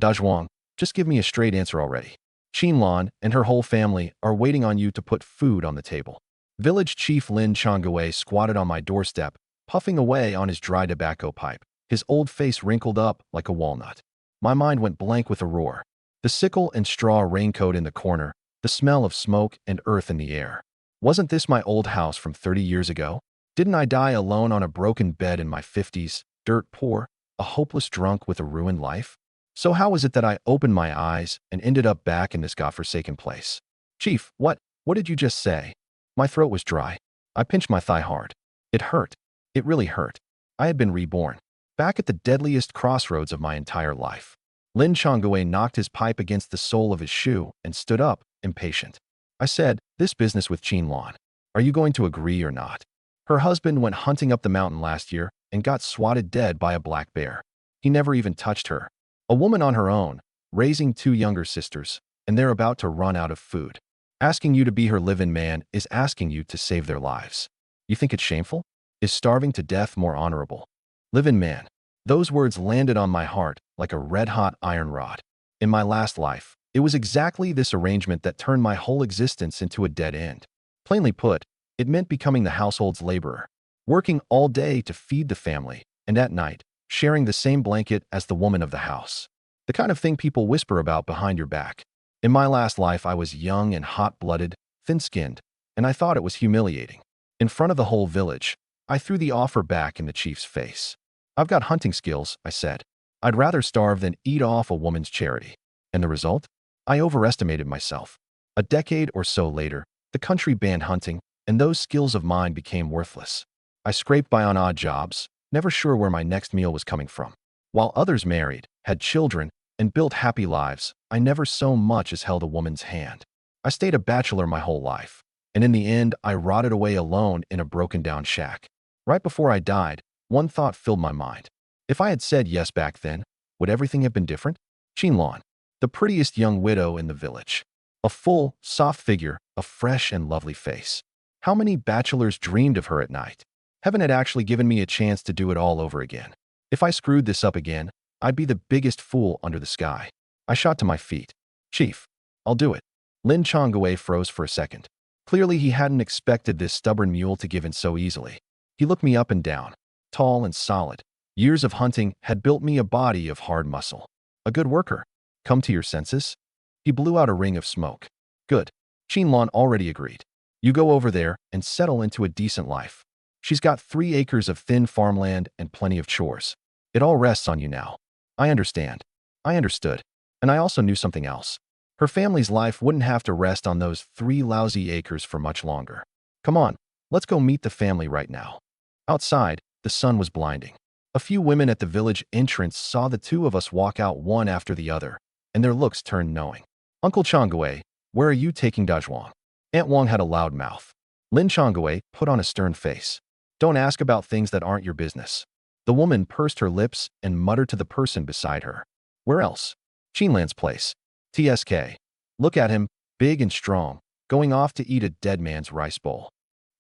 Dajwang, just give me a straight answer already. Qinlan and her whole family are waiting on you to put food on the table. Village Chief Lin Changwei squatted on my doorstep, puffing away on his dry tobacco pipe, his old face wrinkled up like a walnut. My mind went blank with a roar. The sickle and straw raincoat in the corner, the smell of smoke and earth in the air. Wasn't this my old house from 30 years ago? Didn't I die alone on a broken bed in my 50s, dirt poor, a hopeless drunk with a ruined life? So how is it that I opened my eyes and ended up back in this godforsaken place? Chief, what did you just say? My throat was dry. I pinched my thigh hard. It hurt. It really hurt. I had been reborn. Back at the deadliest crossroads of my entire life. Lin Chongwei knocked his pipe against the sole of his shoe and stood up, impatient. I said, this business with Qinlan. Are you going to agree or not? Her husband went hunting up the mountain last year and got swatted dead by a black bear. He never even touched her. A woman on her own, raising two younger sisters, and they're about to run out of food. Asking you to be her live-in man is asking you to save their lives. You think it's shameful? Is starving to death more honorable? Live-in man. Those words landed on my heart like a red-hot iron rod. In my last life, it was exactly this arrangement that turned my whole existence into a dead end. Plainly put, it meant becoming the household's laborer, working all day to feed the family, and at night, sharing the same blanket as the woman of the house. The kind of thing people whisper about behind your back. In my last life, I was young and hot-blooded, thin-skinned, and I thought it was humiliating. In front of the whole village, I threw the offer back in the chief's face. I've got hunting skills, I said. I'd rather starve than eat off a woman's charity. And the result? I overestimated myself. A decade or so later, the country banned hunting, and those skills of mine became worthless. I scraped by on odd jobs, never sure where my next meal was coming from. While others married, had children, and built happy lives, I never so much as held a woman's hand. I stayed a bachelor my whole life, and in the end, I rotted away alone in a broken-down shack. Right before I died, one thought filled my mind. If I had said yes back then, would everything have been different? Qinlan, the prettiest young widow in the village. A full, soft figure, a fresh and lovely face. How many bachelors dreamed of her at night? Heaven had actually given me a chance to do it all over again. If I screwed this up again, I'd be the biggest fool under the sky. I shot to my feet. Chief, I'll do it. Lin Chongwei froze for a second. Clearly, he hadn't expected this stubborn mule to give in so easily. He looked me up and down, tall and solid. Years of hunting had built me a body of hard muscle. A good worker. Come to your senses? He blew out a ring of smoke. Good. Qinlan already agreed. You go over there and settle into a decent life. She's got 3 acres of thin farmland and plenty of chores. It all rests on you now. I understand. I understood. And I also knew something else. Her family's life wouldn't have to rest on those 3 lousy acres for much longer. Come on, let's go meet the family right now. Outside, the sun was blinding. A few women at the village entrance saw the two of us walk out one after the other, and their looks turned knowing. Uncle Chongwei, where are you taking Dajwang? Aunt Wang had a loud mouth. Lin Chongwei put on a stern face. Don't ask about things that aren't your business. The woman pursed her lips and muttered to the person beside her. Where else? Qinlan's place. TSK. Look at him, big and strong, going off to eat a dead man's rice bowl.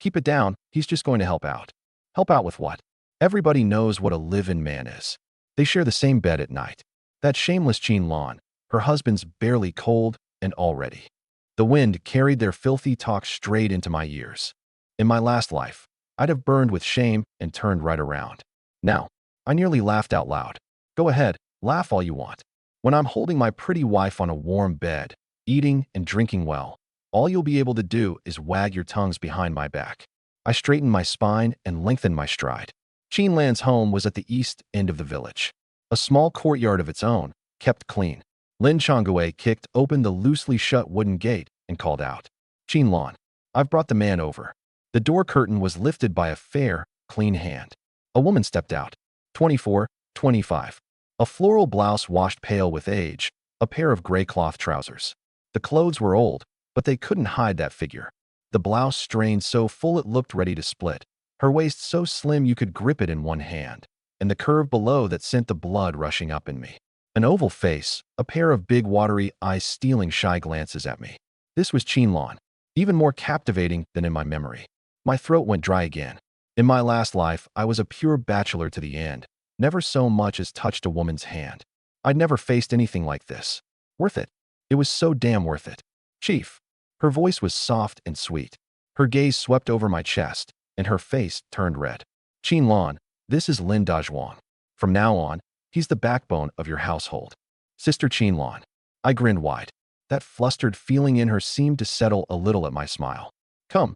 Keep it down, he's just going to help out. Help out with what? Everybody knows what a live-in man is. They share the same bed at night. That shameless Qinlan, her husband's barely cold and already. The wind carried their filthy talk straight into my ears. In my last life, I'd have burned with shame and turned right around. Now, I nearly laughed out loud. Go ahead, laugh all you want. When I'm holding my pretty wife on a warm bed, eating and drinking well, all you'll be able to do is wag your tongues behind my back. I straightened my spine and lengthened my stride. Qinlan's home was at the east end of the village. A small courtyard of its own, kept clean. Lin Chongwei kicked open the loosely shut wooden gate and called out. Qinlan, I've brought the man over. The door curtain was lifted by a fair, clean hand. A woman stepped out. 24, 25. A floral blouse washed pale with age, a pair of gray cloth trousers. The clothes were old, but they couldn't hide that figure. The blouse strained so full it looked ready to split. Her waist so slim you could grip it in one hand, and the curve below that sent the blood rushing up in me. An oval face, a pair of big watery eyes stealing shy glances at me. This was Qinlan, even more captivating than in my memory. My throat went dry again. In my last life, I was a pure bachelor to the end, never so much as touched a woman's hand. I'd never faced anything like this. Worth it. It was so damn worth it. Chief. Her voice was soft and sweet. Her gaze swept over my chest, and her face turned red. Qin Lan, this is Lin Dazhuang. From now on, he's the backbone of your household. Sister Qin Lan. I grinned wide. That flustered feeling in her seemed to settle a little at my smile. Come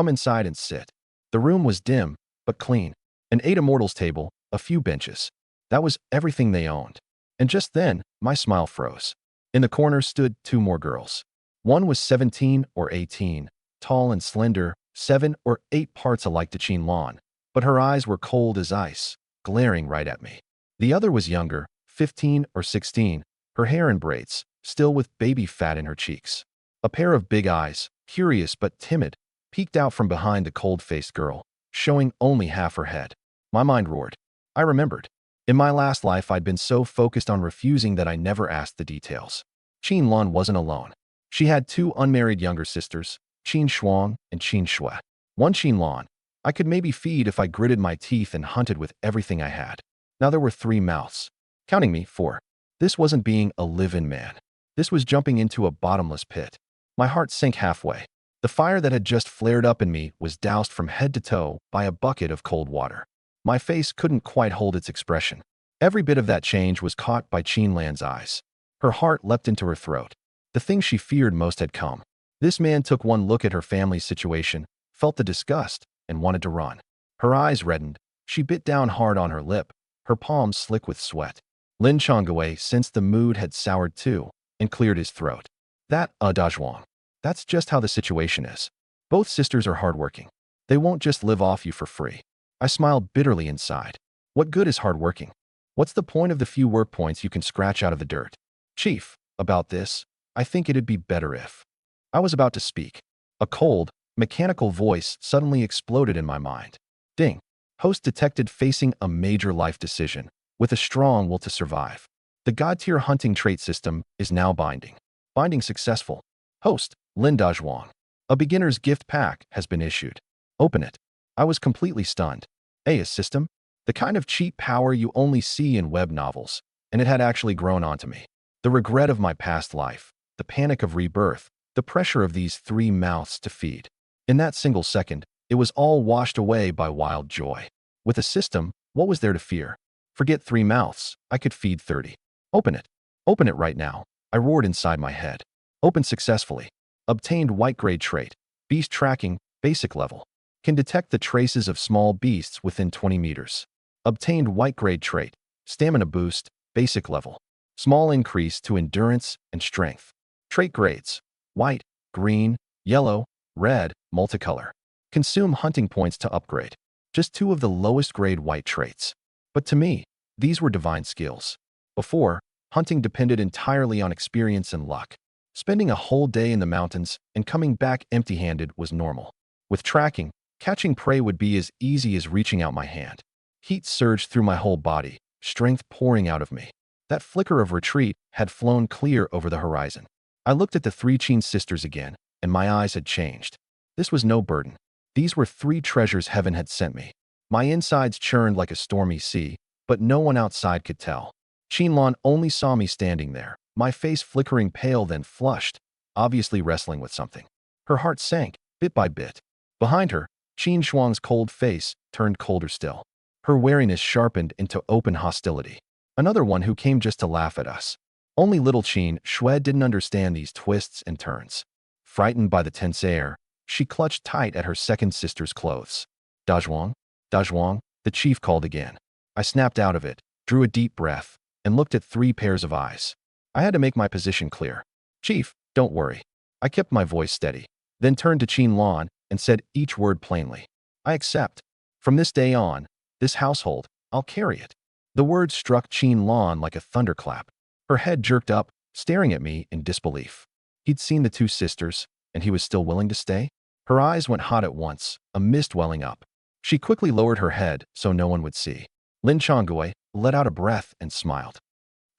inside and sit. The room was dim, but clean. An 8 immortals table, a few benches. That was everything they owned. And just then, my smile froze. In the corner stood 2 more girls. One was 17 or 18, tall and slender, 7 or 8 parts alike to Qin Lan, but her eyes were cold as ice, glaring right at me. The other was younger, 15 or 16, her hair in braids, still with baby fat in her cheeks. A pair of big eyes, curious but timid, peeked out from behind the cold-faced girl, showing only half her head. My mind roared. I remembered. In my last life, I'd been so focused on refusing that I never asked the details. Qin Lan wasn't alone. She had 2 unmarried younger sisters, Qin Shuang and Qin Shui. One Qin Lan I could maybe feed if I gritted my teeth and hunted with everything I had. Now there were 3 mouths. Counting me, 4. This wasn't being a live-in man. This was jumping into a bottomless pit. My heart sank halfway. The fire that had just flared up in me was doused from head to toe by a bucket of cold water. My face couldn't quite hold its expression. Every bit of that change was caught by Qin Lan's eyes. Her heart leapt into her throat. The thing she feared most had come. This man took one look at her family's situation, felt the disgust, and wanted to run. Her eyes reddened. She bit down hard on her lip, her palms slick with sweat. Lin Chongwei sensed the mood had soured too, and cleared his throat. Dazhuang. That's just how the situation is. Both sisters are hardworking. They won't just live off you for free. I smiled bitterly inside. What good is hardworking? What's the point of the few work points you can scratch out of the dirt? Chief, about this, I think it'd be better if. I was about to speak. A cold, mechanical voice suddenly exploded in my mind. Ding. Host detected facing a major life decision, with a strong will to survive. The God-tier hunting trait system is now binding. Binding successful. Host, Lin Dazhuang. A beginner's gift pack has been issued. Open it. I was completely stunned. A system? The kind of cheap power you only see in web novels, and it had actually grown onto me. The regret of my past life, the panic of rebirth, the pressure of these 3 mouths to feed. In that single second, it was all washed away by wild joy. With a system, what was there to fear? Forget 3 mouths, I could feed 30. Open it. Open it right now, I roared inside my head. Open successfully. Obtained white-grade trait. Beast tracking, basic level. Can detect the traces of small beasts within 20 meters. Obtained white-grade trait. Stamina boost, basic level. Small increase to endurance and strength. Trait grades. White, green, yellow, red, multicolor. Consume hunting points to upgrade. Just 2 of the lowest grade white traits. But to me, these were divine skills. Before, hunting depended entirely on experience and luck. Spending a whole day in the mountains and coming back empty-handed was normal. With tracking, catching prey would be as easy as reaching out my hand. Heat surged through my whole body, strength pouring out of me. That flicker of retreat had flown clear over the horizon. I looked at the 3 Qin sisters again, and my eyes had changed. This was no burden. These were 3 treasures heaven had sent me. My insides churned like a stormy sea, but no one outside could tell. Qin Lan only saw me standing there, my face flickering pale then flushed, obviously wrestling with something. Her heart sank, bit by bit. Behind her, Qin Shuang's cold face turned colder still. Her wariness sharpened into open hostility. Another one who came just to laugh at us. Only little Qin Shui didn't understand these twists and turns. Frightened by the tense air, she clutched tight at her second sister's clothes. Dazhuang? Dazhuang, the chief called again. I snapped out of it, drew a deep breath, and looked at 3 pairs of eyes. I had to make my position clear. Chief, don't worry. I kept my voice steady, then turned to Qin Lan and said each word plainly. I accept. From this day on, this household, I'll carry it. The words struck Qin Lan like a thunderclap. Her head jerked up, staring at me in disbelief. He'd seen the 2 sisters, and he was still willing to stay? Her eyes went hot at once, a mist welling up. She quickly lowered her head so no one would see. Lin Chongwei let out a breath and smiled.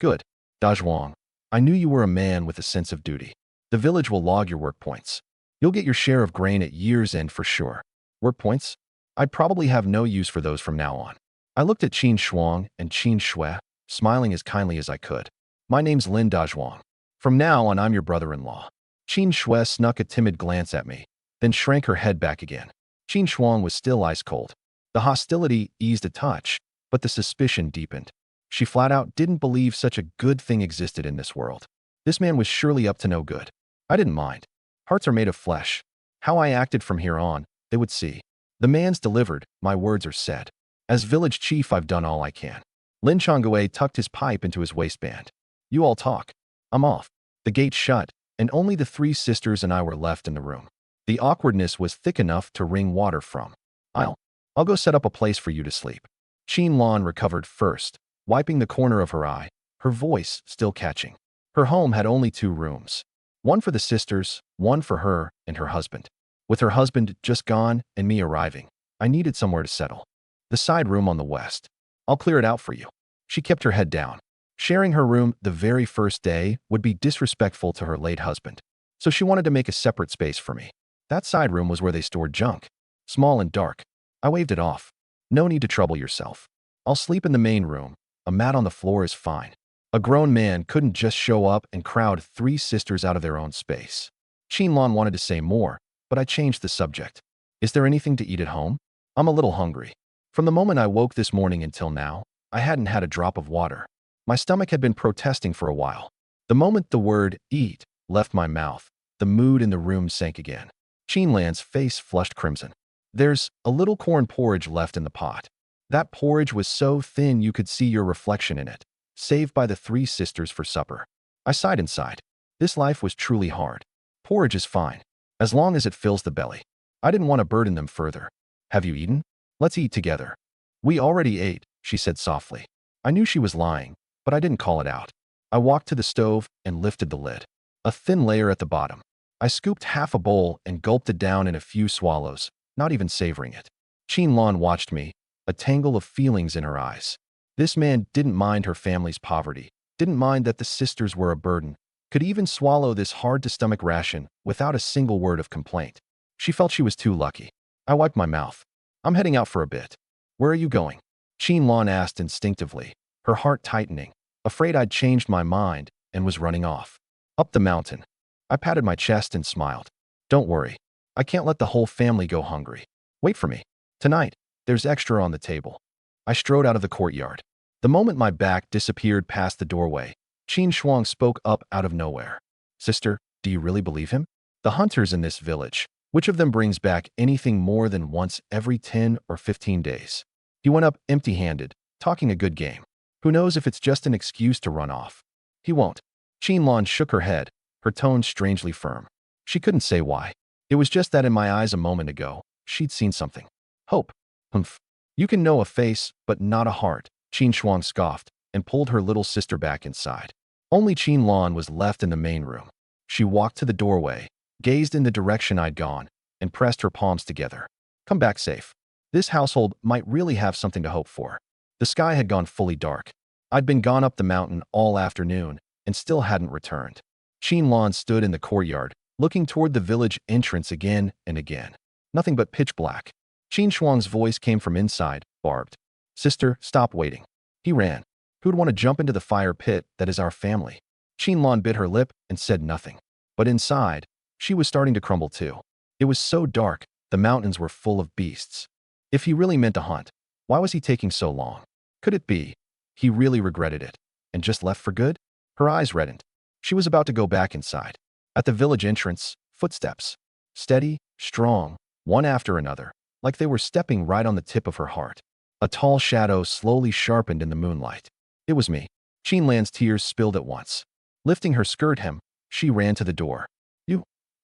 Good. Dazhuang, I knew you were a man with a sense of duty. The village will log your work points. You'll get your share of grain at year's end for sure. Work points? I'd probably have no use for those from now on. I looked at Qin Shuang and Qin Shui, smiling as kindly as I could. My name's Lin Dazhuang. From now on, I'm your brother-in-law. Qin Shui snuck a timid glance at me, then shrank her head back again. Qin Shuang was still ice-cold. The hostility eased a touch, but the suspicion deepened. She flat out didn't believe such a good thing existed in this world. This man was surely up to no good. I didn't mind. Hearts are made of flesh. How I acted from here on, they would see. The man's delivered, my words are said. As village chief, I've done all I can. Lin Chongwei tucked his pipe into his waistband. You all talk. I'm off. The gate shut, and only the three sisters and I were left in the room. The awkwardness was thick enough to wring water from. I'll go set up a place for you to sleep. Qin Lan recovered first, wiping the corner of her eye, her voice still catching. Her home had only 2 rooms. One for the sisters, one for her and her husband. With her husband just gone and me arriving, I needed somewhere to settle. The side room on the west. I'll clear it out for you. She kept her head down. Sharing her room the very first day would be disrespectful to her late husband. So she wanted to make a separate space for me. That side room was where they stored junk. Small and dark. I waved it off. No need to trouble yourself. I'll sleep in the main room. A mat on the floor is fine. A grown man couldn't just show up and crowd 3 sisters out of their own space. Qin Lan wanted to say more, but I changed the subject. Is there anything to eat at home? I'm a little hungry. From the moment I woke this morning until now, I hadn't had a drop of water. My stomach had been protesting for a while. The moment the word eat left my mouth, the mood in the room sank again. Qin Lan's face flushed crimson. There's a little corn porridge left in the pot. That porridge was so thin you could see your reflection in it, saved by the 3 sisters for supper. I sighed inside. This life was truly hard. Porridge is fine, as long as it fills the belly. I didn't want to burden them further. Have you eaten? Let's eat together. We already ate, she said softly. I knew she was lying, but I didn't call it out. I walked to the stove and lifted the lid. A thin layer at the bottom. I scooped half a bowl and gulped it down in a few swallows, not even savoring it. Qin Lan watched me, a tangle of feelings in her eyes. This man didn't mind her family's poverty, didn't mind that the sisters were a burden, could even swallow this hard-to-stomach ration without a single word of complaint. She felt she was too lucky. I wiped my mouth. I'm heading out for a bit. Where are you going? Qin Lan asked instinctively, her heart tightening, afraid I'd changed my mind and was running off. Up the mountain. I patted my chest and smiled. Don't worry. I can't let the whole family go hungry. Wait for me. Tonight, there's extra on the table. I strode out of the courtyard. The moment my back disappeared past the doorway, Qin Shuang spoke up out of nowhere. Sister, do you really believe him? The hunters in this village, which of them brings back anything more than once every 10 or 15 days? He went up empty-handed, talking a good game. Who knows if it's just an excuse to run off? He won't. Qin Lan shook her head, her tone strangely firm. She couldn't say why. It was just that in my eyes a moment ago, she'd seen something. Hope. Humph. You can know a face, but not a heart, Qin Shuang scoffed and pulled her little sister back inside. Only Qin Lan was left in the main room. She walked to the doorway, gazed in the direction I'd gone, and pressed her palms together. Come back safe. This household might really have something to hope for. The sky had gone fully dark. I'd been gone up the mountain all afternoon and still hadn't returned. Qin Lan stood in the courtyard, looking toward the village entrance again and again. Nothing but pitch black. Qin Shuang's voice came from inside, barbed. Sister, stop waiting. He ran. Who'd want to jump into the fire pit that is our family? Qin Lan bit her lip and said nothing. But inside, she was starting to crumble too. It was so dark, the mountains were full of beasts. If he really meant to hunt, why was he taking so long? Could it be he really regretted it and just left for good? Her eyes reddened. She was about to go back inside. At the village entrance, footsteps. Steady, strong, one after another, like they were stepping right on the tip of her heart. A tall shadow slowly sharpened in the moonlight. It was me. Qin Lan's tears spilled at once. Lifting her skirt hem, she ran to the door.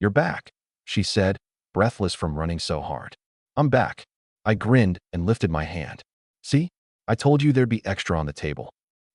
You're back, she said, breathless from running so hard. I'm back. I grinned and lifted my hand. See? I told you there'd be extra on the table.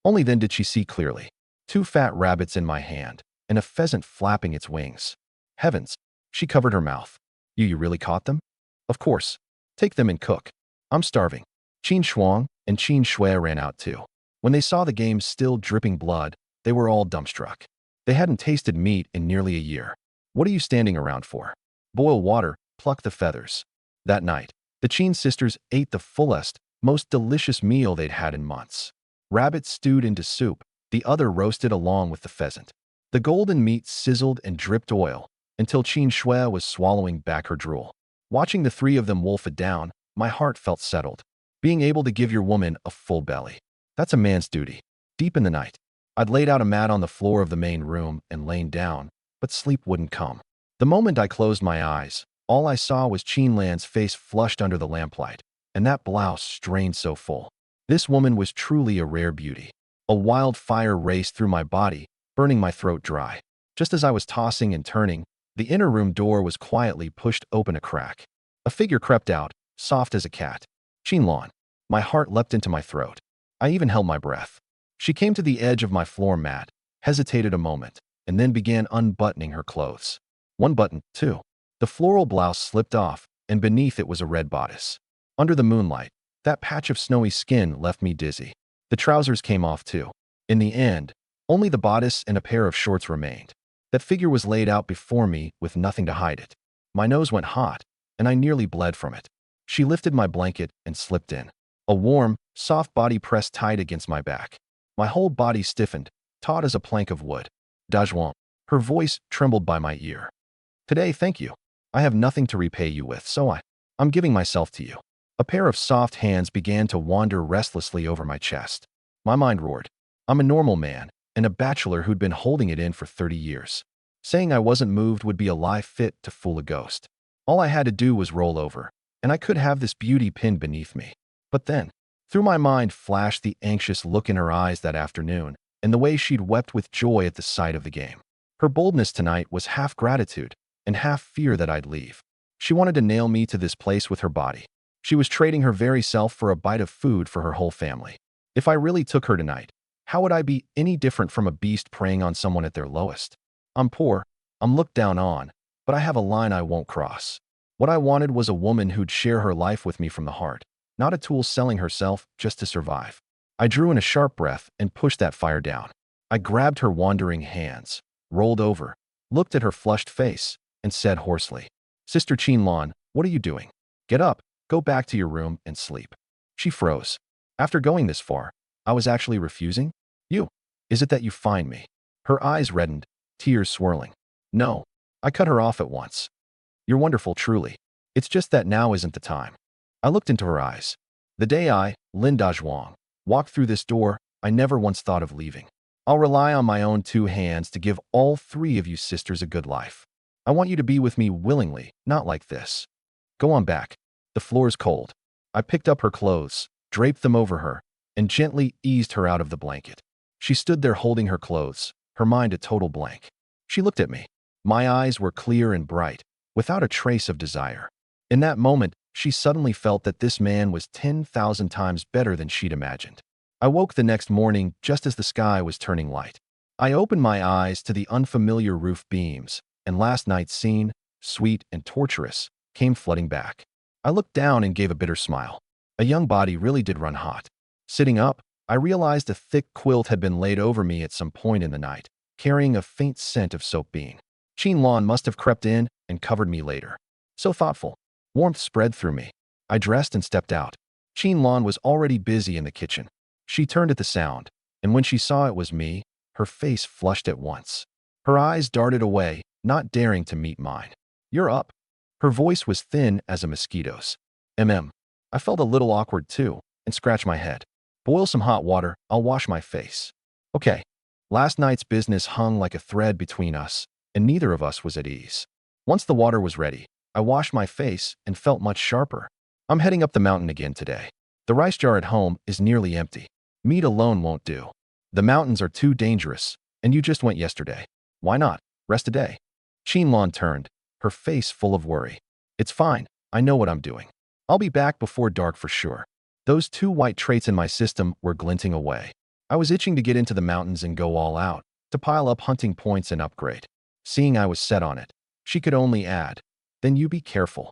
Only then did she see clearly. 2 fat rabbits in my hand, and a pheasant flapping its wings. Heavens! She covered her mouth. You really caught them? Of course. Take them and cook. I'm starving. Qin Shuang and Qin Shui ran out too. When they saw the game still dripping blood, they were all dumbstruck. They hadn't tasted meat in nearly a year. What are you standing around for? Boil water, pluck the feathers. That night, the Qin sisters ate the fullest, most delicious meal they'd had in months. Rabbit stewed into soup, the other roasted along with the pheasant. The golden meat sizzled and dripped oil until Qin Shui was swallowing back her drool. Watching the three of them wolf it down, my heart felt settled. Being able to give your woman a full belly. That's a man's duty. Deep in the night, I'd laid out a mat on the floor of the main room and lain down, but sleep wouldn't come. The moment I closed my eyes, all I saw was Qin Lan's face flushed under the lamplight, and that blouse strained so full. This woman was truly a rare beauty. A wild fire raced through my body, burning my throat dry. Just as I was tossing and turning, the inner room door was quietly pushed open a crack. A figure crept out, soft as a cat. Qin Lan. My heart leapt into my throat. I even held my breath. She came to the edge of my floor mat, hesitated a moment, and then began unbuttoning her clothes. One button, two. The floral blouse slipped off, and beneath it was a red bodice. Under the moonlight, that patch of snowy skin left me dizzy. The trousers came off too. In the end, only the bodice and a pair of shorts remained. That figure was laid out before me with nothing to hide it. My nose went hot, and I nearly bled from it. She lifted my blanket and slipped in. A warm, soft body pressed tight against my back. My whole body stiffened, taut as a plank of wood. Dajwang. Her voice trembled by my ear. Today, thank you. I have nothing to repay you with, so I'm giving myself to you. A pair of soft hands began to wander restlessly over my chest. My mind roared. I'm a normal man, and a bachelor who'd been holding it in for 30 years. Saying I wasn't moved would be a lie fit to fool a ghost. All I had to do was roll over, and I could have this beauty pinned beneath me. But then, through my mind flashed the anxious look in her eyes that afternoon, and the way she'd wept with joy at the sight of the game. Her boldness tonight was half gratitude and half fear that I'd leave. She wanted to nail me to this place with her body. She was trading her very self for a bite of food for her whole family. If I really took her tonight, how would I be any different from a beast preying on someone at their lowest? I'm poor, I'm looked down on, but I have a line I won't cross. What I wanted was a woman who'd share her life with me from the heart, not a tool selling herself just to survive. I drew in a sharp breath and pushed that fire down. I grabbed her wandering hands, rolled over, looked at her flushed face, and said hoarsely, Sister Qin Lan, what are you doing? Get up, go back to your room and sleep. She froze. After going this far, I was actually refusing? You. Is it that you find me? Her eyes reddened, tears swirling. No. I cut her off at once. You're wonderful, truly. It's just that now isn't the time. I looked into her eyes. The day I, Lin Dazhuang, walked through this door, I never once thought of leaving. I'll rely on my own two hands to give all three of you sisters a good life. I want you to be with me willingly, not like this. Go on back. The floor's cold. I picked up her clothes, draped them over her, and gently eased her out of the blanket. She stood there holding her clothes, her mind a total blank. She looked at me. My eyes were clear and bright, without a trace of desire. In that moment, she suddenly felt that this man was 10,000 times better than she'd imagined. I woke the next morning just as the sky was turning light. I opened my eyes to the unfamiliar roof beams, and last night's scene, sweet and torturous, came flooding back. I looked down and gave a bitter smile. A young body really did run hot. Sitting up, I realized a thick quilt had been laid over me at some point in the night, carrying a faint scent of soap bean. Qin Lan must have crept in and covered me later. So thoughtful. Warmth spread through me. I dressed and stepped out. Qin Lan was already busy in the kitchen. She turned at the sound, and when she saw it was me, her face flushed at once. Her eyes darted away, not daring to meet mine. You're up. Her voice was thin as a mosquito's. I felt a little awkward too, and scratched my head. Boil some hot water, I'll wash my face. Okay. Last night's business hung like a thread between us, and neither of us was at ease. Once the water was ready, I washed my face and felt much sharper. I'm heading up the mountain again today. The rice jar at home is nearly empty. Meat alone won't do. The mountains are too dangerous, and you just went yesterday. Why not? Rest a day. Qin Lan turned, her face full of worry. It's fine. I know what I'm doing. I'll be back before dark for sure. Those two white traits in my system were glinting away. I was itching to get into the mountains and go all out, to pile up hunting points and upgrade. Seeing I was set on it, she could only add, then you be careful.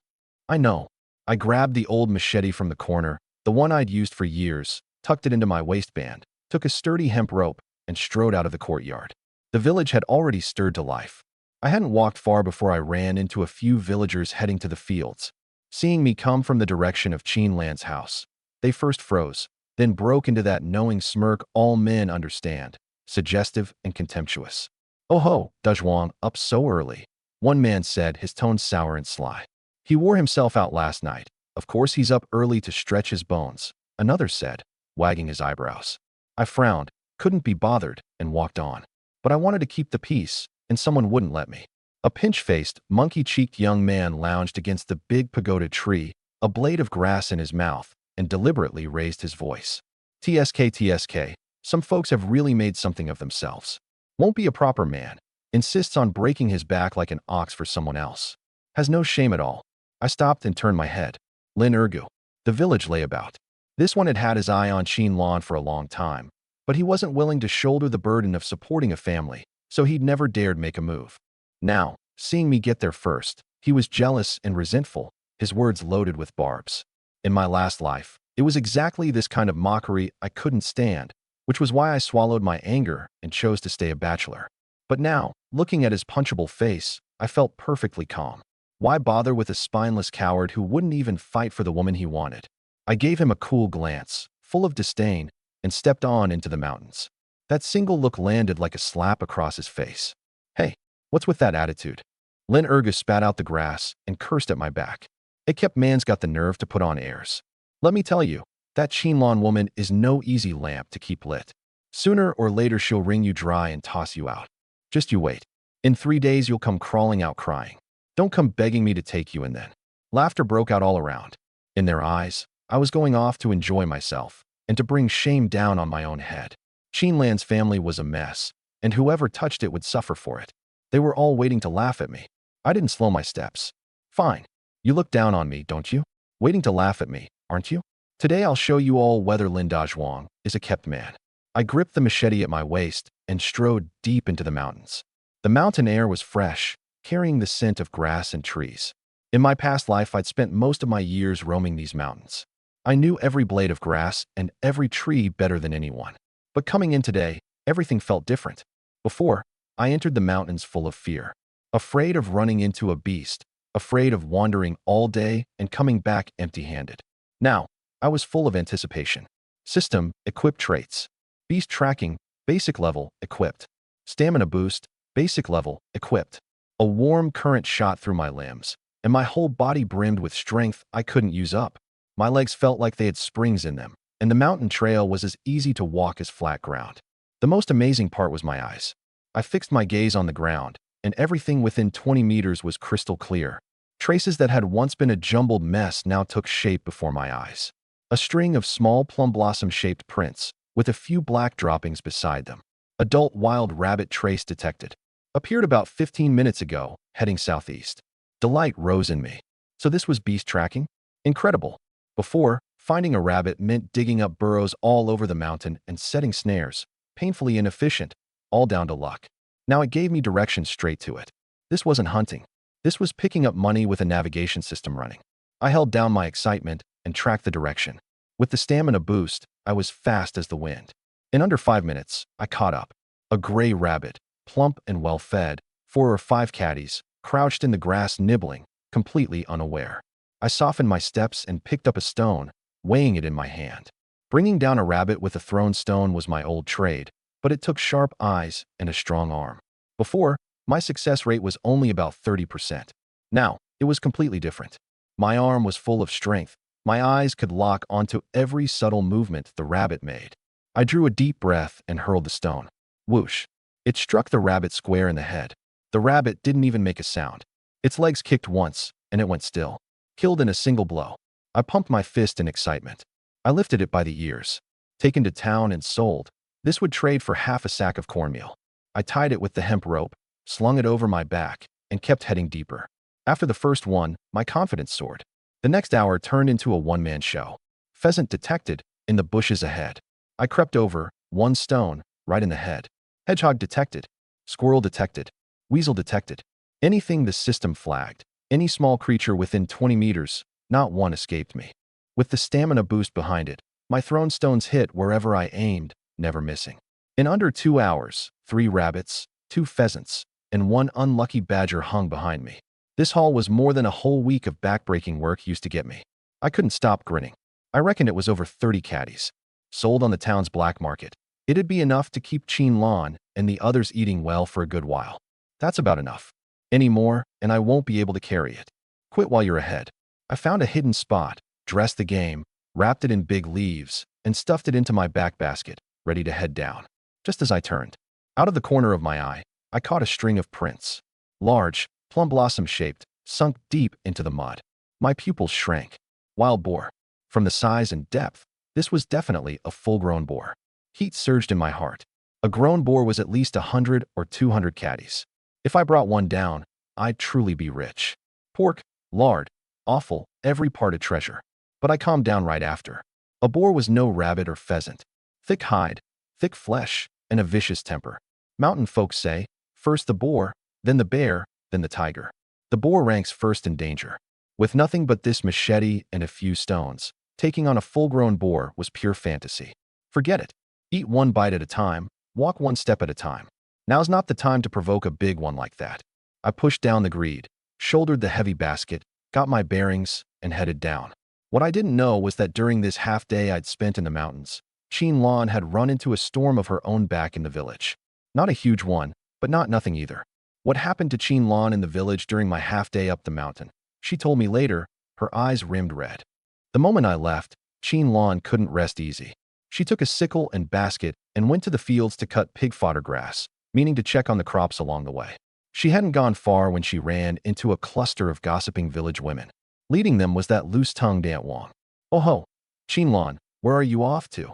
I know. I grabbed the old machete from the corner, the one I'd used for years, tucked it into my waistband, took a sturdy hemp rope, and strode out of the courtyard. The village had already stirred to life. I hadn't walked far before I ran into a few villagers heading to the fields. Seeing me come from the direction of Qin Lan's house, they first froze, then broke into that knowing smirk all men understand. suggestive and contemptuous. "Oh ho, Dajwang, up so early," one man said, his tone sour and sly. "He wore himself out last night. Of course he's up early to stretch his bones," another said, wagging his eyebrows. I frowned, couldn't be bothered, and walked on. But I wanted to keep the peace, and someone wouldn't let me. A pinch-faced, monkey-cheeked young man lounged against the big pagoda tree, a blade of grass in his mouth, and deliberately raised his voice. "TSK, TSK, some folks have really made something of themselves. Won't be a proper man. Insists on breaking his back like an ox for someone else. Has no shame at all." I stopped and turned my head. Lin Ergu. The village lay about. This one had had his eye on Lan for a long time, but he wasn't willing to shoulder the burden of supporting a family, so he'd never dared make a move. Now, seeing me get there first, he was jealous and resentful, his words loaded with barbs. In my last life, it was exactly this kind of mockery I couldn't stand, which was why I swallowed my anger and chose to stay a bachelor. But now, looking at his punchable face, I felt perfectly calm. Why bother with a spineless coward who wouldn't even fight for the woman he wanted? I gave him a cool glance, full of disdain, and stepped on into the mountains. That single look landed like a slap across his face. "Hey, what's with that attitude?" Lin Ergus spat out the grass and cursed at my back. "It kept man's got the nerve to put on airs. Let me tell you, that Lan woman is no easy lamp to keep lit. Sooner or later she'll wring you dry and toss you out. Just you wait. In 3 days you'll come crawling out crying. Don't come begging me to take you in then." Laughter broke out all around. In their eyes, I was going off to enjoy myself and to bring shame down on my own head. Lan's family was a mess, and whoever touched it would suffer for it. They were all waiting to laugh at me. I didn't slow my steps. "Fine. You look down on me, don't you? Waiting to laugh at me, aren't you? Today I'll show you all whether Lin Dajwang is a kept man." I gripped the machete at my waist and strode deep into the mountains. The mountain air was fresh, carrying the scent of grass and trees. In my past life, I'd spent most of my years roaming these mountains. I knew every blade of grass and every tree better than anyone. But coming in today, everything felt different. Before, I entered the mountains full of fear, afraid of running into a beast, afraid of wandering all day and coming back empty-handed. Now, I was full of anticipation. System, equipped traits. Beast tracking, basic level, equipped. Stamina boost, basic level, equipped. A warm current shot through my limbs, and my whole body brimmed with strength I couldn't use up. My legs felt like they had springs in them, and the mountain trail was as easy to walk as flat ground. The most amazing part was my eyes. I fixed my gaze on the ground, and everything within 20 meters was crystal clear. Traces that had once been a jumbled mess now took shape before my eyes. A string of small plum blossom-shaped prints, with a few black droppings beside them. Adult wild rabbit trace detected. Appeared about 15 minutes ago, heading southeast. Delight rose in me. So this was beast tracking? Incredible. Before, finding a rabbit meant digging up burrows all over the mountain and setting snares, painfully inefficient, all down to luck. Now it gave me direction straight to it. This wasn't hunting. This was picking up money with a navigation system running. I held down my excitement and tracked the direction. With the stamina boost, I was fast as the wind. In under 5 minutes, I caught up. A gray rabbit, plump and well-fed, 4 or 5 caddies, crouched in the grass nibbling, completely unaware. I softened my steps and picked up a stone, weighing it in my hand. Bringing down a rabbit with a thrown stone was my old trade, but it took sharp eyes and a strong arm. Before, my success rate was only about 30%. Now, it was completely different. My arm was full of strength. My eyes could lock onto every subtle movement the rabbit made. I drew a deep breath and hurled the stone. Whoosh! It struck the rabbit square in the head. The rabbit didn't even make a sound. Its legs kicked once, and it went still. Killed in a single blow. I pumped my fist in excitement. I lifted it by the ears. Taken to town and sold, this would trade for half a sack of cornmeal. I tied it with the hemp rope, slung it over my back, and kept heading deeper. After the first one, my confidence soared. The next hour turned into a one-man show. Pheasant detected, in the bushes ahead. I crept over, one stone, right in the head. Hedgehog detected. Squirrel detected. Weasel detected. Anything the system flagged. Any small creature within 20 meters, not one escaped me. With the stamina boost behind it, my thrown stones hit wherever I aimed, never missing. In under 2 hours, 3 rabbits, 2 pheasants, and 1 unlucky badger hung behind me. This haul was more than a whole week of backbreaking work used to get me. I couldn't stop grinning. I reckoned it was over 30 caddies. Sold on the town's black market. It'd be enough to keep Qin Lan and the others eating well for a good while. That's about enough. Any more, and I won't be able to carry it. Quit while you're ahead. I found a hidden spot, dressed the game, wrapped it in big leaves, and stuffed it into my back basket, ready to head down. Just as I turned, out of the corner of my eye, I caught a string of prints. Large, plum blossom shaped, sunk deep into the mud. My pupils shrank. Wild boar. From the size and depth, this was definitely a full-grown boar. Heat surged in my heart. A grown boar was at least 100 or 200 caddies. If I brought one down, I'd truly be rich. Pork, lard, offal, every part a treasure. But I calmed down right after. A boar was no rabbit or pheasant. Thick hide, thick flesh, and a vicious temper. Mountain folks say, first the boar, then the bear, then the tiger. The boar ranks first in danger. With nothing but this machete and a few stones, taking on a full-grown boar was pure fantasy. Forget it. Eat one bite at a time, walk one step at a time. Now's not the time to provoke a big one like that. I pushed down the greed, shouldered the heavy basket, got my bearings, and headed down. What I didn't know was that during this half-day I'd spent in the mountains, Qin Lan had run into a storm of her own back in the village. Not a huge one, but not nothing either. What happened to Qin Lan in the village during my half-day up the mountain? She told me later, her eyes rimmed red. The moment I left, Qin Lan couldn't rest easy. She took a sickle and basket and went to the fields to cut pig fodder grass, meaning to check on the crops along the way. She hadn't gone far when she ran into a cluster of gossiping village women. Leading them was that loose-tongued Aunt Wang. "Oh ho, Qin Lan, where are you off to?"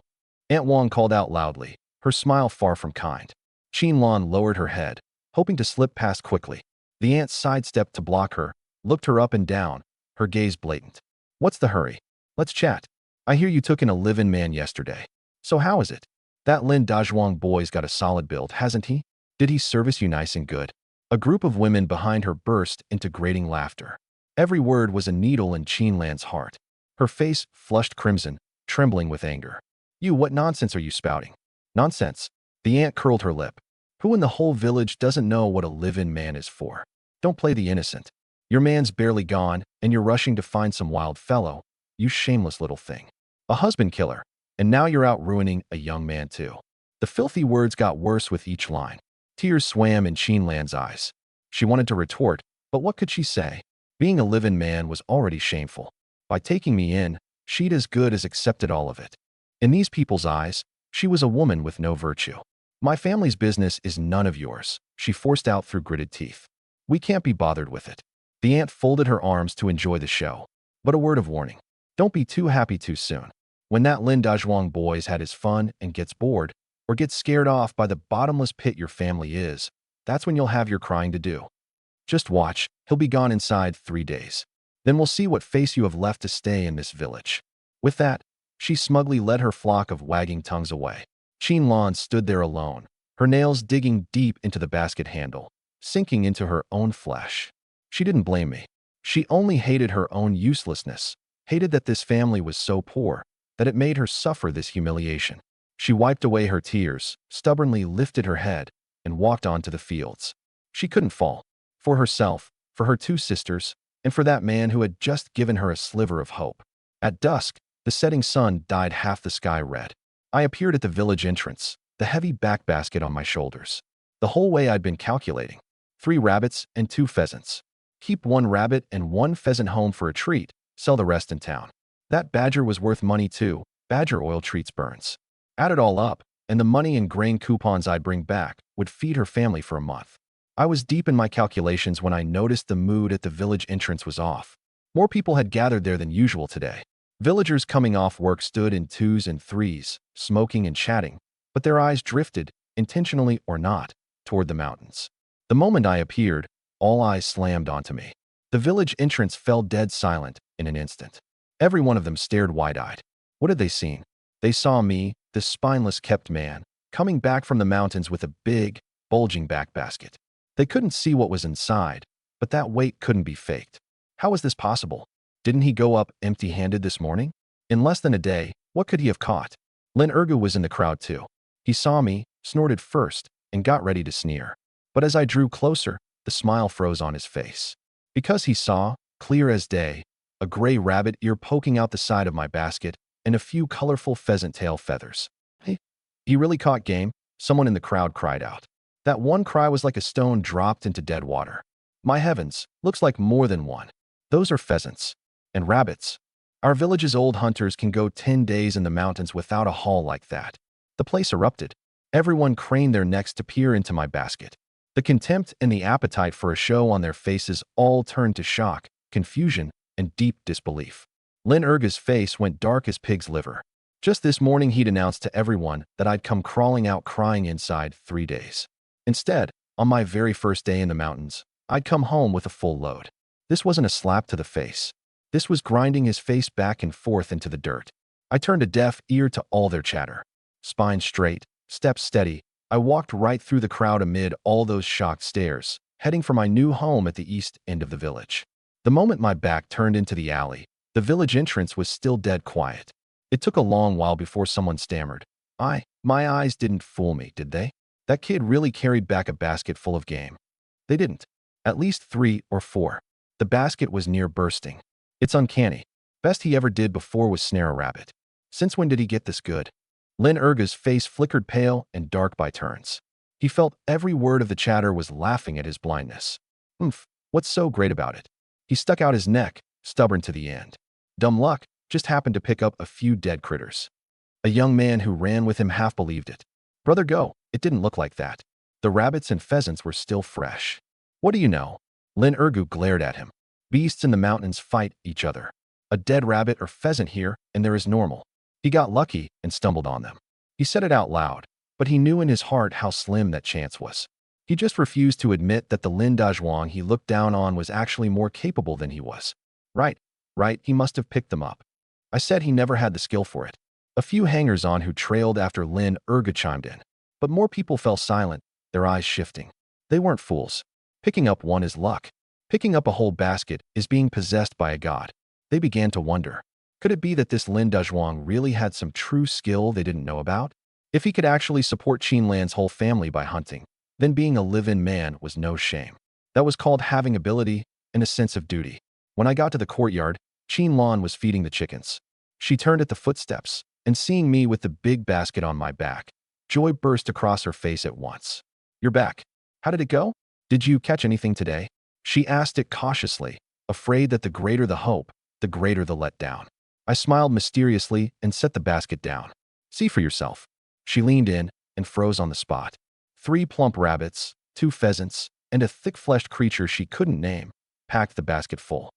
Aunt Wang called out loudly, her smile far from kind. Qin Lan lowered her head, hoping to slip past quickly. The aunt sidestepped to block her, looked her up and down, her gaze blatant. "What's the hurry? Let's chat. I hear you took in a live-in man yesterday. So how is it? That Lin Dazhuang boy's got a solid build, hasn't he? Did he service you nice and good?" A group of women behind her burst into grating laughter. Every word was a needle in Qin Lan's heart. Her face flushed crimson, trembling with anger. "You, what nonsense are you spouting?" "Nonsense." The aunt curled her lip. "Who in the whole village doesn't know what a live-in man is for? Don't play the innocent. Your man's barely gone, and you're rushing to find some wild fellow. You shameless little thing. A husband killer. And now you're out ruining a young man too." The filthy words got worse with each line. Tears swam in Qin Lan's eyes. She wanted to retort, but what could she say? Being a live-in man was already shameful. By taking me in, she'd as good as accepted all of it. In these people's eyes, she was a woman with no virtue. "My family's business is none of yours," she forced out through gritted teeth. "We can't be bothered with it." The aunt folded her arms to enjoy the show. But a word of warning. Don't be too happy too soon. When that Lin Dazhuang boy's had his fun and gets bored, or gets scared off by the bottomless pit your family is, that's when you'll have your crying to do. Just watch, he'll be gone inside 3 days. Then we'll see what face you have left to stay in this village. With that, she smugly led her flock of wagging tongues away. Qin Lan stood there alone, her nails digging deep into the basket handle, sinking into her own flesh. She didn't blame me. She only hated her own uselessness, hated that this family was so poor, that it made her suffer this humiliation. She wiped away her tears, stubbornly lifted her head, and walked on to the fields. She couldn't fall. For herself, for her 2 sisters, and for that man who had just given her a sliver of hope. At dusk, the setting sun dyed half the sky red. I appeared at the village entrance, the heavy back basket on my shoulders. The whole way I'd been calculating. 3 rabbits and 2 pheasants. Keep 1 rabbit and 1 pheasant home for a treat, sell the rest in town. That badger was worth money too, badger oil treats burns. Add it all up, and the money and grain coupons I'd bring back would feed her family for a month. I was deep in my calculations when I noticed the mood at the village entrance was off. More people had gathered there than usual today. Villagers coming off work stood in 2s and 3s, smoking and chatting, but their eyes drifted, intentionally or not, toward the mountains. The moment I appeared, all eyes slammed onto me. The village entrance fell dead silent in an instant. Every one of them stared wide-eyed. What had they seen? They saw me, this spineless kept man, coming back from the mountains with a big, bulging back basket. They couldn't see what was inside, but that weight couldn't be faked. How was this possible? Didn't he go up empty-handed this morning? In less than a day, what could he have caught? Lin Ergu was in the crowd too. He saw me, snorted first, and got ready to sneer. But as I drew closer, the smile froze on his face. Because he saw, clear as day, a gray rabbit ear poking out the side of my basket and a few colorful pheasant tail feathers. He really caught game, someone in the crowd cried out. That one cry was like a stone dropped into dead water. My heavens, looks like more than one. Those are pheasants. And rabbits. Our village's old hunters can go 10 days in the mountains without a haul like that. The place erupted. Everyone craned their necks to peer into my basket. The contempt and the appetite for a show on their faces all turned to shock, confusion, and deep disbelief. Lin Erga's face went dark as pig's liver. Just this morning he'd announced to everyone that I'd come crawling out crying inside 3 days. Instead, on my very first day in the mountains, I'd come home with a full load. This wasn't a slap to the face. This was grinding his face back and forth into the dirt. I turned a deaf ear to all their chatter. Spine straight, steps steady, I walked right through the crowd amid all those shocked stares, heading for my new home at the east end of the village. The moment my back turned into the alley, the village entrance was still dead quiet. It took a long while before someone stammered. My eyes didn't fool me, did they? That kid really carried back a basket full of game. They didn't. At least 3 or 4. The basket was near bursting. It's uncanny. Best he ever did before was snare a rabbit. Since when did he get this good? Lin Erga's face flickered pale and dark by turns. He felt every word of the chatter was laughing at his blindness. What's so great about it? He stuck out his neck, stubborn to the end. Dumb luck, just happened to pick up a few dead critters. A young man who ran with him half believed it. Brother, go. It didn't look like that. The rabbits and pheasants were still fresh. What do you know? Lin Ergu glared at him. Beasts in the mountains fight each other. A dead rabbit or pheasant here, and there is normal. He got lucky and stumbled on them. He said it out loud, but he knew in his heart how slim that chance was. He just refused to admit that the Lin Dazhuang he looked down on was actually more capable than he was. Right, he must have picked them up. I said he never had the skill for it. A few hangers-on who trailed after Lin Erga chimed in. But more people fell silent, their eyes shifting. They weren't fools. Picking up one is luck. Picking up a whole basket is being possessed by a god. They began to wonder. Could it be that this Lin Dazhuang really had some true skill they didn't know about? If he could actually support Qinlan's whole family by hunting, then being a live-in man was no shame. That was called having ability and a sense of duty. When I got to the courtyard, Qinlan was feeding the chickens. She turned at the footsteps, and seeing me with the big basket on my back, joy burst across her face at once. You're back. How did it go? Did you catch anything today? She asked it cautiously, afraid that the greater the hope, the greater the letdown. I smiled mysteriously and set the basket down. See for yourself. She leaned in and froze on the spot. 3 plump rabbits, 2 pheasants, and a thick-fleshed creature she couldn't name packed the basket full.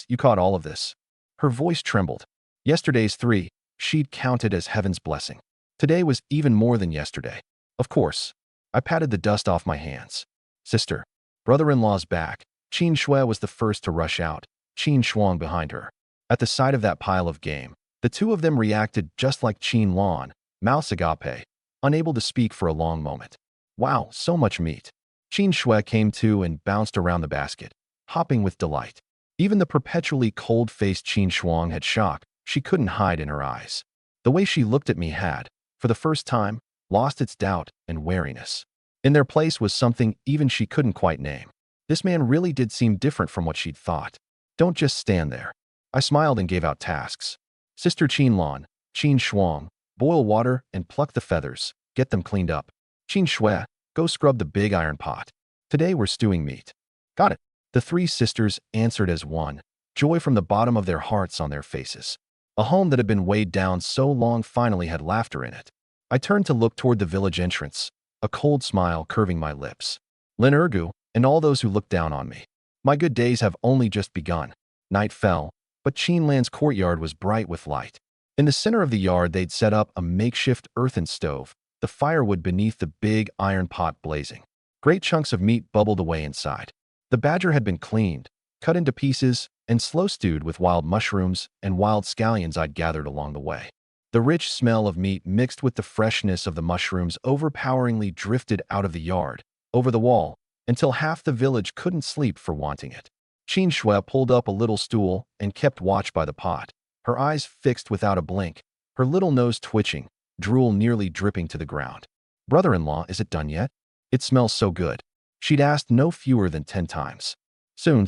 You caught all of this. Her voice trembled. Yesterday's 3, she'd counted as heaven's blessing. Today was even more than yesterday. Of course. I patted the dust off my hands. Sister. Brother-in-law's back. Qin Shui was the first to rush out, Qin Shuang behind her. At the sight of that pile of game, the two of them reacted just like Qin Lan, Mouse Agape, unable to speak for a long moment. Wow, so much meat. Qin Shui came to and bounced around the basket, hopping with delight. Even the perpetually cold-faced Qin Shuang had shock she couldn't hide in her eyes. The way she looked at me had, for the first time, lost its doubt and wariness. In their place was something even she couldn't quite name. This man really did seem different from what she'd thought. Don't just stand there. I smiled and gave out tasks. Sister Qinlan, Qin Shuang, boil water and pluck the feathers, get them cleaned up. Qin Shui, go scrub the big iron pot. Today we're stewing meat. Got it. The 3 sisters answered as one, joy from the bottom of their hearts on their faces. A home that had been weighed down so long finally had laughter in it. I turned to look toward the village entrance, a cold smile curving my lips. Lin Ergu, and all those who looked down on me. My good days have only just begun. Night fell, but Qinlan's courtyard was bright with light. In the center of the yard they'd set up a makeshift earthen stove, the firewood beneath the big iron pot blazing. Great chunks of meat bubbled away inside. The badger had been cleaned, cut into pieces, and slow stewed with wild mushrooms and wild scallions I'd gathered along the way. The rich smell of meat mixed with the freshness of the mushrooms overpoweringly drifted out of the yard, over the wall, until half the village couldn't sleep for wanting it. Qin Shui pulled up a little stool and kept watch by the pot, her eyes fixed without a blink, her little nose twitching, drool nearly dripping to the ground. Brother-in-law, is it done yet? It smells so good. She'd asked no fewer than 10 times. Soon.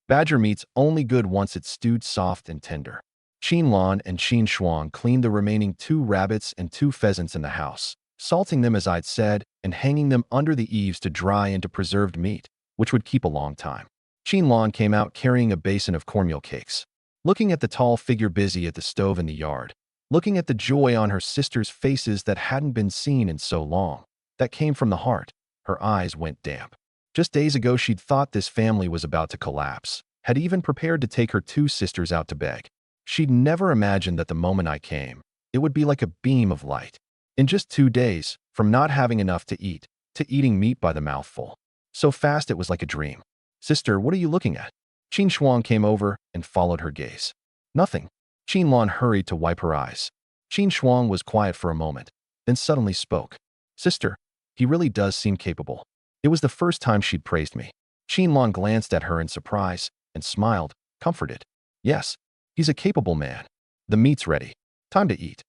Badger meat's only good once it's stewed soft and tender. Qin Lan and Qin Shuang cleaned the remaining 2 rabbits and 2 pheasants in the house, salting them as I'd said, and hanging them under the eaves to dry into preserved meat, which would keep a long time. Qinlan came out carrying a basin of cornmeal cakes. Looking at the tall figure busy at the stove in the yard, looking at the joy on her sisters' faces that hadn't been seen in so long, that came from the heart, her eyes went damp. Just days ago she'd thought this family was about to collapse, had even prepared to take her two sisters out to beg. She'd never imagined that the moment I came, it would be like a beam of light. In just 2 days, from not having enough to eat, to eating meat by the mouthful. So fast it was like a dream. Sister, what are you looking at? Qin Shuang came over and followed her gaze. Nothing. Qinlan hurried to wipe her eyes. Qin Shuang was quiet for a moment, then suddenly spoke. Sister, he really does seem capable. It was the first time she'd praised me. Qinlan glanced at her in surprise and smiled, comforted. Yes, he's a capable man. The meat's ready. Time to eat.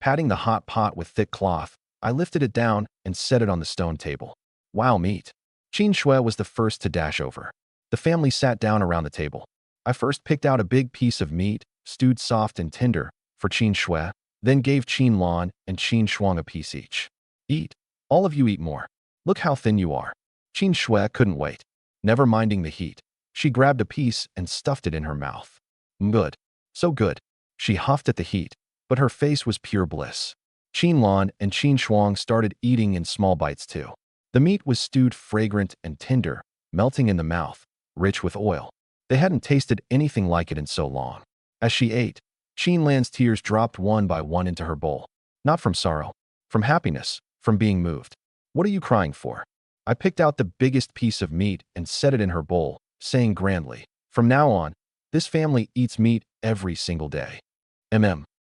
Patting the hot pot with thick cloth, I lifted it down and set it on the stone table. Wow, meat. Qin Shui was the first to dash over. The family sat down around the table. I first picked out a big piece of meat, stewed soft and tender, for Qin Shui, then gave Qin Lan and Qin Shuang a piece each. Eat. All of you eat more. Look how thin you are. Qin Shui couldn't wait. Never minding the heat, she grabbed a piece and stuffed it in her mouth. Good. So good. She huffed at the heat, but her face was pure bliss. Qin Lan and Qin Shuang started eating in small bites too. The meat was stewed fragrant and tender, melting in the mouth, rich with oil. They hadn't tasted anything like it in so long. As she ate, Qin Lan's tears dropped one by one into her bowl. Not from sorrow, from happiness, from being moved. What are you crying for? I picked out the biggest piece of meat and set it in her bowl, saying grandly, from now on, this family eats meat every single day.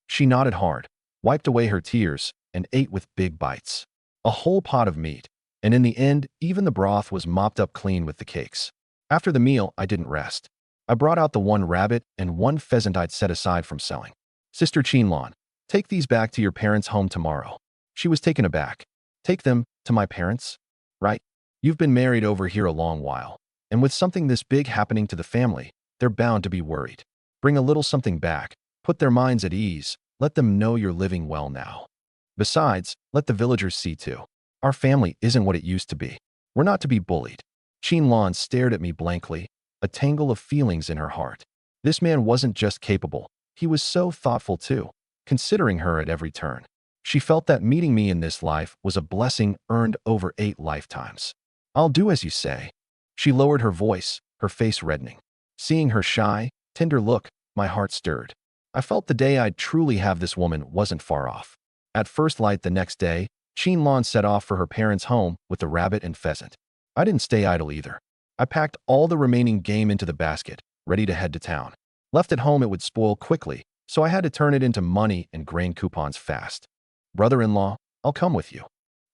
She nodded hard, wiped away her tears, and ate with big bites. A whole pot of meat, and in the end, even the broth was mopped up clean with the cakes. After the meal, I didn't rest. I brought out the 1 rabbit and 1 pheasant I'd set aside from selling. Sister Qinlan, take these back to your parents' home tomorrow. She was taken aback. Take them to my parents? Right? You've been married over here a long while, and with something this big happening to the family, they're bound to be worried. Bring a little something back, put their minds at ease, let them know you're living well now. Besides, let the villagers see too. Our family isn't what it used to be. We're not to be bullied. Qinlan stared at me blankly, a tangle of feelings in her heart. This man wasn't just capable, he was so thoughtful too, considering her at every turn. She felt that meeting me in this life was a blessing earned over 8 lifetimes. I'll do as you say. She lowered her voice, her face reddening. Seeing her shy, tender look, my heart stirred. I felt the day I'd truly have this woman wasn't far off. At first light the next day, Qinlan set off for her parents' home with the rabbit and pheasant. I didn't stay idle either. I packed all the remaining game into the basket, ready to head to town. Left at home it would spoil quickly, so I had to turn it into money and grain coupons fast. Brother-in-law, I'll come with you.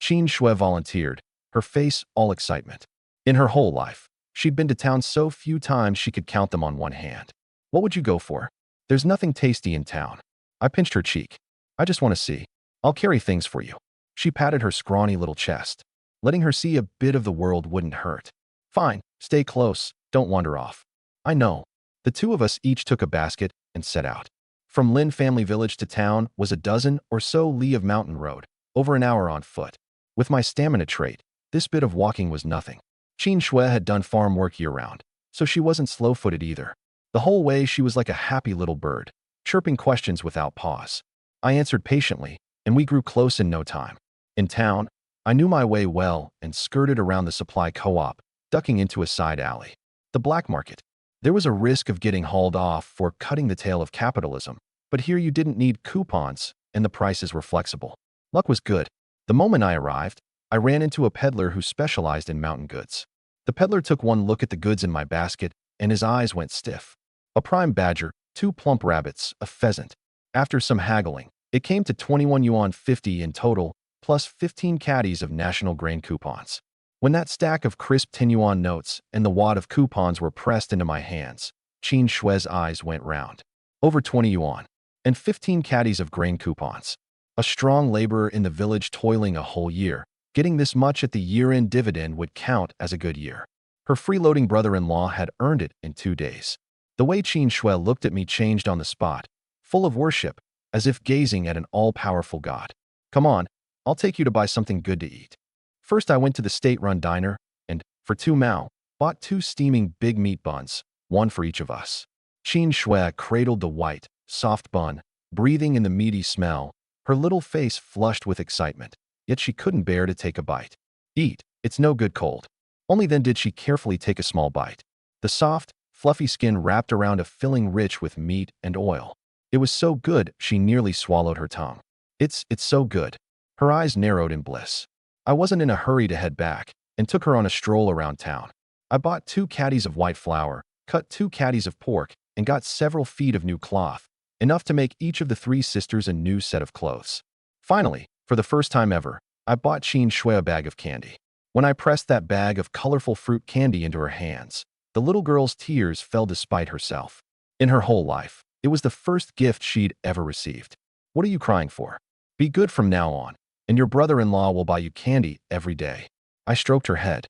Qin Shui volunteered, her face all excitement. In her whole life, she'd been to town so few times she could count them on one hand. What would you go for? There's nothing tasty in town. I pinched her cheek. I just want to see. I'll carry things for you. She patted her scrawny little chest. Letting her see a bit of the world wouldn't hurt. Fine, stay close, don't wander off. I know. The 2 of us each took a basket and set out. From Lin family village to town was a dozen or so li of mountain road, over an hour on foot. With my stamina trait, this bit of walking was nothing. Qin Shui had done farm work year-round, so she wasn't slow-footed either. The whole way she was like a happy little bird, chirping questions without pause. I answered patiently, and we grew close in no time. In town, I knew my way well and skirted around the supply co-op, ducking into a side alley. The black market. There was a risk of getting hauled off for cutting the tail of capitalism, but here you didn't need coupons, and the prices were flexible. Luck was good. The moment I arrived, I ran into a peddler who specialized in mountain goods. The peddler took one look at the goods in my basket, and his eyes went stiff. A prime badger, 2 plump rabbits, a pheasant. After some haggling, it came to 21 yuan 50 in total, plus 15 caddies of national grain coupons. When that stack of crisp 10 yuan notes and the wad of coupons were pressed into my hands, Qin Shui's eyes went round. Over 20 yuan, and 15 caddies of grain coupons. A strong laborer in the village toiling a whole year, getting this much at the year-end dividend would count as a good year. Her freeloading brother-in-law had earned it in 2 days. The way Qin Shui looked at me changed on the spot, full of worship, as if gazing at an all-powerful god. Come on, I'll take you to buy something good to eat. First, I went to the state-run diner and, for 2 mao, bought 2 steaming big meat buns, one for each of us. Qin Shui cradled the white, soft bun, breathing in the meaty smell, her little face flushed with excitement, yet she couldn't bear to take a bite. Eat, it's no good cold. Only then did she carefully take a small bite. The soft, fluffy skin wrapped around a filling rich with meat and oil. It was so good she nearly swallowed her tongue. It's so good. Her eyes narrowed in bliss. I wasn't in a hurry to head back, and took her on a stroll around town. I bought 2 caddies of white flour, cut 2 caddies of pork, and got several feet of new cloth, enough to make each of the 3 sisters a new set of clothes. Finally, for the first time ever, I bought Qin Shui a bag of candy. When I pressed that bag of colorful fruit candy into her hands, the little girl's tears fell despite herself. In her whole life, it was the first gift she'd ever received. What are you crying for? Be good from now on, and your brother-in-law will buy you candy every day. I stroked her head.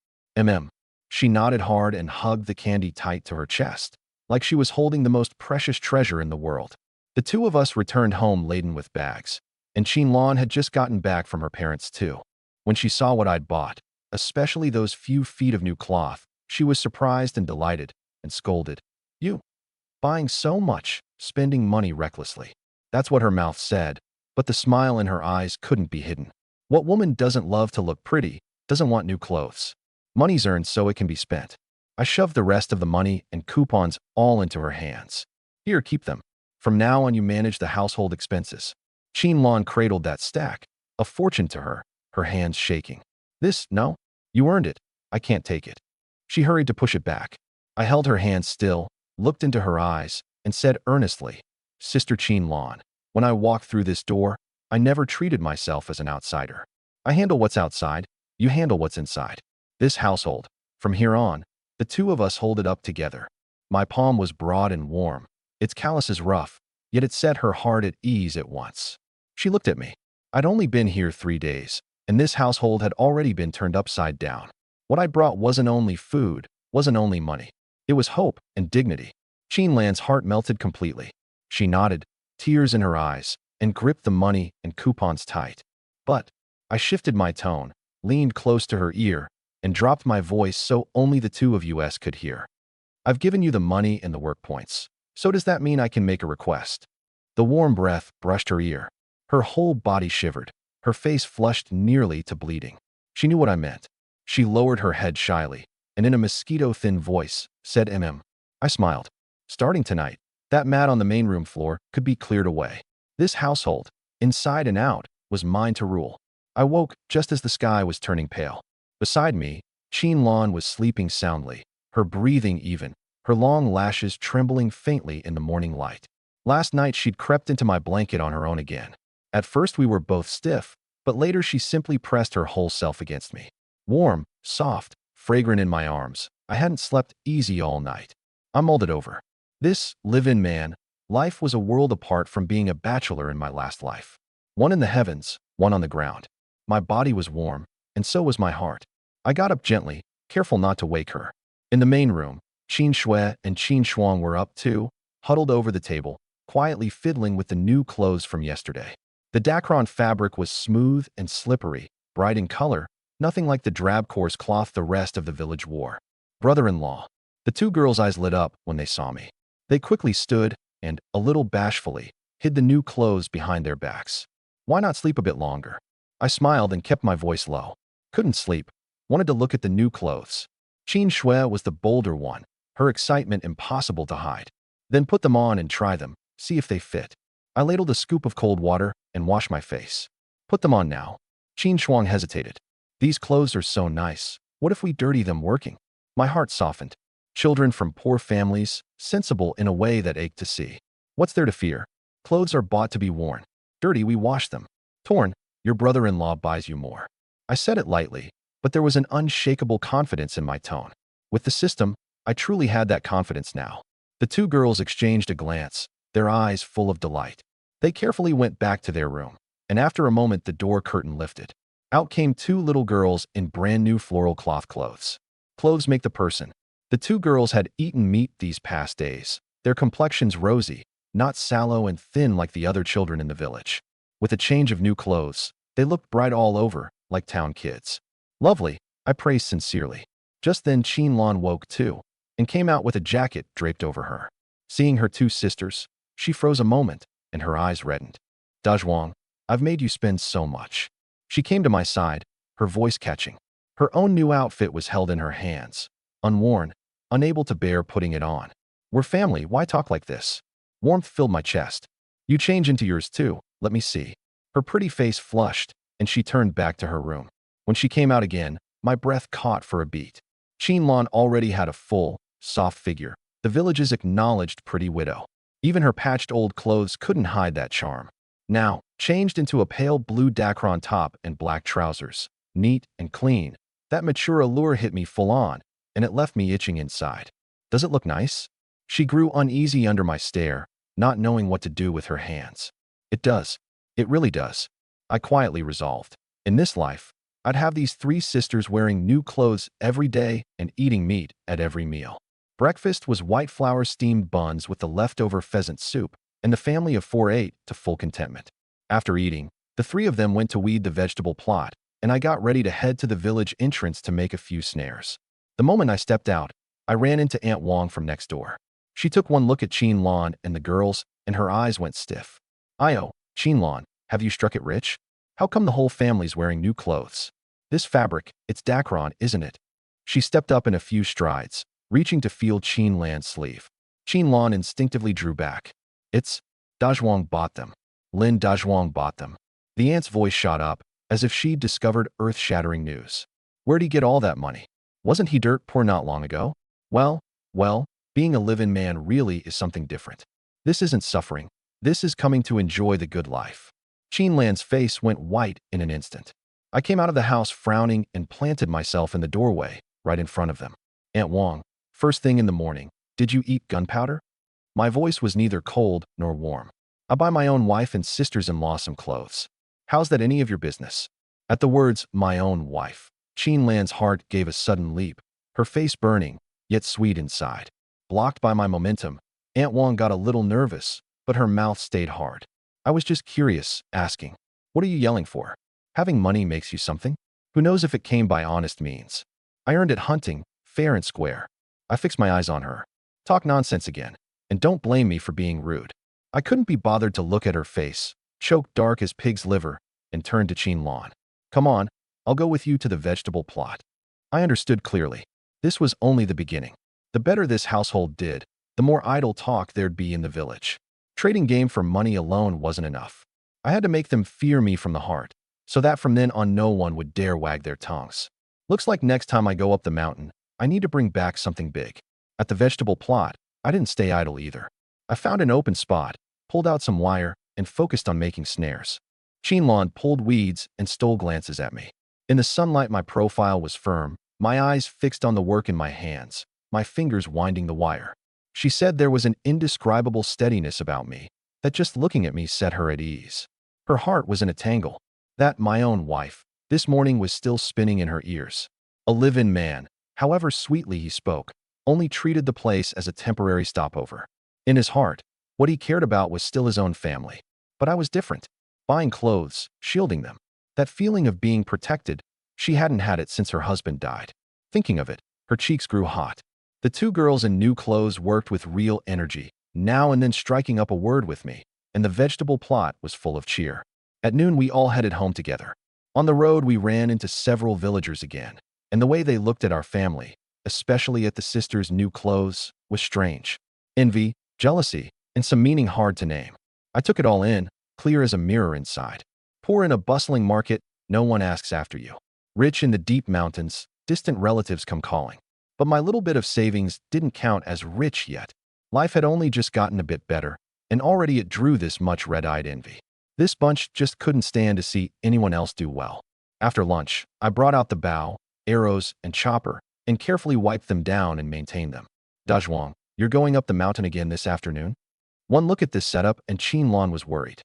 She nodded hard and hugged the candy tight to her chest, like she was holding the most precious treasure in the world. The 2 of us returned home laden with bags, and Qinlan had just gotten back from her parents too. When she saw what I'd bought, especially those few feet of new cloth, she was surprised and delighted, and scolded. You, buying so much, spending money recklessly. That's what her mouth said, but the smile in her eyes couldn't be hidden. What woman doesn't love to look pretty, doesn't want new clothes? Money's earned so it can be spent. I shoved the rest of the money and coupons all into her hands. Here, keep them. From now on you manage the household expenses. Qinlan cradled that stack, a fortune to her, her hands shaking. No, you earned it. I can't take it. She hurried to push it back. I held her hand still, looked into her eyes, and said earnestly, Sister Qinlan, when I walk through this door, I never treated myself as an outsider. I handle what's outside, you handle what's inside. This household, from here on, the 2 of us hold it up together. My palm was broad and warm, its calluses rough, yet it set her heart at ease at once. She looked at me. I'd only been here 3 days, and this household had already been turned upside down. What I brought wasn't only food, wasn't only money. It was hope and dignity. Qinlan's heart melted completely. She nodded, tears in her eyes, and gripped the money and coupons tight. But I shifted my tone, leaned close to her ear, and dropped my voice so only the 2 of us could hear. I've given you the money and the work points. So does that mean I can make a request? The warm breath brushed her ear. Her whole body shivered. Her face flushed nearly to bleeding. She knew what I meant. She lowered her head shyly, and in a mosquito-thin voice, said I smiled. Starting tonight, that mat on the main room floor could be cleared away. This household, inside and out, was mine to rule. I woke just as the sky was turning pale. Beside me, Qinlan was sleeping soundly, her breathing even, her long lashes trembling faintly in the morning light. Last night she'd crept into my blanket on her own again. At first we were both stiff, but later she simply pressed her whole self against me. Warm, soft, fragrant in my arms, I hadn't slept easy all night. I mulled over. This live-in man, life was a world apart from being a bachelor in my last life. One in the heavens, one on the ground. My body was warm, and so was my heart. I got up gently, careful not to wake her. In the main room, Qin Shui and Qin Shuang were up too, huddled over the table, quietly fiddling with the new clothes from yesterday. The Dacron fabric was smooth and slippery, bright in color, nothing like the drab coarse cloth the rest of the village wore. Brother-in-law. The 2 girls' eyes lit up when they saw me. They quickly stood and, a little bashfully, hid the new clothes behind their backs. Why not sleep a bit longer? I smiled and kept my voice low. Couldn't sleep. Wanted to look at the new clothes. Qin Shui was the bolder one, her excitement impossible to hide. Then put them on and try them, see if they fit. I ladled a scoop of cold water and washed my face. Put them on now. Qin Shuang hesitated. These clothes are so nice. What if we dirty them working? My heart softened. Children from poor families, sensible in a way that ached to see. What's there to fear? Clothes are bought to be worn. Dirty, we wash them. Torn, your brother-in-law buys you more. I said it lightly, but there was an unshakable confidence in my tone. With the system, I truly had that confidence now. The 2 girls exchanged a glance, their eyes full of delight. They carefully went back to their room, and after a moment the door curtain lifted. Out came 2 little girls in brand new floral cloth clothes. Clothes make the person. The 2 girls had eaten meat these past days, their complexions rosy, not sallow and thin like the other children in the village. With a change of new clothes, They looked bright all over, like town kids. Lovely, I praised sincerely. Just then Lan woke too, and came out with a jacket draped over her. Seeing her two sisters, she froze a moment, and her eyes reddened. Dajwang, I've made you spend so much. She came to my side, her voice catching. Her own new outfit was held in her hands, unworn, unable to bear putting it on. We're family, why talk like this? Warmth filled my chest. You change into yours too, let me see. Her pretty face flushed, and she turned back to her room. When she came out again, my breath caught for a beat. Lan already had a full, soft figure, the village's acknowledged pretty widow. Even her patched old clothes couldn't hide that charm. Now, changed into a pale blue dacron top and black trousers, neat and clean, that mature allure hit me full on, and it left me itching inside. Does it look nice? She grew uneasy under my stare, not knowing what to do with her hands. It does. It really does. I quietly resolved. In this life, I'd have these three sisters wearing new clothes every day and eating meat at every meal. Breakfast was white flour steamed buns with the leftover pheasant soup, and the family of four ate to full contentment. After eating, the three of them went to weed the vegetable plot, and I got ready to head to the village entrance to make a few snares. The moment I stepped out, I ran into Aunt Wong from next door. She took one look at Lan and the girls, and her eyes went stiff. "Io, Lan, have you struck it rich? How come the whole family's wearing new clothes? This fabric, it's dacron, isn't it?" She stepped up in a few strides, reaching to feel Lan's sleeve. Lan instinctively drew back. "It's Dajwang bought them. Lin Dajwang bought them." The aunt's voice shot up, as if she'd discovered earth-shattering news. "Where'd he get all that money? Wasn't he dirt poor not long ago?" Well, being a live-in man really is something different. This isn't suffering. This is coming to enjoy the good life." Lan's face went white in an instant. I came out of the house frowning and planted myself in the doorway, right in front of them. "Aunt Wong, first thing in the morning, did you eat gunpowder?" My voice was neither cold nor warm. "I buy my own wife and sisters-in-law some clothes. How's that any of your business?" At the words, "my own wife," Lan's heart gave a sudden leap, her face burning, yet sweet inside. Blocked by my momentum, Aunt Wong got a little nervous, but her mouth stayed hard. I was just curious, asking, "What are you yelling for? Having money makes you something? Who knows if it came by honest means? I earned it hunting, fair and square." I fixed my eyes on her. "Talk nonsense again, and don't blame me for being rude." I couldn't be bothered to look at her face, choked dark as pig's liver, and turned to Lan. "Come on, I'll go with you to the vegetable plot." I understood clearly. This was only the beginning. The better this household did, the more idle talk there'd be in the village. Trading game for money alone wasn't enough. I had to make them fear me from the heart, so that from then on no one would dare wag their tongues. Looks like next time I go up the mountain, I need to bring back something big. At the vegetable plot, I didn't stay idle either. I found an open spot, pulled out some wire, and focused on making snares. Lan pulled weeds and stole glances at me. In the sunlight, my profile was firm, my eyes fixed on the work in my hands, my fingers winding the wire. She said there was an indescribable steadiness about me, that just looking at me set her at ease. Her heart was in a tangle. That my own wife, this morning was still spinning in her ears. A live-in man, however sweetly he spoke, only treated the place as a temporary stopover. In his heart, what he cared about was still his own family. But I was different. Buying clothes, shielding them. That feeling of being protected, she hadn't had it since her husband died. Thinking of it, her cheeks grew hot. The two girls in new clothes worked with real energy, now and then striking up a word with me, and the vegetable plot was full of cheer. At noon, we all headed home together. On the road, we ran into several villagers again, and the way they looked at our family, especially at the sisters' new clothes, was strange. Envy, jealousy, and some meaning hard to name. I took it all in, clear as a mirror inside. Poor in a bustling market, no one asks after you. Rich in the deep mountains, distant relatives come calling. But my little bit of savings didn't count as rich yet. Life had only just gotten a bit better, and already it drew this much red-eyed envy. This bunch just couldn't stand to see anyone else do well. After lunch, I brought out the bow, arrows, and chopper, and carefully wiped them down and maintained them. "Dajwang, you're going up the mountain again this afternoon?" One look at this setup and Lan was worried.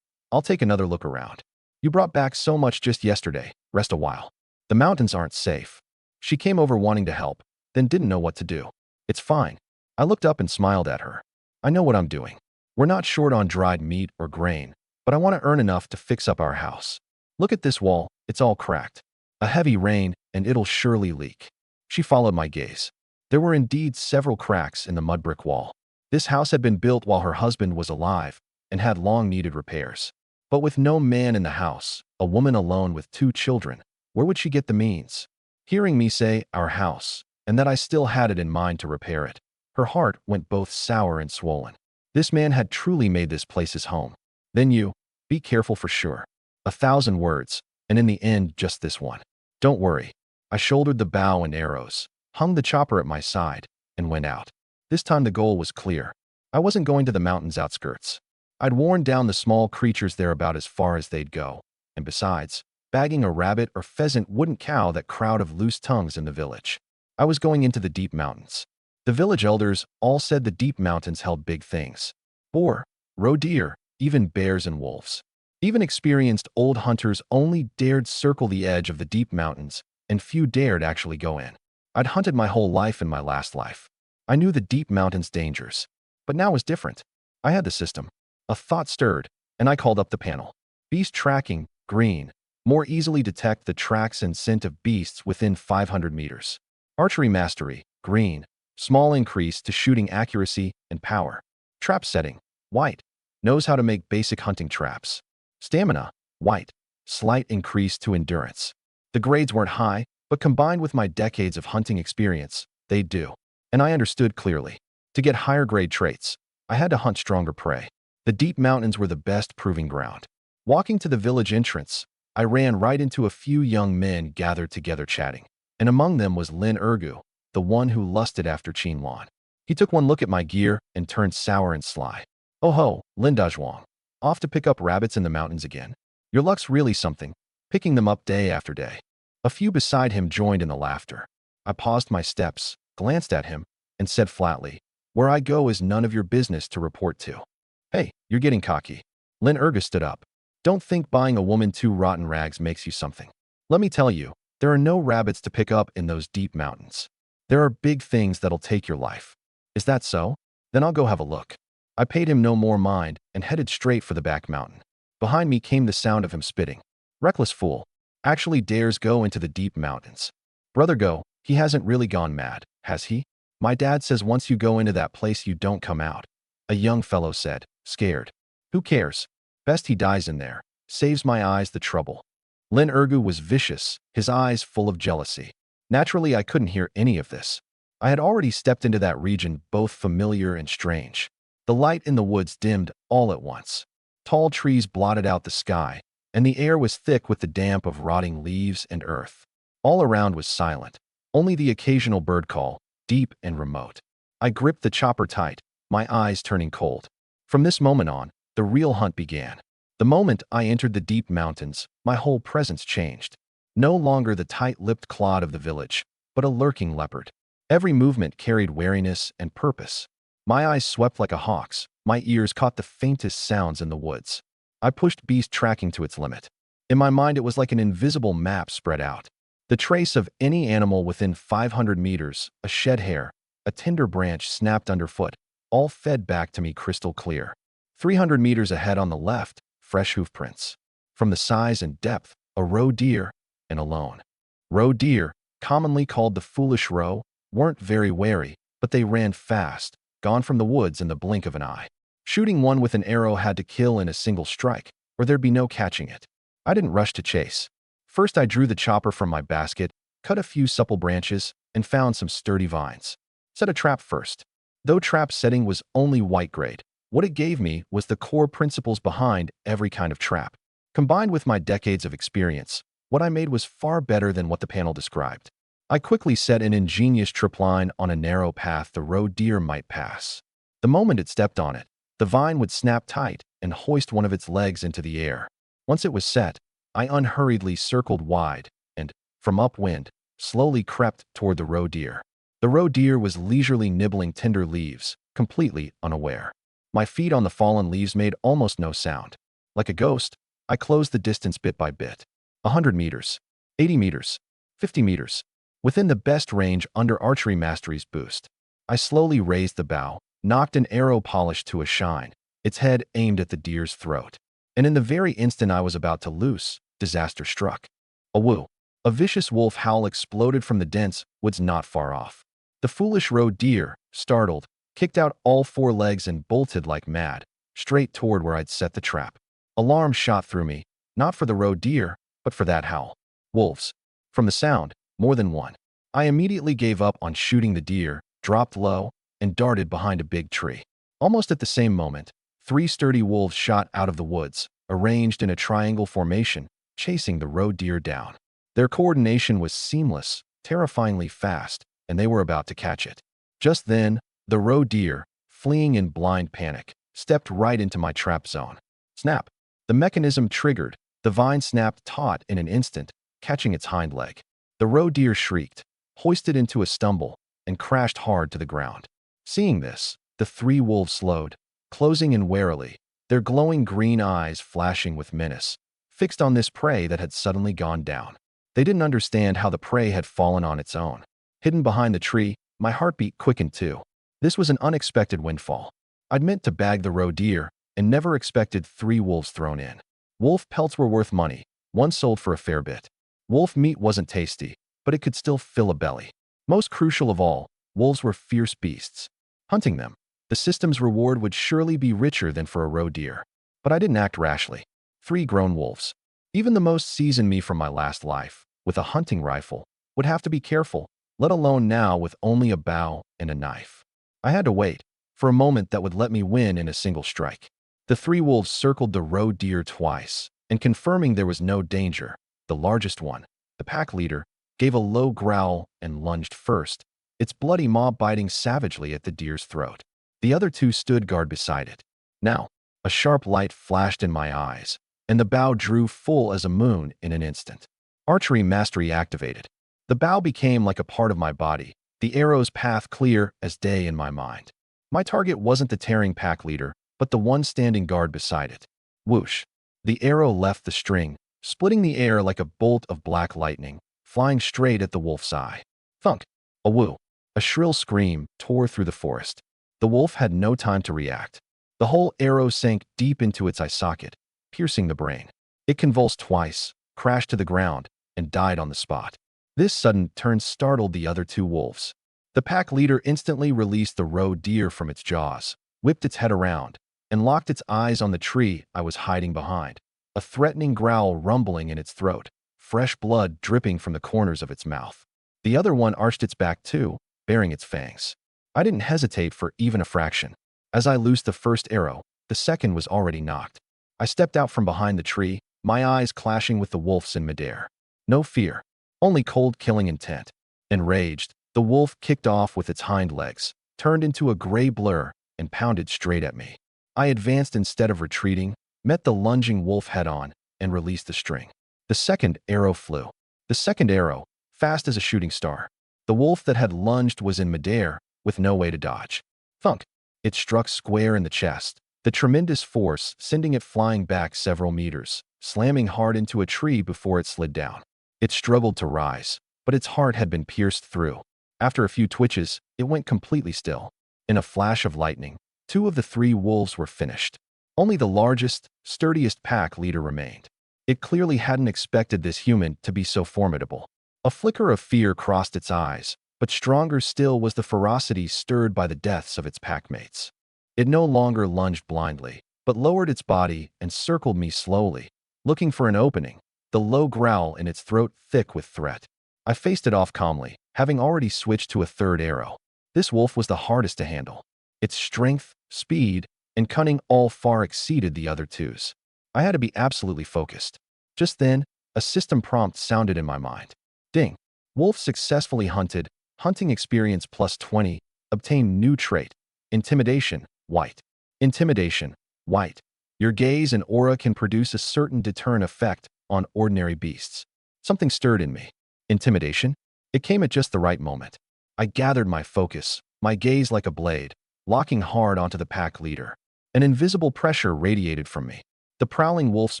I'll take another look around. You brought back so much just yesterday, rest a while. The mountains aren't safe." She came over wanting to help, then didn't know what to do. "It's fine." I looked up and smiled at her. "I know what I'm doing. We're not short on dried meat or grain, but I want to earn enough to fix up our house. Look at this wall, it's all cracked. A heavy rain, and it'll surely leak. She followed my gaze. There were indeed several cracks in the mud brick wall. This house had been built while her husband was alive and had long needed repairs. But with no man in the house, a woman alone with 2 children, where would she get the means? Hearing me say our house, and that I still had it in mind to repair it, her heart went both sour and swollen. This man had truly made this place his home. Then you, be careful for sure. 1,000 words, and in the end just this one. Don't worry. I shouldered the bow and arrows, hung the chopper at my side, and went out. This time the goal was clear. I wasn't going to the mountain's outskirts. I'd worn down the small creatures there about as far as they'd go, and besides, bagging a rabbit or pheasant wouldn't cow that crowd of loose tongues in the village. I was going into the deep mountains. The village elders all said the deep mountains held big things. Boar, roe deer, even bears and wolves. Even experienced old hunters only dared circle the edge of the deep mountains, and few dared actually go in. I'd hunted my whole life in my last life. I knew the deep mountains' dangers. But now was different. I had the system. A thought stirred, and I called up the panel. Beast tracking, green. More easily detect the tracks and scent of beasts within 500 meters. Archery mastery, green. Small increase to shooting accuracy and power. Trap setting, white. Knows how to make basic hunting traps. Stamina, white. Slight increase to endurance. The grades weren't high, but combined with my decades of hunting experience, they'd do. And I understood clearly. To get higher grade traits, I had to hunt stronger prey. The deep mountains were the best proving ground. Walking to the village entrance, I ran right into a few young men gathered together chatting. And among them was Lin Ergu, the one who lusted after Qin Lan. He took one look at my gear and turned sour and sly. Oh ho, Lin Dazhuang. Off to pick up rabbits in the mountains again. Your luck's really something, picking them up day after day. A few beside him joined in the laughter. I paused my steps, glanced at him, and said flatly, where I go is none of your business to report to. Hey, you're getting cocky. Lin Ergu stood up. Don't think buying a woman 2 rotten rags makes you something. Let me tell you, there are no rabbits to pick up in those deep mountains. There are big things that'll take your life. Is that so? Then I'll go have a look. I paid him no more mind and headed straight for the back mountain. Behind me came the sound of him spitting. Reckless fool. Actually dares go into the deep mountains. Brother Go, he hasn't really gone mad, has he? My dad says once you go into that place you don't come out. A young fellow said, scared. Who cares? Best he dies in there. Saves my eyes the trouble. Lin Ergu was vicious, his eyes full of jealousy. Naturally, I couldn't hear any of this. I had already stepped into that region both familiar and strange. The light in the woods dimmed all at once. Tall trees blotted out the sky, and the air was thick with the damp of rotting leaves and earth. All around was silent, only the occasional bird call, deep and remote. I gripped the chopper tight, my eyes turning cold. From this moment on, the real hunt began. The moment I entered the deep mountains, my whole presence changed. No longer the tight-lipped clod of the village, but a lurking leopard. Every movement carried wariness and purpose. My eyes swept like a hawk's, my ears caught the faintest sounds in the woods. I pushed beast tracking to its limit. In my mind it was like an invisible map spread out. The trace of any animal within 500 meters, a shed hair, a tender branch snapped underfoot, all fed back to me crystal clear. 300 meters ahead on the left, fresh hoof prints. From the size and depth, a roe deer, and alone. Roe deer, commonly called the foolish roe, weren't very wary, but they ran fast, gone from the woods in the blink of an eye. Shooting one with an arrow had to kill in a single strike, or there'd be no catching it. I didn't rush to chase. First I drew the chopper from my basket, cut a few supple branches, and found some sturdy vines. Set a trap first. Though trap setting was only white grade, what it gave me was the core principles behind every kind of trap. Combined with my decades of experience, what I made was far better than what the panel described. I quickly set an ingenious tripline on a narrow path the roe deer might pass. The moment it stepped on it, the vine would snap tight and hoist one of its legs into the air. Once it was set, I unhurriedly circled wide and, from upwind, slowly crept toward the roe deer. The roe deer was leisurely nibbling tender leaves, completely unaware. My feet on the fallen leaves made almost no sound. Like a ghost, I closed the distance bit by bit. 100 meters, 80 meters, 50 meters. Within the best range under archery mastery's boost. I slowly raised the bow, knocked an arrow polished to a shine, its head aimed at the deer's throat. And in the very instant I was about to loose, disaster struck. A woo. A vicious wolf howl exploded from the dense woods not far off. The foolish roe deer, startled, kicked out all four legs and bolted like mad, straight toward where I'd set the trap. Alarm shot through me, not for the roe deer, but for that howl. Wolves. From the sound, more than one. I immediately gave up on shooting the deer, dropped low, and darted behind a big tree. Almost at the same moment, three sturdy wolves shot out of the woods, arranged in a triangle formation, chasing the roe deer down. Their coordination was seamless, terrifyingly fast, and they were about to catch it. Just then, the roe deer, fleeing in blind panic, stepped right into my trap zone. Snap! The mechanism triggered, the vine snapped taut in an instant, catching its hind leg. The roe deer shrieked, hoisted into a stumble, and crashed hard to the ground. Seeing this, the three wolves slowed, closing in warily, their glowing green eyes flashing with menace, fixed on this prey that had suddenly gone down. They didn't understand how the prey had fallen on its own. Hidden behind the tree, my heartbeat quickened too. This was an unexpected windfall. I'd meant to bag the roe deer, and never expected three wolves thrown in. Wolf pelts were worth money, one sold for a fair bit. Wolf meat wasn't tasty, but it could still fill a belly. Most crucial of all, wolves were fierce beasts. Hunting them, the system's reward would surely be richer than for a roe deer. But I didn't act rashly. Three grown wolves. Even the most seasoned me from my last life, with a hunting rifle, would have to be careful, let alone now with only a bow and a knife. I had to wait for a moment that would let me win in a single strike. The three wolves circled the roe deer twice, and confirming there was no danger, the largest one, the pack leader, gave a low growl and lunged first, its bloody maw biting savagely at the deer's throat. The other two stood guard beside it. Now, a sharp light flashed in my eyes, and the bow drew full as a moon in an instant. Archery mastery activated. The bow became like a part of my body, the arrow's path clear as day in my mind. My target wasn't the tearing pack leader, but the one standing guard beside it. Whoosh! The arrow left the string, splitting the air like a bolt of black lightning, flying straight at the wolf's eye. Thunk! A woo! A shrill scream tore through the forest. The wolf had no time to react. The whole arrow sank deep into its eye socket, piercing the brain. It convulsed twice, crashed to the ground, and died on the spot. This sudden turn startled the other two wolves. The pack leader instantly released the roe deer from its jaws, whipped its head around, and locked its eyes on the tree I was hiding behind, a threatening growl rumbling in its throat, fresh blood dripping from the corners of its mouth. The other one arched its back too, baring its fangs. I didn't hesitate for even a fraction. As I loosed the first arrow, the second was already knocked. I stepped out from behind the tree, my eyes clashing with the wolf's in midair. No fear, only cold killing intent. Enraged, the wolf kicked off with its hind legs, turned into a gray blur, and pounded straight at me. I advanced instead of retreating, met the lunging wolf head-on, and released the string. The second arrow flew. The second arrow, fast as a shooting star. The wolf that had lunged was in midair, with no way to dodge. Thunk! It struck square in the chest, the tremendous force sending it flying back several meters, slamming hard into a tree before it slid down. It struggled to rise, but its heart had been pierced through. After a few twitches, it went completely still. In a flash of lightning, two of the three wolves were finished. Only the largest, sturdiest pack leader remained. It clearly hadn't expected this human to be so formidable. A flicker of fear crossed its eyes, but stronger still was the ferocity stirred by the deaths of its packmates. It no longer lunged blindly, but lowered its body and circled me slowly, looking for an opening, the low growl in its throat thick with threat. I faced it off calmly, having already switched to a third arrow. This wolf was the hardest to handle. Its strength, speed, and cunning all far exceeded the other two's. I had to be absolutely focused. Just then, a system prompt sounded in my mind. Ding! Wolf successfully hunted, hunting experience +20, obtained new trait. Intimidation, white. Intimidation, white. Your gaze and aura can produce a certain deterrent effect on ordinary beasts. Something stirred in me. Intimidation? It came at just the right moment. I gathered my focus, my gaze like a blade, locking hard onto the pack leader. An invisible pressure radiated from me. The prowling wolf's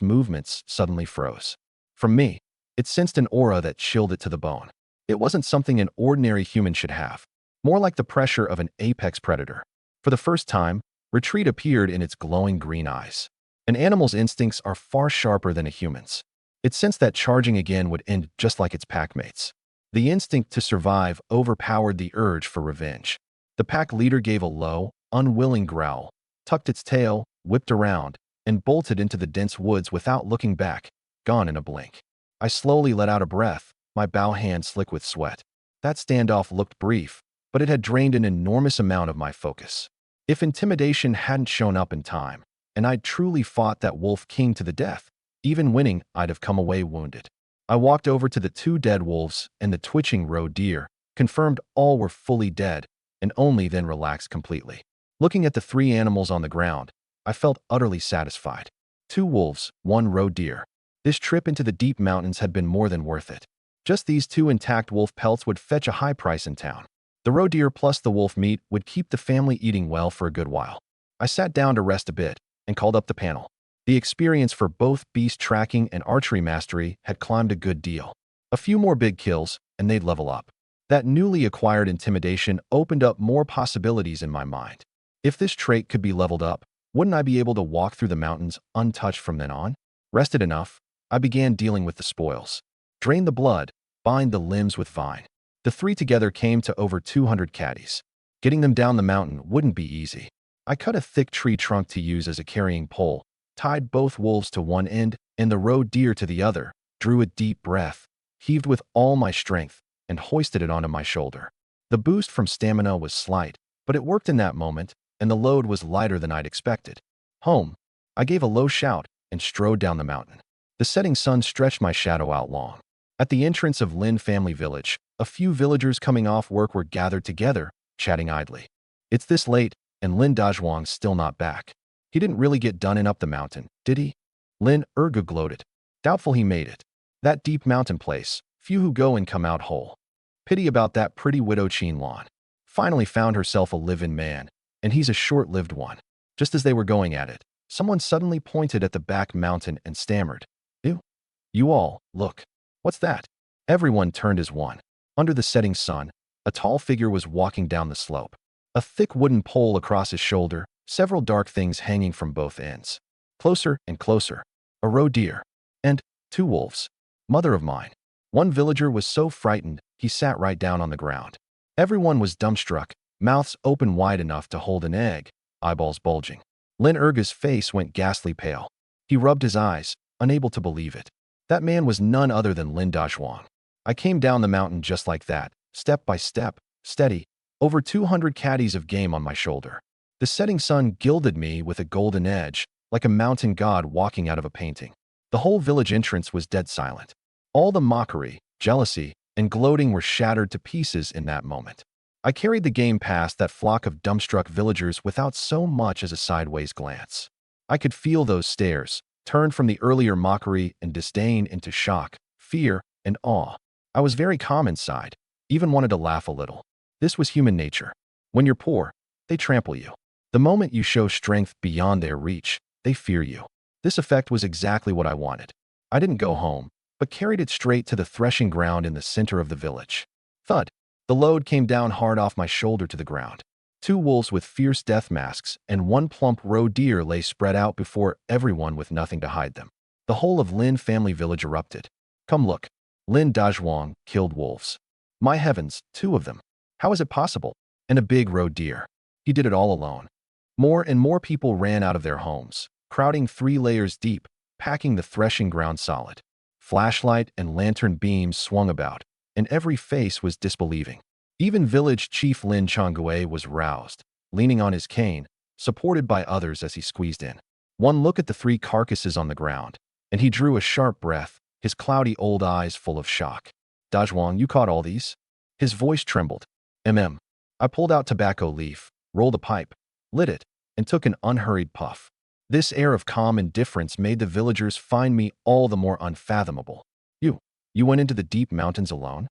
movements suddenly froze. From me, it sensed an aura that chilled it to the bone. It wasn't something an ordinary human should have, more like the pressure of an apex predator. For the first time, retreat appeared in its glowing green eyes. An animal's instincts are far sharper than a human's. It sensed that charging again would end just like its packmates. The instinct to survive overpowered the urge for revenge. The pack leader gave a low, unwilling growl, tucked its tail, whipped around, and bolted into the dense woods without looking back, gone in a blink. I slowly let out a breath, my bow hand slick with sweat. That standoff looked brief, but it had drained an enormous amount of my focus. If intimidation hadn't shown up in time, and I'd truly fought that wolf king to the death, even winning, I'd have come away wounded. I walked over to the two dead wolves and the twitching roe deer, confirmed all were fully dead, and only then relaxed completely. Looking at the three animals on the ground, I felt utterly satisfied. 2 wolves, 1 roe deer. This trip into the deep mountains had been more than worth it. Just these 2 intact wolf pelts would fetch a high price in town. The roe deer plus the wolf meat would keep the family eating well for a good while. I sat down to rest a bit and called up the panel. The experience for both beast tracking and archery mastery had climbed a good deal. A few more big kills, and they'd level up. That newly acquired intimidation opened up more possibilities in my mind. If this trait could be leveled up, wouldn't I be able to walk through the mountains untouched from then on? Rested enough, I began dealing with the spoils. Drain the blood, bind the limbs with vine. The 3 together came to over 200 caddies. Getting them down the mountain wouldn't be easy. I cut a thick tree trunk to use as a carrying pole, tied both wolves to one end and the roe deer to the other, drew a deep breath, heaved with all my strength, and hoisted it onto my shoulder. The boost from stamina was slight, but it worked in that moment, and the load was lighter than I'd expected. Home, I gave a low shout and strode down the mountain. The setting sun stretched my shadow out long. At the entrance of Lin family village, a few villagers coming off work were gathered together, chatting idly. It's this late, and Lin Dazhuang's still not back. He didn't really get done in up the mountain, did he? Lin Ergu gloated. Doubtful he made it. That deep mountain place, few who go and come out whole. Pity about that pretty widow Qinlan. Finally found herself a live-in man, and he's a short-lived one. Just as they were going at it, someone suddenly pointed at the back mountain and stammered. Ew. You all, look. What's that? Everyone turned as one. Under the setting sun, a tall figure was walking down the slope. A thick wooden pole across his shoulder, several dark things hanging from both ends. Closer and closer. A roe deer. And 2 wolves. Mother of mine. One villager was so frightened, he sat right down on the ground. Everyone was dumbstruck, mouths open wide enough to hold an egg, eyeballs bulging. Lin Erga's face went ghastly pale. He rubbed his eyes, unable to believe it. That man was none other than Lin Dazhuang. I came down the mountain just like that, step by step, steady, over 200 caddies of game on my shoulder. The setting sun gilded me with a golden edge, like a mountain god walking out of a painting. The whole village entrance was dead silent. All the mockery, jealousy, and gloating were shattered to pieces in that moment. I carried the game past that flock of dumbstruck villagers without so much as a sideways glance. I could feel those stares, turned from the earlier mockery and disdain into shock, fear, and awe. I was very calm inside, even wanted to laugh a little. This was human nature. When you're poor, they trample you. The moment you show strength beyond their reach, they fear you. This effect was exactly what I wanted. I didn't go home, but carried it straight to the threshing ground in the center of the village. Thud. The load came down hard off my shoulder to the ground. 2 wolves with fierce death masks and 1 plump roe deer lay spread out before everyone with nothing to hide them. The whole of Lin family village erupted. Come look. Lin Dazhuang killed wolves. My heavens, 2 of them. How is it possible? And a big roe deer. He did it all alone. More and more people ran out of their homes, crowding 3 layers deep, packing the threshing ground solid. Flashlight and lantern beams swung about, and every face was disbelieving. Even village chief Lin Changwei was roused, leaning on his cane, supported by others as he squeezed in. One look at the 3 carcasses on the ground, and he drew a sharp breath, his cloudy old eyes full of shock. Dazhuang, you caught all these? His voice trembled. I pulled out tobacco leaf, rolled a pipe, lit it, and took an unhurried puff. This air of calm indifference made the villagers find me all the more unfathomable. You went into the deep mountains alone?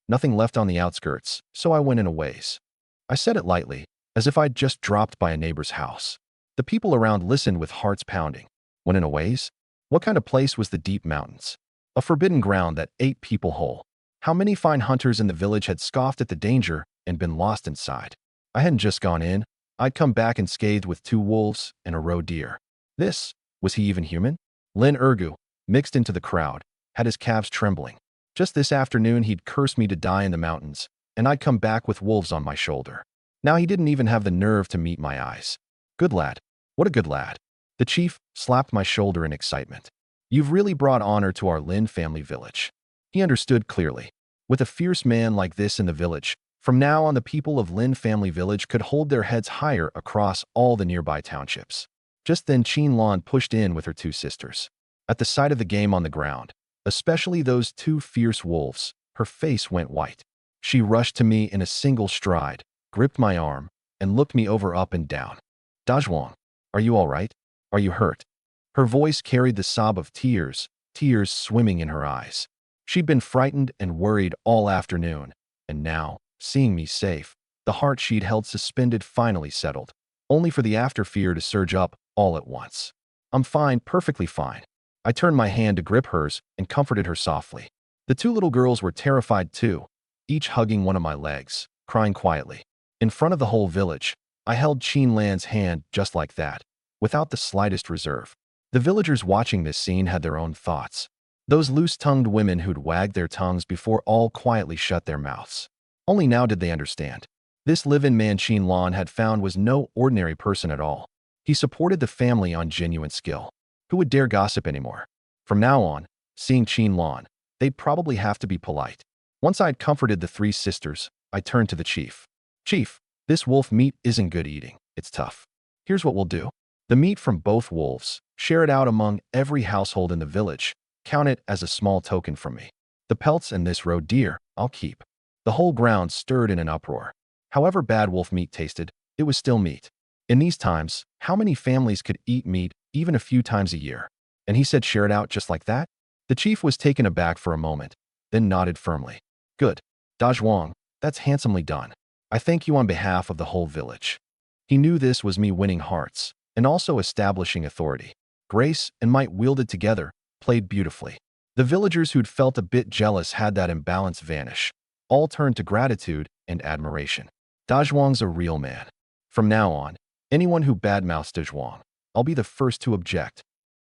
Nothing left on the outskirts, so I went in a ways. I said it lightly, as if I'd just dropped by a neighbor's house. The people around listened with hearts pounding. Went in a ways? What kind of place was the deep mountains? A forbidden ground that ate people whole. How many fine hunters in the village had scoffed at the danger and been lost inside? I hadn't just gone in. I'd come back unscathed with 2 wolves and a roe deer. Was he even human? Lin Ergu, mixed into the crowd, had his calves trembling. Just this afternoon he'd cursed me to die in the mountains, and I'd come back with wolves on my shoulder. Now he didn't even have the nerve to meet my eyes. Good lad. What a good lad. The chief slapped my shoulder in excitement. You've really brought honor to our Lin family village. He understood clearly. With a fierce man like this in the village, from now on the people of Lin family village could hold their heads higher across all the nearby townships. Just then Lan pushed in with her two sisters. At the sight of the game on the ground, especially those two fierce wolves, her face went white. She rushed to me in a single stride, gripped my arm, and looked me over up and down. Dazhuang, are you all right? Are you hurt? Her voice carried the sob of tears, tears swimming in her eyes. She'd been frightened and worried all afternoon, and now, seeing me safe, the heart she'd held suspended finally settled, only for the after-fear to surge up all at once. I'm fine, perfectly fine. I turned my hand to grip hers and comforted her softly. The two little girls were terrified too, each hugging one of my legs, crying quietly. In front of the whole village, I held Lan's hand just like that, without the slightest reserve. The villagers watching this scene had their own thoughts. Those loose-tongued women who'd wagged their tongues before all quietly shut their mouths. Only now did they understand. This live-in man Lan had found was no ordinary person at all. He supported the family on genuine skill. Who would dare gossip anymore? From now on, seeing Lan, they'd probably have to be polite. Once I'd comforted the three sisters, I turned to the chief. Chief, this wolf meat isn't good eating. It's tough. Here's what we'll do. The meat from both wolves, share it out among every household in the village. Count it as a small token from me. The pelts and this roe deer, I'll keep. The whole ground stirred in an uproar. However bad wolf meat tasted, it was still meat. In these times, how many families could eat meat even a few times a year? And he said share it out just like that? The chief was taken aback for a moment, then nodded firmly. Good. Dazhuang, that's handsomely done. I thank you on behalf of the whole village. He knew this was me winning hearts, and also establishing authority. Grace and might wielded together, played beautifully. The villagers who'd felt a bit jealous had that imbalance vanish. All turned to gratitude and admiration. Dazhuang's a real man. From now on, anyone who badmouths Dazhuang, I'll be the first to object.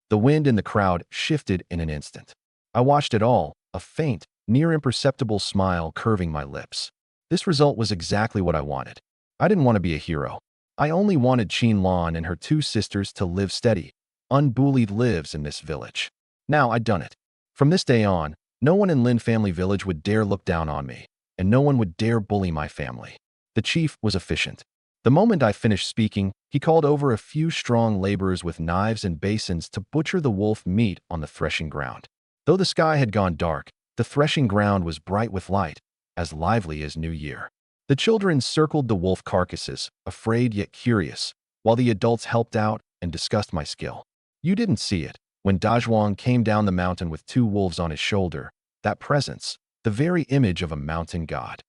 The wind in the crowd shifted in an instant. I watched it all, a faint, near imperceptible smile curving my lips. This result was exactly what I wanted. I didn't want to be a hero. I only wanted Lan and her two sisters to live steady, unbullied lives in this village. Now I'd done it. From this day on, no one in Lin family village would dare look down on me, and no one would dare bully my family. The chief was efficient. The moment I finished speaking, he called over a few strong laborers with knives and basins to butcher the wolf meat on the threshing ground. Though the sky had gone dark, the threshing ground was bright with light, as lively as New Year. The children circled the wolf carcasses, afraid yet curious, while the adults helped out and discussed my skill. You didn't see it. When Dazhuang came down the mountain with two wolves on his shoulder, that presence, the very image of a mountain god.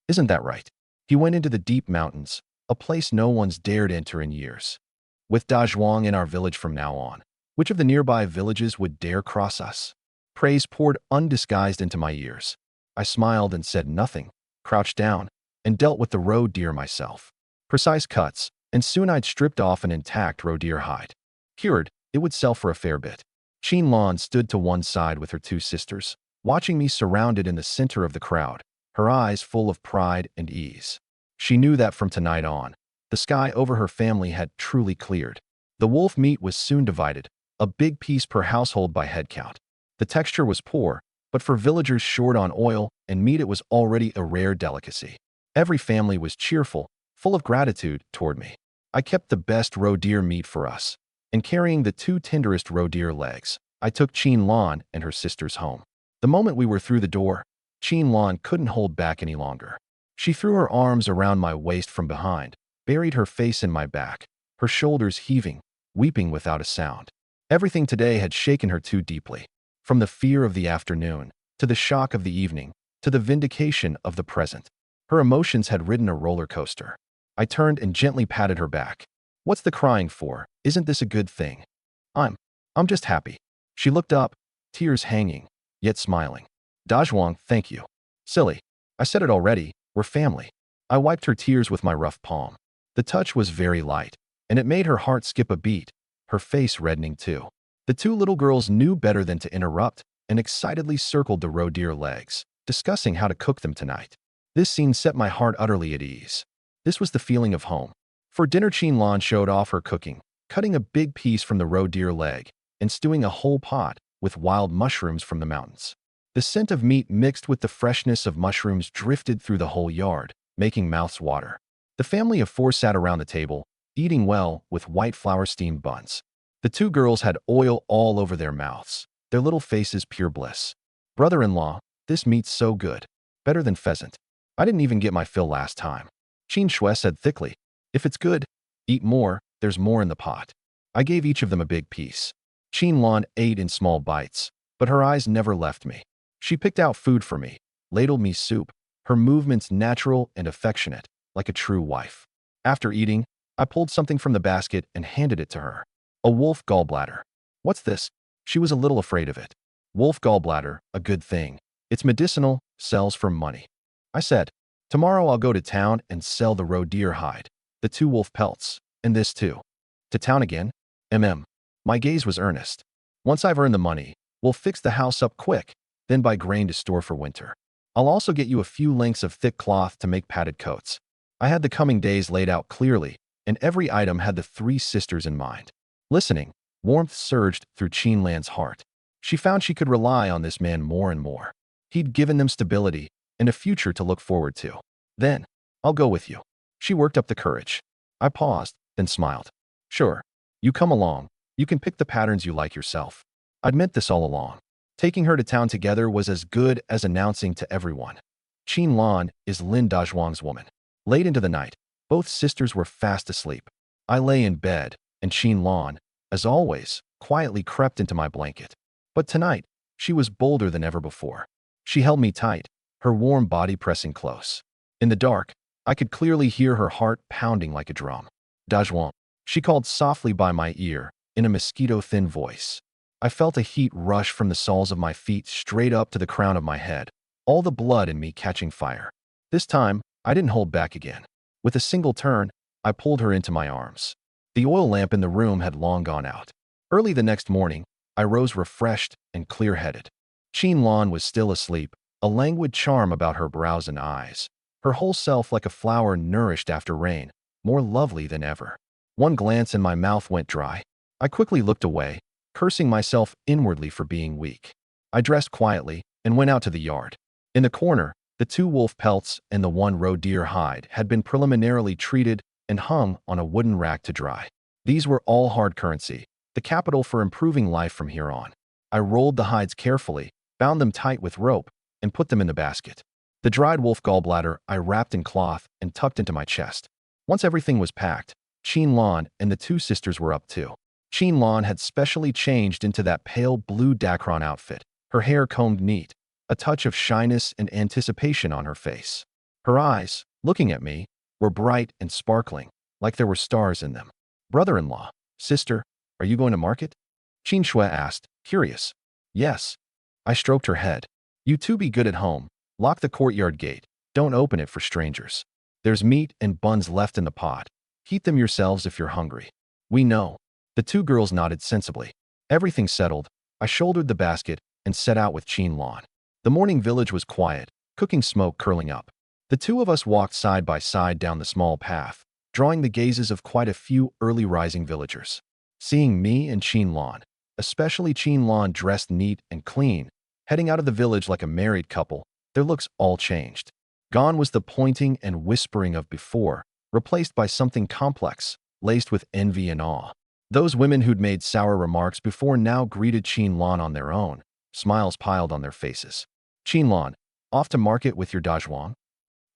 Isn't that right? He went into the deep mountains, a place no one's dared enter in years. With Dazhuang in our village from now on, which of the nearby villages would dare cross us? Praise poured undisguised into my ears. I smiled and said nothing, crouched down, and dealt with the roe deer myself. Precise cuts, and soon I'd stripped off an intact roe deer hide. Cured, it would sell for a fair bit. Lan stood to one side with her two sisters, watching me surrounded in the center of the crowd, her eyes full of pride and ease. She knew that from tonight on, the sky over her family had truly cleared. The wolf meat was soon divided, a big piece per household by head count. The texture was poor, but for villagers short on oil and meat it was already a rare delicacy. Every family was cheerful, full of gratitude toward me. I kept the best roe deer meat for us, and carrying the two tenderest roe deer legs, I took Lan and her sisters home. The moment we were through the door, Lan couldn't hold back any longer. She threw her arms around my waist from behind, buried her face in my back, her shoulders heaving, weeping without a sound. Everything today had shaken her too deeply. From the fear of the afternoon, to the shock of the evening, to the vindication of the present. Her emotions had ridden a roller coaster. I turned and gently patted her back. What's the crying for? Isn't this a good thing? I'm just happy. She looked up, tears hanging, yet smiling. Dazhuang, thank you. Silly. I said it already, we're family. I wiped her tears with my rough palm. The touch was very light, and it made her heart skip a beat, her face reddening too. The two little girls knew better than to interrupt and excitedly circled the roe deer legs, discussing how to cook them tonight. This scene set my heart utterly at ease. This was the feeling of home. For dinner, Lan showed off her cooking, cutting a big piece from the roe deer leg and stewing a whole pot with wild mushrooms from the mountains. The scent of meat mixed with the freshness of mushrooms drifted through the whole yard, making mouths water. The family of four sat around the table, eating well with white flour-steamed buns. The two girls had oil all over their mouths, their little faces pure bliss. Brother-in-law, this meat's so good. Better than pheasant. I didn't even get my fill last time. Qin Shui said thickly. If it's good, eat more, there's more in the pot. I gave each of them a big piece. Qin Lan ate in small bites, but her eyes never left me. She picked out food for me, ladled me soup, her movements natural and affectionate, like a true wife. After eating, I pulled something from the basket and handed it to her. A wolf gallbladder. What's this? She was a little afraid of it. Wolf gallbladder, a good thing. It's medicinal, sells for money. I said, tomorrow I'll go to town and sell the roe deer hide, the two wolf pelts, and this too. To town again? My gaze was earnest. Once I've earned the money, we'll fix the house up quick, then buy grain to store for winter. I'll also get you a few lengths of thick cloth to make padded coats. I had the coming days laid out clearly, and every item had the three sisters in mind. Listening, warmth surged through Qin Lan's heart. She found she could rely on this man more and more. He'd given them stability and a future to look forward to. Then, I'll go with you. She worked up the courage. I paused, then smiled. Sure, you come along. You can pick the patterns you like yourself. I'd meant this all along. Taking her to town together was as good as announcing to everyone. Qin Lan is Lin Dazhuang's woman. Late into the night, both sisters were fast asleep. I lay in bed, and Qin Lan, as always, quietly crept into my blanket. But tonight, she was bolder than ever before. She held me tight, her warm body pressing close. In the dark, I could clearly hear her heart pounding like a drum. Dazhuang, she called softly by my ear, in a mosquito-thin voice. I felt a heat rush from the soles of my feet straight up to the crown of my head, all the blood in me catching fire. This time, I didn't hold back again. With a single turn, I pulled her into my arms. The oil lamp in the room had long gone out. Early the next morning, I rose refreshed and clear-headed. Qin Lan was still asleep, a languid charm about her brows and eyes, her whole self like a flower nourished after rain, more lovely than ever. One glance and my mouth went dry. I quickly looked away, cursing myself inwardly for being weak. I dressed quietly and went out to the yard. In the corner, the two wolf pelts and the one roe deer hide had been preliminarily treated and hung on a wooden rack to dry. These were all hard currency, the capital for improving life from here on. I rolled the hides carefully, bound them tight with rope, and put them in the basket. The dried wolf gallbladder I wrapped in cloth and tucked into my chest. Once everything was packed, Qin Lan and the two sisters were up too. Qin Lan had specially changed into that pale blue Dacron outfit, her hair combed neat, a touch of shyness and anticipation on her face. Her eyes, looking at me, were bright and sparkling, like there were stars in them. Brother-in-law, sister, are you going to market? Qin Shui asked, curious. Yes. I stroked her head. You two be good at home. Lock the courtyard gate. Don't open it for strangers. There's meat and buns left in the pot. Heat them yourselves if you're hungry. We know. The two girls nodded sensibly. Everything settled, I shouldered the basket and set out with Qin Lan. The morning village was quiet, cooking smoke curling up. The two of us walked side by side down the small path, drawing the gazes of quite a few early rising villagers. Seeing me and Qin Lan, especially Qin Lan dressed neat and clean, heading out of the village like a married couple, their looks all changed. Gone was the pointing and whispering of before, replaced by something complex, laced with envy and awe. Those women who'd made sour remarks before now greeted Qin Lan on their own, smiles piled on their faces. Qin Lan, off to market with your Dazhuang?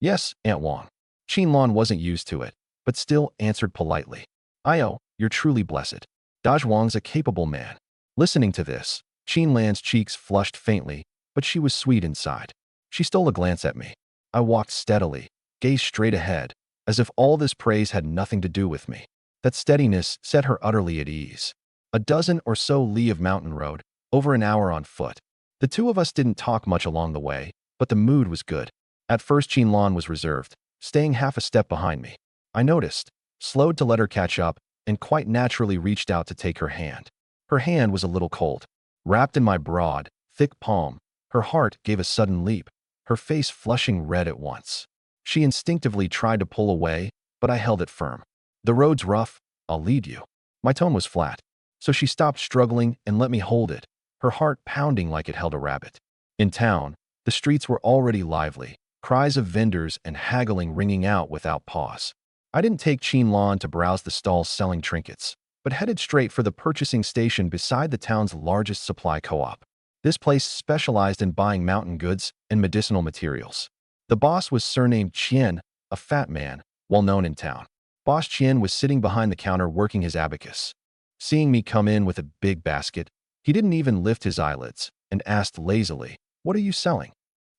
Yes, Aunt Wang. Qin Lan wasn't used to it, but still answered politely. Io, you're truly blessed. Dazhuang's a capable man. Listening to this, Qin Lan's cheeks flushed faintly, but she was sweet inside. She stole a glance at me. I walked steadily, gazed straight ahead, as if all this praise had nothing to do with me. That steadiness set her utterly at ease. A dozen or so li of mountain road, over an hour on foot. The two of us didn't talk much along the way, but the mood was good. At first Qin Lan was reserved, staying half a step behind me. I noticed, slowed to let her catch up, and quite naturally reached out to take her hand. Her hand was a little cold. Wrapped in my broad, thick palm, her heart gave a sudden leap, her face flushing red at once. She instinctively tried to pull away, but I held it firm. The road's rough, I'll lead you. My tone was flat, so she stopped struggling and let me hold it, her heart pounding like it held a rabbit. In town, the streets were already lively, cries of vendors and haggling ringing out without pause. I didn't take Qinlan to browse the stalls selling trinkets, but headed straight for the purchasing station beside the town's largest supply co-op. This place specialized in buying mountain goods and medicinal materials. The boss was surnamed Qian, a fat man, well known in town. Boss Qian was sitting behind the counter working his abacus. Seeing me come in with a big basket, he didn't even lift his eyelids and asked lazily, "What are you selling?"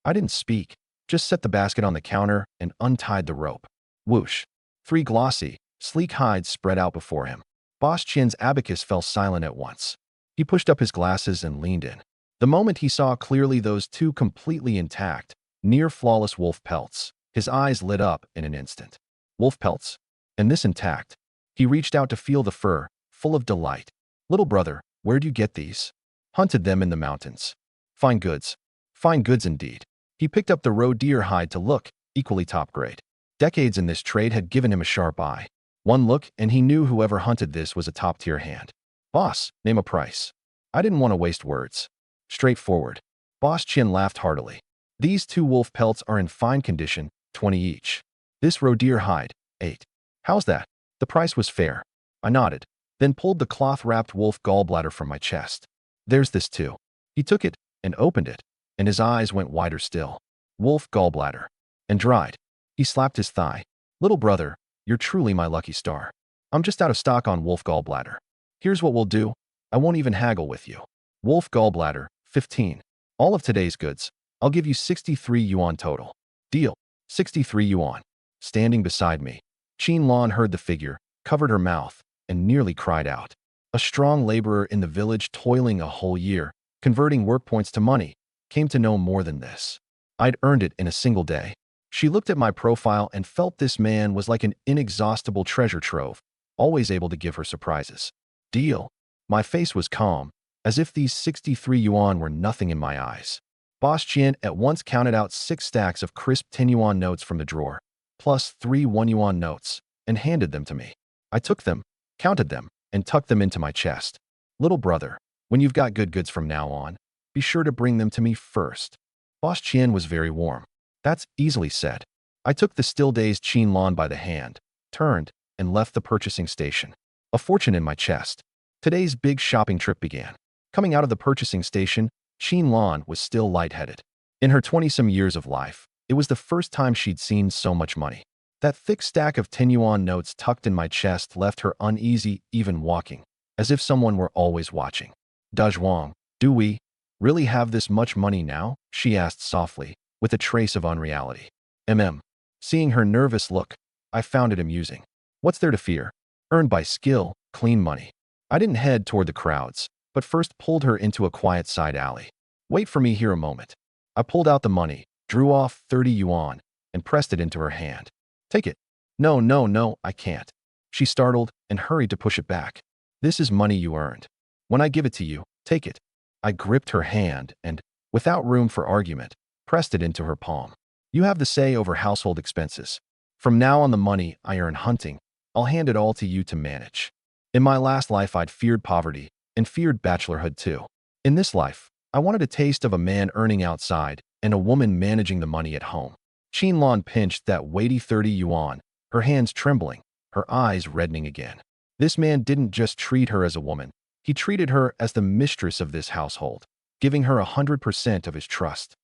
I didn't speak, just set the basket on the counter and untied the rope. Whoosh! 3 glossy, sleek hides spread out before him. Boss Qian's abacus fell silent at once. He pushed up his glasses and leaned in. The moment he saw clearly those 2 completely intact, near-flawless wolf pelts, his eyes lit up in an instant. Wolf pelts? And this intact? He reached out to feel the fur, full of delight. "Little brother, where'd you get these?" "Hunted them in the mountains." "Fine goods." "Fine goods indeed." He picked up the roe deer hide to look, equally top grade. Decades in this trade had given him a sharp eye. One look and he knew whoever hunted this was a top-tier hand. "Boss, name a price." I didn't want to waste words. Straightforward. Boss Qian laughed heartily. "These 2 wolf pelts are in fine condition, 20 each. This roe deer hide, 8. How's that?" The price was fair. I nodded, then pulled the cloth-wrapped wolf gallbladder from my chest. "There's this too." He took it and opened it, and his eyes went wider still. "Wolf gallbladder. And dried." He slapped his thigh. "Little brother, you're truly my lucky star. I'm just out of stock on wolf gallbladder. Here's what we'll do. I won't even haggle with you. Wolf gallbladder, 15. All of today's goods. I'll give you 63 yuan total." "Deal." 63 yuan. Standing beside me, Qinlan heard the figure, covered her mouth, and nearly cried out. A strong laborer in the village toiling a whole year, converting work points to money, came to know more than this. I'd earned it in a single day. She looked at my profile and felt this man was like an inexhaustible treasure trove, always able to give her surprises. "Deal." My face was calm, as if these 63 yuan were nothing in my eyes. Boss Qian at once counted out 6 stacks of crisp 10 yuan notes from the drawer, plus 3 1 yuan notes, and handed them to me. I took them, counted them, and tucked them into my chest. "Little brother, when you've got good goods from now on, be sure to bring them to me first." Boss Qian was very warm. "That's easily said." I took the still-dazed Qinlan by the hand, turned, and left the purchasing station. A fortune in my chest. Today's big shopping trip began. Coming out of the purchasing station, Qinlan was still lightheaded. In her 20-some years of life, it was the first time she'd seen so much money. That thick stack of 10 yuan notes tucked in my chest left her uneasy even walking, as if someone were always watching. "Dazhuang, do we really have this much money now?" she asked softly, with a trace of unreality. Seeing her nervous look, I found it amusing. What's there to fear? Earned by skill, clean money. I didn't head toward the crowds, but first pulled her into a quiet side alley. "Wait for me here a moment." I pulled out the money, drew off 30 yuan, and pressed it into her hand. "Take it." No, no, no, I can't." She startled and hurried to push it back. "This is money you earned. When I give it to you, take it." I gripped her hand and, without room for argument, pressed it into her palm. "You have the say over household expenses. From now on the money I earn hunting, I'll hand it all to you to manage." In my last life I'd feared poverty, and feared bachelorhood too. In this life, I wanted a taste of a man earning outside and a woman managing the money at home. Qinlan pinched that weighty 30 yuan, her hands trembling, her eyes reddening again. This man didn't just treat her as a woman, he treated her as the mistress of this household, giving her 100% of his trust.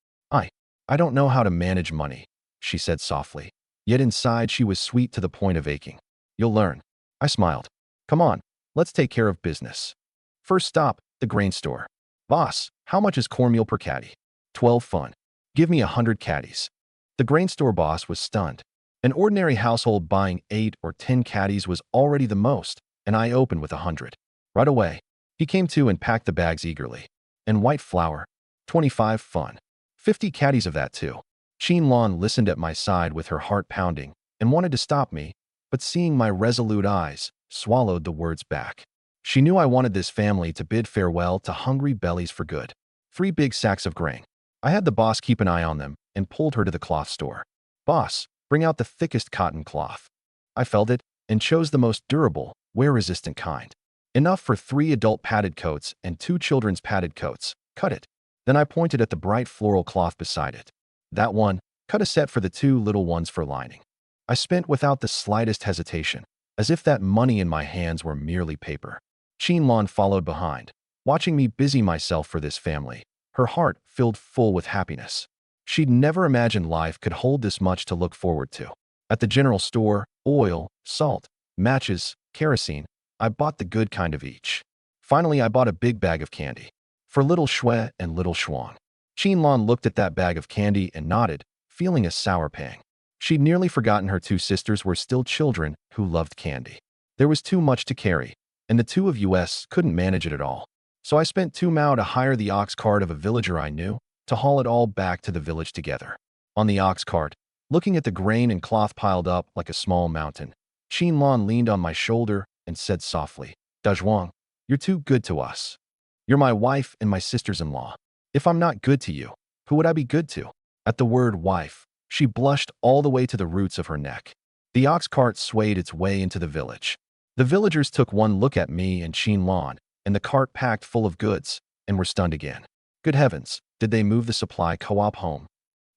I don't know how to manage money," she said softly, yet inside she was sweet to the point of aching. "You'll learn." I smiled. "Come on, let's take care of business. First stop, the grain store." "Boss, how much is cornmeal per caddy?" 12 fun. "Give me 100 caddies." The grain store boss was stunned. An ordinary household buying 8 or 10 caddies was already the most, and I opened with 100. Right away, he came to and packed the bags eagerly. "And white flour, 25 fun. 50 caddies of that too." Qinlan listened at my side with her heart pounding and wanted to stop me, but seeing my resolute eyes, swallowed the words back. She knew I wanted this family to bid farewell to hungry bellies for good. 3 big sacks of grain. I had the boss keep an eye on them and pulled her to the cloth store. Boss, bring out the thickest cotton cloth. I felt it and chose the most durable, wear-resistant kind. Enough for 3 adult padded coats and 2 children's padded coats. Cut it. Then I pointed at the bright floral cloth beside it. That one, cut a set for the 2 little ones for lining. I spent without the slightest hesitation, as if that money in my hands were merely paper. Qianlan followed behind, watching me busy myself for this family, her heart filled full with happiness. She'd never imagined life could hold this much to look forward to. At the general store, oil, salt, matches, kerosene, I bought the good kind of each. Finally, I bought a big bag of candy. For little Shui and little Shuang. Qianlan looked at that bag of candy and nodded, feeling a sour pang. She'd nearly forgotten her 2 sisters were still children who loved candy. There was too much to carry, and the 2 of us couldn't manage it at all. So I spent 2 mao to hire the ox cart of a villager I knew to haul it all back to the village together. On the ox cart, looking at the grain and cloth piled up like a small mountain, Qianlan leaned on my shoulder and said softly, "Dazhuang, you're too good to us. You're my wife and my sisters-in-law. If I'm not good to you, who would I be good to?" At the word wife, she blushed all the way to the roots of her neck. The ox cart swayed its way into the village. The villagers took one look at me and Qianlan, and the cart packed full of goods, and were stunned again. Good heavens, did they move the supply co-op home?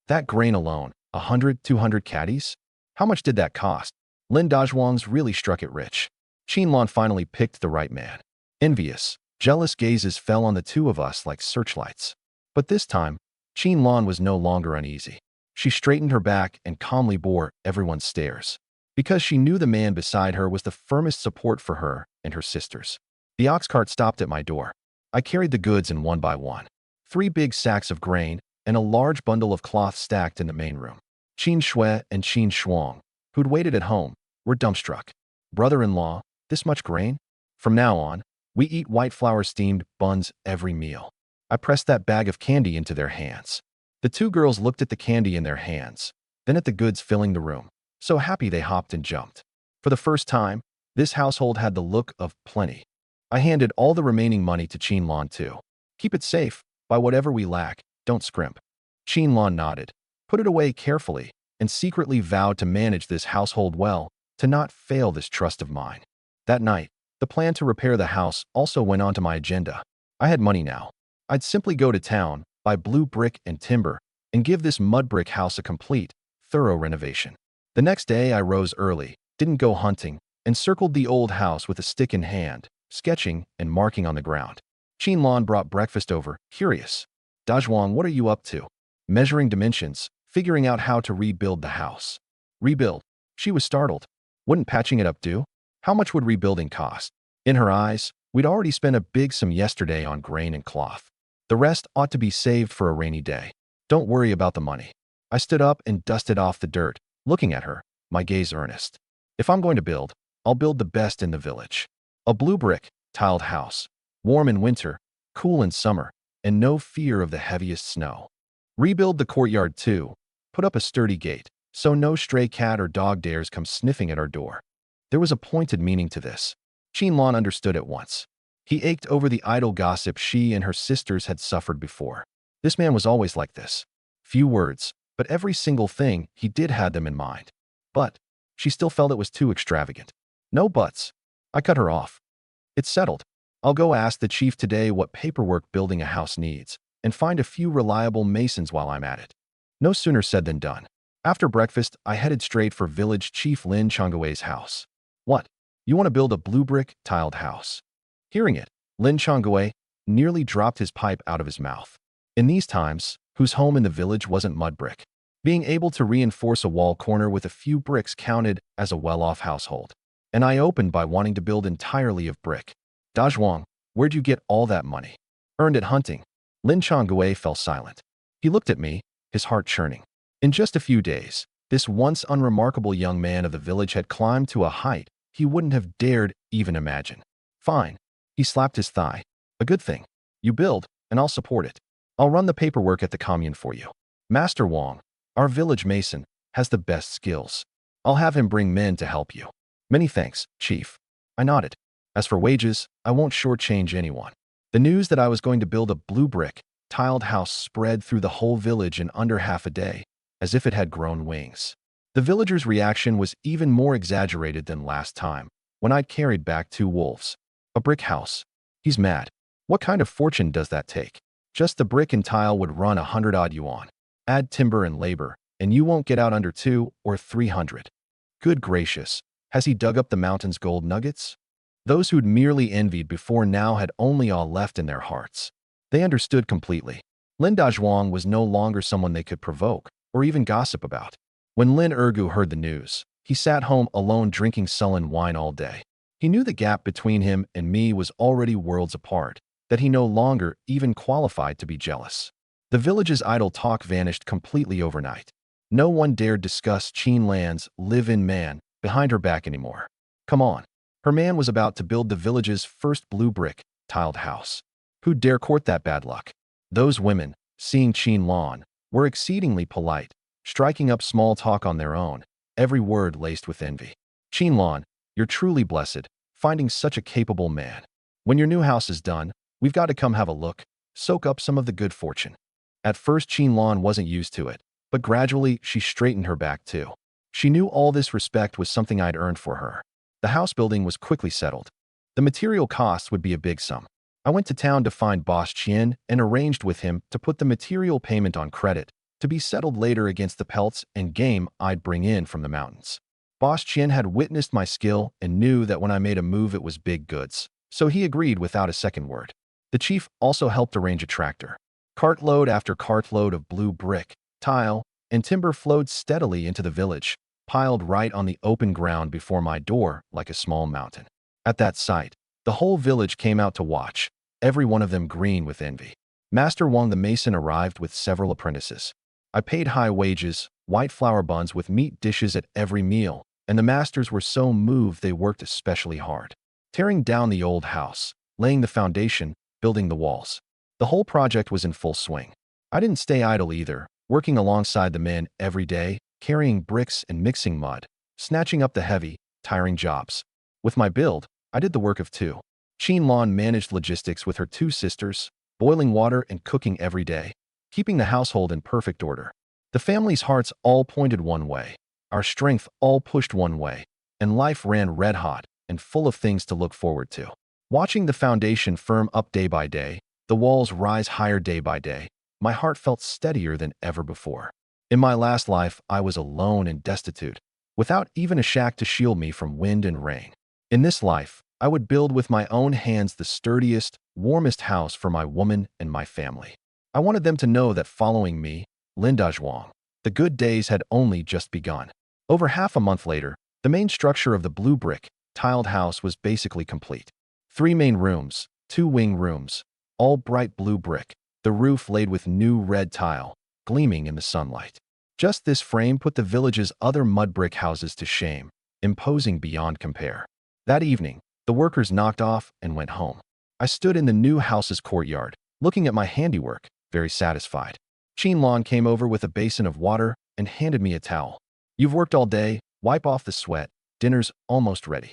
That grain alone, 100, 200 caddies? How much did that cost? Lin Dazhuang's really struck it rich. Qianlan finally picked the right man. Envious, jealous gazes fell on the 2 of us like searchlights. But this time, Qianlan was no longer uneasy. She straightened her back and calmly bore everyone's stares, because she knew the man beside her was the firmest support for her and her sisters. The ox cart stopped at my door. I carried the goods in one by one. 3 big sacks of grain and a large bundle of cloth stacked in the main room. Qin Shui and Qin Shuang, who'd waited at home, were dumbstruck. Brother-in-law, this much grain? From now on, we eat white flour steamed buns every meal. I pressed that bag of candy into their hands. The 2 girls looked at the candy in their hands, then at the goods filling the room. So happy they hopped and jumped. For the first time, this household had the look of plenty. I handed all the remaining money to Qianlan too. Keep it safe, buy whatever we lack, don't scrimp. Qianlan nodded, put it away carefully, and secretly vowed to manage this household well, to not fail this trust of mine. That night, the plan to repair the house also went onto my agenda. I had money now. I'd simply go to town, buy blue brick and timber, and give this mud brick house a complete, thorough renovation. The next day I rose early, didn't go hunting, and circled the old house with a stick in hand, sketching and marking on the ground. Qianlan brought breakfast over, curious. "Dazhuang, what are you up to?" "Measuring dimensions, figuring out how to rebuild the house." "Rebuild?" She was startled. "Wouldn't patching it up do? How much would rebuilding cost?" In her eyes, we'd already spent a big sum yesterday on grain and cloth. The rest ought to be saved for a rainy day. Don't worry about the money. I stood up and dusted off the dirt, looking at her, my gaze earnest. If I'm going to build, I'll build the best in the village. A blue brick, tiled house. Warm in winter, cool in summer, and no fear of the heaviest snow. Rebuild the courtyard too. Put up a sturdy gate, so no stray cat or dog dares come sniffing at our door. There was a pointed meaning to this. Qianlan understood at once. He ached over the idle gossip she and her sisters had suffered before. This man was always like this. Few words, but every single thing he did had them in mind. But she still felt it was too extravagant. No buts. I cut her off. It's settled. I'll go ask the chief today what paperwork building a house needs, and find a few reliable masons while I'm at it. No sooner said than done. After breakfast, I headed straight for village chief Lin Changwei's house. "What? You want to build a blue brick, tiled house?" Hearing it, Lin Changwei nearly dropped his pipe out of his mouth. In these times, whose home in the village wasn't mud brick? Being able to reinforce a wall corner with a few bricks counted as a well-off household. And I opened by wanting to build entirely of brick. "Dazhuang, where'd you get all that money?" "Earned it hunting." Lin Changwei fell silent. He looked at me, his heart churning. In just a few days, this once unremarkable young man of the village had climbed to a height he wouldn't have dared even imagine. "Fine." He slapped his thigh. "A good thing. You build, and I'll support it. I'll run the paperwork at the commune for you. Master Wang, our village mason, has the best skills. I'll have him bring men to help you." "Many thanks, Chief." I nodded. As for wages, I won't shortchange anyone. The news that I was going to build a blue brick, tiled house spread through the whole village in under half a day, as if it had grown wings. The villagers' reaction was even more exaggerated than last time, when I'd carried back 2 wolves. A brick house. He's mad. What kind of fortune does that take? Just the brick and tile would run 100-odd yuan. Add timber and labor, and you won't get out under 2 or 300. Good gracious, has he dug up the mountain's gold nuggets? Those who'd merely envied before now had only awe left in their hearts. They understood completely. Lin Dazhuang was no longer someone they could provoke or even gossip about. When Lin Ergu heard the news, he sat home alone drinking sullen wine all day. He knew the gap between him and me was already worlds apart, that he no longer even qualified to be jealous. The village's idle talk vanished completely overnight. No one dared discuss Qin Lan's live-in man behind her back anymore. Come on. Her man was about to build the village's first blue brick, tiled house. Who'd dare court that bad luck? Those women, seeing Qin Lan, were exceedingly polite, striking up small talk on their own, every word laced with envy. Qin Lan, you're truly blessed, finding such a capable man. When your new house is done, we've got to come have a look, soak up some of the good fortune. At first Qin Lan wasn't used to it, but gradually she straightened her back too. She knew all this respect was something I'd earned for her. The house building was quickly settled. The material costs would be a big sum. I went to town to find Boss Qian and arranged with him to put the material payment on credit, to be settled later against the pelts and game I'd bring in from the mountains. Boss Qian had witnessed my skill and knew that when I made a move it was big goods, so he agreed without a second word. The chief also helped arrange a tractor. Cartload after cartload of blue brick, tile, and timber flowed steadily into the village, piled right on the open ground before my door like a small mountain. At that sight, the whole village came out to watch, every one of them green with envy. Master Wang the mason arrived with several apprentices. I paid high wages, white flour buns with meat dishes at every meal, and the masters were so moved they worked especially hard. Tearing down the old house, laying the foundation, building the walls. The whole project was in full swing. I didn't stay idle either, working alongside the men every day, carrying bricks and mixing mud, snatching up the heavy, tiring jobs. With my build, I did the work of 2. Qin Lan managed logistics with her 2 sisters, boiling water and cooking every day, keeping the household in perfect order. The family's hearts all pointed one way, our strength all pushed one way, and life ran red-hot and full of things to look forward to. Watching the foundation firm up day by day, the walls rise higher day by day, my heart felt steadier than ever before. In my last life, I was alone and destitute, without even a shack to shield me from wind and rain. In this life, I would build with my own hands the sturdiest, warmest house for my woman and my family. I wanted them to know that following me, Lin Dazhuang, the good days had only just begun. Over half a month later, the main structure of the blue brick, tiled house was basically complete. 3 main rooms, 2 wing rooms, all bright blue brick, the roof laid with new red tile, gleaming in the sunlight. Just this frame put the village's other mud brick houses to shame, imposing beyond compare. That evening, the workers knocked off and went home. I stood in the new house's courtyard, looking at my handiwork, very satisfied. Qin Lan came over with a basin of water and handed me a towel. You've worked all day, wipe off the sweat, dinner's almost ready.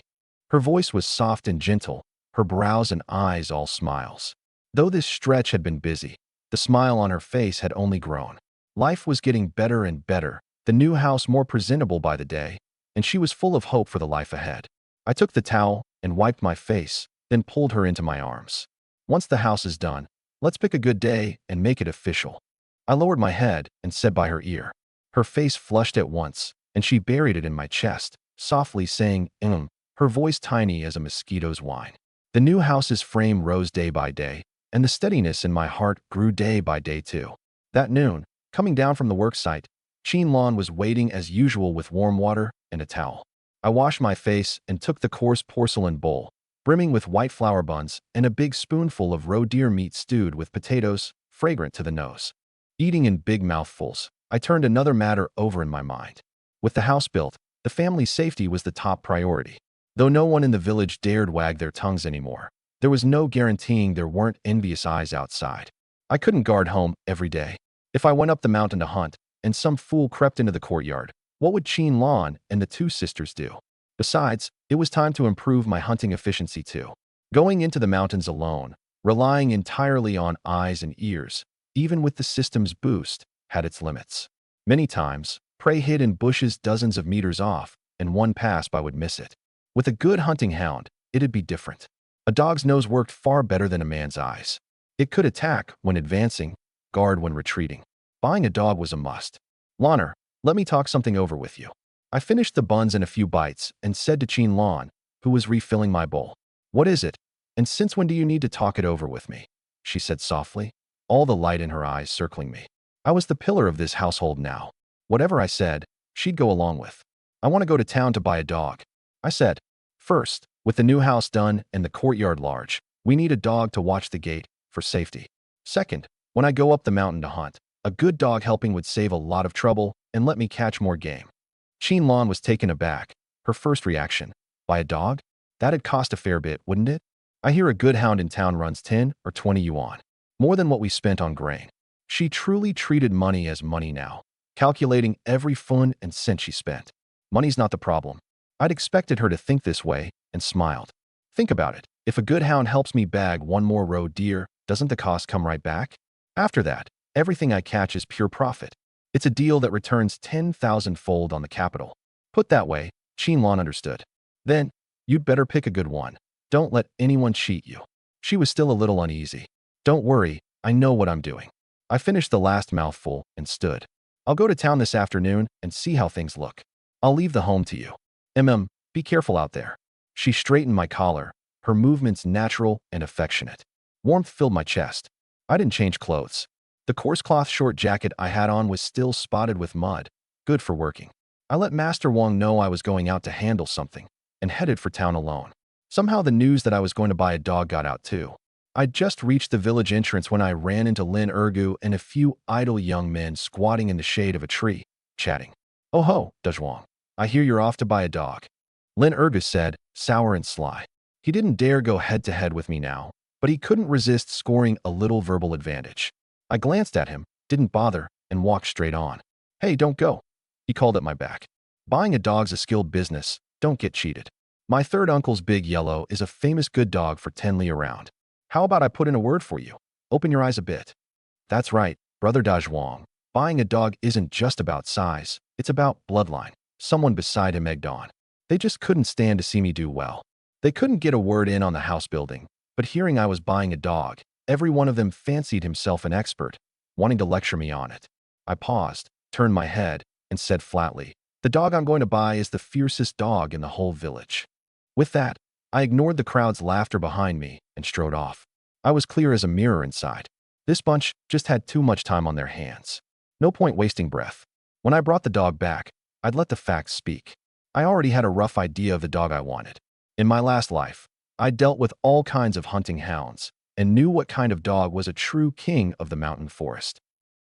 Her voice was soft and gentle, her brows and eyes all smiles. Though this stretch had been busy, the smile on her face had only grown. Life was getting better and better, the new house more presentable by the day, and she was full of hope for the life ahead. I took the towel and wiped my face, then pulled her into my arms. Once the house is done, let's pick a good day and make it official. I lowered my head and said by her ear. Her face flushed at once, and she buried it in my chest, softly saying, her voice tiny as a mosquito's whine. The new house's frame rose day by day, and the steadiness in my heart grew day by day too. That noon, coming down from the work site, Qin Lan was waiting as usual with warm water and a towel. I washed my face and took the coarse porcelain bowl, brimming with white flour buns and a big spoonful of roe deer meat stewed with potatoes, fragrant to the nose. Eating in big mouthfuls, I turned another matter over in my mind. With the house built, the family's safety was the top priority. Though no one in the village dared wag their tongues anymore, there was no guaranteeing there weren't envious eyes outside. I couldn't guard home every day. If I went up the mountain to hunt, and some fool crept into the courtyard, what would Qin Lan and the 2 sisters do? Besides, it was time to improve my hunting efficiency too. Going into the mountains alone, relying entirely on eyes and ears, even with the system's boost, had its limits. Many times, prey hid in bushes dozens of meters off, and one pass by would miss it. With a good hunting hound, it'd be different. A dog's nose worked far better than a man's eyes. It could attack when advancing, guard when retreating. Buying a dog was a must. Loner, let me talk something over with you. I finished the buns in a few bites and said to Chin Lon, who was refilling my bowl. What is it? And since when do you need to talk it over with me? She said softly, all the light in her eyes circling me. I was the pillar of this household now. Whatever I said, she'd go along with. I want to go to town to buy a dog. I said, first, with the new house done and the courtyard large, we need a dog to watch the gate for safety. Second, when I go up the mountain to hunt, a good dog helping would save a lot of trouble and let me catch more game. Chin Lon was taken aback. Her first reaction, buy a dog? That'd cost a fair bit, wouldn't it? I hear a good hound in town runs 10 or 20 yuan. More than what we spent on grain. She truly treated money as money now, calculating every fun and cent she spent. Money's not the problem. I'd expected her to think this way and smiled. Think about it. If a good hound helps me bag one more roe deer, doesn't the cost come right back? After that, everything I catch is pure profit. It's a deal that returns 10,000-fold on the capital. Put that way, Chin Lon understood. Then, you'd better pick a good one. Don't let anyone cheat you. She was still a little uneasy. Don't worry, I know what I'm doing. I finished the last mouthful and stood. I'll go to town this afternoon and see how things look. I'll leave the home to you. Be careful out there. She straightened my collar, her movements natural and affectionate. Warmth filled my chest. I didn't change clothes. The coarse cloth short jacket I had on was still spotted with mud, good for working. I let Master Wang know I was going out to handle something and headed for town alone. Somehow the news that I was going to buy a dog got out too. I'd just reached the village entrance when I ran into Lin Ergu and a few idle young men squatting in the shade of a tree, chatting. Oh ho, Dezhuang. I hear you're off to buy a dog. Lin Ergu said, sour and sly. He didn't dare go head-to-head with me now, but he couldn't resist scoring a little verbal advantage. I glanced at him, didn't bother, and walked straight on. Hey, don't go. He called at my back. Buying a dog's a skilled business, don't get cheated. My third uncle's Big Yellow is a famous good dog for 10 li around. How about I put in a word for you? Open your eyes a bit. That's right, Brother Dazhuang. Buying a dog isn't just about size, it's about bloodline. Someone beside him egged on. They just couldn't stand to see me do well. They couldn't get a word in on the house building, but hearing I was buying a dog, every one of them fancied himself an expert, wanting to lecture me on it. I paused, turned my head, and said flatly, the dog I'm going to buy is the fiercest dog in the whole village. With that, I ignored the crowd's laughter behind me and strode off. I was clear as a mirror inside. This bunch just had too much time on their hands. No point wasting breath. When I brought the dog back, I'd let the facts speak. I already had a rough idea of the dog I wanted. In my last life, I dealt with all kinds of hunting hounds and knew what kind of dog was a true king of the mountain forest.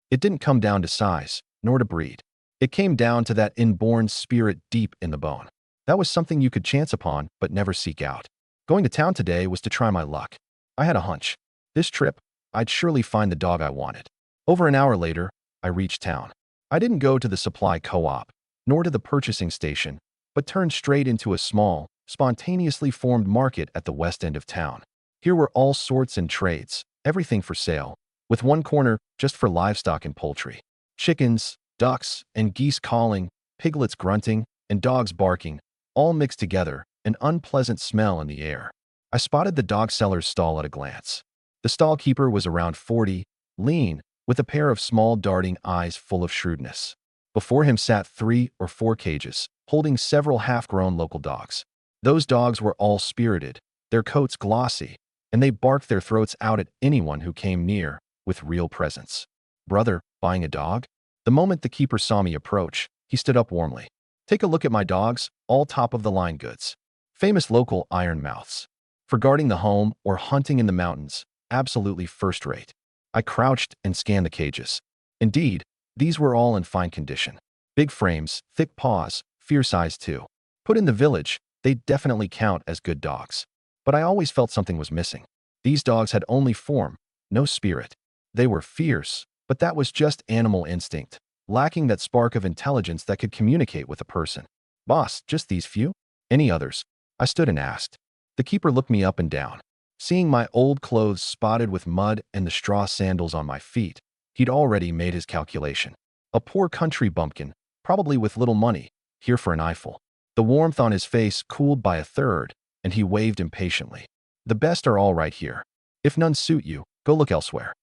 It didn't come down to size, nor to breed. It came down to that inborn spirit deep in the bone. That was something you could chance upon but never seek out. Going to town today was to try my luck. I had a hunch. This trip, I'd surely find the dog I wanted. Over an hour later, I reached town. I didn't go to the supply co-op, nor to the purchasing station, but turned straight into a small, spontaneously formed market at the west end of town. Here were all sorts and trades, everything for sale, with one corner just for livestock and poultry. Chickens, ducks, and geese calling, piglets grunting, and dogs barking, all mixed together, an unpleasant smell in the air. I spotted the dog seller's stall at a glance. The stall keeper was around 40, lean, with a pair of small darting eyes full of shrewdness. Before him sat 3 or 4 cages, holding several half-grown local dogs. Those dogs were all spirited, their coats glossy, and they barked their throats out at anyone who came near with real presence. Brother, buying a dog? The moment the keeper saw me approach, he stood up warmly. Take a look at my dogs, all top-of-the-line goods. Famous local iron mouths. For guarding the home or hunting in the mountains, absolutely first-rate. I crouched and scanned the cages. Indeed, these were all in fine condition. Big frames, thick paws, fierce eyes too. Put in the village, they definitely count as good dogs. But I always felt something was missing. These dogs had only form, no spirit. They were fierce, but that was just animal instinct, lacking that spark of intelligence that could communicate with a person. Boss, just these few? Any others? I stood and asked. The keeper looked me up and down. Seeing my old clothes spotted with mud and the straw sandals on my feet, he'd already made his calculation. A poor country bumpkin, probably with little money, here for an eyeful. The warmth on his face cooled by a third, and he waved impatiently. The best are all right here. If none suit you, go look elsewhere.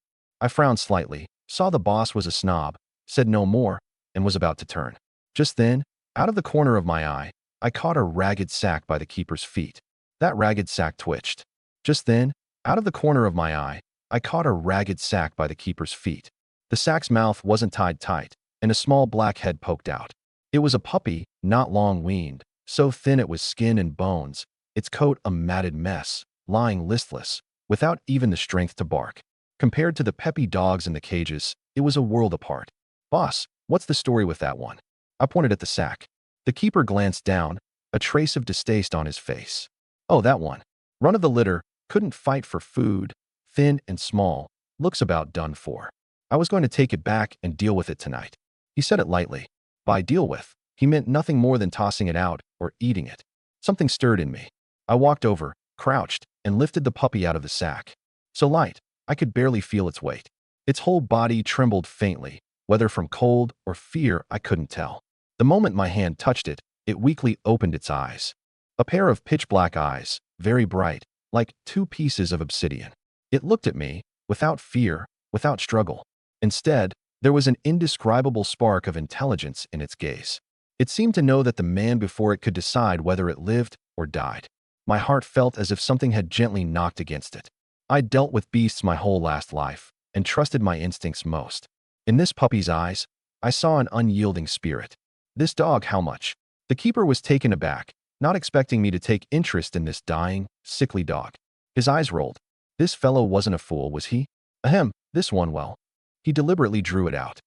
I frowned slightly, saw the boss was a snob, said no more, and was about to turn. Just then, out of the corner of my eye, I caught a ragged sack by the keeper's feet. That ragged sack twitched. Just then, out of the corner of my eye, I caught a ragged sack by the keeper's feet. The sack's mouth wasn't tied tight, and a small black head poked out. It was a puppy, not long-weaned, so thin it was skin and bones, its coat a matted mess, lying listless, without even the strength to bark. Compared to the peppy dogs in the cages, it was a world apart. Boss, what's the story with that one? I pointed at the sack. The keeper glanced down, a trace of distaste on his face. Oh, that one. Run of the litter, couldn't fight for food, thin and small, looks about done for. I was going to take it back and deal with it tonight. He said it lightly. By deal with, he meant nothing more than tossing it out or eating it. Something stirred in me. I walked over, crouched, and lifted the puppy out of the sack. So light, I could barely feel its weight. Its whole body trembled faintly, whether from cold or fear I couldn't tell. The moment my hand touched it, it weakly opened its eyes. A pair of pitch-black eyes, very bright, like two pieces of obsidian. It looked at me, without fear, without struggle. Instead, there was an indescribable spark of intelligence in its gaze. It seemed to know that the man before it could decide whether it lived or died. My heart felt as if something had gently knocked against it. I'd dealt with beasts my whole last life, and trusted my instincts most. In this puppy's eyes, I saw an unyielding spirit. This dog, how much? The keeper was taken aback, not expecting me to take interest in this dying, sickly dog. His eyes rolled. This fellow wasn't a fool, was he? Ahem, this one, well. He deliberately drew it out.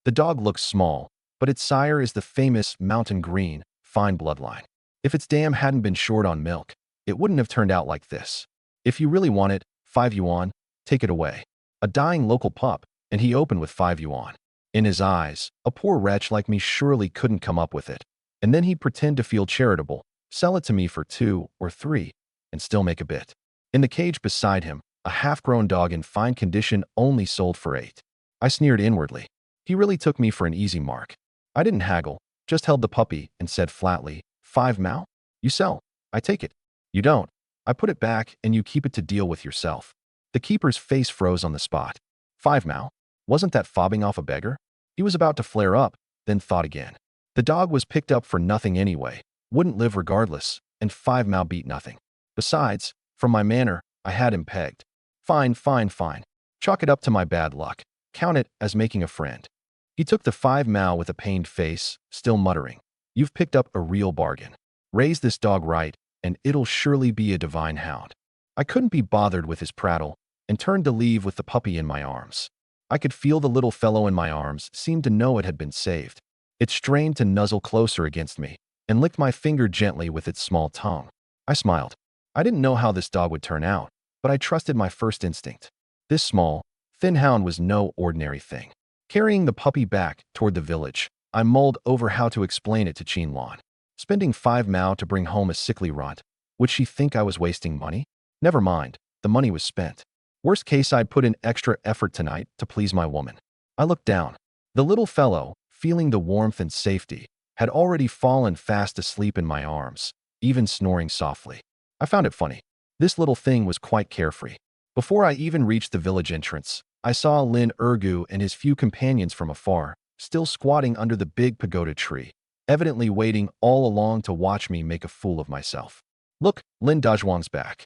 The dog looks small, but its sire is the famous mountain green, fine bloodline. If its dam hadn't been short on milk, it wouldn't have turned out like this. If you really want it, 5 yuan, take it away. A dying local pup, and he opened with 5 yuan. In his eyes, a poor wretch like me surely couldn't come up with it. And then he'd pretend to feel charitable, sell it to me for 2 or 3, and still make a bit. In the cage beside him, a half-grown dog in fine condition only sold for 8. I sneered inwardly. He really took me for an easy mark. I didn't haggle, just held the puppy and said flatly, 5 mao? You sell. I take it. You don't. I put it back and you keep it to deal with yourself. The keeper's face froze on the spot. 5 mao? Wasn't that fobbing off a beggar? He was about to flare up, then thought again. The dog was picked up for nothing anyway, wouldn't live regardless, and 5 mao beat nothing. Besides, from my manner, I had him pegged. Fine, fine, fine. Chalk it up to my bad luck. Count it as making a friend. He took the 5 mao with a pained face, still muttering. You've picked up a real bargain. Raise this dog right, and it'll surely be a divine hound. I couldn't be bothered with his prattle, and turned to leave with the puppy in my arms. I could feel the little fellow in my arms seemed to know it had been saved. It strained to nuzzle closer against me, and licked my finger gently with its small tongue. I smiled. I didn't know how this dog would turn out, but I trusted my first instinct. This small, thin hound was no ordinary thing. Carrying the puppy back toward the village, I mulled over how to explain it to Qinlan. Spending 5 mao to bring home a sickly runt, would she think I was wasting money? Never mind, the money was spent. Worst case, I'd put in extra effort tonight to please my woman. I looked down. The little fellow, feeling the warmth and safety, had already fallen fast asleep in my arms, even snoring softly. I found it funny. This little thing was quite carefree. Before I even reached the village entrance, I saw Lin Ergu and his few companions from afar, still squatting under the big pagoda tree, evidently waiting all along to watch me make a fool of myself. Look, Lin Dazhuang's back.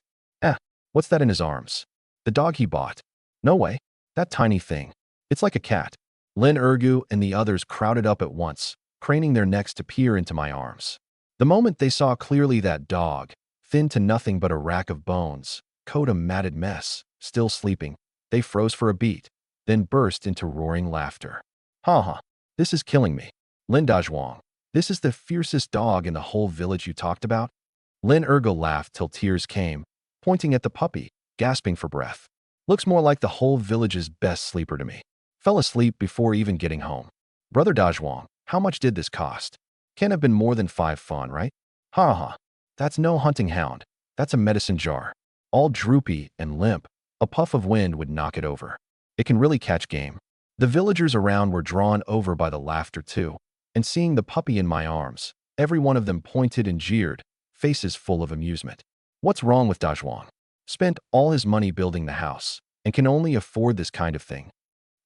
What's that in his arms? The dog he bought. No way. That tiny thing. It's like a cat. Lin Ergu and the others crowded up at once, craning their necks to peer into my arms. The moment they saw clearly that dog, thin to nothing but a rack of bones, coat a matted mess, still sleeping, they froze for a beat, then burst into roaring laughter. Ha ha, this is killing me. Lin Dazhuang, this is the fiercest dog in the whole village you talked about? Lin Ergu laughed till tears came, pointing at the puppy, gasping for breath. Looks more like the whole village's best sleeper to me. Fell asleep before even getting home. Brother Dazhuang, how much did this cost? Can't have been more than 5 fun, right? Ha ha. That's no hunting hound. That's a medicine jar. All droopy and limp. A puff of wind would knock it over. It can really catch game. The villagers around were drawn over by the laughter too, and seeing the puppy in my arms, every one of them pointed and jeered, faces full of amusement. What's wrong with Dajwang? Spent all his money building the house, and can only afford this kind of thing.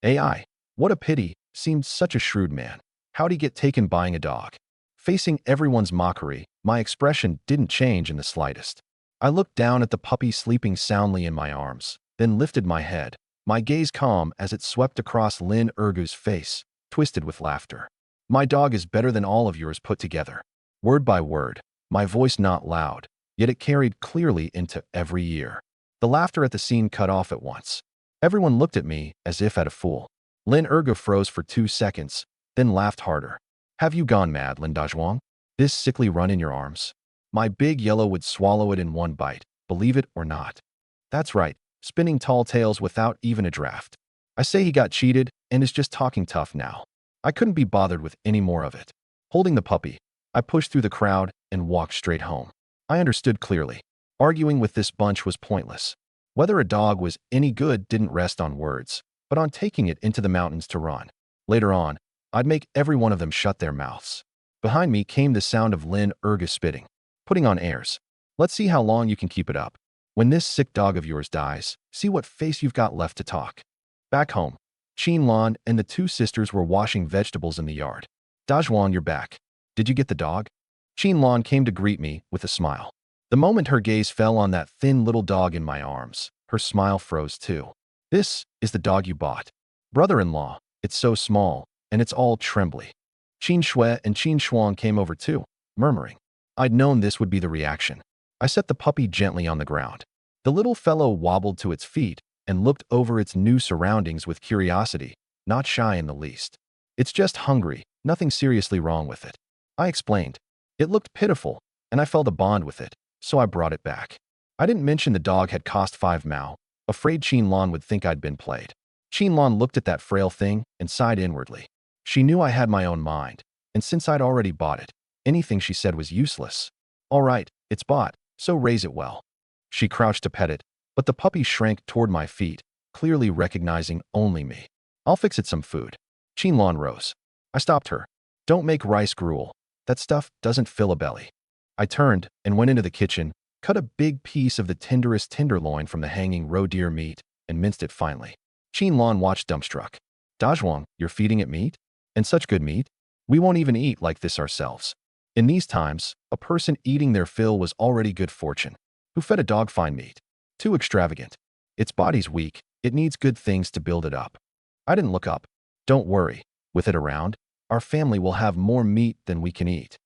AI, what a pity, seemed such a shrewd man. How'd he get taken buying a dog? Facing everyone's mockery, my expression didn't change in the slightest. I looked down at the puppy sleeping soundly in my arms, then lifted my head, my gaze calm as it swept across Lin Ergu's face, twisted with laughter. My dog is better than all of yours put together. Word by word, my voice not loud, yet it carried clearly into every ear. The laughter at the scene cut off at once. Everyone looked at me as if at a fool. Lin Ergu froze for 2 seconds, then laughed harder. Have you gone mad, Lin Dajwang? This sickly run in your arms? My big yellow would swallow it in one bite, believe it or not. That's right, spinning tall tales without even a draft. I say he got cheated and is just talking tough now. I couldn't be bothered with any more of it. Holding the puppy, I pushed through the crowd and walked straight home. I understood clearly. Arguing with this bunch was pointless. Whether a dog was any good didn't rest on words, but on taking it into the mountains to run. Later on, I'd make every one of them shut their mouths. Behind me came the sound of Lin Ergu spitting, putting on airs. Let's see how long you can keep it up. When this sick dog of yours dies, see what face you've got left to talk. Back home, Qin Lan and the 2 sisters were washing vegetables in the yard. Dajwang, you're back. Did you get the dog? Qin Lan came to greet me with a smile. The moment her gaze fell on that thin little dog in my arms, her smile froze too. This is the dog you bought. Brother-in-law, it's so small, and it's all trembly. Qin Shui and Qin Shuang came over too, murmuring. I'd known this would be the reaction. I set the puppy gently on the ground. The little fellow wobbled to its feet and looked over its new surroundings with curiosity, not shy in the least. It's just hungry, nothing seriously wrong with it. I explained. It looked pitiful, and I felt a bond with it, so I brought it back. I didn't mention the dog had cost 5 mao, afraid Qin Lan would think I'd been played. Qin Lan looked at that frail thing and sighed inwardly. She knew I had my own mind, and since I'd already bought it, anything she said was useless. All right, it's bought, so raise it well. She crouched to pet it, but the puppy shrank toward my feet, clearly recognizing only me. I'll fix it some food. Qin Lan rose. I stopped her. Don't make rice gruel. That stuff doesn't fill a belly. I turned and went into the kitchen, cut a big piece of the tenderest tenderloin from the hanging roe deer meat, and minced it finely. Qin Lan watched dumbstruck. Dajwang, you're feeding it meat? And such good meat? We won't even eat like this ourselves. In these times, a person eating their fill was already good fortune. Who fed a dog fine meat? Too extravagant. Its body's weak, it needs good things to build it up. I didn't look up. Don't worry, with it around, our family will have more meat than we can eat.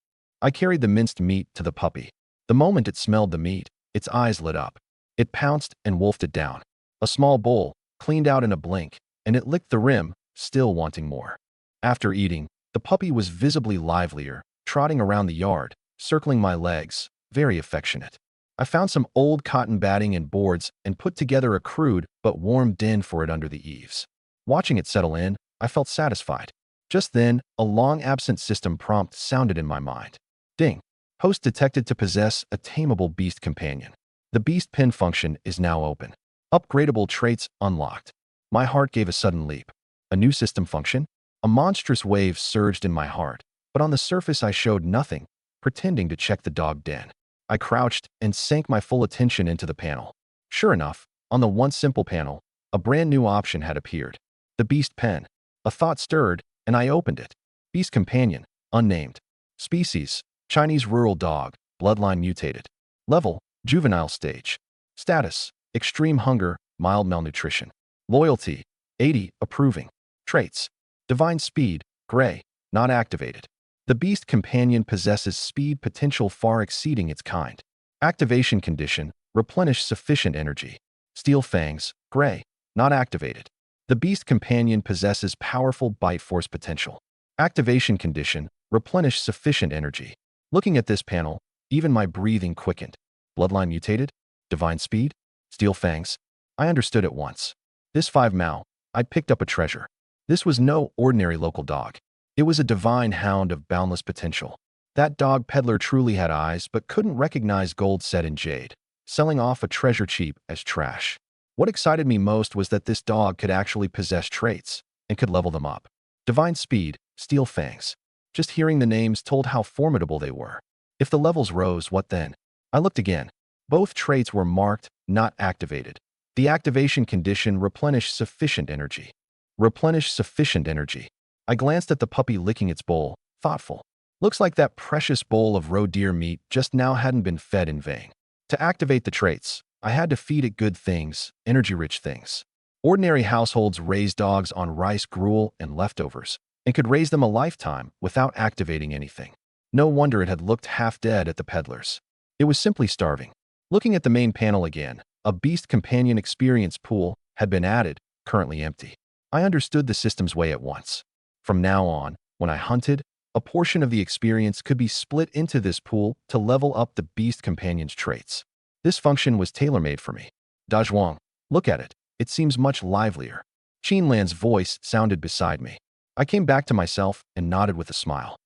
I carried the minced meat to the puppy. The moment it smelled the meat, its eyes lit up. It pounced and wolfed it down. A small bowl, cleaned out in a blink, and it licked the rim, still wanting more. After eating, the puppy was visibly livelier, trotting around the yard, circling my legs, very affectionate. I found some old cotton batting and boards and put together a crude but warm den for it under the eaves. Watching it settle in, I felt satisfied. Just then, a long-absent system prompt sounded in my mind. Ding. Host detected to possess a tameable beast companion. The beast pin function is now open. Upgradable traits unlocked. My heart gave a sudden leap. A new system function? A monstrous wave surged in my heart, but on the surface I showed nothing, pretending to check the dog den. I crouched and sank my full attention into the panel. Sure enough, on the once simple panel, a brand new option had appeared. The beast pen. A thought stirred, and I opened it. Beast companion, unnamed. Species, Chinese rural dog, bloodline mutated. Level, juvenile stage. Status, extreme hunger, mild malnutrition. Loyalty, 80, approving. Traits, divine speed, gray, not activated. The beast companion possesses speed potential far exceeding its kind. Activation condition, replenish sufficient energy. Steel fangs, gray, not activated. The beast companion possesses powerful bite force potential. Activation condition, replenish sufficient energy. Looking at this panel, even my breathing quickened. Bloodline mutated? Divine speed? Steel fangs? I understood at once. This 5 mao, I'd picked up a treasure. This was no ordinary local dog. It was a divine hound of boundless potential. That dog peddler truly had eyes but couldn't recognize gold set in jade, selling off a treasure cheap as trash. What excited me most was that this dog could actually possess traits and could level them up. Divine Speed, Steel Fangs. Just hearing the names told how formidable they were. If the levels rose, what then? I looked again. Both traits were marked, not activated. The activation condition replenished sufficient energy. Replenish sufficient energy. I glanced at the puppy licking its bowl, thoughtful. Looks like that precious bowl of roe deer meat just now hadn't been fed in vain. To activate the traits, I had to feed it good things, energy-rich things. Ordinary households raise dogs on rice gruel and leftovers, and could raise them a lifetime without activating anything. No wonder it had looked half dead at the peddlers. It was simply starving. Looking at the main panel again, a Beast Companion Experience pool had been added, currently empty. I understood the system's way at once. From now on, when I hunted, a portion of the experience could be split into this pool to level up the Beast Companion's traits. This function was tailor-made for me. Dazhuang, look at it. It seems much livelier. Qinlan's voice sounded beside me. I came back to myself and nodded with a smile.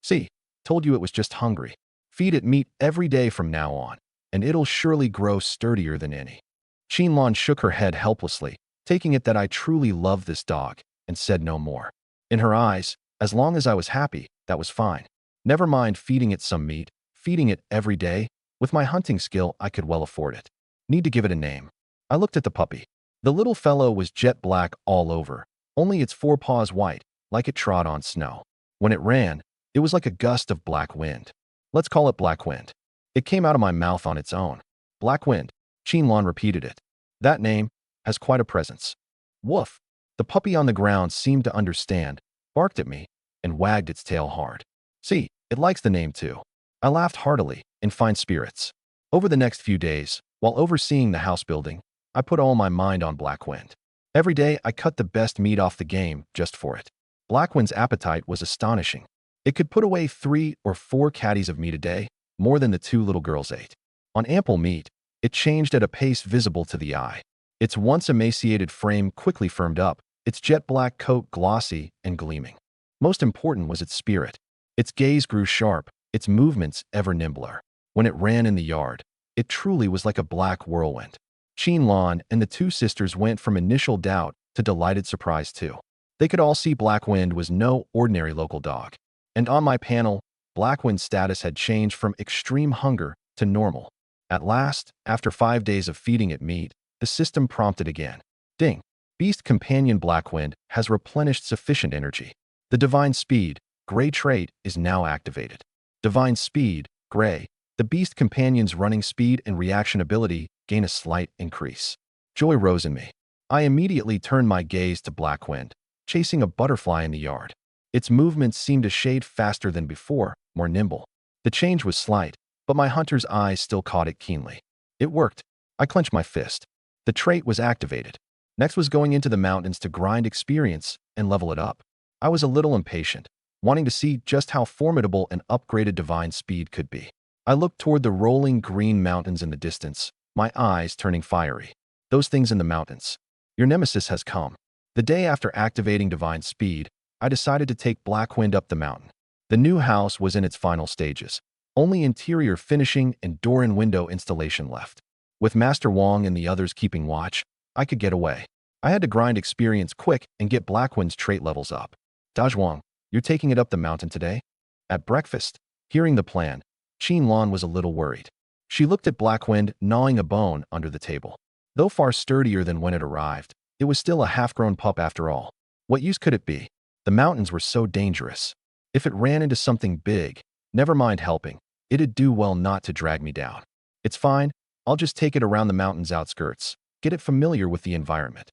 See, told you it was just hungry. Feed it meat every day from now on, and it'll surely grow sturdier than any. Qinlan shook her head helplessly, taking it that I truly loved this dog, and said no more. In her eyes, as long as I was happy, that was fine. Never mind feeding it some meat, feeding it every day. With my hunting skill, I could well afford it. Need to give it a name. I looked at the puppy. The little fellow was jet black all over, only its forepaws white, like it trod on snow. When it ran, it was like a gust of black wind. Let's call it Black Wind. It came out of my mouth on its own. Black Wind. Qinlan repeated it. That name has quite a presence. Woof. The puppy on the ground seemed to understand, barked at me, and wagged its tail hard. See, it likes the name too. I laughed heartily, in fine spirits. Over the next few days, while overseeing the house building, I put all my mind on Blackwind. Every day, I cut the best meat off the game just for it. Blackwind's appetite was astonishing. It could put away 3 or 4 caddies of meat a day, more than the 2 little girls ate. On ample meat, it changed at a pace visible to the eye. Its once emaciated frame quickly firmed up, its jet black coat glossy and gleaming. Most important was its spirit. Its gaze grew sharp, its movements ever nimbler. When it ran in the yard, it truly was like a black whirlwind. Qinlan and the 2 sisters went from initial doubt to delighted surprise too. They could all see Blackwind was no ordinary local dog. And on my panel, Blackwind's status had changed from extreme hunger to normal. At last, after 5 days of feeding it meat, the system prompted again. Ding! Beast Companion Blackwind has replenished sufficient energy. The Divine Speed, Gray trait is now activated. Divine Speed, Gray. The Beast Companion's running speed and reaction ability gain a slight increase. Joy rose in me. I immediately turned my gaze to Blackwind, chasing a butterfly in the yard. Its movements seemed a shade faster than before, more nimble. The change was slight, but my hunter's eyes still caught it keenly. It worked. I clenched my fist. The trait was activated. Next was going into the mountains to grind experience and level it up. I was a little impatient, wanting to see just how formidable an upgraded Divine Speed could be. I looked toward the rolling green mountains in the distance, my eyes turning fiery. Those things in the mountains. Your nemesis has come. The day after activating Divine Speed, I decided to take Blackwind up the mountain. The new house was in its final stages. Only interior finishing and door and window installation left. With Master Wong and the others keeping watch, I could get away. I had to grind experience quick and get Blackwind's trait levels up. Dazhuang, you're taking it up the mountain today? At breakfast, hearing the plan, Qinlan was a little worried. She looked at Blackwind gnawing a bone under the table. Though far sturdier than when it arrived, it was still a half-grown pup after all. What use could it be? The mountains were so dangerous. If it ran into something big, never mind helping, it'd do well not to drag me down. It's fine, I'll just take it around the mountain's outskirts, get it familiar with the environment.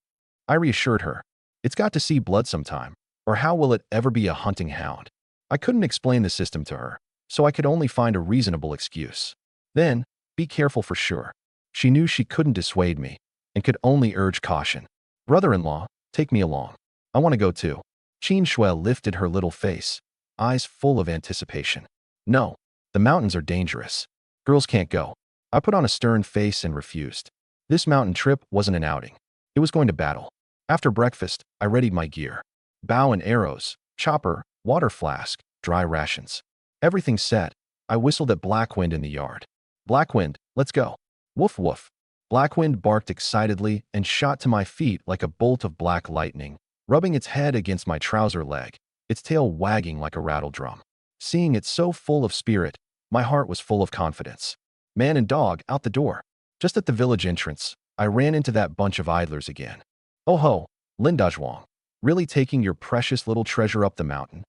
I reassured her. It's got to see blood sometime, or how will it ever be a hunting hound? I couldn't explain the system to her, so I could only find a reasonable excuse. Then, be careful for sure. She knew she couldn't dissuade me, and could only urge caution. Brother-in-law, take me along. I want to go too. Qin Shui lifted her little face, eyes full of anticipation. No, the mountains are dangerous. Girls can't go. I put on a stern face and refused. This mountain trip wasn't an outing. It was going to battle. After breakfast, I readied my gear. Bow and arrows, chopper, water flask, dry rations. Everything set, I whistled at Blackwind in the yard. Blackwind, let's go. Woof woof. Blackwind barked excitedly and shot to my feet like a bolt of black lightning, rubbing its head against my trouser leg, its tail wagging like a rattle drum. Seeing it so full of spirit, my heart was full of confidence. Man and dog out the door. Just at the village entrance, I ran into that bunch of idlers again. Oh ho, Lin Dajwang, really taking your precious little treasure up the mountain?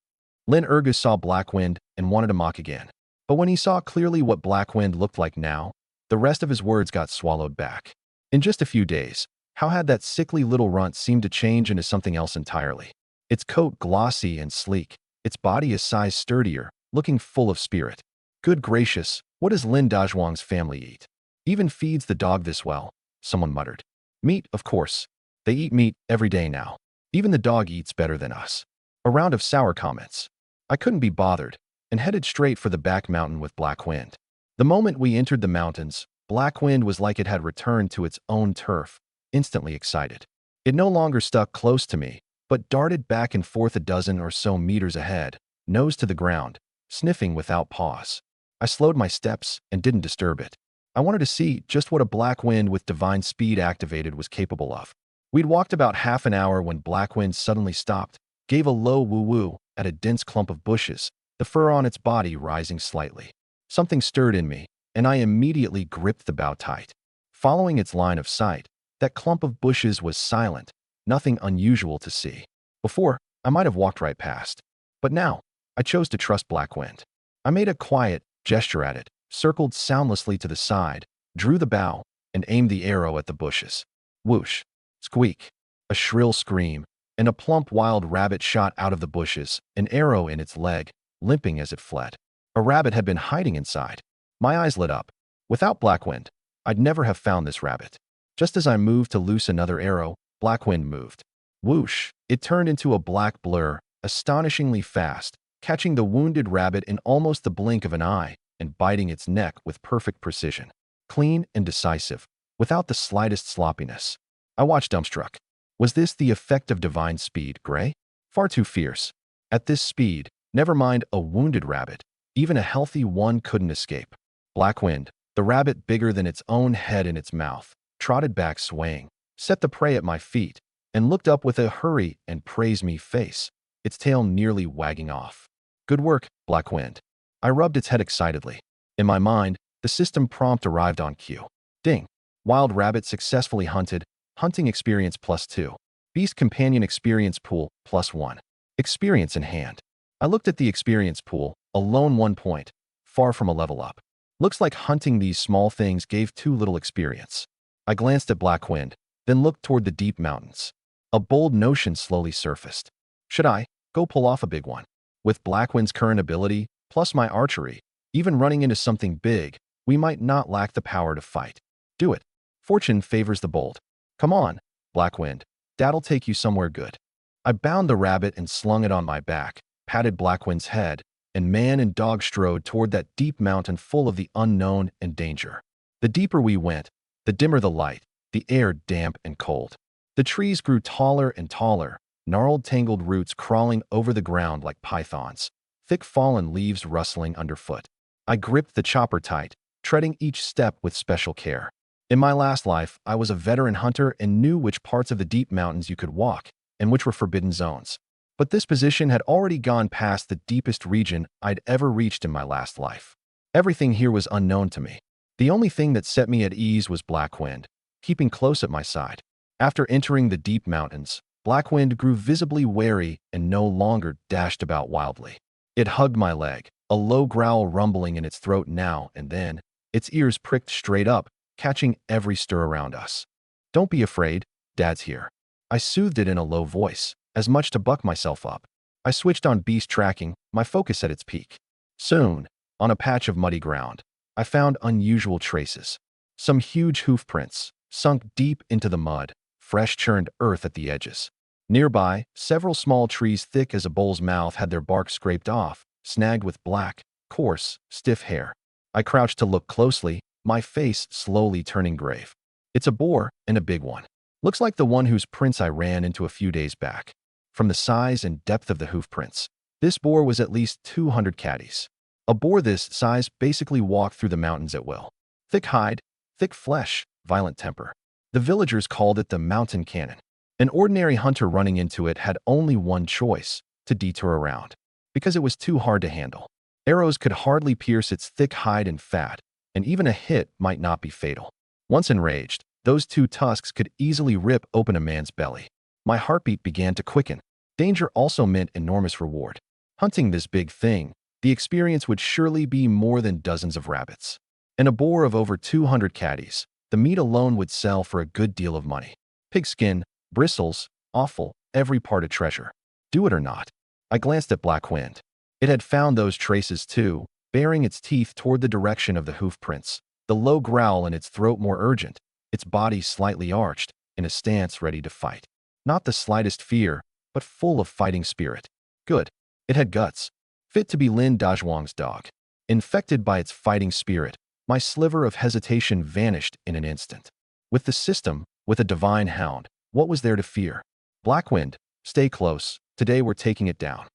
Lin Ergus saw Blackwind and wanted to mock again. But when he saw clearly what Blackwind looked like now, the rest of his words got swallowed back. In just a few days, how had that sickly little runt seemed to change into something else entirely? Its coat glossy and sleek, its body a size sturdier, looking full of spirit. Good gracious, what does Lin Dajwang's family eat? Even feeds the dog this well, someone muttered. Meat, of course. They eat meat every day now. Even the dog eats better than us. A round of sour comments. I couldn't be bothered, and headed straight for the back mountain with Blackwind. The moment we entered the mountains, Blackwind was like it had returned to its own turf, instantly excited. It no longer stuck close to me, but darted back and forth a dozen or so meters ahead, nose to the ground, sniffing without pause. I slowed my steps and didn't disturb it. I wanted to see just what a Blackwind with divine speed activated was capable of. We'd walked about half an hour when Blackwind suddenly stopped, gave a low woo-woo at a dense clump of bushes, the fur on its body rising slightly. Something stirred in me, and I immediately gripped the bough tight. Following its line of sight, that clump of bushes was silent, nothing unusual to see. Before, I might have walked right past. But now, I chose to trust Blackwind. I made a quiet gesture at it, circled soundlessly to the side, drew the bow, and aimed the arrow at the bushes. Whoosh! Squeak! A shrill scream, and a plump wild rabbit shot out of the bushes, an arrow in its leg, limping as it fled. A rabbit had been hiding inside. My eyes lit up. Without Blackwind, I'd never have found this rabbit. Just as I moved to loose another arrow, Blackwind moved. Whoosh! It turned into a black blur, astonishingly fast, catching the wounded rabbit in almost the blink of an eye and biting its neck with perfect precision. Clean and decisive, without the slightest sloppiness. I watched dumbstruck. Was this the effect of divine speed, Gray? Far too fierce. At this speed, never mind a wounded rabbit, even a healthy one couldn't escape. Blackwind, the rabbit bigger than its own head in its mouth, trotted back swaying, set the prey at my feet, and looked up with a hurry and praise me face, its tail nearly wagging off. Good work, Blackwind. I rubbed its head excitedly. In my mind, the system prompt arrived on cue. Ding. Wild rabbit successfully hunted, hunting experience +2. Beast companion experience pool +1. Experience in hand. I looked at the experience pool, a lone 1 point, far from a level up. Looks like hunting these small things gave too little experience. I glanced at Blackwind, then looked toward the deep mountains. A bold notion slowly surfaced. Should I go pull off a big one? With Blackwind's current ability, plus my archery, even running into something big, we might not lack the power to fight. Do it. Fortune favors the bold. Come on, Blackwind. That'll take you somewhere good. I bound the rabbit and slung it on my back, patted Blackwind's head, and man and dog strode toward that deep mountain full of the unknown and danger. The deeper we went, the dimmer the light, the air damp and cold. The trees grew taller and taller, gnarled tangled roots crawling over the ground like pythons, thick fallen leaves rustling underfoot. I gripped the chopper tight, treading each step with special care. In my last life, I was a veteran hunter and knew which parts of the deep mountains you could walk and which were forbidden zones. But this position had already gone past the deepest region I'd ever reached in my last life. Everything here was unknown to me. The only thing that set me at ease was Blackwind, keeping close at my side. After entering the deep mountains, Blackwind grew visibly wary and no longer dashed about wildly. It hugged my leg, a low growl rumbling in its throat now and then, its ears pricked straight up, catching every stir around us. Don't be afraid, Dad's here. I soothed it in a low voice, as much to buck myself up. I switched on beast tracking, my focus at its peak. Soon, on a patch of muddy ground, I found unusual traces. Some huge hoof prints, sunk deep into the mud, fresh churned earth at the edges. Nearby, several small trees thick as a bull's mouth had their bark scraped off, snagged with black, coarse, stiff hair. I crouched to look closely, my face slowly turning grave. It's a boar, and a big one. Looks like the one whose prints I ran into a few days back. From the size and depth of the hoof prints, this boar was at least 200 caddies. A boar this size basically walked through the mountains at will. Thick hide, thick flesh, violent temper. The villagers called it the mountain cannon. An ordinary hunter running into it had only one choice: to detour around, because it was too hard to handle. Arrows could hardly pierce its thick hide and fat, and even a hit might not be fatal. Once enraged, those two tusks could easily rip open a man's belly. My heartbeat began to quicken. Danger also meant enormous reward. Hunting this big thing, the experience would surely be more than dozens of rabbits. And a boar of over 200 caddies, the meat alone would sell for a good deal of money. Pigskin, bristles, offal, every part a treasure. Do it or not. I glanced at Black Wind. It had found those traces too, baring its teeth toward the direction of the hoof prints, the low growl in its throat more urgent, its body slightly arched, in a stance ready to fight. Not the slightest fear, but full of fighting spirit. Good. It had guts, fit to be Lin Dazhuang's dog. Infected by its fighting spirit, my sliver of hesitation vanished in an instant. With the system, with a divine hound, what was there to fear? Black Wind, stay close. Today we're taking it down.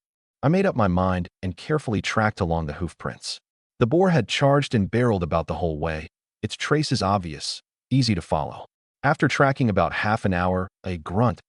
I made up my mind and carefully tracked along the hoof prints. The boar had charged and barreled about the whole way, its traces obvious, easy to follow. After tracking about half an hour, a grunt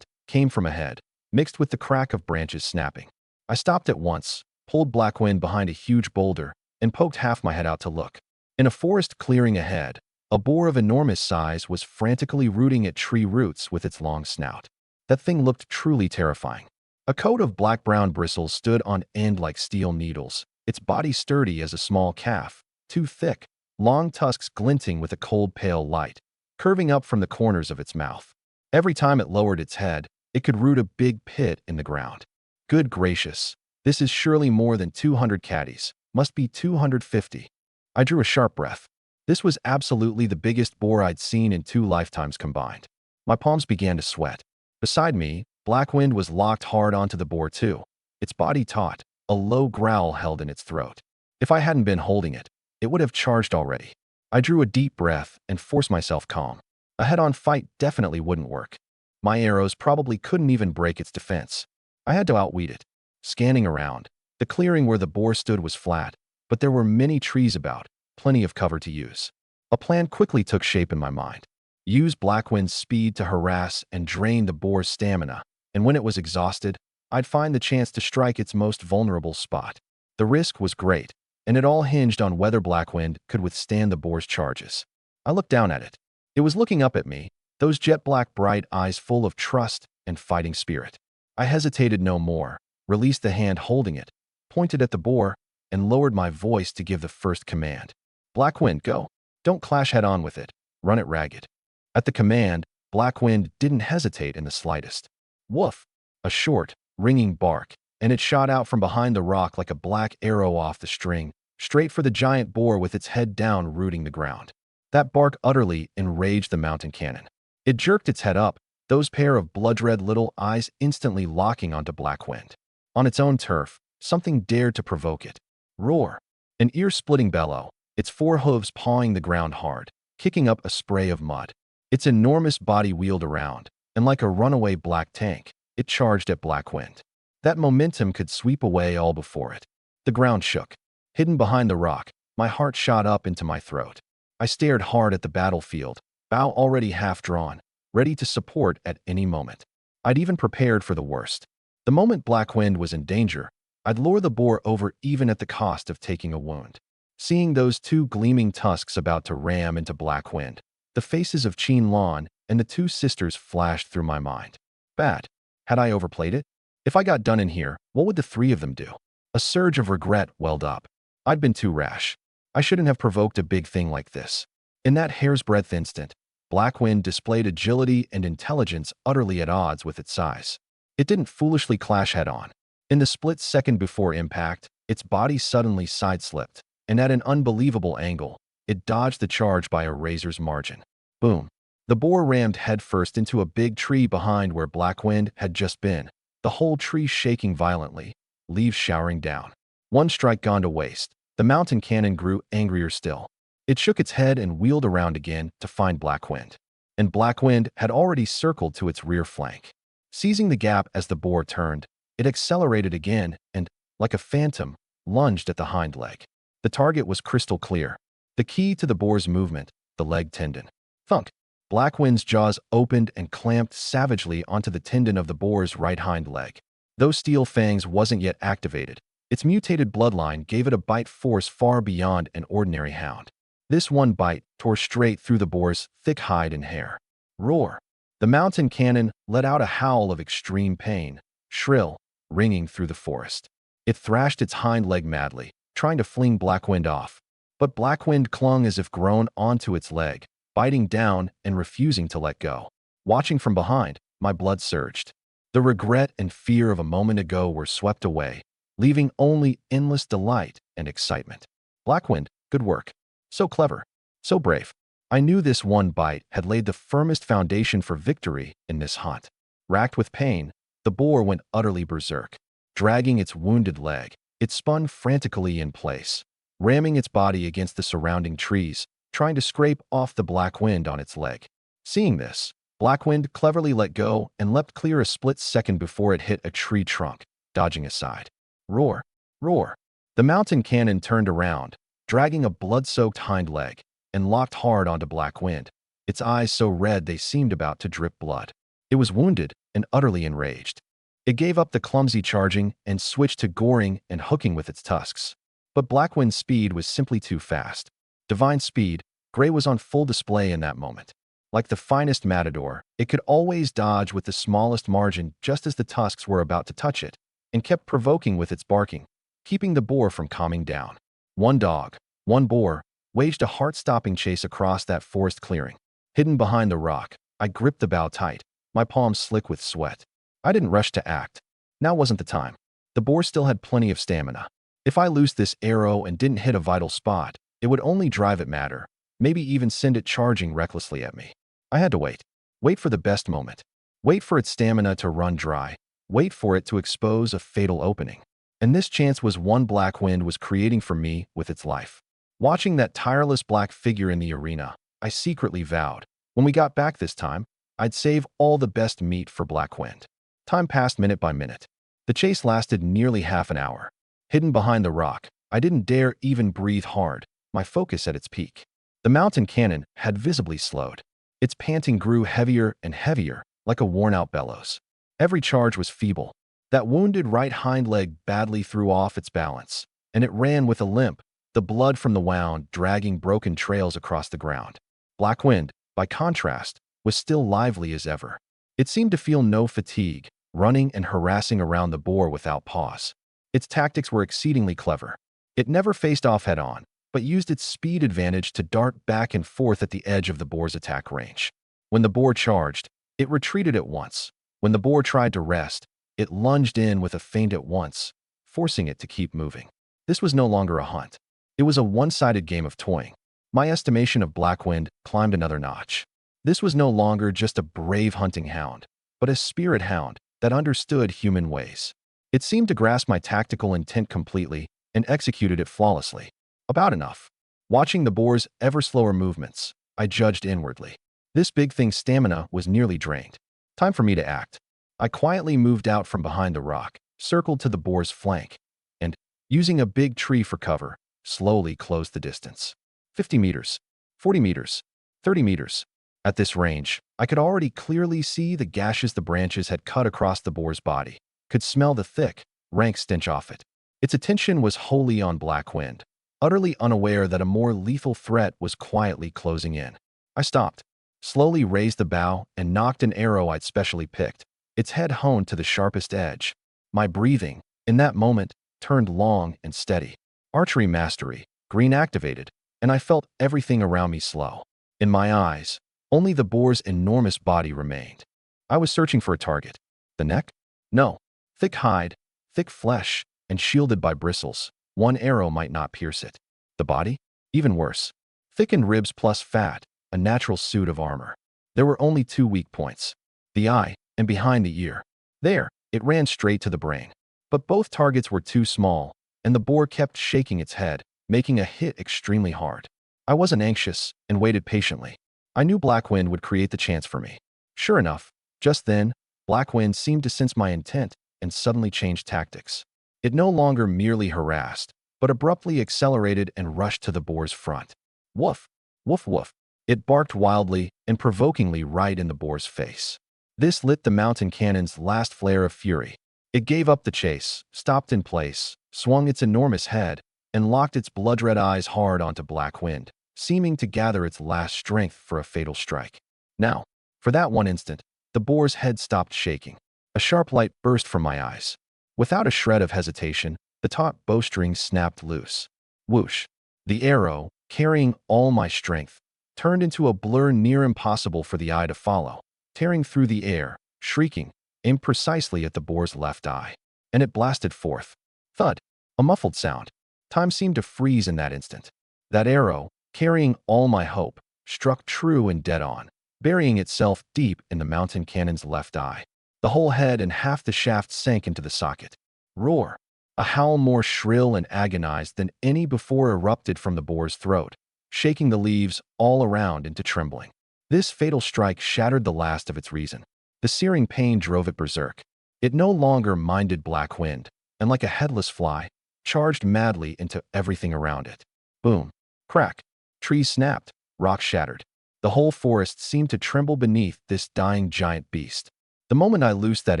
came from ahead, mixed with the crack of branches snapping. I stopped at once, pulled Black Wind behind a huge boulder, and poked half my head out to look. In a forest clearing ahead, a boar of enormous size was frantically rooting at tree roots with its long snout. That thing looked truly terrifying. A coat of black-brown bristles stood on end like steel needles, its body sturdy as a small calf, too thick, long tusks glinting with a cold pale light, curving up from the corners of its mouth. Every time it lowered its head, it could root a big pit in the ground. Good gracious, this is surely more than 200 caddies, must be 250. I drew a sharp breath. This was absolutely the biggest boar I'd seen in 2 lifetimes combined. My palms began to sweat. Beside me, Black Wind was locked hard onto the boar too, its body taut, a low growl held in its throat. If I hadn't been holding it, it would have charged already. I drew a deep breath and forced myself calm. A head-on fight definitely wouldn't work. My arrows probably couldn't even break its defense. I had to outweed it. Scanning around, the clearing where the boar stood was flat, but there were many trees about, plenty of cover to use. A plan quickly took shape in my mind. Use Black Wind's speed to harass and drain the boar's stamina, and when it was exhausted, I'd find the chance to strike its most vulnerable spot. The risk was great, and it all hinged on whether Black Wind could withstand the boar's charges. I looked down at it. It was looking up at me, those jet-black bright eyes full of trust and fighting spirit. I hesitated no more, released the hand holding it, pointed at the boar, and lowered my voice to give the first command. Black Wind, go. Don't clash head-on with it. Run it ragged. At the command, Black Wind didn't hesitate in the slightest. Woof! A short, ringing bark, and it shot out from behind the rock like a black arrow off the string, straight for the giant boar with its head down rooting the ground. That bark utterly enraged the mountain cannon. It jerked its head up, those pair of blood-red little eyes instantly locking onto Black Wind. On its own turf, something dared to provoke it. Roar! An ear-splitting bellow, its 4 hooves pawing the ground hard, kicking up a spray of mud. Its enormous body wheeled around, and like a runaway black tank, it charged at Black Wind. That momentum could sweep away all before it. The ground shook. Hidden behind the rock, my heart shot up into my throat. I stared hard at the battlefield, bow already half drawn, ready to support at any moment. I'd even prepared for the worst. The moment Black Wind was in danger, I'd lure the boar over even at the cost of taking a wound. Seeing those 2 gleaming tusks about to ram into Black Wind, the faces of Qin Lan and the 2 sisters flashed through my mind. Bad. Had I overplayed it? If I got done in here, what would the 3 of them do? A surge of regret welled up. I'd been too rash. I shouldn't have provoked a big thing like this. In that hair's-breadth instant, Black Wind displayed agility and intelligence utterly at odds with its size. It didn't foolishly clash head-on. In the split second before impact, its body suddenly sideslipped, and at an unbelievable angle, it dodged the charge by a razor's margin. Boom. The boar rammed headfirst into a big tree behind where Black Wind had just been, the whole tree shaking violently, leaves showering down. One strike gone to waste, the mountain cannon grew angrier still. It shook its head and wheeled around again to find Black Wind. And Black Wind had already circled to its rear flank. Seizing the gap as the boar turned, it accelerated again and, like a phantom, lunged at the hind leg. The target was crystal clear. The key to the boar's movement, the leg tendon. Thunk! Blackwind's jaws opened and clamped savagely onto the tendon of the boar's right hind leg. Though steel fangs wasn't yet activated, its mutated bloodline gave it a bite force far beyond an ordinary hound. This one bite tore straight through the boar's thick hide and hair. Roar! The mountain cannon let out a howl of extreme pain, shrill, ringing through the forest. It thrashed its hind leg madly, trying to fling Blackwind off. But Blackwind clung as if grown onto its leg, biting down and refusing to let go. Watching from behind, my blood surged. The regret and fear of a moment ago were swept away, leaving only endless delight and excitement. Blackwind, good work. So clever. So brave. I knew this one bite had laid the firmest foundation for victory in this hunt. Racked with pain, the boar went utterly berserk. Dragging its wounded leg, it spun frantically in place, ramming its body against the surrounding trees, trying to scrape off the Blackwind on its leg. Seeing this, Blackwind cleverly let go and leapt clear a split second before it hit a tree trunk, dodging aside. Roar! Roar! The mountain cannon turned around, dragging a blood-soaked hind leg, and locked hard onto Blackwind, its eyes so red they seemed about to drip blood. It was wounded and utterly enraged. It gave up the clumsy charging and switched to goring and hooking with its tusks. But Blackwind's speed was simply too fast. Divine speed, Gray was on full display in that moment. Like the finest matador, it could always dodge with the smallest margin just as the tusks were about to touch it, and kept provoking with its barking, keeping the boar from calming down. One dog, one boar, waged a heart-stopping chase across that forest clearing. Hidden behind the rock, I gripped the bough tight, my palms slick with sweat. I didn't rush to act. Now wasn't the time. The boar still had plenty of stamina. If I loosed this arrow and didn't hit a vital spot, it would only drive it madder, maybe even send it charging recklessly at me. I had to wait. Wait for the best moment. Wait for its stamina to run dry. Wait for it to expose a fatal opening. And this chance was one Blackwind was creating for me with its life. Watching that tireless black figure in the arena, I secretly vowed, when we got back this time, I'd save all the best meat for Blackwind. Time passed minute by minute. The chase lasted nearly half an hour. Hidden behind the rock, I didn't dare even breathe hard, my focus at its peak. The mountain cannon had visibly slowed. Its panting grew heavier and heavier, like a worn-out bellows. Every charge was feeble. That wounded right hind leg badly threw off its balance, and it ran with a limp, the blood from the wound dragging broken trails across the ground. Blackwind, by contrast, was still lively as ever. It seemed to feel no fatigue, running and harassing around the boar without pause. Its tactics were exceedingly clever. It never faced off head-on, but used its speed advantage to dart back and forth at the edge of the boar's attack range. When the boar charged, it retreated at once. When the boar tried to rest, it lunged in with a feint at once, forcing it to keep moving. This was no longer a hunt. It was a one-sided game of toying. My estimation of Blackwind climbed another notch. This was no longer just a brave hunting hound, but a spirit hound that understood human ways. It seemed to grasp my tactical intent completely and executed it flawlessly. About enough. Watching the boar's ever slower movements, I judged inwardly. This big thing's stamina was nearly drained. Time for me to act. I quietly moved out from behind the rock, circled to the boar's flank, and, using a big tree for cover, slowly closed the distance. 50 meters, 40 meters, 30 meters. At this range, I could already clearly see the gashes the branches had cut across the boar's body, could smell the thick, rank stench off it. Its attention was wholly on Blackwind, utterly unaware that a more lethal threat was quietly closing in. I stopped, slowly raised the bow, and knocked an arrow I'd specially picked, its head honed to the sharpest edge. My breathing, in that moment, turned long and steady. Archery mastery, green activated, and I felt everything around me slow. In my eyes, only the boar's enormous body remained. I was searching for a target. The neck? No. Thick hide, thick flesh, and shielded by bristles. One arrow might not pierce it. The body? Even worse. Thickened ribs plus fat, a natural suit of armor. There were only two weak points. The eye, and behind the ear. There, it ran straight to the brain. But both targets were too small, and the boar kept shaking its head, making a hit extremely hard. I wasn't anxious, and waited patiently. I knew Blackwind would create the chance for me. Sure enough, just then, Blackwind seemed to sense my intent and suddenly changed tactics. It no longer merely harassed, but abruptly accelerated and rushed to the boar's front. Woof! Woof woof! It barked wildly and provokingly right in the boar's face. This lit the mountain cannon's last flare of fury. It gave up the chase, stopped in place, swung its enormous head, and locked its blood-red eyes hard onto Black Wind, seeming to gather its last strength for a fatal strike. Now, for that one instant, the boar's head stopped shaking. A sharp light burst from my eyes. Without a shred of hesitation, the taut bowstring snapped loose. Whoosh! The arrow, carrying all my strength, turned into a blur near impossible for the eye to follow, tearing through the air, shrieking, aimed precisely at the boar's left eye. And it blasted forth. Thud! A muffled sound. Time seemed to freeze in that instant. That arrow, carrying all my hope, struck true and dead on, burying itself deep in the mountain cannon's left eye. The whole head and half the shaft sank into the socket. Roar! A howl more shrill and agonized than any before erupted from the boar's throat, shaking the leaves all around into trembling. This fatal strike shattered the last of its reason. The searing pain drove it berserk. It no longer minded Black Wind, and like a headless fly, charged madly into everything around it. Boom! Crack! Trees snapped, rocks shattered. The whole forest seemed to tremble beneath this dying giant beast. The moment I loosed that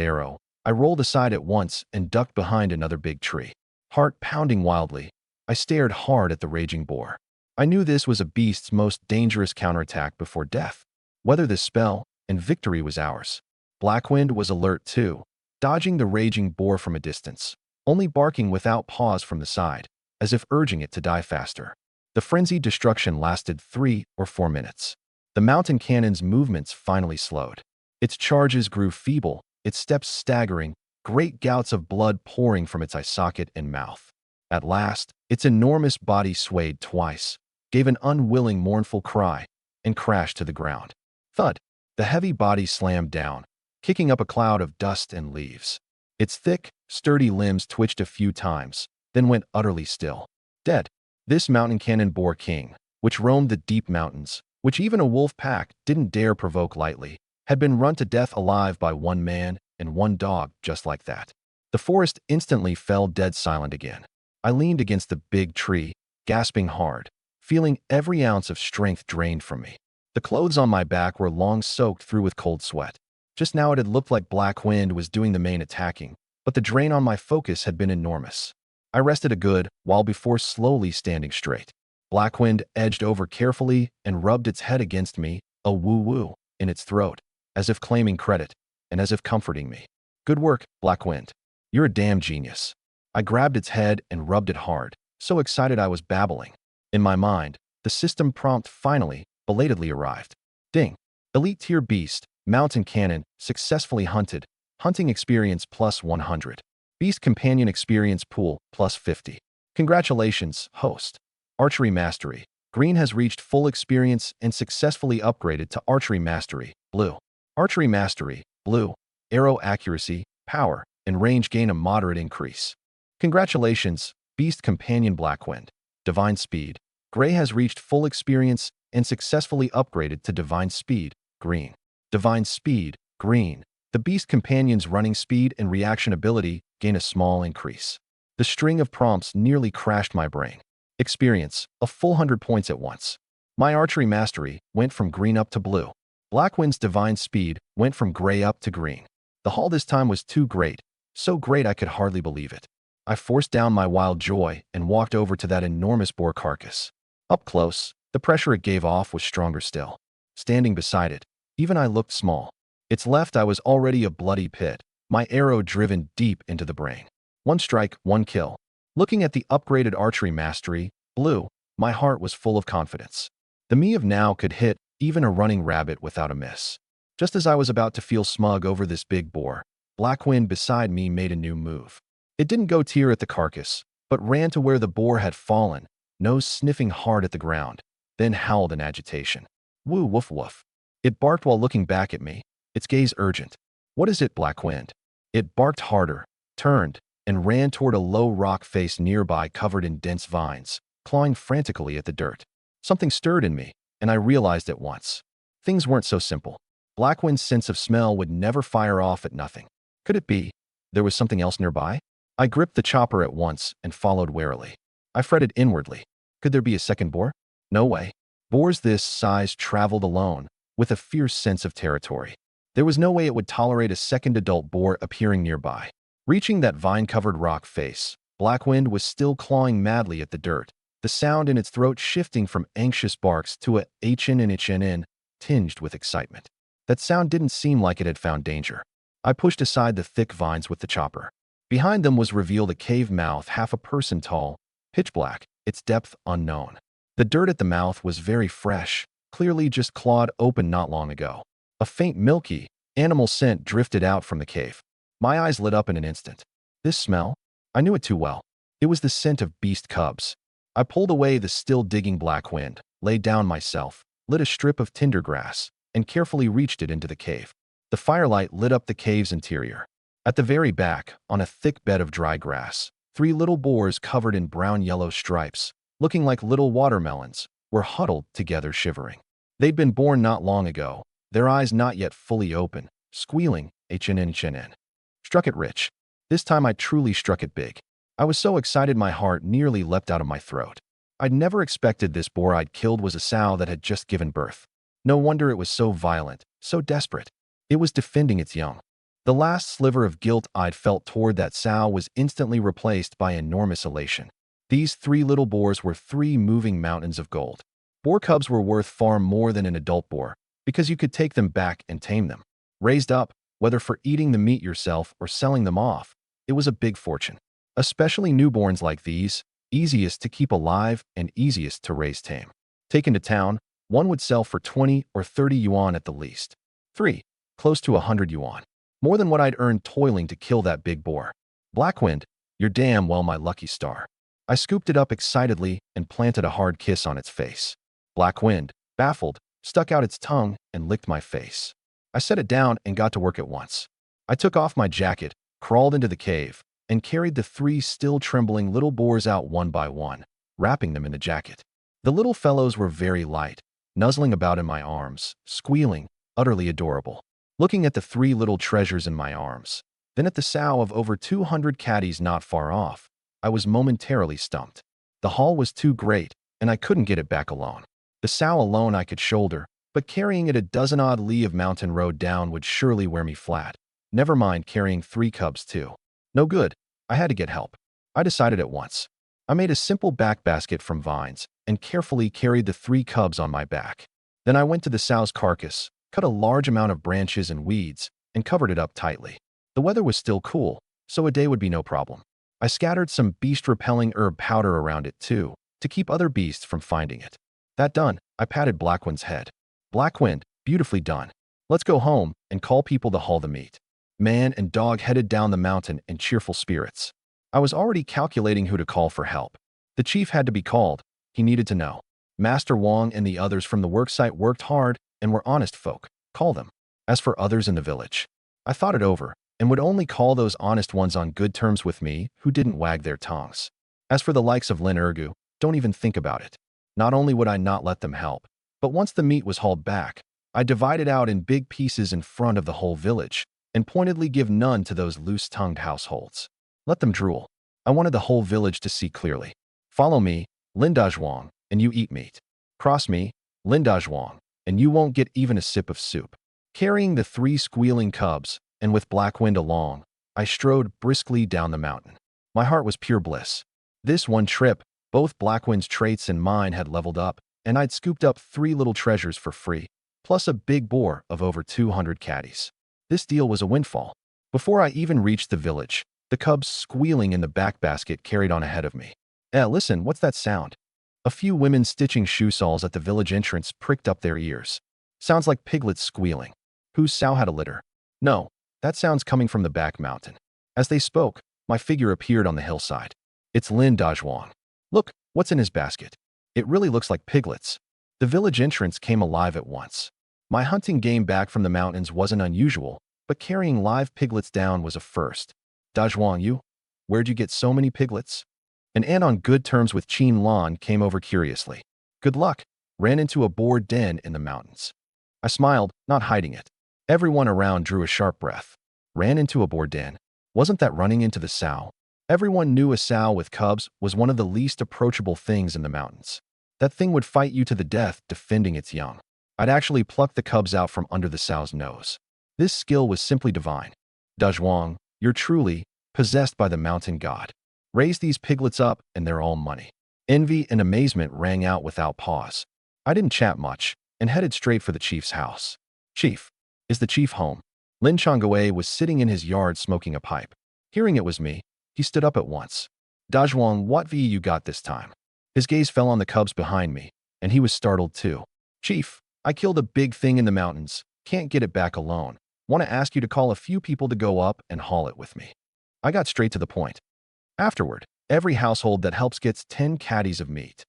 arrow, I rolled aside at once and ducked behind another big tree. Heart pounding wildly, I stared hard at the raging boar. I knew this was a beast's most dangerous counterattack before death. Weather this spell, and victory was ours. Black Wind was alert too, dodging the raging boar from a distance, only barking without pause from the side, as if urging it to die faster. The frenzied destruction lasted 3 or 4 minutes. The mountain cannon's movements finally slowed. Its charges grew feeble, its steps staggering, great gouts of blood pouring from its eye socket and mouth. At last, its enormous body swayed twice, gave an unwilling mournful cry, and crashed to the ground. Thud! The heavy body slammed down, kicking up a cloud of dust and leaves. Its thick, sturdy limbs twitched a few times, then went utterly still. Dead. This mountain cannon boar king, which roamed the deep mountains, which even a wolf pack didn't dare provoke lightly, had been run to death alive by one man and one dog just like that. The forest instantly fell dead silent again. I leaned against the big tree, gasping hard, feeling every ounce of strength drained from me. The clothes on my back were long soaked through with cold sweat. Just now it had looked like Black Wind was doing the main attacking, but the drain on my focus had been enormous. I rested a good while before slowly standing straight. Black Wind edged over carefully and rubbed its head against me, a woo-woo, in its throat, as if claiming credit, and as if comforting me. Good work, Black Wind. You're a damn genius. I grabbed its head and rubbed it hard, so excited I was babbling. In my mind, the system prompt finally, belatedly arrived. Ding! Elite Tier Beast, Mountain Cannon, successfully hunted. Hunting experience plus 100. Beast Companion experience pool plus 50. Congratulations, host. Archery Mastery. Green has reached full experience and successfully upgraded to Archery Mastery, blue. Archery Mastery, blue. Arrow accuracy, power, and range gain a moderate increase. Congratulations, Beast Companion Blackwind. Divine Speed. Gray has reached full experience and successfully upgraded to Divine Speed, green. Divine Speed, green. The Beast Companion's running speed and reaction ability gain a small increase. The string of prompts nearly crashed my brain. Experience, a full 100 points at once. My Archery Mastery went from green up to blue. Blackwind's Divine Speed went from gray up to green. The haul this time was too great, so great I could hardly believe it. I forced down my wild joy and walked over to that enormous boar carcass. Up close, the pressure it gave off was stronger still. Standing beside it, even I looked small. Its left eye was already a bloody pit, my arrow driven deep into the brain. One strike, one kill. Looking at the upgraded Archery Mastery, blue, my heart was full of confidence. The me of now could hit even a running rabbit without a miss. Just as I was about to feel smug over this big boar, Blackwind beside me made a new move. It didn't go tear at the carcass, but ran to where the boar had fallen, nose sniffing hard at the ground, then howled in agitation. Woo woof woof. It barked while looking back at me, its gaze urgent. What is it, Blackwind? It barked harder, turned, and ran toward a low rock face nearby covered in dense vines, clawing frantically at the dirt. Something stirred in me, and I realized at once. Things weren't so simple. Blackwind's sense of smell would never fire off at nothing. Could it be there was something else nearby? I gripped the chopper at once and followed warily. I fretted inwardly. Could there be a second boar? No way. Boars this size traveled alone, with a fierce sense of territory. There was no way it would tolerate a second adult boar appearing nearby. Reaching that vine-covered rock face, Blackwind was still clawing madly at the dirt, the sound in its throat shifting from anxious barks to a HNN tinged with excitement. That sound didn't seem like it had found danger. I pushed aside the thick vines with the chopper. Behind them was revealed a cave mouth half a person tall, pitch black, its depth unknown. The dirt at the mouth was very fresh, clearly just clawed open not long ago. A faint milky, animal scent drifted out from the cave. My eyes lit up in an instant. This smell? I knew it too well. It was the scent of beast cubs. I pulled away the still digging Blackwind, laid down myself, lit a strip of tinder grass, and carefully reached it into the cave. The firelight lit up the cave's interior. At the very back, on a thick bed of dry grass, 3 little boars covered in brown-yellow stripes, looking like little watermelons, were huddled together shivering. They'd been born not long ago, their eyes not yet fully open, squealing, HNN. Struck it rich. This time I truly struck it big. I was so excited my heart nearly leapt out of my throat. I'd never expected this boar I'd killed was a sow that had just given birth. No wonder it was so violent, so desperate. It was defending its young. The last sliver of guilt I'd felt toward that sow was instantly replaced by enormous elation. These 3 little boars were 3 moving mountains of gold. Boar cubs were worth far more than an adult boar, because you could take them back and tame them. Raised up, whether for eating the meat yourself or selling them off, it was a big fortune. Especially newborns like these, easiest to keep alive and easiest to raise tame. Taken to town, one would sell for 20 or 30 yuan at the least. 3, close to 100 yuan. More than what I'd earned toiling to kill that big boar. Blackwind, you're damn well my lucky star. I scooped it up excitedly and planted a hard kiss on its face. Blackwind, baffled, stuck out its tongue and licked my face. I set it down and got to work at once. I took off my jacket, crawled into the cave, and carried the 3 still trembling little boars out one by one, wrapping them in the jacket. The little fellows were very light, nuzzling about in my arms, squealing, utterly adorable. Looking at the 3 little treasures in my arms, then at the sow of over 200 caddies not far off, I was momentarily stumped. The haul was too great, and I couldn't get it back alone. The sow alone I could shoulder, but carrying it a dozen-odd li of mountain road down would surely wear me flat. Never mind carrying 3 cubs too. No good. I had to get help. I decided at once. I made a simple back basket from vines and carefully carried the 3 cubs on my back. Then I went to the sow's carcass, cut a large amount of branches and weeds, and covered it up tightly. The weather was still cool, so a day would be no problem. I scattered some beast-repelling herb powder around it too, to keep other beasts from finding it. That done, I patted Blackwind's head. Blackwind, beautifully done. Let's go home and call people to haul the meat. Man and dog headed down the mountain in cheerful spirits. I was already calculating who to call for help. The chief had to be called. He needed to know. Master Wang and the others from the worksite worked hard and were honest folk. Call them. As for others in the village, I thought it over and would only call those honest ones on good terms with me who didn't wag their tongues. As for the likes of Lin Ergu, don't even think about it. Not only would I not let them help, but once the meat was hauled back, I divided out in big pieces in front of the whole village and pointedly give none to those loose-tongued households. Let them drool. I wanted the whole village to see clearly. Follow me, Lin Dazhuang, and you eat meat. Cross me, Lin Dazhuang, and you won't get even a sip of soup. Carrying the 3 squealing cubs, and with Blackwind along, I strode briskly down the mountain. My heart was pure bliss. This one trip, both Blackwind's traits and mine had leveled up, and I'd scooped up 3 little treasures for free, plus a big boar of over 200 caddies. This deal was a windfall. Before I even reached the village, the cubs squealing in the back basket carried on ahead of me. Listen, what's that sound? A few women stitching shoe soles at the village entrance pricked up their ears. Sounds like piglets squealing. Whose sow had a litter? No, that sound's coming from the back mountain. As they spoke, my figure appeared on the hillside. It's Lin Dazhuang. Look, what's in his basket? It really looks like piglets. The village entrance came alive at once. My hunting game back from the mountains wasn't unusual, but carrying live piglets down was a first. Dazhuang, you? Where'd you get so many piglets? An aunt on good terms with Qin Lan came over curiously. Good luck. Ran into a boar den in the mountains. I smiled, not hiding it. Everyone around drew a sharp breath. Ran into a boar den. Wasn't that running into the sow? Everyone knew a sow with cubs was one of the least approachable things in the mountains. That thing would fight you to the death defending its young. I'd actually pluck the cubs out from under the sow's nose. This skill was simply divine. Dazhuang, you're truly possessed by the mountain god. Raise these piglets up and they're all money. Envy and amazement rang out without pause. I didn't chat much and headed straight for the chief's house. Chief, is the chief home? Lin Changwei was sitting in his yard smoking a pipe. Hearing it was me, he stood up at once. Dazhuang, what V you got this time? His gaze fell on the cubs behind me, and he was startled too. Chief, I killed a big thing in the mountains. Can't get it back alone. Want to ask you to call a few people to go up and haul it with me. I got straight to the point. Afterward, every household that helps gets 10 caddies of meat.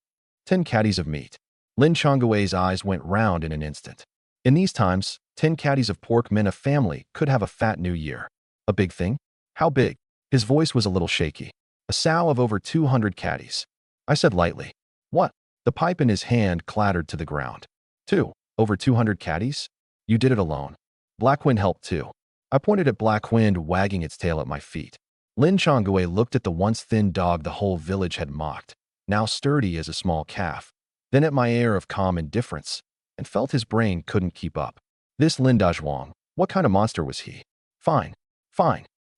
10 caddies of meat. Lin Changwei's eyes went round in an instant. In these times, 10 caddies of pork meant a family could have a fat new year. A big thing? How big? His voice was a little shaky. A sow of over 200 caddies. I said lightly. What? The pipe in his hand clattered to the ground. Over 200 caddies? You did it alone. Blackwind helped too. I pointed at Blackwind wagging its tail at my feet. Lin Changwei looked at the once thin dog the whole village had mocked, now sturdy as a small calf, then at my air of calm indifference, and felt his brain couldn't keep up. This Lin Dazhuang, what kind of monster was he? Fine.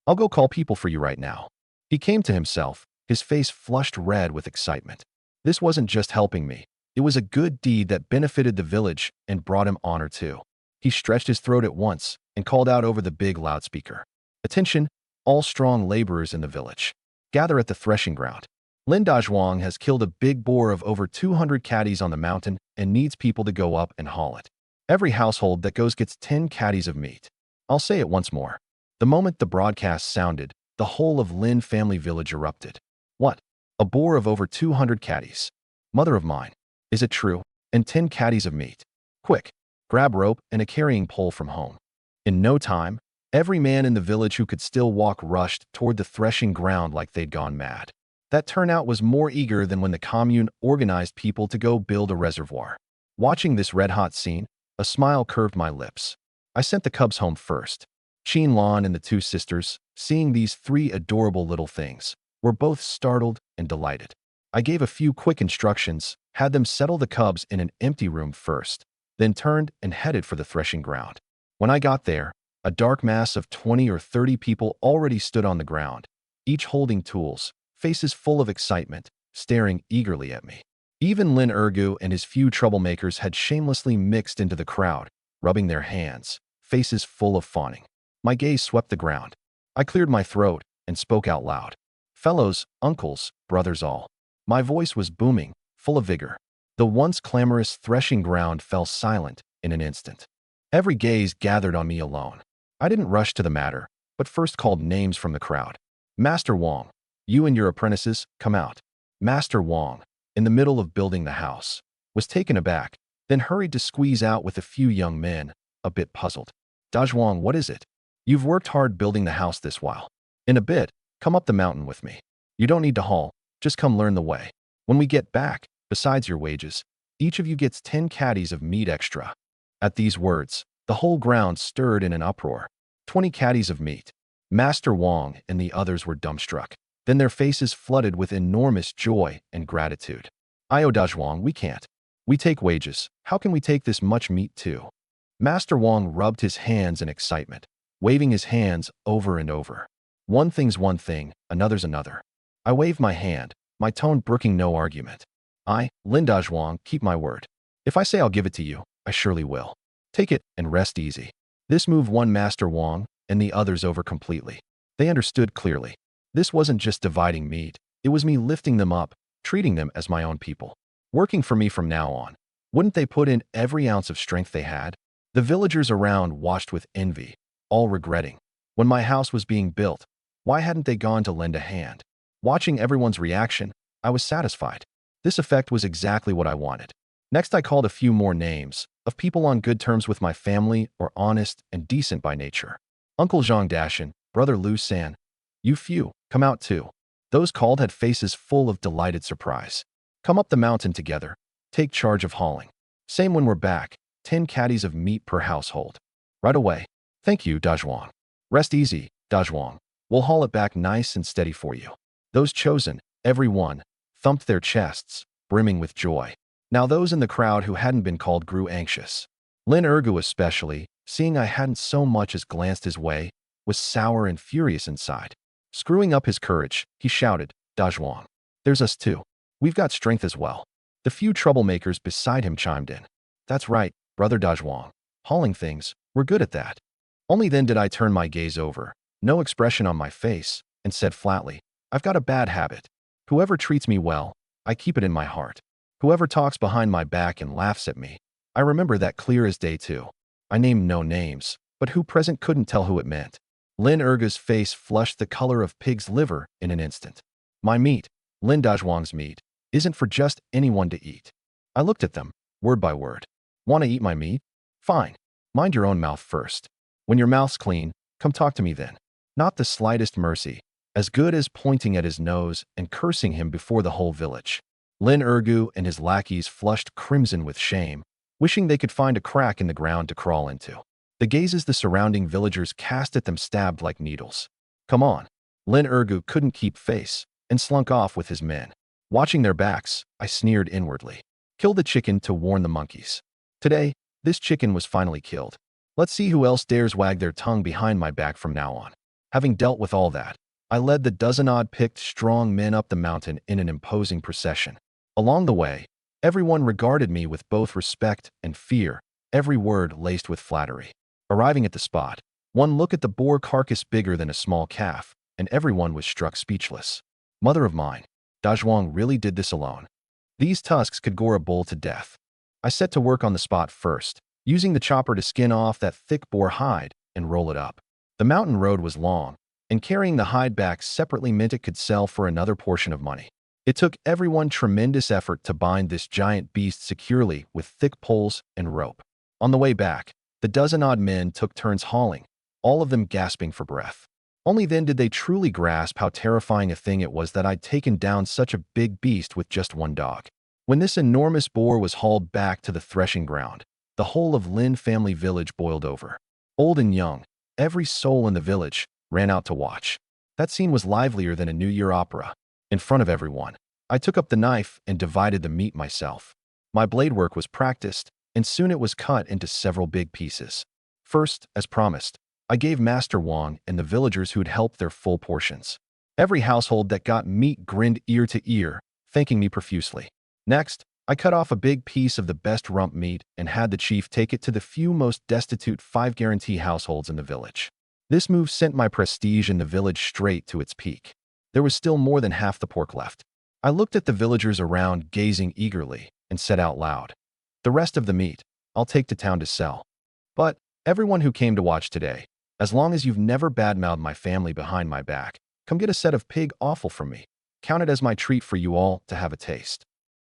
I'll go call people for you right now. He came to himself, his face flushed red with excitement. This wasn't just helping me. It was a good deed that benefited the village and brought him honor too. He stretched his throat at once and called out over the big loudspeaker. Attention, all strong laborers in the village. Gather at the threshing ground. Lin Dazhuang has killed a big boar of over 200 caddies on the mountain and needs people to go up and haul it. Every household that goes gets 10 caddies of meat. I'll say it once more. The moment the broadcast sounded, the whole of Lin family village erupted. What? A boar of over 200 caddies. Mother of mine. Is it true? And 10 caddies of meat. Quick, grab rope and a carrying pole from home. In no time, every man in the village who could still walk rushed toward the threshing ground like they'd gone mad. That turnout was more eager than when the commune organized people to go build a reservoir. Watching this red-hot scene, a smile curved my lips. I sent the cubs home first. Qin Lan and the two sisters, seeing these three adorable little things, were both startled and delighted. I gave a few quick instructions, had them settle the cubs in an empty room first, then turned and headed for the threshing ground. When I got there, a dark mass of 20 or 30 people already stood on the ground, each holding tools, faces full of excitement, staring eagerly at me. Even Lin Ergu and his few troublemakers had shamelessly mixed into the crowd, rubbing their hands, faces full of fawning. My gaze swept the ground. I cleared my throat and spoke out loud. Fellows, uncles, brothers all. My voice was booming, full of vigor. The once clamorous threshing ground fell silent in an instant. Every gaze gathered on me alone. I didn't rush to the matter, but first called names from the crowd. Master Wang, you and your apprentices, come out. Master Wang, in the middle of building the house, was taken aback, then hurried to squeeze out with a few young men, a bit puzzled. Dazhuang, what is it? You've worked hard building the house this while. In a bit, come up the mountain with me. You don't need to haul, just come learn the way. When we get back, besides your wages, each of you gets 10 caddies of meat extra. At these words, the whole ground stirred in an uproar. 20 caddies of meat. Master Wang and the others were dumbstruck. Then their faces flooded with enormous joy and gratitude. Io Dazhuang, we can't. We take wages. How can we take this much meat too? Master Wang rubbed his hands in excitement, waving his hands over and over. One thing's one thing, another's another. I waved my hand, my tone brooking no argument. I, Lin Dazhuang, keep my word. If I say I'll give it to you, I surely will. Take it and rest easy. This move won Master Wang and the others over completely. They understood clearly. This wasn't just dividing meat, it was me lifting them up, treating them as my own people. Working for me from now on. Wouldn't they put in every ounce of strength they had? The villagers around watched with envy, all regretting. When my house was being built, why hadn't they gone to lend a hand? Watching everyone's reaction, I was satisfied. This effect was exactly what I wanted. Next, I called a few more names, of people on good terms with my family or honest and decent by nature. Uncle Zhang Dashan, Brother Lu San. You few, come out too. Those called had faces full of delighted surprise. Come up the mountain together. Take charge of hauling. Same when we're back, 10 caddies of meat per household. Right away. Thank you, Dazhuang. Rest easy, Dazhuang. We'll haul it back nice and steady for you. Those chosen, every one, thumped their chests, brimming with joy. Now those in the crowd who hadn't been called grew anxious. Lin Ergu especially, seeing I hadn't so much as glanced his way, was sour and furious inside. Screwing up his courage, he shouted, "Dazhuang, there's us too. We've got strength as well." The few troublemakers beside him chimed in. "That's right, brother Dazhuang. Hauling things, we're good at that." Only then did I turn my gaze over, no expression on my face, and said flatly, "I've got a bad habit. Whoever treats me well, I keep it in my heart. Whoever talks behind my back and laughs at me, I remember that clear as day too." I named no names, but who present couldn't tell who it meant. Lin Erga's face flushed the color of pig's liver in an instant. "My meat, Lin Dazhuang's meat, isn't for just anyone to eat." I looked at them, word by word. "Want to eat my meat? Fine. Mind your own mouth first. When your mouth's clean, come talk to me then." Not the slightest mercy, as good as pointing at his nose and cursing him before the whole village. Lin Ergu and his lackeys flushed crimson with shame, wishing they could find a crack in the ground to crawl into. The gazes the surrounding villagers cast at them stabbed like needles. "Come on." Lin Ergu couldn't keep face and slunk off with his men. Watching their backs, I sneered inwardly. Kill the chicken to warn the monkeys. Today, this chicken was finally killed. Let's see who else dares wag their tongue behind my back from now on. Having dealt with all that, I led the dozen-odd picked strong men up the mountain in an imposing procession. Along the way, everyone regarded me with both respect and fear, every word laced with flattery. Arriving at the spot, one look at the boar carcass bigger than a small calf, and everyone was struck speechless. Mother of mine, Dazhuang really did this alone. These tusks could gore a bull to death. I set to work on the spot first, using the chopper to skin off that thick boar hide and roll it up. The mountain road was long, and carrying the hide back separately meant it could sell for another portion of money. It took everyone tremendous effort to bind this giant beast securely with thick poles and rope. On the way back, the dozen-odd men took turns hauling, all of them gasping for breath. Only then did they truly grasp how terrifying a thing it was that I'd taken down such a big beast with just one dog. When this enormous boar was hauled back to the threshing ground, the whole of Lin family village boiled over. Old and young, every soul in the village ran out to watch. That scene was livelier than a New Year opera. In front of everyone, I took up the knife and divided the meat myself. My blade work was practiced, and soon it was cut into several big pieces. First, as promised, I gave Master Wang and the villagers who'd helped their full portions. Every household that got meat grinned ear to ear, thanking me profusely. Next, I cut off a big piece of the best rump meat and had the chief take it to the few most destitute 5-guarantee households in the village. This move sent my prestige in the village straight to its peak. There was still more than half the pork left. I looked at the villagers around, gazing eagerly, and said out loud, "The rest of the meat, I'll take to town to sell. But everyone who came to watch today, as long as you've never badmouthed my family behind my back, come get a set of pig offal from me. Count it as my treat for you all to have a taste."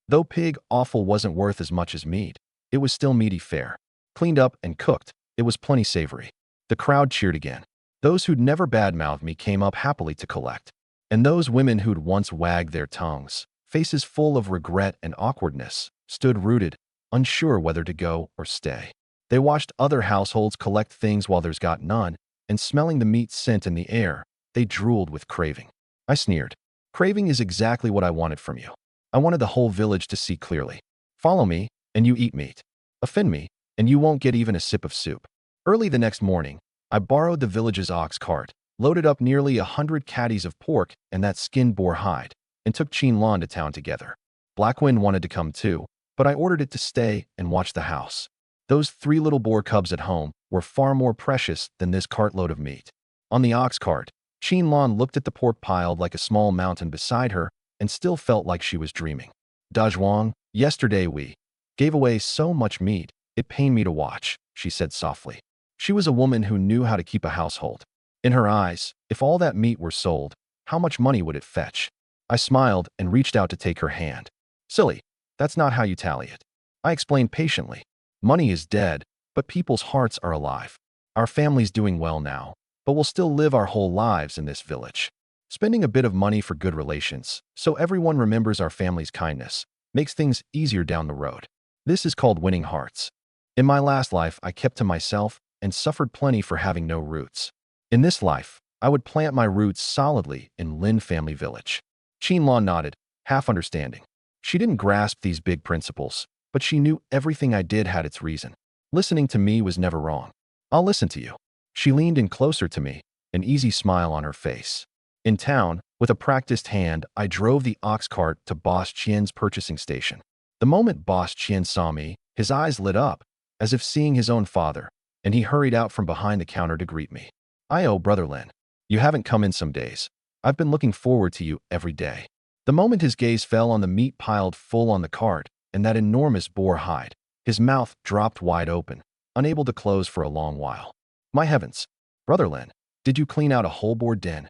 Though pig offal wasn't worth as much as meat, it was still meaty fare. Cleaned up and cooked, it was plenty savory. The crowd cheered again. Those who'd never badmouthed me came up happily to collect. And those women who'd once wagged their tongues, faces full of regret and awkwardness, stood rooted, unsure whether to go or stay. They watched other households collect things while theirs got none, and smelling the meat scent in the air, they drooled with craving. I sneered. Craving is exactly what I wanted from you. I wanted the whole village to see clearly. Follow me, and you eat meat. Offend me, and you won't get even a sip of soup. Early the next morning, I borrowed the village's ox cart, loaded up nearly 100 caddies of pork and that skinned boar hide, and took Qinlan to town together. Blackwind wanted to come too, but I ordered it to stay and watch the house. Those 3 little boar cubs at home were far more precious than this cartload of meat. On the ox cart, Qinlan looked at the pork piled like a small mountain beside her and still felt like she was dreaming. "Dazhuang, yesterday we gave away so much meat, it pained me to watch," she said softly. She was a woman who knew how to keep a household. In her eyes, if all that meat were sold, how much money would it fetch? I smiled and reached out to take her hand. "Silly, that's not how you tally it." I explained patiently. "Money is dead, but people's hearts are alive. Our family's doing well now, but we'll still live our whole lives in this village. Spending a bit of money for good relations, so everyone remembers our family's kindness, makes things easier down the road. This is called winning hearts. In my last life, I kept to myself and suffered plenty for having no roots. In this life, I would plant my roots solidly in Lin family village." Qinlan nodded, half understanding. She didn't grasp these big principles, but she knew everything I did had its reason. Listening to me was never wrong. I'll listen to you. She leaned in closer to me, an easy smile on her face. In town, with a practiced hand, I drove the ox cart to Boss Qian's purchasing station. The moment Boss Qian saw me, his eyes lit up, as if seeing his own father, and he hurried out from behind the counter to greet me. Brother Lin. You haven't come in some days. I've been looking forward to you every day. The moment his gaze fell on the meat piled full on the cart and that enormous boar hide, his mouth dropped wide open, unable to close for a long while. My heavens. Brother Lin, did you clean out a whole boar den?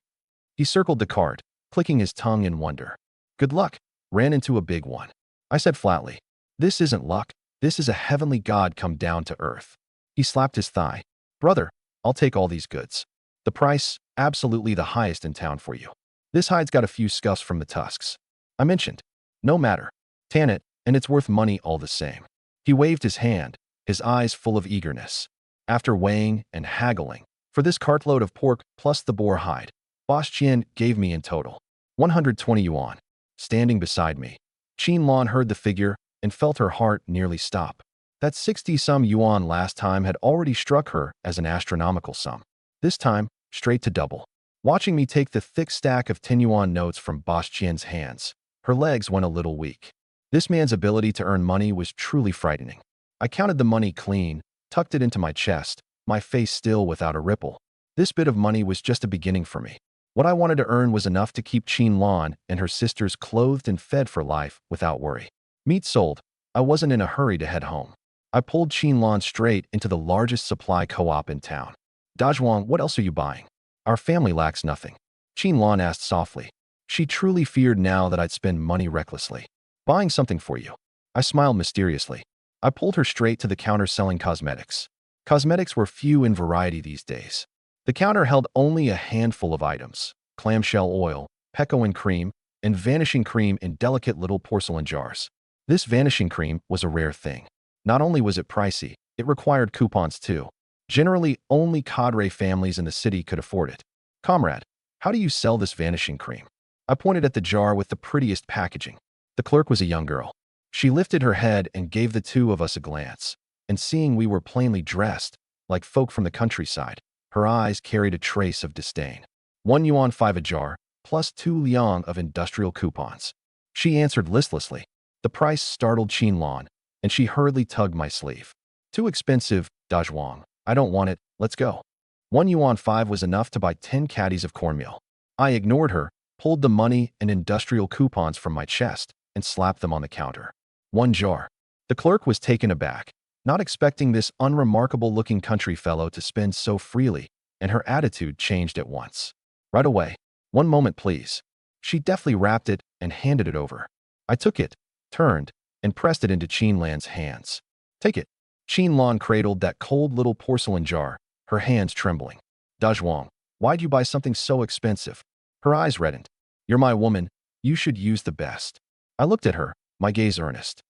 He circled the cart, clicking his tongue in wonder. Good luck. Ran into a big one. I said flatly. This isn't luck. This is a heavenly god come down to earth. He slapped his thigh. Brother, I'll take all these goods. The price, absolutely the highest in town for you. This hide's got a few scuffs from the tusks. I mentioned. No matter. Tan it, and it's worth money all the same. He waved his hand, his eyes full of eagerness. After weighing and haggling, for this cartload of pork plus the boar hide, Boss Qian gave me in total 120 yuan. Standing beside me, Qin Lan heard the figure and felt her heart nearly stop. That 60-some yuan last time had already struck her as an astronomical sum. This time, straight to double. Watching me take the thick stack of 10 yuan notes from Boss Qian's hands, her legs went a little weak. This man's ability to earn money was truly frightening. I counted the money clean, tucked it into my chest, my face still without a ripple. This bit of money was just a beginning for me. What I wanted to earn was enough to keep Qin Lan and her sisters clothed and fed for life without worry. Meat sold, I wasn't in a hurry to head home. I pulled Qin Lan straight into the largest supply co-op in town. Dazhuang, what else are you buying? Our family lacks nothing. Qin Lan asked softly. She truly feared now that I'd spend money recklessly. Buying something for you. I smiled mysteriously. I pulled her straight to the counter selling cosmetics. Cosmetics were few in variety these days. The counter held only a handful of items: clamshell oil, pekoin cream, and vanishing cream in delicate little porcelain jars. This vanishing cream was a rare thing. Not only was it pricey, it required coupons too. Generally, only cadre families in the city could afford it. Comrade, how do you sell this vanishing cream? I pointed at the jar with the prettiest packaging. The clerk was a young girl. She lifted her head and gave the two of us a glance, and seeing we were plainly dressed, like folk from the countryside, her eyes carried a trace of disdain. 1 yuan 5 a jar, plus 2 liang of industrial coupons. She answered listlessly. The price startled Qin Lan, and she hurriedly tugged my sleeve. Too expensive, Dazhuang. I don't want it, let's go. 1 yuan 5 was enough to buy 10 caddies of cornmeal. I ignored her, pulled the money and industrial coupons from my chest, and slapped them on the counter. 1 jar. The clerk was taken aback, not expecting this unremarkable-looking country fellow to spend so freely, and her attitude changed at once. Right away. 1 moment, please. She deftly wrapped it and handed it over. I took it, turned, and pressed it into Qin Lan's hands. Take it. Qin Lan cradled that cold little porcelain jar, her hands trembling. Dazhuang, why'd you buy something so expensive? Her eyes reddened. You're my woman. You should use the best. I looked at her, my gaze earnest.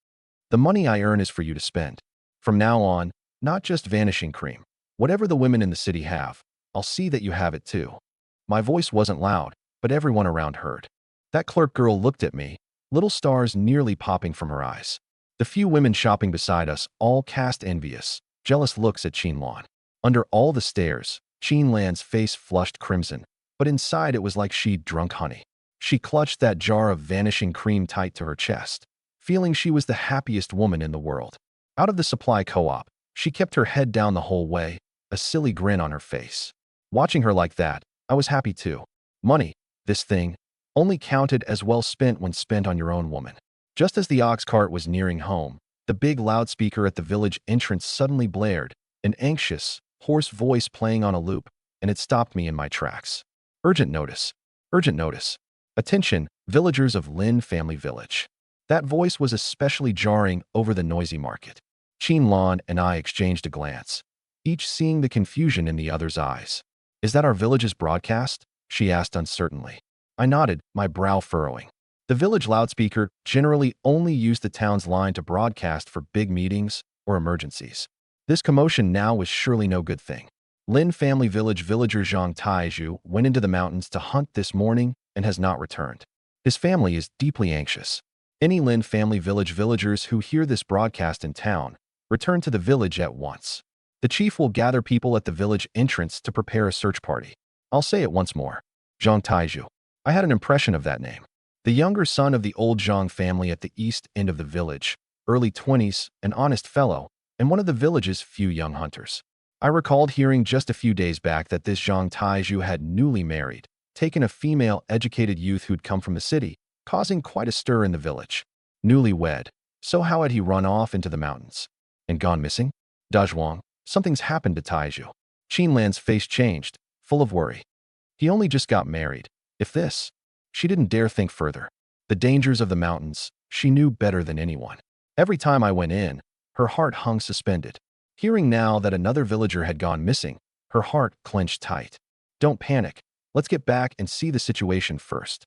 The money I earn is for you to spend. From now on, not just vanishing cream. Whatever the women in the city have, I'll see that you have it too. My voice wasn't loud, but everyone around heard. That clerk girl looked at me, little stars nearly popping from her eyes. The few women shopping beside us all cast envious, jealous looks at Qin Lan. Under all the stares, Qin Lan's face flushed crimson, but inside it was like she'd drunk honey. She clutched that jar of vanishing cream tight to her chest, feeling she was the happiest woman in the world. Out of the supply co-op, she kept her head down the whole way, a silly grin on her face. Watching her like that, I was happy too. Money, this thing, only counted as well spent when spent on your own woman. Just as the ox cart was nearing home, the big loudspeaker at the village entrance suddenly blared, an anxious, hoarse voice playing on a loop, and it stopped me in my tracks. Urgent notice. Urgent notice. Attention, villagers of Lin Family Village. That voice was especially jarring over the noisy market. Qin Lan and I exchanged a glance, each seeing the confusion in the other's eyes. Is that our village's broadcast? She asked uncertainly. I nodded, my brow furrowing. The village loudspeaker generally only used the town's line to broadcast for big meetings or emergencies. This commotion now was surely no good thing. Lin Family Village villager Zhang Taizhu went into the mountains to hunt this morning and has not returned. His family is deeply anxious. Any Lin family village villagers who hear this broadcast in town return to the village at once. The chief will gather people at the village entrance to prepare a search party. I'll say it once more. Zhang Taiju. I had an impression of that name. The younger son of the old Zhang family at the east end of the village, early 20s, an honest fellow, and one of the village's few young hunters. I recalled hearing just a few days back that this Zhang Taiju had newly married, taken a female educated youth who'd come from the city, causing quite a stir in the village. Newlywed. So how had he run off into the mountains? And gone missing? Dazhuang, something's happened to Taiju. Qinlan's face changed, full of worry. He only just got married. If this... She didn't dare think further. The dangers of the mountains, she knew better than anyone. Every time I went in, her heart hung suspended. Hearing now that another villager had gone missing, her heart clenched tight. Don't panic. Let's get back and see the situation first.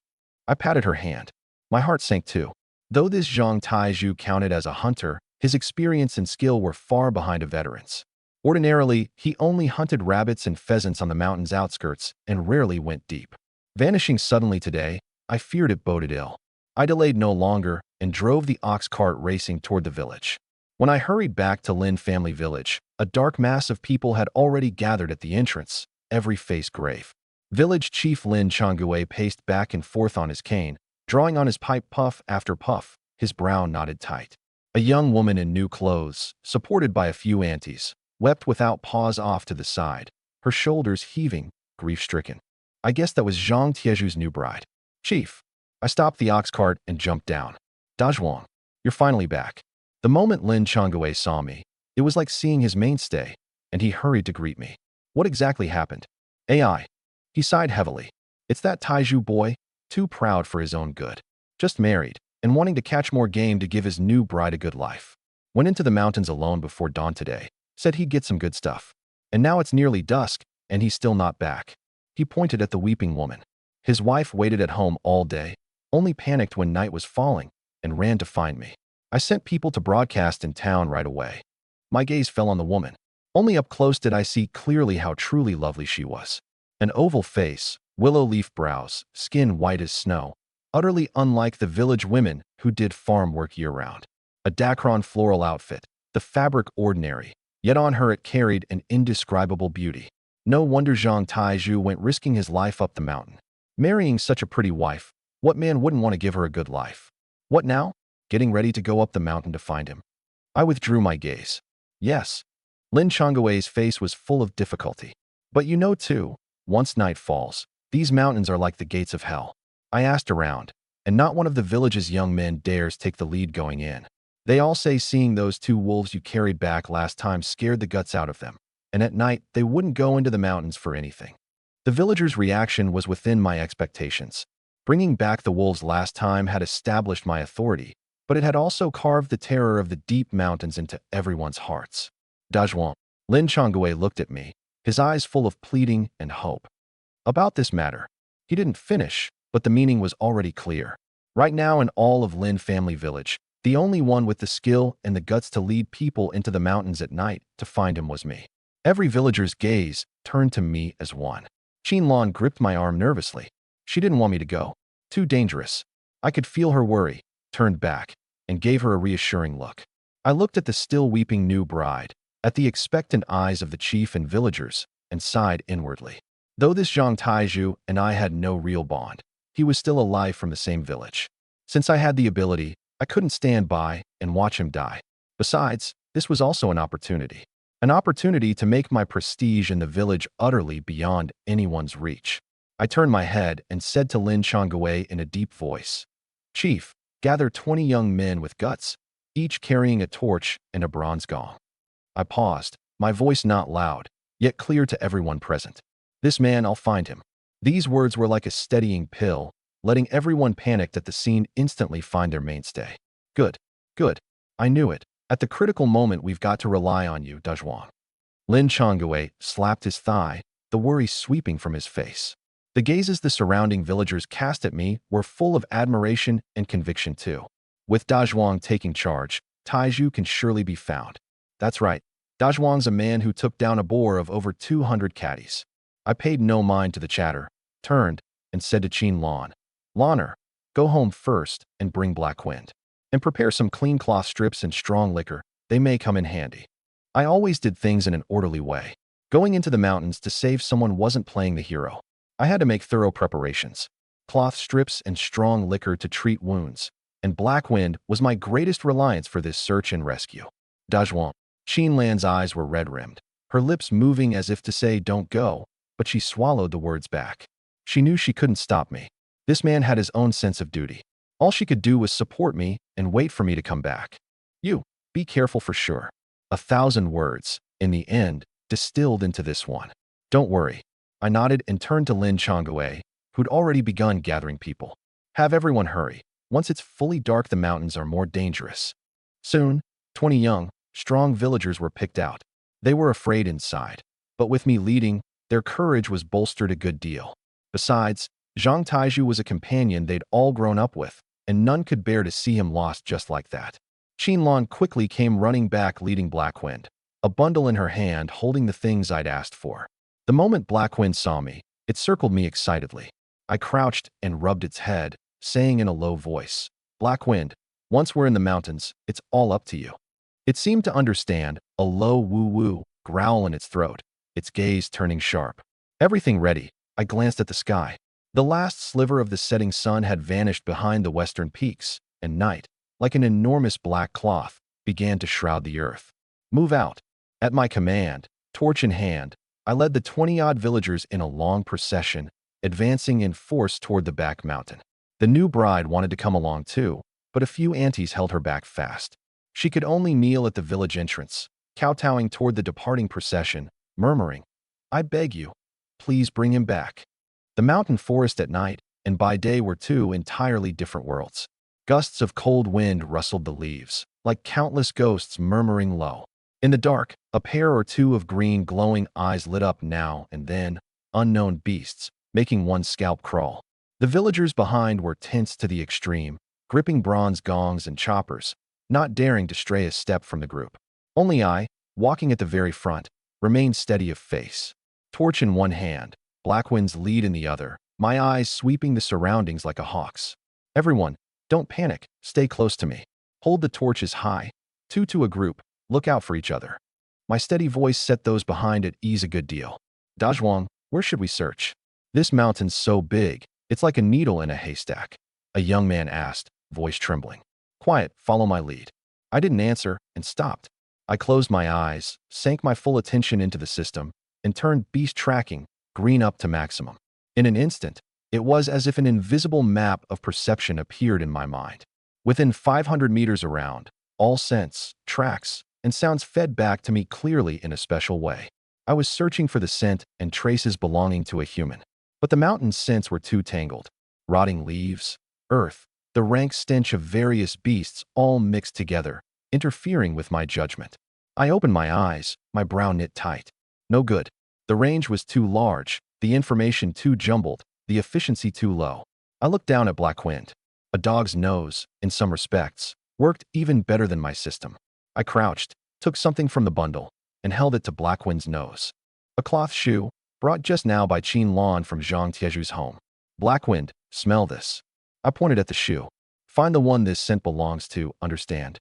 I patted her hand. My heart sank too. Though this Zhang Taiju counted as a hunter, his experience and skill were far behind a veteran's. Ordinarily, he only hunted rabbits and pheasants on the mountain's outskirts and rarely went deep. Vanishing suddenly today, I feared it boded ill. I delayed no longer and drove the ox cart racing toward the village. When I hurried back to Lin family village, a dark mass of people had already gathered at the entrance, every face grave. Village chief Lin Changgue paced back and forth on his cane, drawing on his pipe puff after puff, his brow knotted tight. A young woman in new clothes, supported by a few aunties, wept without pause off to the side, her shoulders heaving, grief-stricken. I guess that was Zhang Tieju's new bride. Chief. I stopped the ox cart and jumped down. Dazhuang, you're finally back. The moment Lin Changgue saw me, it was like seeing his mainstay, and he hurried to greet me. What exactly happened? AI. He sighed heavily. It's that Taiju boy, too proud for his own good. Just married, and wanting to catch more game to give his new bride a good life. Went into the mountains alone before dawn today, said he'd get some good stuff. And now it's nearly dusk, and he's still not back. He pointed at the weeping woman. His wife waited at home all day, only panicked when night was falling, and ran to find me. I sent people to broadcast in town right away. My gaze fell on the woman. Only up close did I see clearly how truly lovely she was. An oval face, willow leaf brows, skin white as snow, utterly unlike the village women who did farm work year-round. A Dacron floral outfit, the fabric ordinary, yet on her it carried an indescribable beauty. No wonder Zhang Taiju went risking his life up the mountain. Marrying such a pretty wife, what man wouldn't want to give her a good life? What now? Getting ready to go up the mountain to find him. I withdrew my gaze. Yes. Lin Changgue's face was full of difficulty. But you know too, once night falls, these mountains are like the gates of hell. I asked around, and not one of the village's young men dares take the lead going in. They all say seeing those two wolves you carried back last time scared the guts out of them, and at night they wouldn't go into the mountains for anything. The villagers' reaction was within my expectations. Bringing back the wolves last time had established my authority, but it had also carved the terror of the deep mountains into everyone's hearts. Dazhuang. Lin Changgue looked at me, his eyes full of pleading and hope. About this matter. He didn't finish, but the meaning was already clear. Right now in all of Lin family village, the only one with the skill and the guts to lead people into the mountains at night to find him was me. Every villager's gaze turned to me as one. Qinlan gripped my arm nervously. She didn't want me to go. Too dangerous. I could feel her worry, turned back, and gave her a reassuring look. I looked at the still weeping new bride, at the expectant eyes of the chief and villagers, and sighed inwardly. Though this Zhang Taiju and I had no real bond, he was still alive from the same village. Since I had the ability, I couldn't stand by and watch him die. Besides, this was also an opportunity. An opportunity to make my prestige in the village utterly beyond anyone's reach. I turned my head and said to Lin Changgue in a deep voice, Chief, gather 20 young men with guts, each carrying a torch and a bronze gong. I paused, my voice not loud, yet clear to everyone present. This man, I'll find him. These words were like a steadying pill, letting everyone panicked at the scene instantly find their mainstay. Good, good. I knew it. At the critical moment we've got to rely on you, Dazhuang. Lin Changgue slapped his thigh, the worry sweeping from his face. The gazes the surrounding villagers cast at me were full of admiration and conviction too. With Dazhuang taking charge, Taiju can surely be found. That's right, Dazhuang's a man who took down a boar of over 200 caddies. I paid no mind to the chatter, turned, and said to Qin Lan, Lanner, Go home first and bring Black Wind. And prepare some clean cloth strips and strong liquor. They may come in handy. I always did things in an orderly way. Going into the mountains to save someone wasn't playing the hero. I had to make thorough preparations. Cloth strips and strong liquor to treat wounds. And Black Wind was my greatest reliance for this search and rescue. Dajwon. Lan's eyes were red-rimmed, her lips moving as if to say, "Don't go," but she swallowed the words back. She knew she couldn't stop me. This man had his own sense of duty. All she could do was support me and wait for me to come back. You, be careful for sure. 1,000 words, in the end, distilled into this one. Don't worry. I nodded and turned to Lin Chongwei, who'd already begun gathering people. Have everyone hurry. Once it's fully dark, the mountains are more dangerous. Soon, 20 young, strong villagers were picked out. They were afraid inside, but with me leading, their courage was bolstered a good deal. Besides, Zhang Taiju was a companion they'd all grown up with, and none could bear to see him lost just like that. Qinlan quickly came running back leading Black Wind, a bundle in her hand holding the things I'd asked for. The moment Black Wind saw me, it circled me excitedly. I crouched and rubbed its head, saying in a low voice, "Black Wind, once we're in the mountains, it's all up to you." It seemed to understand, a low woo-woo growl in its throat, its gaze turning sharp. Everything ready, I glanced at the sky. The last sliver of the setting sun had vanished behind the western peaks, and night, like an enormous black cloth, began to shroud the earth. Move out. At my command, torch in hand, I led the 20-odd villagers in a long procession, advancing in force toward the back mountain. The new bride wanted to come along too, but a few aunties held her back fast. She could only kneel at the village entrance, kowtowing toward the departing procession, murmuring, "I beg you, please bring him back." The mountain forest at night and by day were two entirely different worlds. Gusts of cold wind rustled the leaves, like countless ghosts murmuring low. In the dark, a pair or two of green glowing eyes lit up now and then, unknown beasts, making one's scalp crawl. The villagers behind were tense to the extreme, gripping bronze gongs and choppers, not daring to stray a step from the group. Only I, walking at the very front, remained steady of face. Torch in one hand, Black Wind's lead in the other, my eyes sweeping the surroundings like a hawk's. "Everyone, don't panic, stay close to me. Hold the torches high. Two to a group, look out for each other." My steady voice set those behind at ease a good deal. "Dajwang, where should we search? This mountain's so big, it's like a needle in a haystack," a young man asked, voice trembling. "Quiet, follow my lead." I didn't answer and stopped. I closed my eyes, sank my full attention into the system, and turned beast tracking, green up to maximum. In an instant, it was as if an invisible map of perception appeared in my mind. Within 500 meters around, all scents, tracks, and sounds fed back to me clearly in a special way. I was searching for the scent and traces belonging to a human. But the mountain's scents were too tangled. Rotting leaves, earth, the rank stench of various beasts all mixed together, interfering with my judgment. I opened my eyes, my brow knit tight. No good. The range was too large, the information too jumbled, the efficiency too low. I looked down at Black Wind. A dog's nose, in some respects, worked even better than my system. I crouched, took something from the bundle, and held it to Black Wind's nose. A cloth shoe, brought just now by Qinlan from Zhang Tieju's home. "Black Wind, smell this." I pointed at the shoe. "Find the one this scent belongs to, understand?"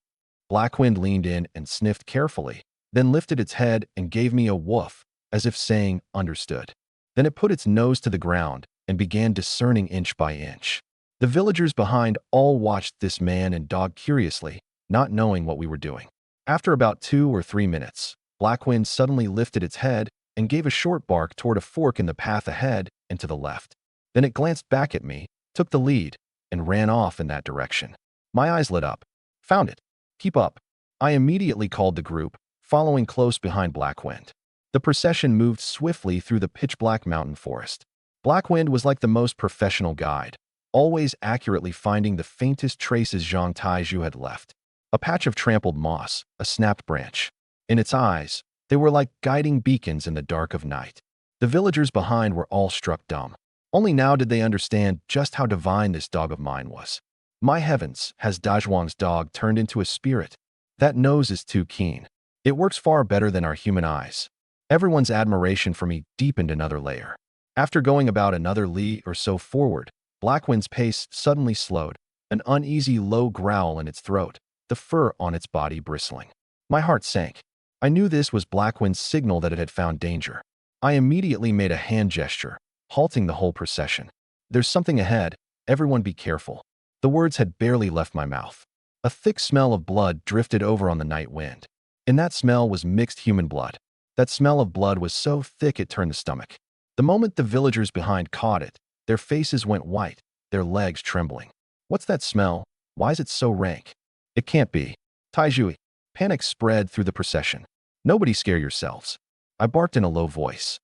Black Wind leaned in and sniffed carefully, then lifted its head and gave me a woof, as if saying, "Understood." Then it put its nose to the ground and began discerning inch by inch. The villagers behind all watched this man and dog curiously, not knowing what we were doing. After about 2 or 3 minutes, Black Wind suddenly lifted its head and gave a short bark toward a fork in the path ahead and to the left. Then it glanced back at me, took the lead, and ran off in that direction. My eyes lit up. "Found it. Keep up." I immediately called the group, following close behind Black Wind. The procession moved swiftly through the pitch-black mountain forest. Black Wind was like the most professional guide, always accurately finding the faintest traces Zhang Taiju had left. A patch of trampled moss, a snapped branch. In its eyes, they were like guiding beacons in the dark of night. The villagers behind were all struck dumb. Only now did they understand just how divine this dog of mine was. My heavens, has Dajwang's dog turned into a spirit? That nose is too keen. It works far better than our human eyes. Everyone's admiration for me deepened another layer. After going about another li or so forward, Blackwind's pace suddenly slowed, an uneasy low growl in its throat, the fur on its body bristling. My heart sank. I knew this was Blackwind's signal that it had found danger. I immediately made a hand gesture, halting the whole procession. There's something ahead, everyone be careful. The words had barely left my mouth. A thick smell of blood drifted over on the night wind. In that smell was mixed human blood. That smell of blood was so thick it turned the stomach. The moment the villagers behind caught it, their faces went white, their legs trembling. What's that smell? Why is it so rank? It can't be. Taijui. Panic spread through the procession. Nobody scare yourselves. I barked in a low voice.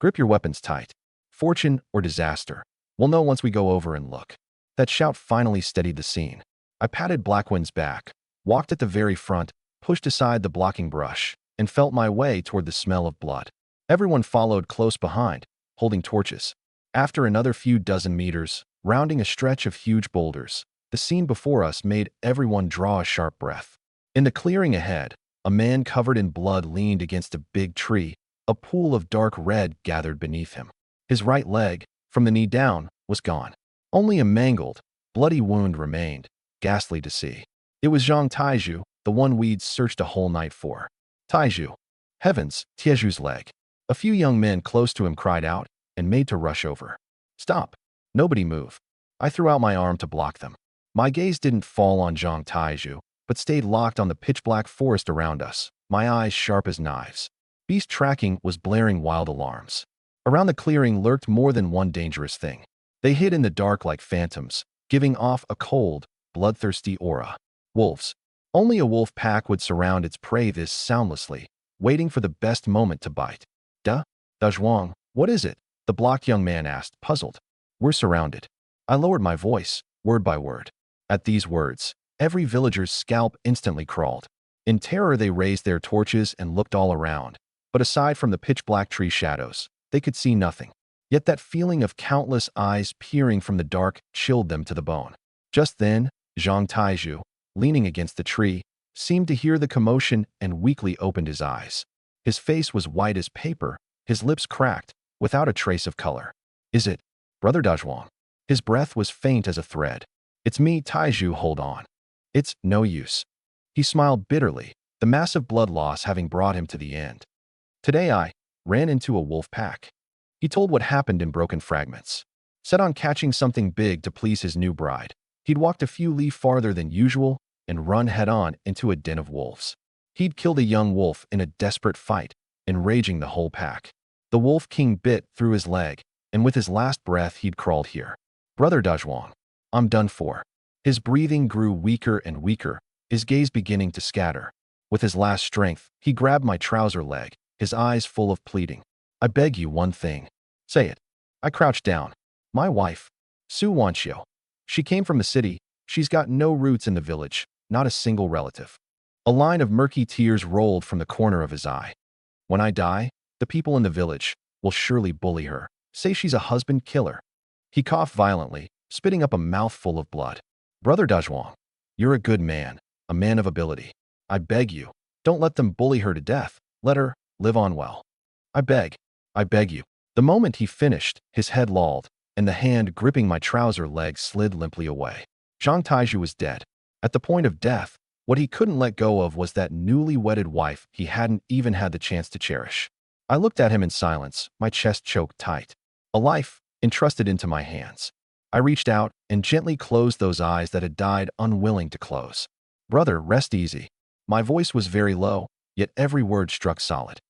Grip your weapons tight. Fortune or disaster. We'll know once we go over and look. That shout finally steadied the scene. I patted Blackwind's back, walked at the very front, pushed aside the blocking brush, and felt my way toward the smell of blood. Everyone followed close behind, holding torches. After another few dozen meters, rounding a stretch of huge boulders, the scene before us made everyone draw a sharp breath. In the clearing ahead, a man covered in blood leaned against a big tree, a pool of dark red gathered beneath him. His right leg, from the knee down, was gone. Only a mangled, bloody wound remained, ghastly to see. It was Zhang Taiju, the one we'd searched a whole night for. Taiju. Heavens, Tieju's leg. A few young men close to him cried out and made to rush over. Stop. Nobody move. I threw out my arm to block them. My gaze didn't fall on Zhang Taiju, but stayed locked on the pitch-black forest around us, my eyes sharp as knives. Beast tracking was blaring wild alarms. Around the clearing lurked more than one dangerous thing. They hid in the dark like phantoms, giving off a cold, bloodthirsty aura. Wolves. Only a wolf pack would surround its prey this soundlessly, waiting for the best moment to bite. Dazhuang, what is it? The blocked young man asked, puzzled. We're surrounded. I lowered my voice, word by word. At these words, every villager's scalp instantly crawled. In terror they raised their torches and looked all around, but aside from the pitch-black tree shadows, they could see nothing. Yet that feeling of countless eyes peering from the dark chilled them to the bone. Just then, Zhang Taiju, leaning against the tree, seemed to hear the commotion and weakly opened his eyes. His face was white as paper, his lips cracked, without a trace of color. Is it, Brother Dazhuang? His breath was faint as a thread. It's me, Taiju, hold on. It's no use. He smiled bitterly, the massive blood loss having brought him to the end. Today I ran into a wolf pack. He told what happened in broken fragments. Set on catching something big to please his new bride, he'd walked a few li farther than usual and run head-on into a den of wolves. He'd killed a young wolf in a desperate fight, enraging the whole pack. The wolf king bit through his leg, and with his last breath he'd crawled here. Brother Dazhuang, I'm done for. His breathing grew weaker and weaker, his gaze beginning to scatter. With his last strength, he grabbed my trouser leg, his eyes full of pleading. I beg you one thing. Say it. I crouched down. My wife, Su Wanxiu. She came from the city. She's got no roots in the village, not a single relative. A line of murky tears rolled from the corner of his eye. When I die, the people in the village will surely bully her, say she's a husband killer. He coughed violently, spitting up a mouthful of blood. Brother Dazhuang, you're a good man, a man of ability. I beg you, don't let them bully her to death. Let her live on well. I beg you. The moment he finished, his head lolled, and the hand gripping my trouser leg slid limply away. Zhang Taiju was dead. At the point of death, what he couldn't let go of was that newly wedded wife he hadn't even had the chance to cherish. I looked at him in silence, my chest choked tight. A life entrusted into my hands. I reached out and gently closed those eyes that had died unwilling to close. Brother, rest easy. My voice was very low, yet every word struck solid.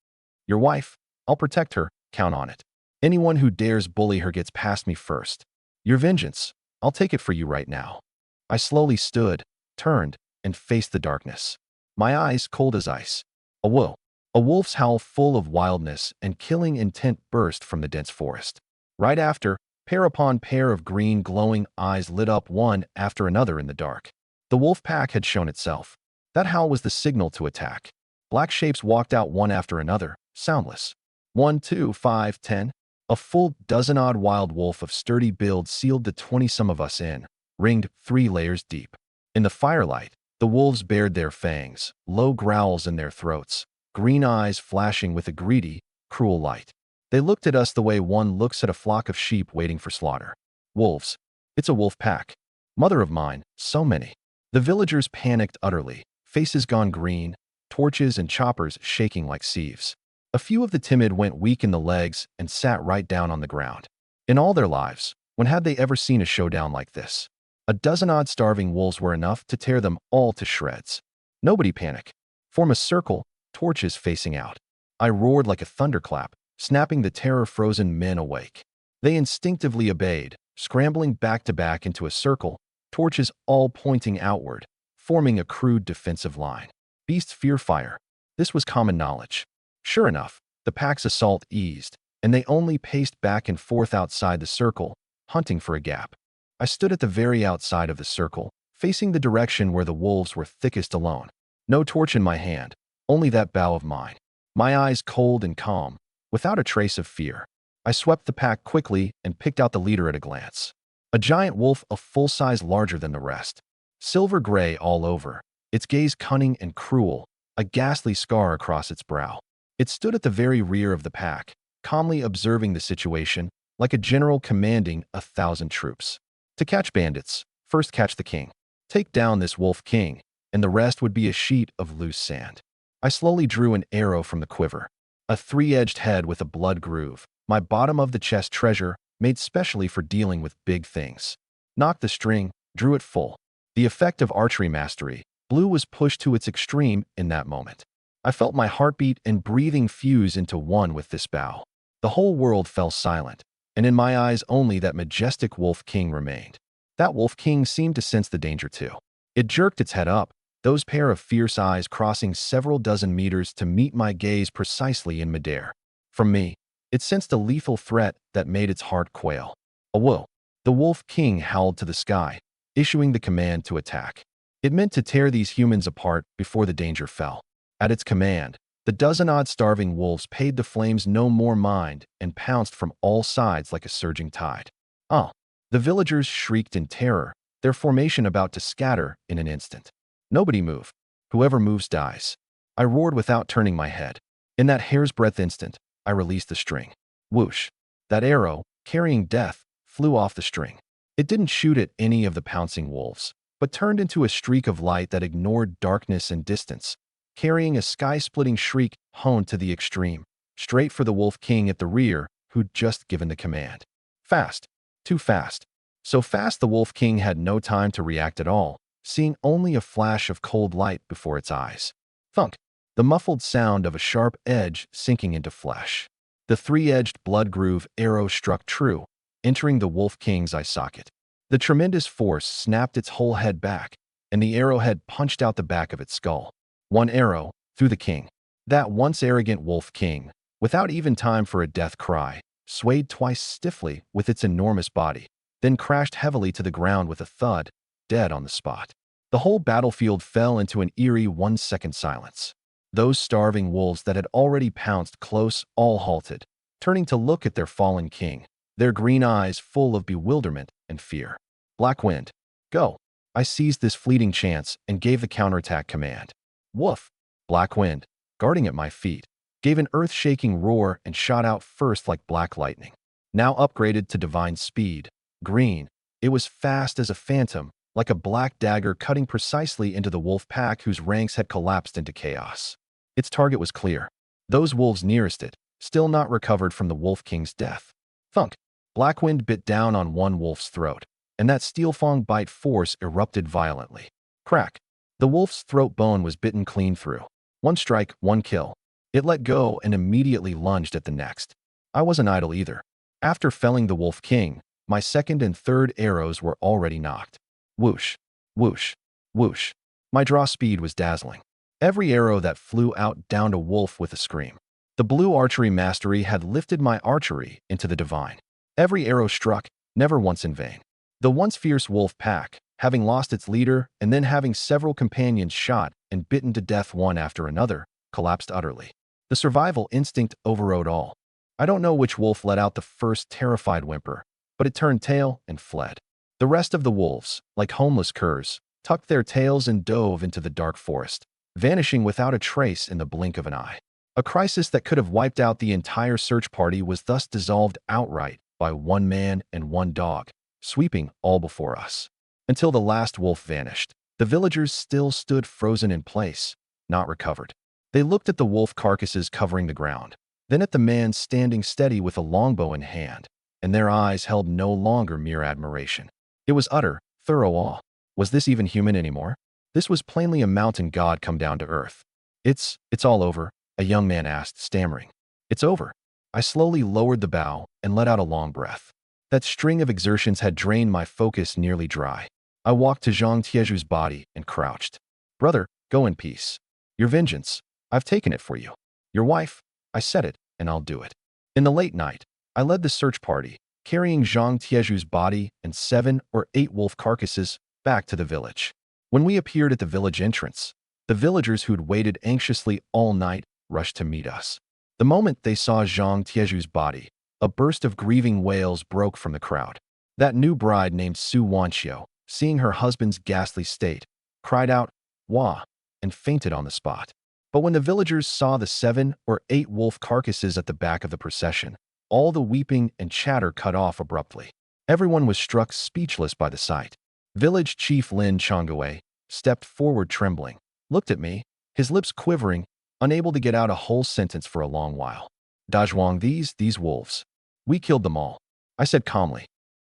Your wife, I'll protect her, count on it. Anyone who dares bully her gets past me first. Your vengeance, I'll take it for you right now. I slowly stood, turned, and faced the darkness. My eyes cold as ice. A wolf's howl full of wildness and killing intent burst from the dense forest. Right after, pair upon pair of green glowing eyes lit up one after another in the dark. The wolf pack had shown itself. That howl was the signal to attack. Black shapes walked out one after another, soundless. 1, 2, 5, 10. A full dozen-odd wild wolf of sturdy build sealed the 20-some of us in, ringed 3 layers deep. In the firelight, the wolves bared their fangs, low growls in their throats, green eyes flashing with a greedy, cruel light. They looked at us the way one looks at a flock of sheep waiting for slaughter. Wolves. It's a wolf pack. Mother of mine, so many. The villagers panicked utterly, faces gone green, torches and choppers shaking like sieves. A few of the timid went weak in the legs and sat right down on the ground. In all their lives, when had they ever seen a showdown like this? A dozen-odd starving wolves were enough to tear them all to shreds. Nobody panic. Form a circle, torches facing out. I roared like a thunderclap, snapping the terror-frozen men awake. They instinctively obeyed, scrambling back to back into a circle, torches all pointing outward, forming a crude defensive line. Beasts fear fire. This was common knowledge. Sure enough, the pack's assault eased, and they only paced back and forth outside the circle, hunting for a gap. I stood at the very outside of the circle, facing the direction where the wolves were thickest alone. No torch in my hand, only that bow of mine. My eyes cold and calm, without a trace of fear. I swept the pack quickly and picked out the leader at a glance. A giant wolf a full size larger than the rest. Silver gray all over, its gaze cunning and cruel, a ghastly scar across its brow. It stood at the very rear of the pack, calmly observing the situation, like a general commanding 1,000 troops. To catch bandits, first catch the king. Take down this wolf king, and the rest would be a sheet of loose sand. I slowly drew an arrow from the quiver. A three-edged head with a blood groove, my bottom of the chest treasure, made specially for dealing with big things. Knocked the string, drew it full. The effect of archery mastery, blue was pushed to its extreme in that moment. I felt my heartbeat and breathing fuse into one with this bow. The whole world fell silent, and in my eyes only that majestic wolf king remained. That wolf king seemed to sense the danger too. It jerked its head up, those pair of fierce eyes crossing several dozen meters to meet my gaze precisely in midair. From me, it sensed a lethal threat that made its heart quail. A whoa! The wolf king howled to the sky, issuing the command to attack. It meant to tear these humans apart before the danger fell. At its command, the dozen-odd starving wolves paid the flames no more mind and pounced from all sides like a surging tide. Ah! The villagers shrieked in terror, their formation about to scatter in an instant. Nobody move. Whoever moves dies. I roared without turning my head. In that hair's-breadth instant, I released the string. Whoosh! That arrow, carrying death, flew off the string. It didn't shoot at any of the pouncing wolves, but turned into a streak of light that ignored darkness and distance, carrying a sky-splitting shriek honed to the extreme, straight for the wolf king at the rear who'd just given the command. Fast. Too fast. So fast the wolf king had no time to react at all, seeing only a flash of cold light before its eyes. Thunk! The muffled sound of a sharp edge sinking into flesh. The three-edged blood groove arrow struck true, entering the wolf king's eye socket. The tremendous force snapped its whole head back, and the arrowhead punched out the back of its skull. One arrow, through the king. That once arrogant wolf king, without even time for a death cry, swayed twice stiffly with its enormous body, then crashed heavily to the ground with a thud, dead on the spot. The whole battlefield fell into an eerie 1-second silence. Those starving wolves that had already pounced close all halted, turning to look at their fallen king, their green eyes full of bewilderment and fear. Black Wind, go! I seized this fleeting chance and gave the counterattack command. Woof! Black Wind, guarding at my feet, gave an earth-shaking roar and shot out first like black lightning. Now upgraded to divine speed, green, it was fast as a phantom, like a black dagger cutting precisely into the wolf pack whose ranks had collapsed into chaos. Its target was clear. Those wolves nearest it, still not recovered from the wolf king's death. Thunk! Black Wind bit down on one wolf's throat, and that steel-fang bite force erupted violently. Crack! The wolf's throat bone was bitten clean through. One strike, one kill. It let go and immediately lunged at the next. I wasn't idle either. After felling the wolf king, my second and third arrows were already knocked. Whoosh! Whoosh! Whoosh! My draw speed was dazzling. Every arrow that flew out downed a wolf with a scream. The blue archery mastery had lifted my archery into the divine. Every arrow struck, never once in vain. The once fierce wolf pack, having lost its leader and then having several companions shot and bitten to death one after another, collapsed utterly. The survival instinct overrode all. I don't know which wolf let out the first terrified whimper, but it turned tail and fled. The rest of the wolves, like homeless curs, tucked their tails and dove into the dark forest, vanishing without a trace in the blink of an eye. A crisis that could have wiped out the entire search party was thus dissolved outright by one man and one dog, sweeping all before us. Until the last wolf vanished, the villagers still stood frozen in place, not recovered. They looked at the wolf carcasses covering the ground, then at the man standing steady with a longbow in hand, and their eyes held no longer mere admiration. It was utter, thorough awe. Was this even human anymore? This was plainly a mountain god come down to earth. It's all over, a young man asked, stammering. It's over. I slowly lowered the bow and let out a long breath. That string of exertions had drained my focus nearly dry. I walked to Zhang Tieju's body and crouched. Brother, go in peace. Your vengeance, I've taken it for you. Your wife, I said it, and I'll do it. In the late night, I led the search party, carrying Zhang Tieju's body and 7 or 8 wolf carcasses back to the village. When we appeared at the village entrance, the villagers who'd waited anxiously all night rushed to meet us. The moment they saw Zhang Tieju's body, a burst of grieving wails broke from the crowd. That new bride named Su Wanxiu, seeing her husband's ghastly state, cried out, "Wah!" and fainted on the spot. But when the villagers saw the 7 or 8 wolf carcasses at the back of the procession, all the weeping and chatter cut off abruptly. Everyone was struck speechless by the sight. Village Chief Lin Chongwei stepped forward trembling, looked at me, his lips quivering, unable to get out a whole sentence for a long while. Dazhuang, these wolves. We killed them all, I said calmly.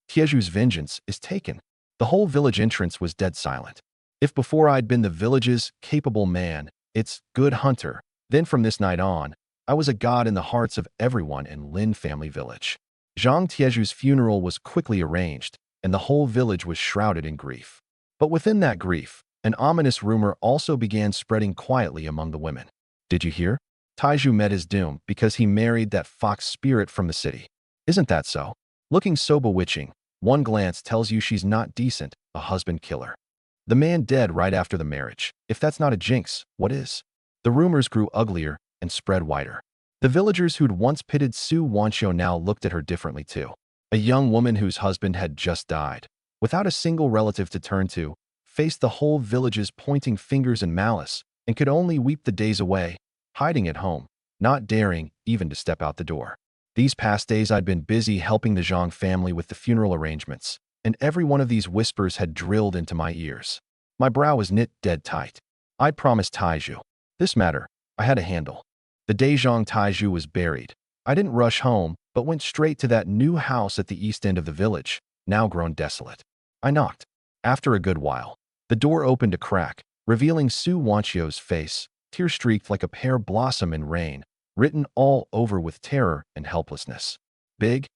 Tieju's vengeance is taken. The whole village entrance was dead silent. If before I'd been the village's capable man, its good hunter, then from this night on, I was a god in the hearts of everyone in Lin family village. Zhang Tieju's funeral was quickly arranged, and the whole village was shrouded in grief. But within that grief, an ominous rumor also began spreading quietly among the women. Did you hear? Taiju met his doom because he married that fox spirit from the city. Isn't that so? Looking so bewitching, one glance tells you she's not decent, a husband killer. The man dead right after the marriage. If that's not a jinx, what is? The rumors grew uglier and spread wider. The villagers who'd once pitted Su Wanxiu now looked at her differently too. A young woman whose husband had just died, without a single relative to turn to, faced the whole village's pointing fingers and malice, and could only weep the days away, hiding at home, not daring even to step out the door. These past days I'd been busy helping the Zhang family with the funeral arrangements, and every one of these whispers had drilled into my ears. My brow was knit dead tight. I'd promised Taiju. This matter, I had a handle. The day Zhang Taiju was buried, I didn't rush home, but went straight to that new house at the east end of the village, now grown desolate. I knocked. After a good while, the door opened a crack, revealing Su Wanxiu's face, tear-streaked like a pear blossom in rain, written all over with terror and helplessness. Big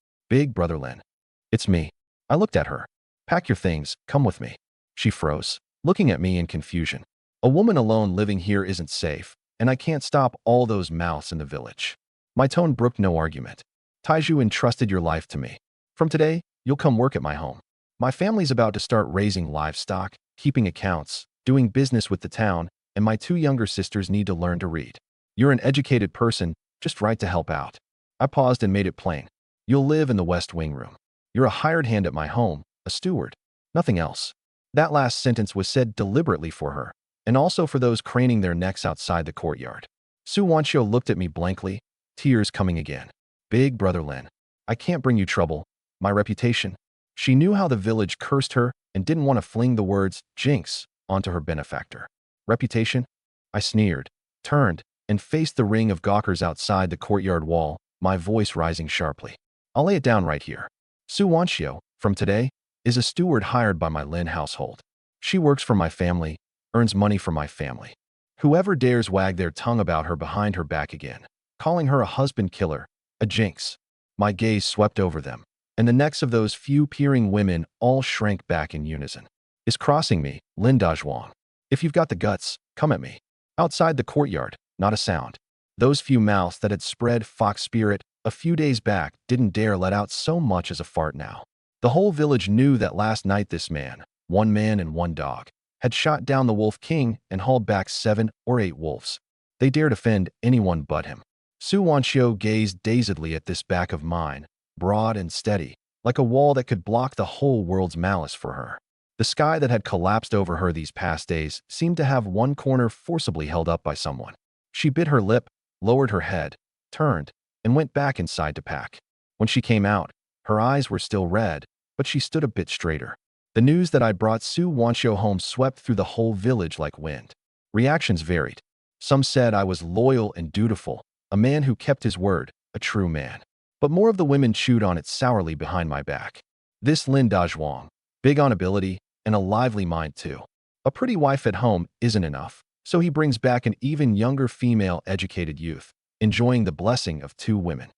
brother Lin. It's me. I looked at her. Pack your things, come with me. She froze, looking at me in confusion. A woman alone living here isn't safe, and I can't stop all those mouths in the village. My tone brooked no argument. Taiju entrusted your life to me. From today, you'll come work at my home. My family's about to start raising livestock, keeping accounts, doing business with the town, and my 2 younger sisters need to learn to read. You're an educated person, just right to help out. I paused and made it plain. You'll live in the West Wing room. You're a hired hand at my home, a steward. Nothing else. That last sentence was said deliberately for her, and also for those craning their necks outside the courtyard. Su Wanxiu looked at me blankly, tears coming again. Big brother Lin, I can't bring you trouble. My reputation. She knew how the village cursed her and didn't want to fling the words jinx onto her benefactor. Reputation? I sneered, turned, and faced the ring of gawkers outside the courtyard wall, my voice rising sharply. I'll lay it down right here. Su Wanxiu, from today, is a steward hired by my Lin household. She works for my family, earns money for my family. Whoever dares wag their tongue about her behind her back again, calling her a husband killer, a jinx. My gaze swept over them, and the necks of those few peering women all shrank back in unison. Is crossing me, Lin Dazhuang. If you've got the guts, come at me. Outside the courtyard, not a sound. Those few mouths that had spread fox spirit a few days back didn't dare let out so much as a fart now. The whole village knew that last night this man, 1 man and 1 dog, had shot down the Wolf King and hauled back 7 or 8 wolves. They dared offend anyone but him. Su Wanxiu gazed dazedly at this back of mine, broad and steady, like a wall that could block the whole world's malice for her. The sky that had collapsed over her these past days seemed to have one corner forcibly held up by someone. She bit her lip, lowered her head, turned, and went back inside to pack. When she came out, her eyes were still red, but she stood a bit straighter. The news that I brought Su Wanxiu home swept through the whole village like wind. Reactions varied. Some said I was loyal and dutiful, a man who kept his word, a true man. But more of the women chewed on it sourly behind my back. This Lin Dazhuang, big on ability and a lively mind too. A pretty wife at home isn't enough, so he brings back an even younger female educated youth, enjoying the blessing of 2 women.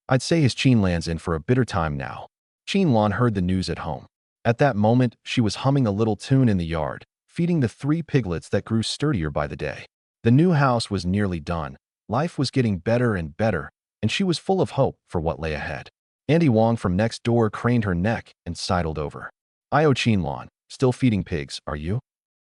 I'd say his Qinlan's in for a bitter time now. Qinlan heard the news at home. At that moment, she was humming a little tune in the yard, feeding the 3 piglets that grew sturdier by the day. The new house was nearly done, life was getting better and better, and she was full of hope for what lay ahead. Auntie Wong from next door craned her neck and sidled over. "Io Qinlan, still feeding pigs, are you?"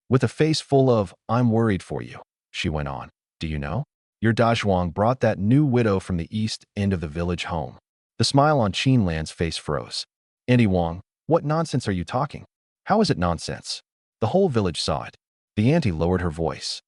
With a face full of, "I'm worried for you," she went on. "Do you know? Your Dazhuang brought that new widow from the east end of the village home." The smile on Qinlan's face froze. "Auntie Wong, what nonsense are you talking?" "How is it nonsense? The whole village saw it." The auntie lowered her voice.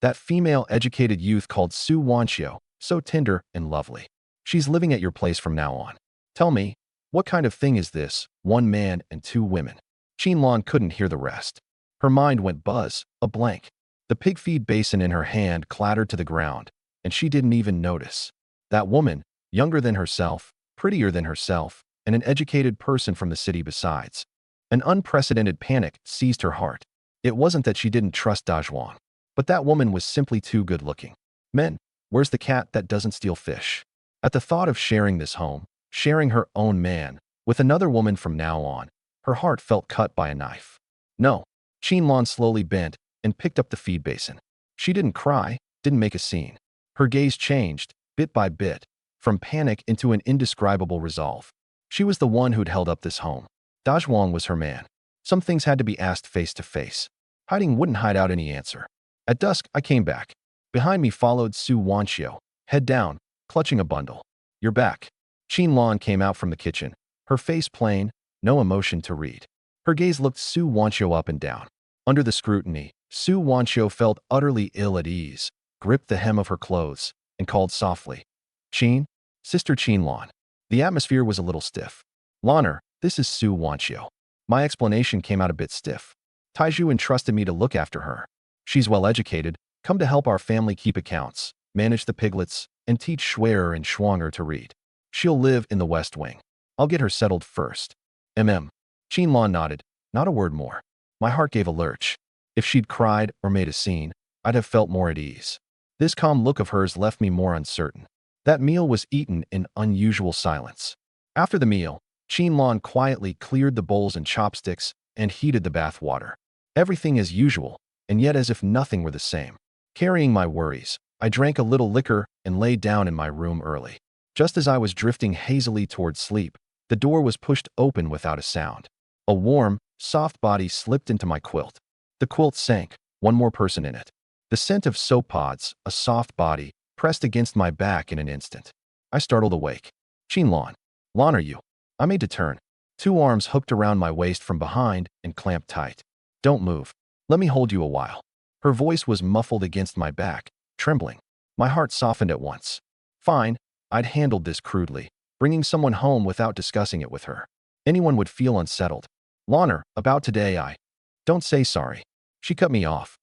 "That female educated youth called Su Wanxiu, so tender and lovely. She's living at your place from now on. Tell me, what kind of thing is this, 1 man and 2 women?" Qinlan couldn't hear the rest. Her mind went buzz, a blank. The pig feed basin in her hand clattered to the ground, and she didn't even notice. That woman, younger than herself, prettier than herself, and an educated person from the city besides. An unprecedented panic seized her heart. It wasn't that she didn't trust Dazhuang, but that woman was simply too good-looking. Men, where's the cat that doesn't steal fish? At the thought of sharing this home, sharing her own man, with another woman from now on, her heart felt cut by a knife. "No." Qinlan slowly bent and picked up the feed basin. She didn't cry, didn't make a scene. Her gaze changed, bit by bit, from panic into an indescribable resolve. She was the one who'd held up this home. Dazhuang was her man. Some things had to be asked face to face. Hiding wouldn't hide out any answer. At dusk, I came back. Behind me followed Su Wanxiu, head down, clutching a bundle. "You're back." Qinlan came out from the kitchen, her face plain, no emotion to read. Her gaze looked Su Wanxiu up and down. Under the scrutiny, Su Wanxiu felt utterly ill at ease, gripped the hem of her clothes, and called softly, "Qin, Sister Qinlan." The atmosphere was a little stiff. "Lanner, this is Su Wanxiu." My explanation came out a bit stiff. "Taiju entrusted me to look after her. She's well-educated, come to help our family keep accounts, manage the piglets, and teach Schwerer and Schwanger to read. She'll live in the West Wing. I'll get her settled first." Qinlan nodded, not a word more. My heart gave a lurch. If she'd cried or made a scene, I'd have felt more at ease. This calm look of hers left me more uncertain. That meal was eaten in unusual silence. After the meal, Qinlan quietly cleared the bowls and chopsticks and heated the bath water. Everything as usual, and yet as if nothing were the same. Carrying my worries, I drank a little liquor and lay down in my room early. Just as I was drifting hazily toward sleep, the door was pushed open without a sound. A warm, soft body slipped into my quilt. The quilt sank, one more person in it. The scent of soap pods, a soft body, pressed against my back in an instant. I startled awake. "Qinlan. Lan, are you?" I made to turn. 2 arms hooked around my waist from behind and clamped tight. "Don't move. Let me hold you a while." Her voice was muffled against my back, trembling. My heart softened at once. Fine, I'd handled this crudely, bringing someone home without discussing it with her. Anyone would feel unsettled. "Lanner, about today I—" "Don't say sorry." She cut me off.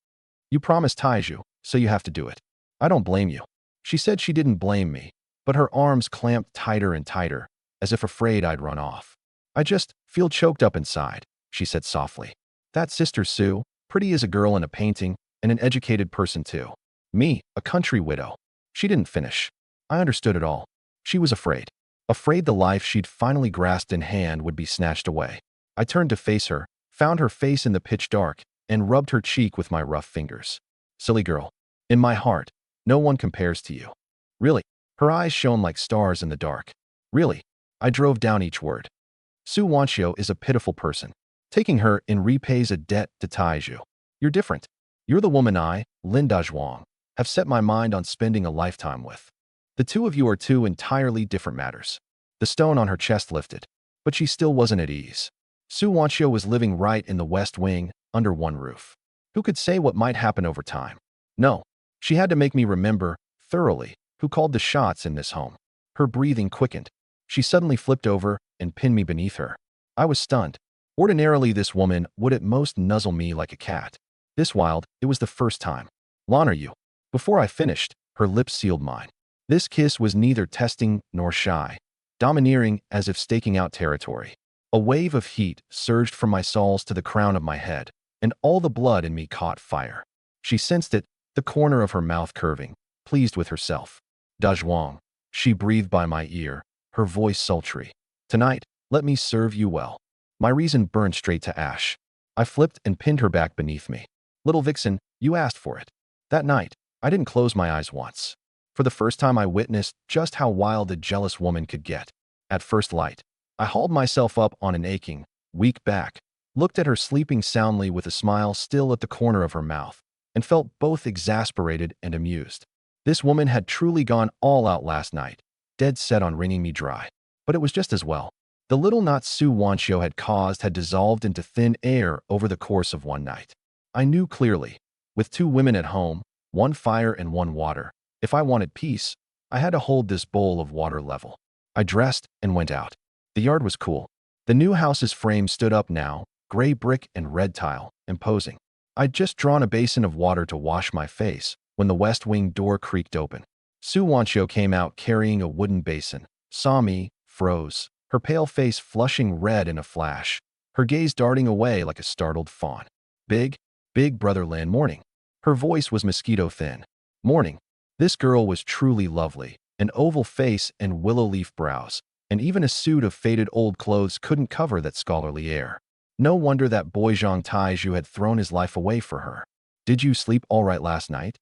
"You promised Taiju, so you have to do it. I don't blame you." She said she didn't blame me, but her arms clamped tighter and tighter, as if afraid I'd run off. "I just feel choked up inside," she said softly. "That Sister Sue, pretty as a girl in a painting, and an educated person too. Me, a country widow." She didn't finish. I understood it all. She was afraid. Afraid the life she'd finally grasped in hand would be snatched away. I turned to face her, found her face in the pitch dark, and rubbed her cheek with my rough fingers. "Silly girl. In my heart, no one compares to you." "Really?" Her eyes shone like stars in the dark. "Really?" I drove down each word. "Su Wanxiu is a pitiful person. Taking her in repays a debt to Taiju. You're different. You're the woman I, Lin Dazhuang, have set my mind on spending a lifetime with. The 2 of you are 2 entirely different matters." The stone on her chest lifted, but she still wasn't at ease. Su Wanxiu was living right in the West Wing, under one roof. Who could say what might happen over time? No, she had to make me remember, thoroughly, who called the shots in this home. Her breathing quickened. She suddenly flipped over and pinned me beneath her. I was stunned. Ordinarily, this woman would at most nuzzle me like a cat. This wild, it was the first time. "Lon, are you?" Before I finished, her lips sealed mine. This kiss was neither testing nor shy, domineering as if staking out territory. A wave of heat surged from my soles to the crown of my head, and all the blood in me caught fire. She sensed it, the corner of her mouth curving, pleased with herself. "Dazhuang," she breathed by my ear, her voice sultry. "Tonight, let me serve you well." My reason burned straight to ash. I flipped and pinned her back beneath me. "Little vixen, you asked for it." That night, I didn't close my eyes once. For the first time, I witnessed just how wild a jealous woman could get. At first light, I hauled myself up on an aching, weak back, looked at her sleeping soundly with a smile still at the corner of her mouth, and felt both exasperated and amused. This woman had truly gone all out last night, dead set on wringing me dry. But it was just as well. The little knot Su Wanchio had caused had dissolved into thin air over the course of one night. I knew clearly, with two women at home, one fire and one water, if I wanted peace, I had to hold this bowl of water level. I dressed and went out. The yard was cool. The new house's frame stood up now, gray brick and red tile, imposing. I'd just drawn a basin of water to wash my face when the west wing door creaked open. Su Wanchio came out carrying a wooden basin, saw me, froze, her pale face flushing red in a flash, her gaze darting away like a startled fawn. Big Brother Lin, morning." Her voice was mosquito thin. "Morning." This girl was truly lovely, an oval face and willow leaf brows, and even a suit of faded old clothes couldn't cover that scholarly air. No wonder that boy Zhang Taizhu had thrown his life away for her. "Did you sleep all right last night?"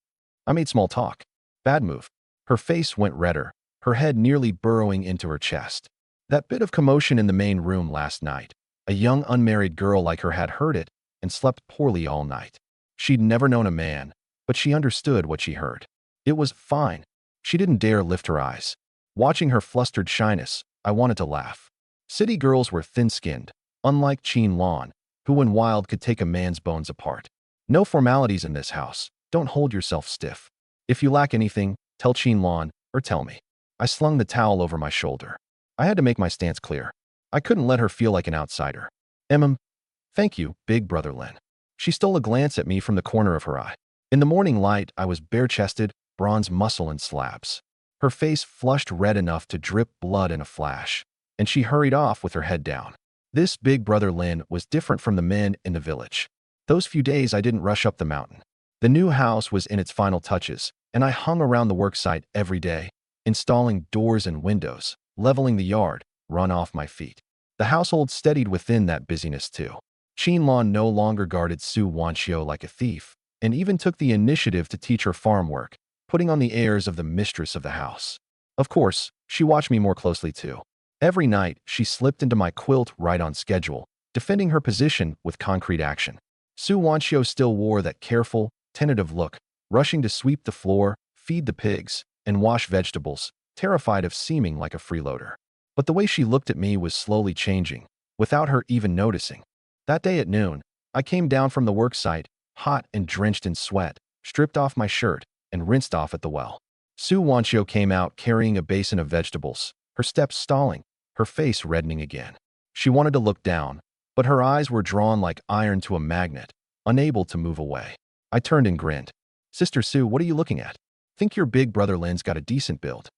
I made small talk. "Bad move." Her face went redder, her head nearly burrowing into her chest. That bit of commotion in the main room last night. A young unmarried girl like her had heard it and slept poorly all night. She'd never known a man, but she understood what she heard. It was fine. She didn't dare lift her eyes. Watching her flustered shyness, I wanted to laugh. City girls were thin-skinned, unlike Qin Lan, who when wild could take a man's bones apart. No formalities in this house. Don't hold yourself stiff. If you lack anything, tell Qin Lan, or tell me. I slung the towel over my shoulder. I had to make my stance clear. I couldn't let her feel like an outsider. Thank you, Big Brother Lin." She stole a glance at me from the corner of her eye. In the morning light, I was bare-chested, bronze muscle and slabs. Her face flushed red enough to drip blood in a flash, and she hurried off with her head down. This Big Brother Lin was different from the men in the village. Those few days I didn't rush up the mountain. The new house was in its final touches, and I hung around the worksite every day, installing doors and windows, leveling the yard, run off my feet. The household steadied within that busyness too. Qin Lan no longer guarded Su Wanchio like a thief, and even took the initiative to teach her farm work, putting on the airs of the mistress of the house. Of course, she watched me more closely too. Every night, she slipped into my quilt right on schedule, defending her position with concrete action. Su Wanchio still wore that careful, tentative look, rushing to sweep the floor, feed the pigs, and wash vegetables, terrified of seeming like a freeloader. But the way she looked at me was slowly changing, without her even noticing. That day at noon, I came down from the work site, hot and drenched in sweat, stripped off my shirt, and rinsed off at the well. Su Wanchio came out carrying a basin of vegetables, her steps stalling, her face reddening again. She wanted to look down, but her eyes were drawn like iron to a magnet, unable to move away. I turned and grinned. "Sister Su, what are you looking at? Think your Big Brother Lin's got a decent build."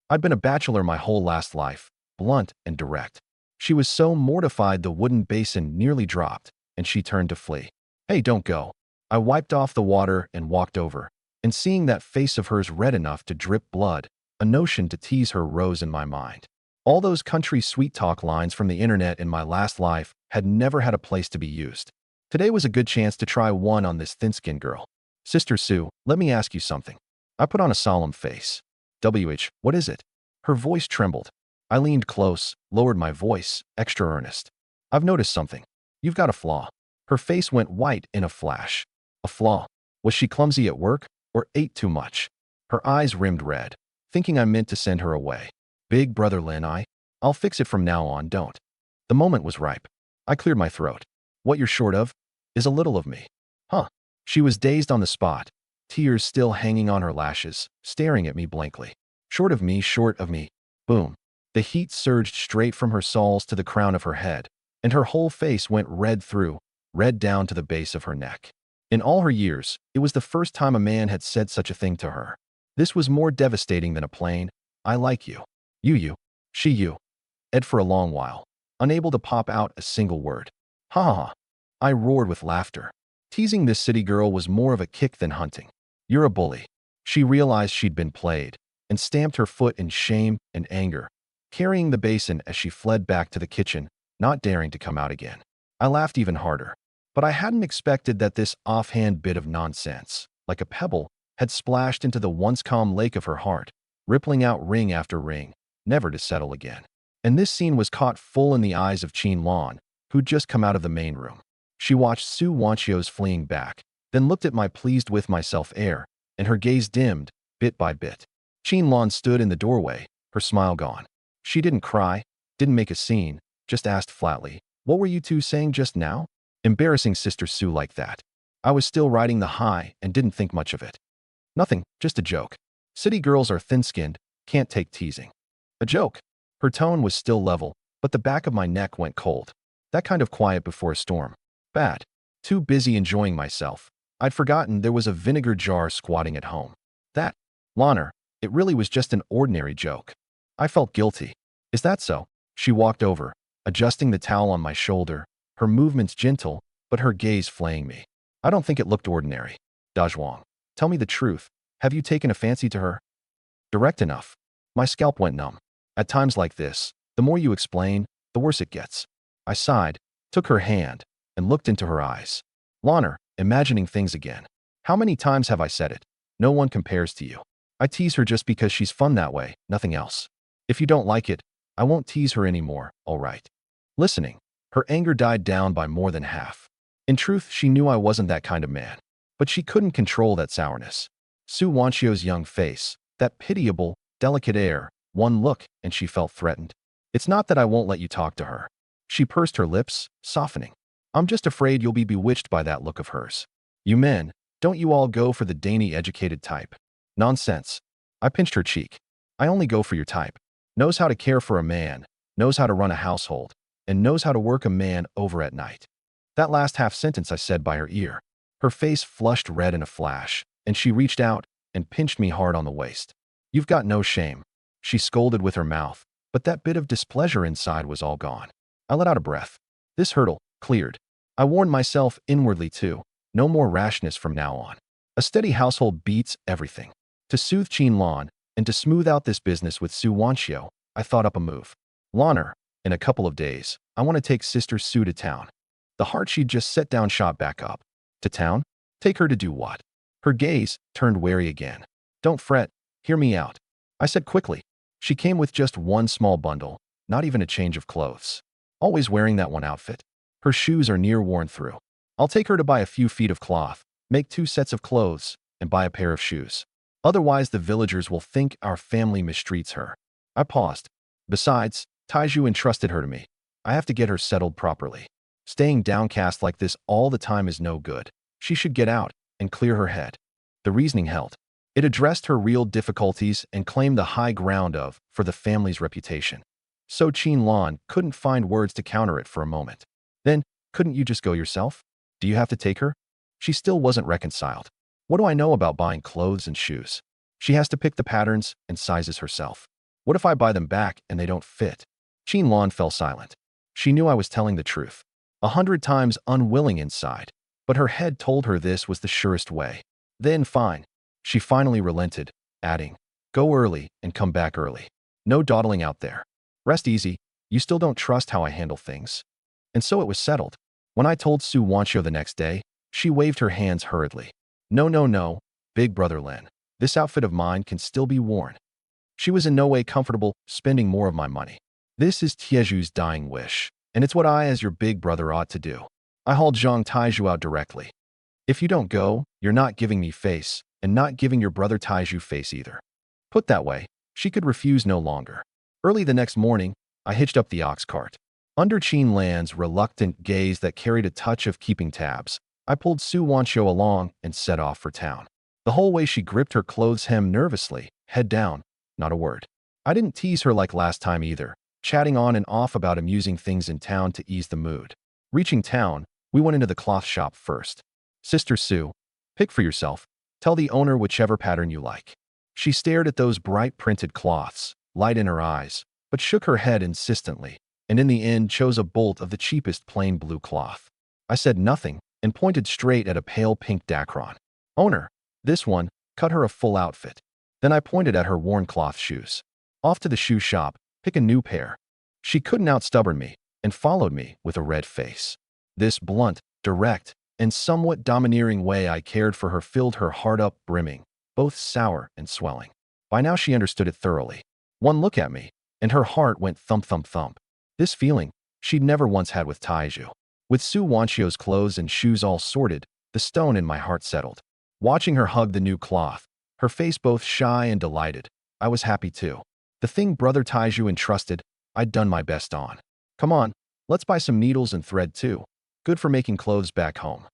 I'd been a bachelor my whole last life, blunt and direct. She was so mortified the wooden basin nearly dropped, and she turned to flee. "Hey, don't go." I wiped off the water and walked over, and seeing that face of hers red enough to drip blood, a notion to tease her rose in my mind. All those country sweet talk lines from the internet in my last life had never had a place to be used. Today was a good chance to try one on this thin-skinned girl. "Sister Sue, let me ask you something." I put on a solemn face. What is it?" Her voice trembled. I leaned close, lowered my voice, extra earnest. "I've noticed something. You've got a flaw." Her face went white in a flash. A flaw? Was she clumsy at work, or ate too much? Her eyes rimmed red, thinking I meant to send her away. "Big Brother Lin, I'll fix it from now on, don't." The moment was ripe. I cleared my throat. "What you're short of is a little of me." "Huh?" She was dazed on the spot, tears still hanging on her lashes, staring at me blankly. Short of me. Boom. The heat surged straight from her soles to the crown of her head, and her whole face went red through, red down to the base of her neck. In all her years, it was the first time a man had said such a thing to her. This was more devastating than a plain, "I like you. You. She you." Ed for a long while, unable to pop out a single word. Ha ha ha. I roared with laughter. Teasing this city girl was more of a kick than hunting. "You're a bully." She realized she'd been played, and stamped her foot in shame and anger, carrying the basin as she fled back to the kitchen, not daring to come out again. I laughed even harder. But I hadn't expected that this offhand bit of nonsense, like a pebble, had splashed into the once calm lake of her heart, rippling out ring after ring, never to settle again. And this scene was caught full in the eyes of Chin Lon, who'd just come out of the main room. She watched Su Wanchio's fleeing back, then looked at my pleased with myself air, and her gaze dimmed, bit by bit. Chin Lon stood in the doorway, her smile gone. She didn't cry, didn't make a scene, just asked flatly, "What were you two saying just now?" Embarrassing Sister Sue like that. I was still riding the high and didn't think much of it. "Nothing, just a joke. City girls are thin-skinned, can't take teasing." "A joke?" Her tone was still level, but the back of my neck went cold. That kind of quiet before a storm. Bad. Too busy enjoying myself. I'd forgotten there was a vinegar jar squatting at home. That, Lonner, it really was just an ordinary joke. I felt guilty. "Is that so?" She walked over, adjusting the towel on my shoulder, her movements gentle, but her gaze flaying me. "I don't think it looked ordinary. Dazhuang, tell me the truth. Have you taken a fancy to her?" Direct enough. My scalp went numb. At times like this, the more you explain, the worse it gets. I sighed, took her hand, and looked into her eyes. "Lonner, imagining things again. How many times have I said it? No one compares to you. I tease her just because she's fun that way, nothing else. If you don't like it, I won't tease her anymore, all right." Listening, her anger died down by more than half. In truth, she knew I wasn't that kind of man. But she couldn't control that sourness. Su Wanchio's young face, that pitiable, delicate air, one look, and she felt threatened. "It's not that I won't let you talk to her." She pursed her lips, softening. "I'm just afraid you'll be bewitched by that look of hers. You men, don't you all go for the dainty educated type?" "Nonsense." I pinched her cheek. "I only go for your type. Knows how to care for a man, knows how to run a household, and knows how to work a man over at night." That last half sentence I said by her ear. Her face flushed red in a flash, and she reached out and pinched me hard on the waist. "You've got no shame." She scolded with her mouth, but that bit of displeasure inside was all gone. I let out a breath. This hurdle cleared. I warned myself inwardly too. No more rashness from now on. A steady household beats everything. To soothe Chin Lon, and to smooth out this business with Su Wanchio, I thought up a move. "Lonner, in a couple of days, I want to take Sister Sue to town." The heart she'd just set down shot back up. "To town? Take her to do what?" Her gaze turned wary again. "Don't fret, hear me out," I said quickly. She came with just one small bundle, not even a change of clothes. Always wearing that one outfit. Her shoes are near worn through. I'll take her to buy a few feet of cloth, make 2 sets of clothes, and buy a pair of shoes. Otherwise, the villagers will think our family mistreats her. I paused. Besides, Taiju entrusted her to me. I have to get her settled properly. Staying downcast like this all the time is no good. She should get out and clear her head. The reasoning held. It addressed her real difficulties and claimed the high ground for the family's reputation. So Chin Lon couldn't find words to counter it for a moment. "Then, couldn't you just go yourself? Do you have to take her?" She still wasn't reconciled. "What do I know about buying clothes and shoes? She has to pick the patterns and sizes herself. What if I buy them back and they don't fit?" Chin Lon fell silent. She knew I was telling the truth. 100 times unwilling inside, but her head told her this was the surest way. "Then fine." She finally relented, adding, "Go early and come back early. No dawdling out there. Rest easy, you still don't trust how I handle things." And so it was settled. When I told Su Wanchio the next day, she waved her hands hurriedly. No, Big Brother Lin. This outfit of mine can still be worn." She was in no way comfortable spending more of my money. "This is Tieju's dying wish, and it's what I as your big brother ought to do." I hauled Zhang Taiju out directly. "If you don't go, you're not giving me face, and not giving your brother Taiju face either." Put that way, she could refuse no longer. Early the next morning, I hitched up the ox cart. Under Chin Lan's reluctant gaze that carried a touch of keeping tabs, I pulled Su Wanchio along and set off for town. The whole way she gripped her clothes hem nervously, head down, not a word. I didn't tease her like last time either, chatting on and off about amusing things in town to ease the mood. Reaching town, we went into the cloth shop first. Sister Sue, pick for yourself. Tell the owner whichever pattern you like. She stared at those bright printed cloths, light in her eyes, but shook her head insistently, and in the end chose a bolt of the cheapest plain blue cloth. I said nothing and pointed straight at a pale pink dacron. Owner, this one, cut her a full outfit. Then I pointed at her worn cloth shoes. Off to the shoe shop, pick a new pair. She couldn't outstubborn me and followed me with a red face. This blunt, direct, and somewhat domineering way I cared for her filled her heart up brimming, both sour and swelling. By now she understood it thoroughly. One look at me, and her heart went thump thump thump. This feeling she'd never once had with Taiju. With Sue Wanchio's clothes and shoes all sorted, the stone in my heart settled. Watching her hug the new cloth, her face both shy and delighted, I was happy too. The thing Brother Taiju entrusted, I'd done my best on. Come on, let's buy some needles and thread too. Good for making clothes back home.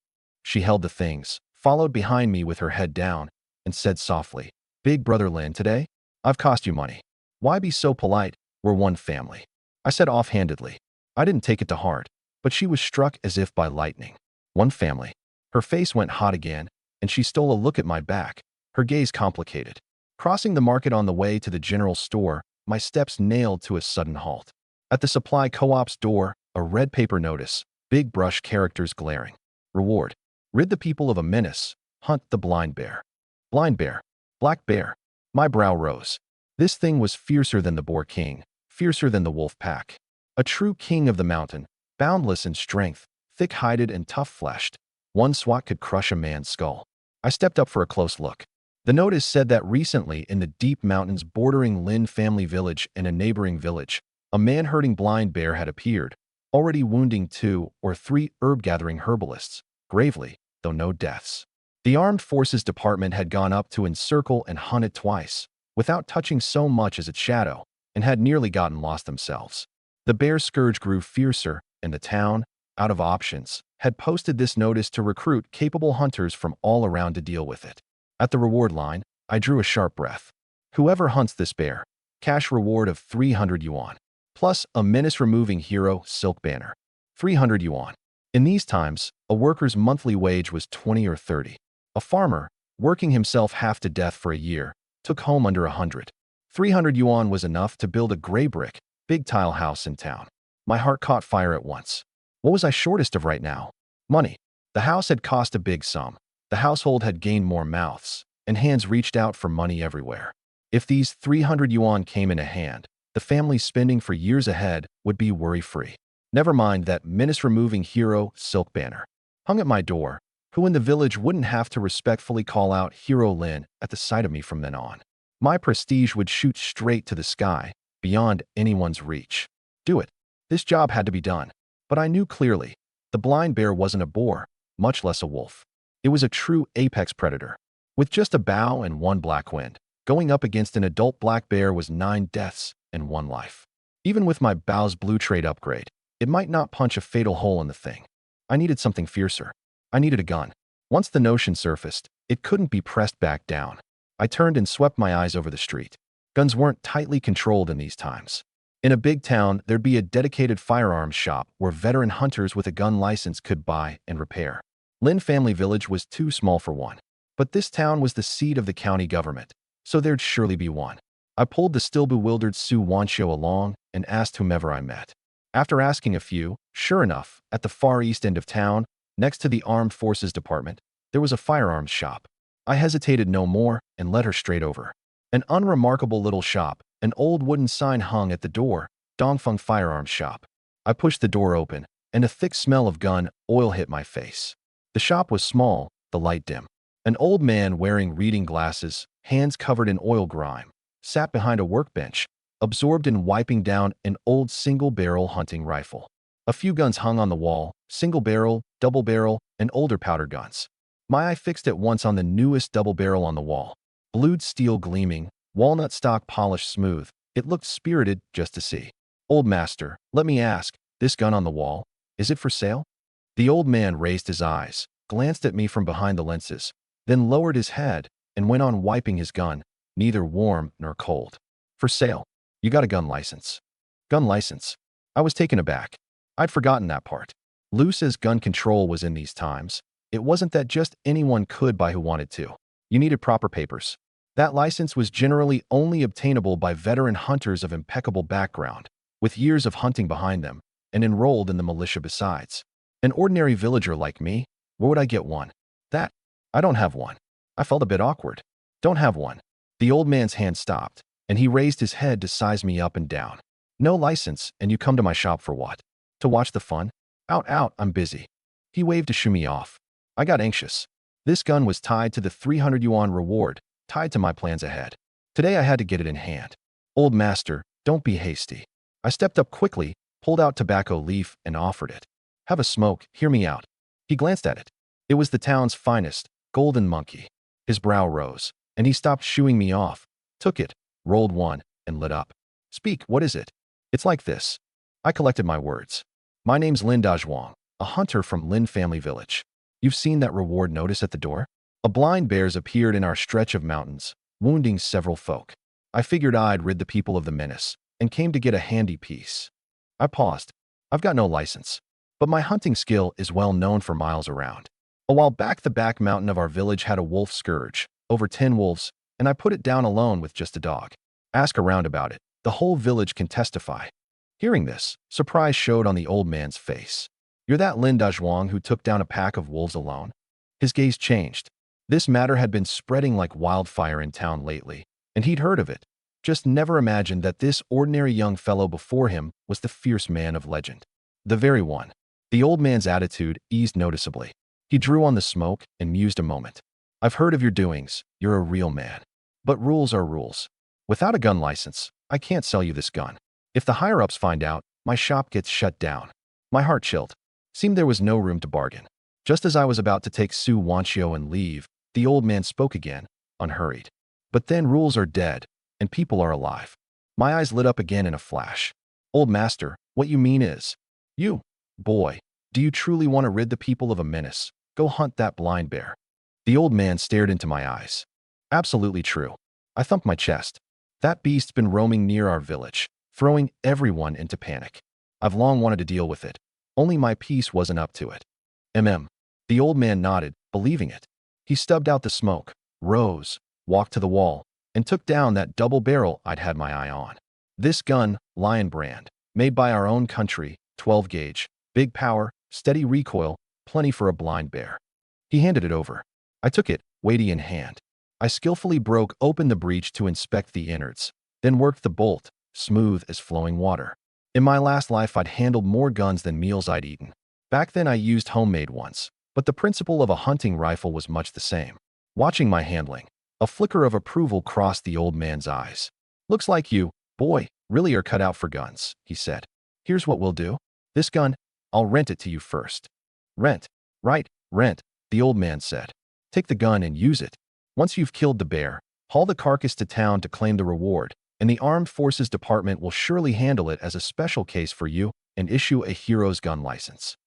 She held the things, followed behind me with her head down, and said softly, Big Brother Lin, today, I've cost you money. Why be so polite? We're one family. I said offhandedly. I didn't take it to heart, but she was struck as if by lightning. One family. Her face went hot again, and she stole a look at my back, her gaze complicated. Crossing the market on the way to the general store, my steps nailed to a sudden halt. At the supply co-op's door, a red paper notice, big brush characters glaring. Reward. Rid the people of a menace. Hunt the blind bear. Blind bear. Black bear. My brow rose. This thing was fiercer than the boar king, fiercer than the wolf pack. A true king of the mountain, boundless in strength, thick-hided and tough-fleshed. One swat could crush a man's skull. I stepped up for a close look. The notice said that recently in the deep mountains bordering Lin family village and a neighboring village, a man-herding blind bear had appeared, already wounding 2 or 3 herb-gathering herbalists, gravely, though no deaths. The Armed Forces Department had gone up to encircle and hunt it twice, without touching so much as its shadow, and had nearly gotten lost themselves. The bear scourge grew fiercer, and the town, out of options, had posted this notice to recruit capable hunters from all around to deal with it. At the reward line, I drew a sharp breath. Whoever hunts this bear, cash reward of 300 yuan, plus a menace-removing hero silk banner. 300 yuan. In these times, a worker's monthly wage was 20 or 30. A farmer, working himself half to death for a year, took home under 100. 300 yuan was enough to build a gray brick, big tile house in town. My heart caught fire at once. What was I shortest of right now? Money. The house had cost a big sum. The household had gained more mouths, and hands reached out for money everywhere. If these 300 yuan came in a hand, the family's spending for years ahead would be worry-free. Never mind that menace-removing hero silk banner. Hung at my door, who in the village wouldn't have to respectfully call out Hero Lin at the sight of me from then on. My prestige would shoot straight to the sky, beyond anyone's reach. Do it. This job had to be done. But I knew clearly, the blind bear wasn't a boar, much less a wolf. It was a true apex predator. With just a bow and 1 black wind, going up against an adult black bear was 9 deaths and 1 life. Even with my bow's blue trade upgrade, it might not punch a fatal hole in the thing. I needed something fiercer. I needed a gun. Once the notion surfaced, it couldn't be pressed back down. I turned and swept my eyes over the street. Guns weren't tightly controlled in these times. In a big town, there'd be a dedicated firearms shop where veteran hunters with a gun license could buy and repair. Lin Family Village was too small for one. But this town was the seat of the county government, so there'd surely be one. I pulled the still bewildered Sue Wanchio along and asked whomever I met. After asking a few, sure enough, at the far east end of town, next to the Armed Forces Department, there was a firearms shop. I hesitated no more and led her straight over. An unremarkable little shop, an old wooden sign hung at the door, Dongfeng Firearms Shop. I pushed the door open, and a thick smell of gun oil hit my face. The shop was small, the light dim. An old man wearing reading glasses, hands covered in oil grime, sat behind a workbench, absorbed in wiping down an old single-barrel hunting rifle. A few guns hung on the wall, single-barrel, double-barrel, and older powder guns. My eye fixed at once on the newest double-barrel on the wall. Blued steel gleaming, walnut stock polished smooth. It looked spirited just to see. Old master, let me ask, this gun on the wall, is it for sale? The old man raised his eyes, glanced at me from behind the lenses, then lowered his head and went on wiping his gun, neither warm nor cold. For sale. You got a gun license. Gun license. I was taken aback. I'd forgotten that part. Loose as gun control was in these times, it wasn't that just anyone could buy who wanted to. You needed proper papers. That license was generally only obtainable by veteran hunters of impeccable background, with years of hunting behind them, and enrolled in the militia besides. An ordinary villager like me, where would I get one? That. I don't have one. I felt a bit awkward. Don't have one. The old man's hand stopped, and he raised his head to size me up and down. No license, and you come to my shop for what? To watch the fun? Out, I'm busy. He waved to shoo me off. I got anxious. This gun was tied to the 300 yuan reward, tied to my plans ahead. Today I had to get it in hand. Old master, don't be hasty. I stepped up quickly, pulled out tobacco leaf, and offered it. Have a smoke, hear me out. He glanced at it. It was the town's finest, golden monkey. His brow rose, and he stopped shooing me off, took it, rolled one, and lit up. Speak, what is it? It's like this. I collected my words. My name's Lin Dazhuang, a hunter from Lin family village. You've seen that reward notice at the door? A blind bear's appeared in our stretch of mountains, wounding several folk. I figured I'd rid the people of the menace, and came to get a handy piece. I paused. I've got no license, but my hunting skill is well known for miles around. A while back, the back mountain of our village had a wolf scourge, over 10 wolves, and I put it down alone with just a dog. Ask around about it. The whole village can testify. Hearing this, surprise showed on the old man's face. You're that Lin Dazhuang who took down a pack of wolves alone? His gaze changed. This matter had been spreading like wildfire in town lately, and he'd heard of it. Just never imagined that this ordinary young fellow before him was the fierce man of legend. The very one. The old man's attitude eased noticeably. He drew on the smoke and mused a moment. I've heard of your doings. You're a real man. But rules are rules. Without a gun license, I can't sell you this gun. If the higher-ups find out, my shop gets shut down. My heart chilled. Seemed there was no room to bargain. Just as I was about to take Su Wanchio and leave, the old man spoke again, unhurried. But then rules are dead, and people are alive. My eyes lit up again in a flash. Old master, what you mean is, you, boy, do you truly want to rid the people of a menace? Go hunt that blind bear. The old man stared into my eyes. Absolutely true. I thumped my chest. That beast's been roaming near our village, throwing everyone into panic. I've long wanted to deal with it. Only my peace wasn't up to it. The old man nodded, believing it. He stubbed out the smoke, rose, walked to the wall, and took down that double barrel I'd had my eye on. This gun, Lion brand, made by our own country, 12 gauge, big power, steady recoil, plenty for a blind bear. He handed it over. I took it, weighty in hand. I skillfully broke open the breech to inspect the innards, then worked the bolt, smooth as flowing water. In my last life, I'd handled more guns than meals I'd eaten. Back then, I used homemade ones, but the principle of a hunting rifle was much the same. Watching my handling, a flicker of approval crossed the old man's eyes. Looks like you, boy, really are cut out for guns, he said. Here's what we'll do. This gun, I'll rent it to you first. Rent. Right, rent, the old man said. Take the gun and use it. Once you've killed the bear, haul the carcass to town to claim the reward, and the Armed Forces Department will surely handle it as a special case for you and issue a hero's gun license.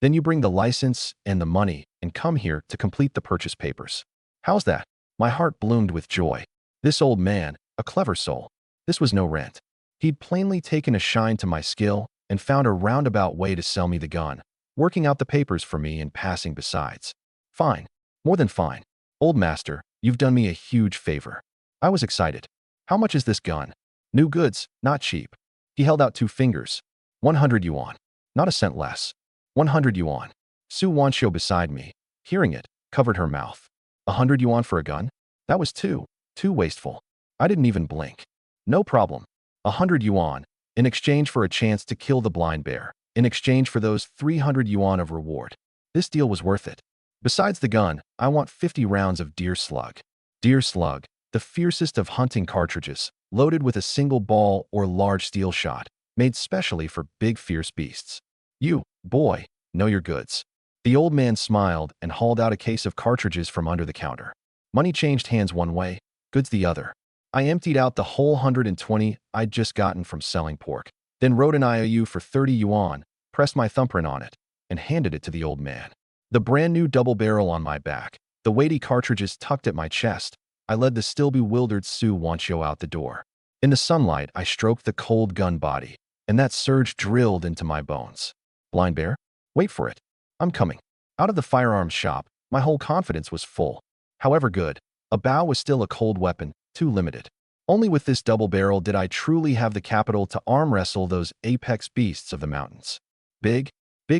Then you bring the license and the money and come here to complete the purchase papers. How's that? My heart bloomed with joy. This old man, a clever soul. This was no rent. He'd plainly taken a shine to my skill and found a roundabout way to sell me the gun, working out the papers for me and passing besides. Fine. More than fine. Old master, you've done me a huge favor. I was excited. How much is this gun? New goods, not cheap. He held out 2 fingers. 100 yuan. Not a cent less. 100 yuan. Su Wanchio beside me, hearing it, covered her mouth. 100 yuan for a gun? That was too wasteful. I didn't even blink. No problem. 100 yuan, in exchange for a chance to kill the blind bear, in exchange for those 300 yuan of reward. This deal was worth it. Besides the gun, I want 50 rounds of deer slug. Deer slug, the fiercest of hunting cartridges, loaded with a single ball or large steel shot, made specially for big fierce beasts. You, boy, know your goods. The old man smiled and hauled out a case of cartridges from under the counter. Money changed hands one way, goods the other. I emptied out the whole 120 I'd just gotten from selling pork, then wrote an IOU for 30 yuan, pressed my thumbprint on it, and handed it to the old man. The brand new double barrel on my back, the weighty cartridges tucked at my chest, I led the still bewildered Su Wanchio out the door. In the sunlight, I stroked the cold gun body, and that surge drilled into my bones. Blind bear? Wait for it. I'm coming. Out of the firearms shop, my whole confidence was full. However good, a bow was still a cold weapon, too limited. Only with this double barrel did I truly have the capital to arm wrestle those apex beasts of the mountains. Big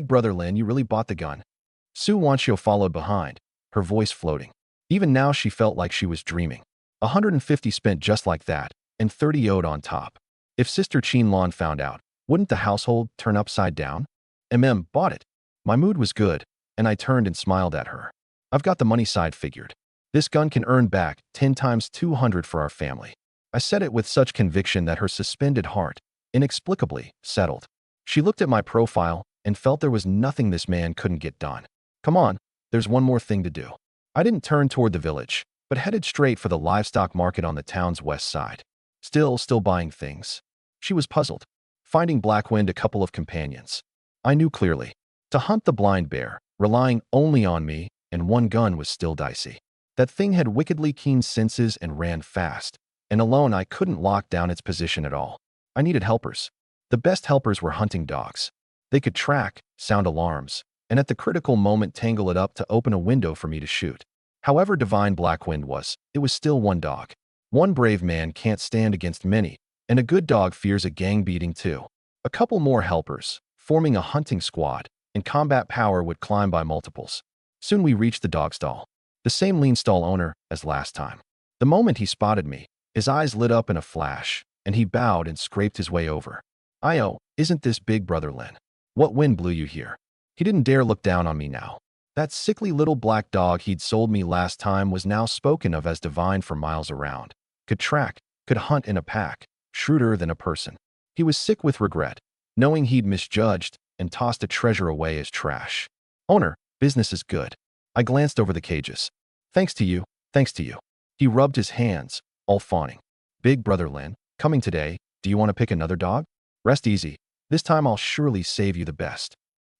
brother Lin, you really bought the gun. Su Wanchio followed behind, her voice floating. Even now she felt like she was dreaming. 150 spent just like that, and 30 owed on top. If Sister Qinlan found out, wouldn't the household turn upside down? Bought it. My mood was good, and I turned and smiled at her. I've got the money side figured. This gun can earn back 10 times 200 for our family. I said it with such conviction that her suspended heart, inexplicably, settled. She looked at my profile and felt there was nothing this man couldn't get done. Come on, there's one more thing to do. I didn't turn toward the village, but headed straight for the livestock market on the town's west side. Still buying things. She was puzzled, finding Blackwind a couple of companions. I knew clearly. To hunt the blind bear, relying only on me and one gun was still dicey. That thing had wickedly keen senses and ran fast, and alone I couldn't lock down its position at all. I needed helpers. The best helpers were hunting dogs. They could track, sound alarms, and at the critical moment tangle it up to open a window for me to shoot. However divine Blackwind was, it was still one dog. One brave man can't stand against many, and a good dog fears a gang beating too. A couple more helpers, forming a hunting squad, and combat power would climb by multiples. Soon we reached the dog stall. The same lean stall owner as last time. The moment he spotted me, his eyes lit up in a flash, and he bowed and scraped his way over. "Io, isn't this big brother Lin? What wind blew you here?" He didn't dare look down on me now. That sickly little black dog he'd sold me last time was now spoken of as divine for miles around. Could track, could hunt in a pack, shrewder than a person. He was sick with regret, knowing he'd misjudged and tossed a treasure away as trash. "Owner, business is good." I glanced over the cages. Thanks to you. He rubbed his hands, all fawning. "Big brother Lin, coming today, do you want to pick another dog? Rest easy. This time I'll surely save you the best."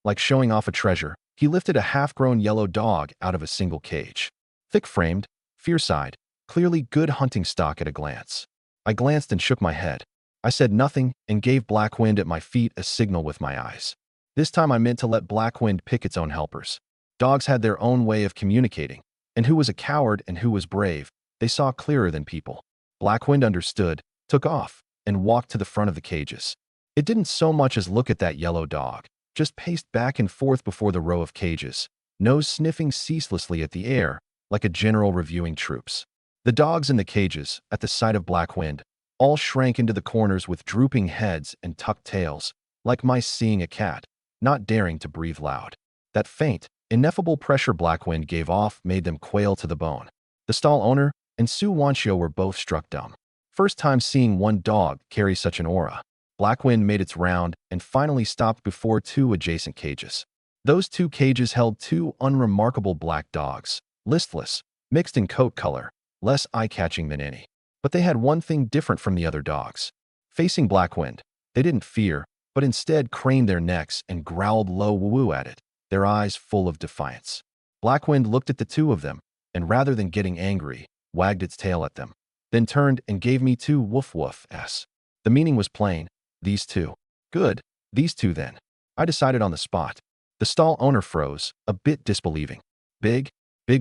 Like showing off a treasure, he lifted a half-grown yellow dog out of a single cage. Thick-framed, fierce-eyed, clearly good hunting stock at a glance. I glanced and shook my head. I said nothing and gave Blackwind at my feet a signal with my eyes. This time I meant to let Blackwind pick its own helpers. Dogs had their own way of communicating, and who was a coward and who was brave, they saw clearer than people. Blackwind understood, took off, and walked to the front of the cages. It didn't so much as look at that yellow dog, just paced back and forth before the row of cages, nose sniffing ceaselessly at the air, like a general reviewing troops. The dogs in the cages, at the sight of Blackwind, all shrank into the corners with drooping heads and tucked tails, like mice seeing a cat, not daring to breathe loud. That faint, ineffable pressure Blackwind gave off made them quail to the bone. The stall owner and Su Wanchio were both struck dumb. First time seeing one dog carry such an aura. Blackwind made its round and finally stopped before two adjacent cages. Those two cages held two unremarkable black dogs, listless, mixed in coat color, less eye-catching than any. But they had one thing different from the other dogs. Facing Blackwind, they didn't fear, but instead craned their necks and growled low woo-woo at it, their eyes full of defiance. Blackwind looked at the two of them, and rather than getting angry, wagged its tail at them, then turned and gave me two woof-woof-s. The meaning was plain. These two. Good. These two then. I decided on the spot. The stall owner froze, a bit disbelieving. Big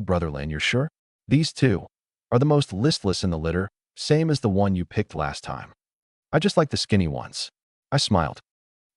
brother Lin, you're sure? These two are the most listless in the litter, same as the one you picked last time. I just like the skinny ones. I smiled.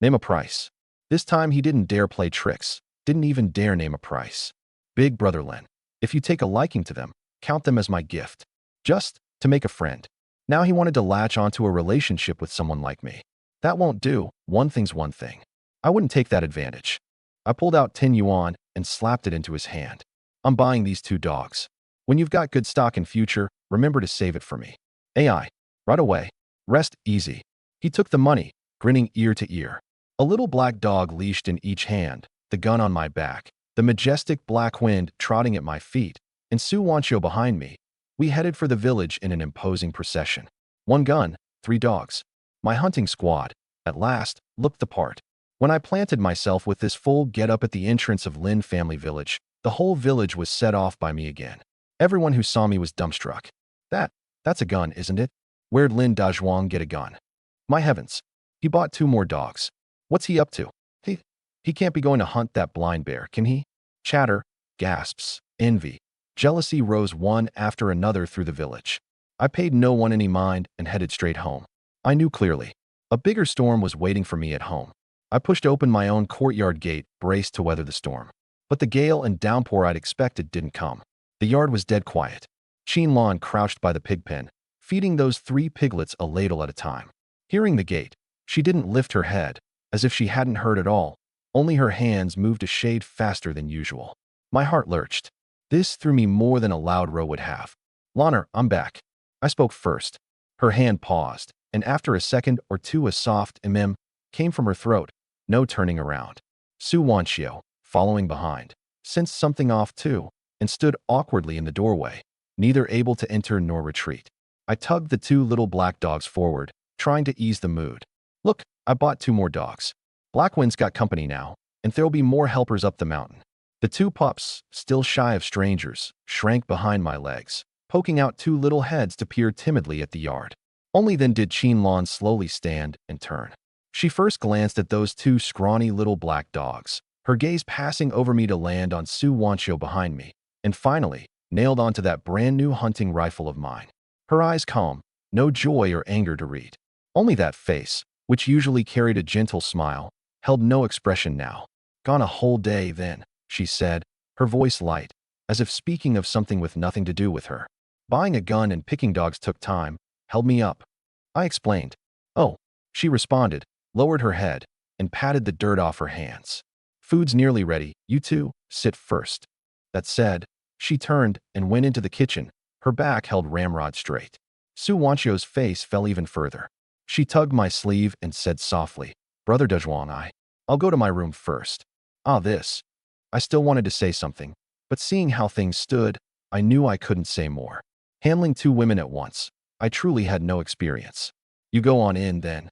Name a price. This time he didn't dare play tricks, didn't even dare name a price. Big brother Lin, if you take a liking to them, count them as my gift. Just to make a friend. Now he wanted to latch onto a relationship with someone like me. That won't do. One thing's one thing. I wouldn't take that advantage. I pulled out 10 yuan and slapped it into his hand. I'm buying these two dogs. When you've got good stock in future, remember to save it for me. AI. Right away. Rest easy. He took the money, grinning ear to ear. A little black dog leashed in each hand, the gun on my back, the majestic Blackwind trotting at my feet, and Su Wanchio behind me. We headed for the village in an imposing procession. One gun, 3 dogs. My hunting squad, at last, looked the part. When I planted myself with this full get-up at the entrance of Lin family village, the whole village was set off by me again. Everyone who saw me was dumbstruck. That's a gun, isn't it? Where'd Lin Dazhuang get a gun? My heavens. He bought 2 more dogs. What's he up to? He, he can't be going to hunt that blind bear, can he? Chatter, gasps, envy, jealousy rose one after another through the village. I paid no one any mind and headed straight home. I knew clearly. A bigger storm was waiting for me at home. I pushed open my own courtyard gate, braced to weather the storm. But the gale and downpour I'd expected didn't come. The yard was dead quiet. Lawn crouched by the pig pen, feeding those 3 piglets a ladle at a time. Hearing the gate, she didn't lift her head, as if she hadn't heard at all. Only her hands moved a shade faster than usual. My heart lurched. This threw me more than a loud row would have. Lana, I'm back. I spoke first. Her hand paused, and after a second or two a soft came from her throat. No turning around. Su Wanchio, following behind, sensed something off too, and stood awkwardly in the doorway, neither able to enter nor retreat. I tugged the 2 little black dogs forward, trying to ease the mood. Look, I bought 2 more dogs. Blackwind's got company now, and there'll be more helpers up the mountain. The 2 pups, still shy of strangers, shrank behind my legs, poking out 2 little heads to peer timidly at the yard. Only then did Lawn slowly stand and turn. She first glanced at those 2 scrawny little black dogs, her gaze passing over me to land on Su Wanchio behind me, and finally, nailed onto that brand new hunting rifle of mine. Her eyes calm, no joy or anger to read. Only that face, which usually carried a gentle smile, held no expression now. Gone a whole day then, she said, her voice light, as if speaking of something with nothing to do with her. Buying a gun and picking dogs took time, held me up. I explained. Oh, she responded, lowered her head, and patted the dirt off her hands. Food's nearly ready, you 2, sit first. That said, she turned and went into the kitchen, her back held ramrod straight. Su Wanchio's face fell even further. She tugged my sleeve and said softly, Brother Dejuan, I'll go to my room first. This. I still wanted to say something, but seeing how things stood, I knew I couldn't say more. Handling 2 women at once, I truly had no experience. You go on in then.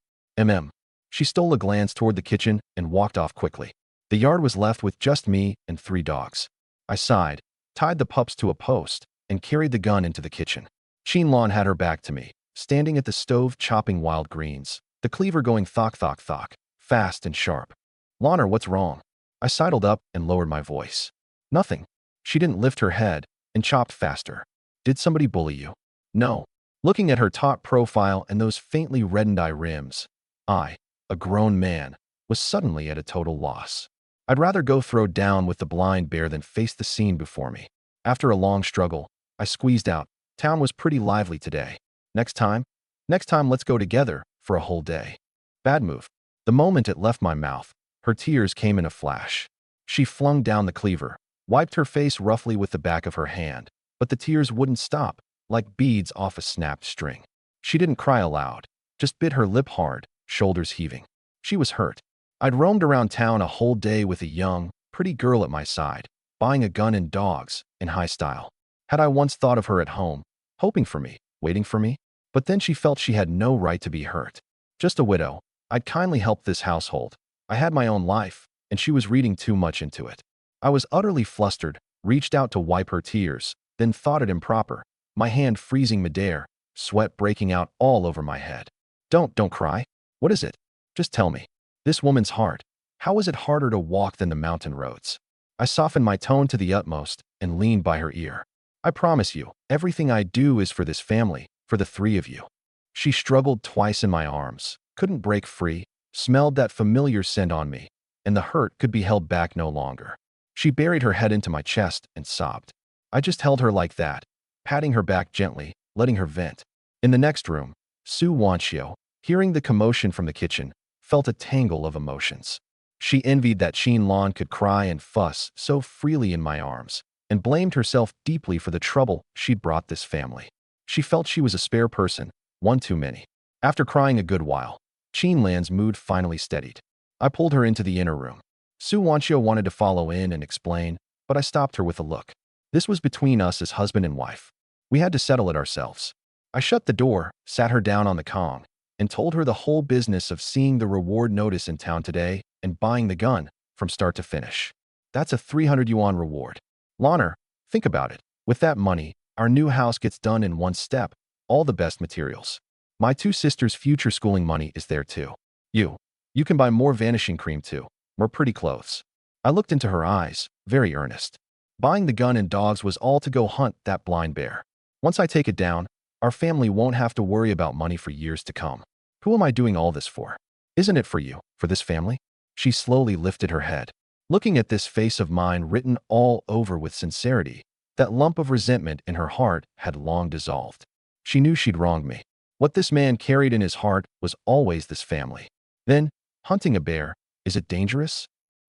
She stole a glance toward the kitchen and walked off quickly. The yard was left with just me and 3 dogs. I sighed, tied the pups to a post, and carried the gun into the kitchen. Lawn had her back to me, standing at the stove chopping wild greens, the cleaver going thok thok thok, fast and sharp. Lana, what's wrong? I sidled up and lowered my voice. Nothing. She didn't lift her head and chopped faster. Did somebody bully you? No. Looking at her taut profile and those faintly reddened eye rims, I, a grown man, was suddenly at a total loss. I'd rather go throw down with the blind bear than face the scene before me. After a long struggle, I squeezed out, town was pretty lively today. Next time let's go together for a whole day. Bad move. The moment it left my mouth, her tears came in a flash. She flung down the cleaver, wiped her face roughly with the back of her hand, but the tears wouldn't stop, like beads off a snapped string. She didn't cry aloud, just bit her lip hard, shoulders heaving. She was hurt. I'd roamed around town a whole day with a young, pretty girl at my side, buying a gun and dogs, in high style. Had I once thought of her at home, hoping for me, waiting for me? But then she felt she had no right to be hurt. Just a widow, I'd kindly helped this household. I had my own life, and she was reading too much into it. I was utterly flustered, reached out to wipe her tears, then thought it improper, my hand freezing midair, sweat breaking out all over my head. Don't cry. What is it? Just tell me. This woman's heart. How is it harder to walk than the mountain roads? I softened my tone to the utmost and leaned by her ear. I promise you, everything I do is for this family, for the 3 of you. She struggled twice in my arms, couldn't break free, smelled that familiar scent on me, and the hurt could be held back no longer. She buried her head into my chest and sobbed. I just held her like that, patting her back gently, letting her vent. In the next room, Su Wanchio, hearing the commotion from the kitchen, felt a tangle of emotions. She envied that Lawn could cry and fuss so freely in my arms, and blamed herself deeply for the trouble she'd brought this family. She felt she was a spare person, one too many. After crying a good while, Lan's mood finally steadied. I pulled her into the inner room. Su Wanchio wanted to follow in and explain, but I stopped her with a look. This was between us as husband and wife. We had to settle it ourselves. I shut the door, sat her down on the Kong, and told her the whole business of seeing the reward notice in town today and buying the gun from start to finish. That's a 300 yuan reward. Lana, think about it. With that money, our new house gets done in one step, all the best materials. My 2 sisters' future schooling money is there too. You. You can buy more vanishing cream too. More pretty clothes. I looked into her eyes, very earnest. Buying the gun and dogs was all to go hunt that blind bear. Once I take it down, our family won't have to worry about money for years to come. Who am I doing all this for? Isn't it for you, for this family? She slowly lifted her head. Looking at this face of mine written all over with sincerity, that lump of resentment in her heart had long dissolved. She knew she'd wronged me. What this man carried in his heart was always this family. Then, hunting a bear, is it dangerous?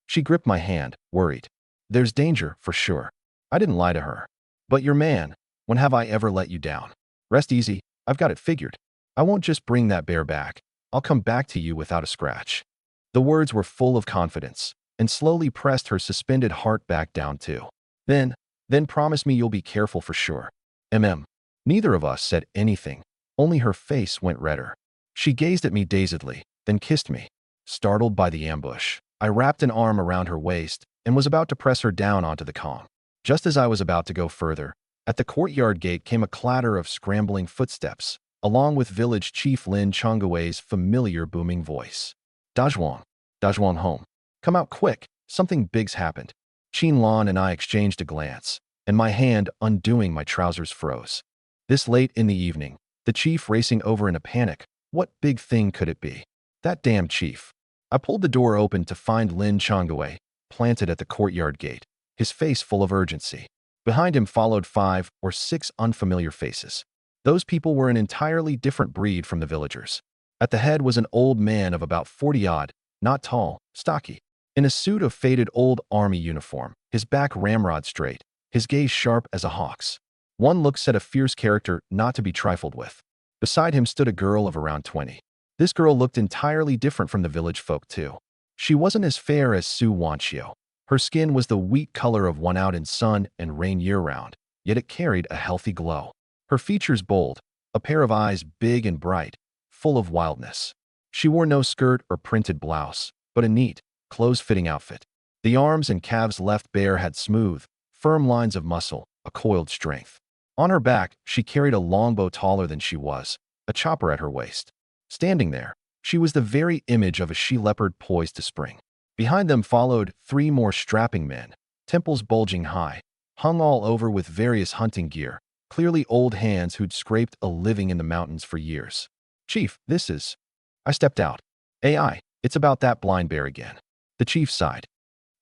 She gripped my hand, worried. There's danger, for sure. I didn't lie to her. But your man, when have I ever let you down? Rest easy, I've got it figured. I won't just bring that bear back. I'll come back to you without a scratch. The words were full of confidence, and slowly pressed her suspended heart back down too. Then promise me you'll be careful for sure. Neither of us said anything, only her face went redder. She gazed at me dazedly, then kissed me. Startled by the ambush, I wrapped an arm around her waist and was about to press her down onto the calm. Just as I was about to go further, at the courtyard gate came a clatter of scrambling footsteps, along with village chief Lin Chongawei's familiar booming voice. Dajwang home. Come out quick, something big's happened. Lan and I exchanged a glance, and my hand undoing my trousers froze. This late in the evening, the chief racing over in a panic. What big thing could it be? That damn chief. I pulled the door open to find Lin Chongawei, planted at the courtyard gate, his face full of urgency. Behind him followed 5 or 6 unfamiliar faces. Those people were an entirely different breed from the villagers. At the head was an old man of about 40-odd, not tall, stocky, in a suit of faded old army uniform, his back ramrod straight, his gaze sharp as a hawk's. One look said a fierce character not to be trifled with. Beside him stood a girl of around 20. This girl looked entirely different from the village folk too. She wasn't as fair as Su Wanchio. Her skin was the wheat color of one out in sun and rain year-round, yet it carried a healthy glow. Her features bold, a pair of eyes big and bright, full of wildness. She wore no skirt or printed blouse, but a neat, close-fitting outfit. The arms and calves left bare had smooth, firm lines of muscle, a coiled strength. On her back, she carried a longbow taller than she was, a chopper at her waist. Standing there, she was the very image of a she-leopard poised to spring. Behind them followed 3 more strapping men, temples bulging high, hung all over with various hunting gear, clearly old hands who'd scraped a living in the mountains for years. Chief, this is... I stepped out. It's about that blind bear again. The chief sighed.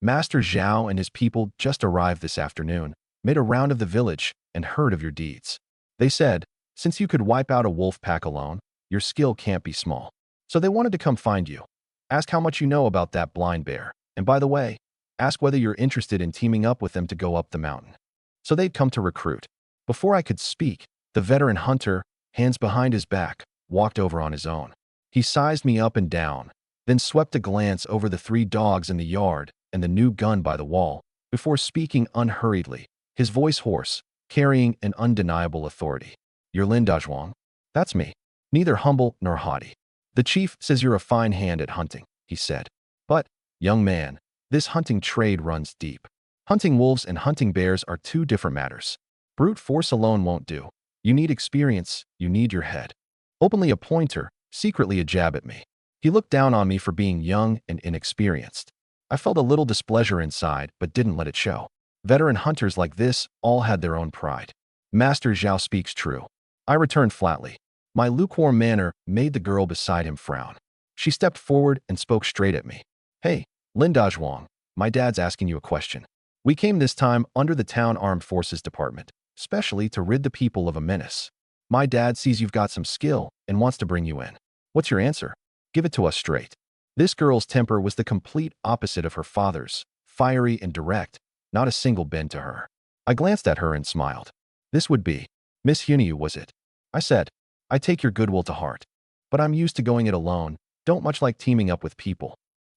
Master Zhao and his people just arrived this afternoon, made a round of the village, and heard of your deeds. They said, since you could wipe out a wolf pack alone, your skill can't be small. So they wanted to come find you. Ask how much you know about that blind bear, and by the way, ask whether you're interested in teaming up with them to go up the mountain. So they'd come to recruit. Before I could speak, the veteran hunter, hands behind his back, walked over on his own. He sized me up and down, then swept a glance over the 3 dogs in the yard and the new gun by the wall, before speaking unhurriedly, his voice hoarse, carrying an undeniable authority. You're Lin Dajwang? That's me. Neither humble nor haughty. The chief says you're a fine hand at hunting, he said. But, young man, this hunting trade runs deep. Hunting wolves and hunting bears are 2 different matters. Brute force alone won't do. You need experience, you need your head. Openly a pointer, secretly a jab at me. He looked down on me for being young and inexperienced. I felt a little displeasure inside, but didn't let it show. Veteran hunters like this all had their own pride. Master Zhao speaks true. I returned flatly. My lukewarm manner made the girl beside him frown. She stepped forward and spoke straight at me. Hey, Lin Dajwang, my dad's asking you a question. We came this time under the town armed forces department, specially to rid the people of a menace. My dad sees you've got some skill and wants to bring you in. What's your answer? Give it to us straight. This girl's temper was the complete opposite of her father's, fiery and direct, not a single bend to her. I glanced at her and smiled. This would be Miss Hunyu, was it? I said, I take your goodwill to heart, but I'm used to going it alone, don't much like teaming up with people.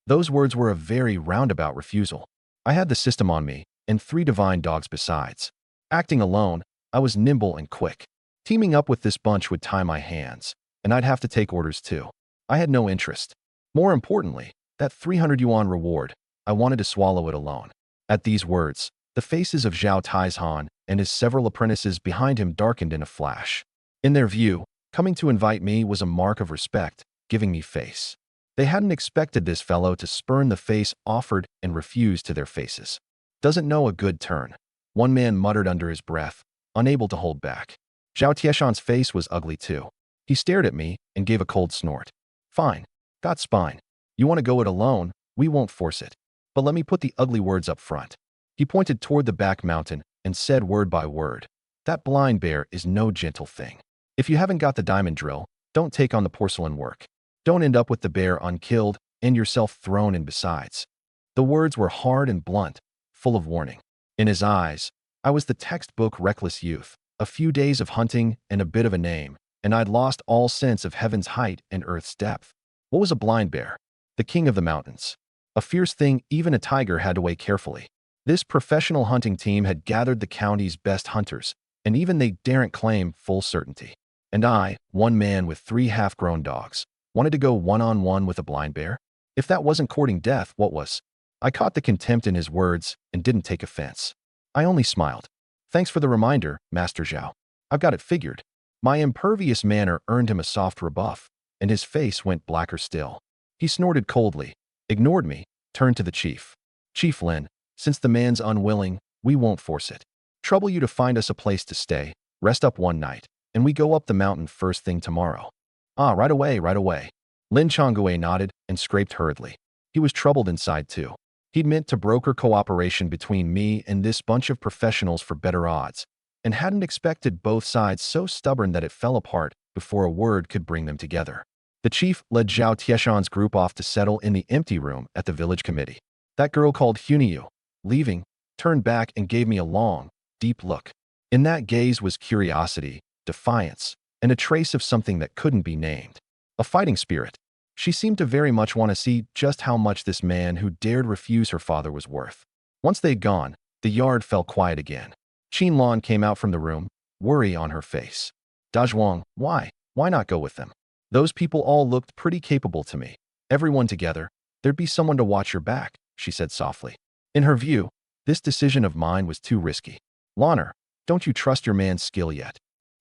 Those words were a very roundabout refusal. I had the system on me, and 3 divine dogs besides. Acting alone, I was nimble and quick. Teaming up with this bunch would tie my hands, and I'd have to take orders too. I had no interest. More importantly, that 300 yuan reward, I wanted to swallow it alone. At these words, the faces of Zhao Taizhan and his several apprentices behind him darkened in a flash. In their view, coming to invite me was a mark of respect, giving me face. They hadn't expected this fellow to spurn the face offered and refuse to their faces. Doesn't know a good turn. One man muttered under his breath, unable to hold back. Zhao Tieshan's face was ugly too. He stared at me and gave a cold snort. Fine. Got spine. You want to go it alone? We won't force it. But let me put the ugly words up front. He pointed toward the back mountain and said word by word, that blind bear is no gentle thing. If you haven't got the diamond drill, don't take on the porcelain work. Don't end up with the bear unkilled and yourself thrown in besides. The words were hard and blunt, full of warning. In his eyes, I was the textbook reckless youth, a few days of hunting and a bit of a name, and I'd lost all sense of heaven's height and earth's depth. What was a blind bear? The king of the mountains. A fierce thing even a tiger had to weigh carefully. This professional hunting team had gathered the county's best hunters, and even they daren't claim full certainty. And I, one man with 3 half-grown dogs, wanted to go one-on-one with a blind bear? If that wasn't courting death, what was? I caught the contempt in his words and didn't take offense. I only smiled. Thanks for the reminder, Master Zhao. I've got it figured. My impervious manner earned him a soft rebuff, and his face went blacker still. He snorted coldly, ignored me, turned to the chief. Chief Lin, since the man's unwilling, we won't force it. Trouble you to find us a place to stay, rest up one night, and we go up the mountain first thing tomorrow. Ah, right away, right away. Lin Chongwei nodded and scraped hurriedly. He was troubled inside too. He'd meant to broker cooperation between me and this bunch of professionals for better odds, and hadn't expected both sides so stubborn that it fell apart before a word could bring them together. The chief led Zhao Tieshan's group off to settle in the empty room at the village committee. That girl called Huniyu, leaving, turned back and gave me a long, deep look. In that gaze was curiosity, defiance, and a trace of something that couldn't be named. A fighting spirit. She seemed to very much want to see just how much this man who dared refuse her father was worth. Once they'd gone, the yard fell quiet again. Qinlan came out from the room, worry on her face. Dazhuang, why? Why not go with them? Those people all looked pretty capable to me. Everyone together, there'd be someone to watch your back, she said softly. In her view, this decision of mine was too risky. Lanner, don't you trust your man's skill yet?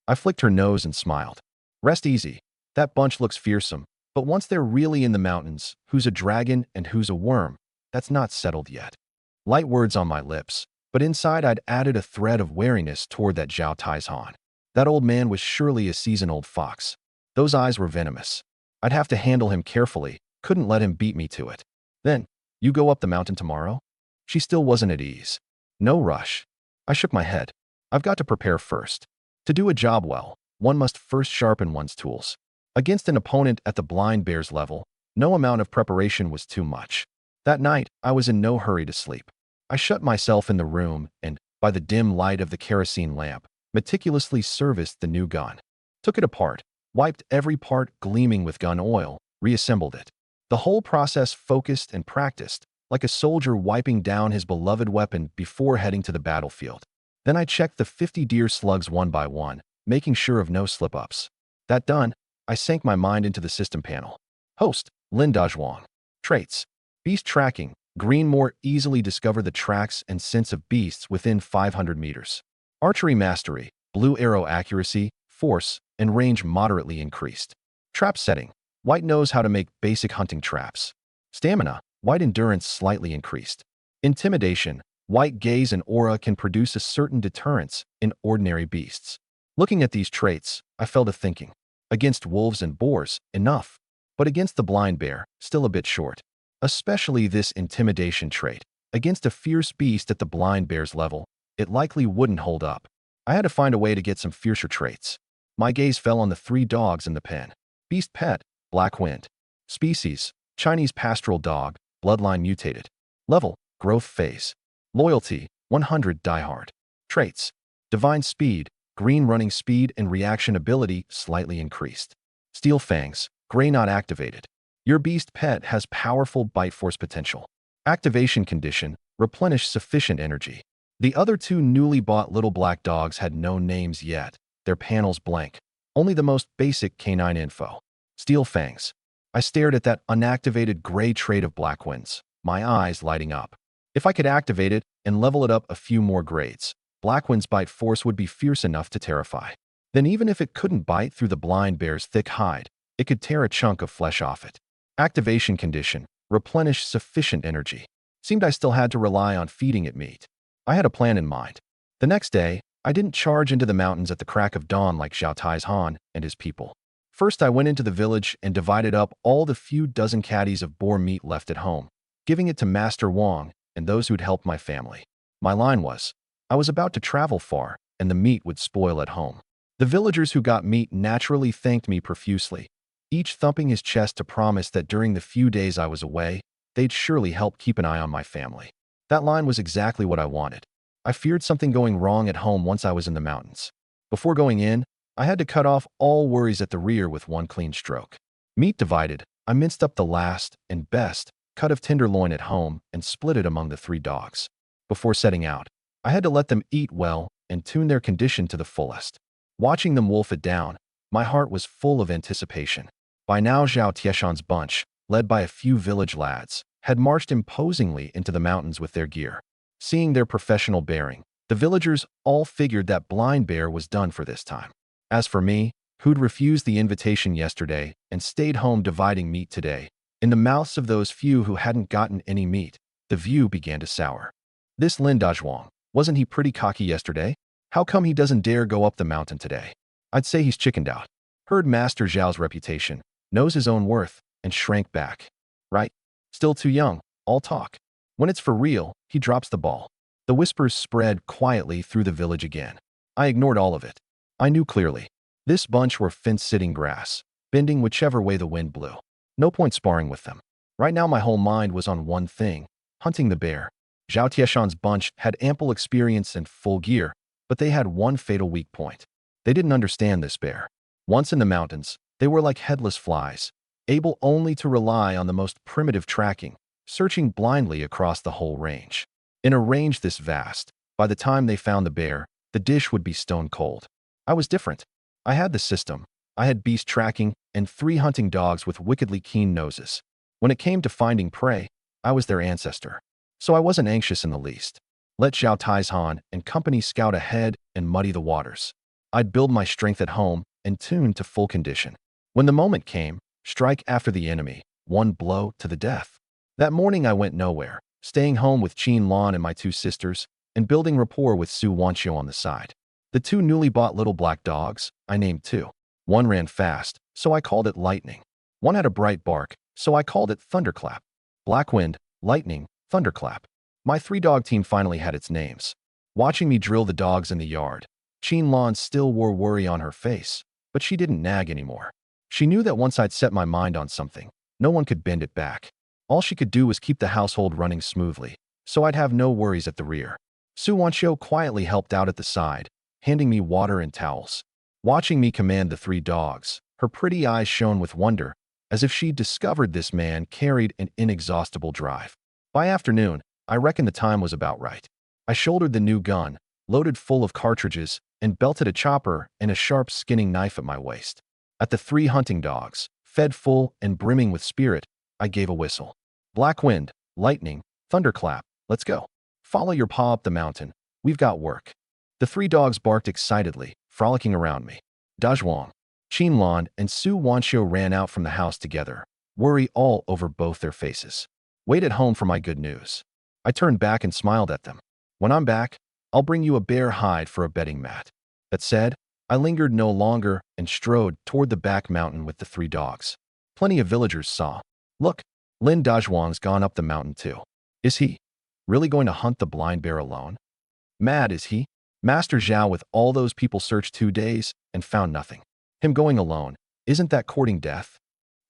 I flicked her nose and smiled. Rest easy. That bunch looks fearsome, but once they're really in the mountains, who's a dragon and who's a worm, that's not settled yet. Light words on my lips, but inside I'd added a thread of wariness toward that Zhao Taizhan. That old man was surely a seasoned fox. Those eyes were venomous. I'd have to handle him carefully, couldn't let him beat me to it. Then, you go up the mountain tomorrow? She still wasn't at ease. No rush. I shook my head. I've got to prepare first. To do a job well, one must first sharpen one's tools. Against an opponent at the blind bear's level, no amount of preparation was too much. That night, I was in no hurry to sleep. I shut myself in the room and, by the dim light of the kerosene lamp, meticulously serviced the new gun. Took it apart, wiped every part gleaming with gun oil, reassembled it. The whole process focused and practiced, like a soldier wiping down his beloved weapon before heading to the battlefield. Then I checked the 50 deer slugs one by one, making sure of no slip-ups. That done, I sank my mind into the system panel. Host, Lin Dazhuang. Traits. Beast tracking. Green more easily discover the tracks and scents of beasts within 500 meters. Archery mastery. Blue arrow accuracy, force, and range moderately increased. Trap setting. White knows how to make basic hunting traps. Stamina. White endurance slightly increased. Intimidation. White gaze and aura can produce a certain deterrence in ordinary beasts. Looking at these traits, I fell to thinking. Against wolves and boars, enough. But against the blind bear, still a bit short. Especially this intimidation trait. Against a fierce beast at the blind bear's level, it likely wouldn't hold up. I had to find a way to get some fiercer traits. My gaze fell on the 3 dogs in the pen. Beast pet, Black Wind. Species, Chinese pastoral dog, bloodline mutated. Level, growth phase. Loyalty, 100 diehard. Traits, divine speed, green running speed and reaction ability slightly increased. Steel fangs, gray not activated. Your beast pet has powerful bite force potential. Activation condition, replenish sufficient energy. The other 2 newly bought little black dogs had no names yet, their panels blank. Only the most basic canine info. Steel fangs. I stared at that unactivated gray trait of Blackwind's, my eyes lighting up. If I could activate it and level it up a few more grades, Blackwind's bite force would be fierce enough to terrify. Then even if it couldn't bite through the blind bear's thick hide, it could tear a chunk of flesh off it. Activation condition. Replenish sufficient energy. Seemed I still had to rely on feeding it meat. I had a plan in mind. The next day, I didn't charge into the mountains at the crack of dawn like Xiao Tai's Han and his people. First, I went into the village and divided up all the few dozen caddies of boar meat left at home, giving it to Master Wang and those who'd helped my family. My line was, I was about to travel far, and the meat would spoil at home. The villagers who got meat naturally thanked me profusely, each thumping his chest to promise that during the few days I was away, they'd surely help keep an eye on my family. That line was exactly what I wanted. I feared something going wrong at home once I was in the mountains. Before going in, I had to cut off all worries at the rear with one clean stroke. Meat divided, I minced up the last and best cut of tenderloin at home and split it among the 3 dogs. Before setting out, I had to let them eat well and tune their condition to the fullest. Watching them wolf it down, my heart was full of anticipation. By now, Zhao Tieshan's bunch, led by a few village lads, had marched imposingly into the mountains with their gear. Seeing their professional bearing, the villagers all figured that Blind Bear was done for this time. As for me, who'd refused the invitation yesterday and stayed home dividing meat today, in the mouths of those few who hadn't gotten any meat, the view began to sour. This Lin Dazhuang, wasn't he pretty cocky yesterday? How come he doesn't dare go up the mountain today? I'd say he's chickened out. Heard Master Zhao's reputation, knows his own worth, and shrank back. Right? Still too young, all talk. When it's for real, he drops the ball. The whispers spread quietly through the village again. I ignored all of it. I knew clearly. This bunch were fence-sitting grass, bending whichever way the wind blew. No point sparring with them. Right now my whole mind was on one thing, hunting the bear. Zhao Tieshan's bunch had ample experience and full gear, but they had one fatal weak point. They didn't understand this bear. Once in the mountains, they were like headless flies, able only to rely on the most primitive tracking, searching blindly across the whole range. In a range this vast, by the time they found the bear, the dish would be stone cold. I was different. I had the system. I had beast tracking and 3 hunting dogs with wickedly keen noses. When it came to finding prey, I was their ancestor. So I wasn't anxious in the least. Let Xiao Tai's Han and company scout ahead and muddy the waters. I'd build my strength at home and tune to full condition. When the moment came, strike after the enemy, one blow to the death. That morning I went nowhere, staying home with Qin Lan and my 2 sisters, and building rapport with Su Wanqiu on the side. The 2 newly bought little black dogs, I named 2. One ran fast, so I called it Lightning. One had a bright bark, so I called it Thunderclap. Black Wind, Lightning, Thunderclap. My 3-dog team finally had its names. Watching me drill the dogs in the yard, Qin Lan still wore worry on her face, but she didn't nag anymore. She knew that once I'd set my mind on something, no one could bend it back. All she could do was keep the household running smoothly, so I'd have no worries at the rear. Su Wanqiu quietly helped out at the side, handing me water and towels. Watching me command the 3 dogs, her pretty eyes shone with wonder, as if she'd discovered this man carried an inexhaustible drive. By afternoon, I reckon the time was about right. I shouldered the new gun, loaded full of cartridges, and belted a chopper and a sharp skinning knife at my waist. At the 3 hunting dogs, fed full and brimming with spirit, I gave a whistle. Black Wind, Lightning, Thunderclap, let's go. Follow your paw up the mountain. We've got work. The 3 dogs barked excitedly, frolicking around me. Dazhuang, Qin Lan, and Su Wanqiu ran out from the house together, worry all over both their faces. Wait at home for my good news. I turned back and smiled at them. When I'm back, I'll bring you a bear hide for a bedding mat. That said, I lingered no longer and strode toward the back mountain with the 3 dogs. Plenty of villagers saw. Look, Lin Dazhuang's gone up the mountain too. Is he really going to hunt the blind bear alone? Mad, is he? Master Zhao with all those people searched 2 days and found nothing. Him going alone, isn't that courting death?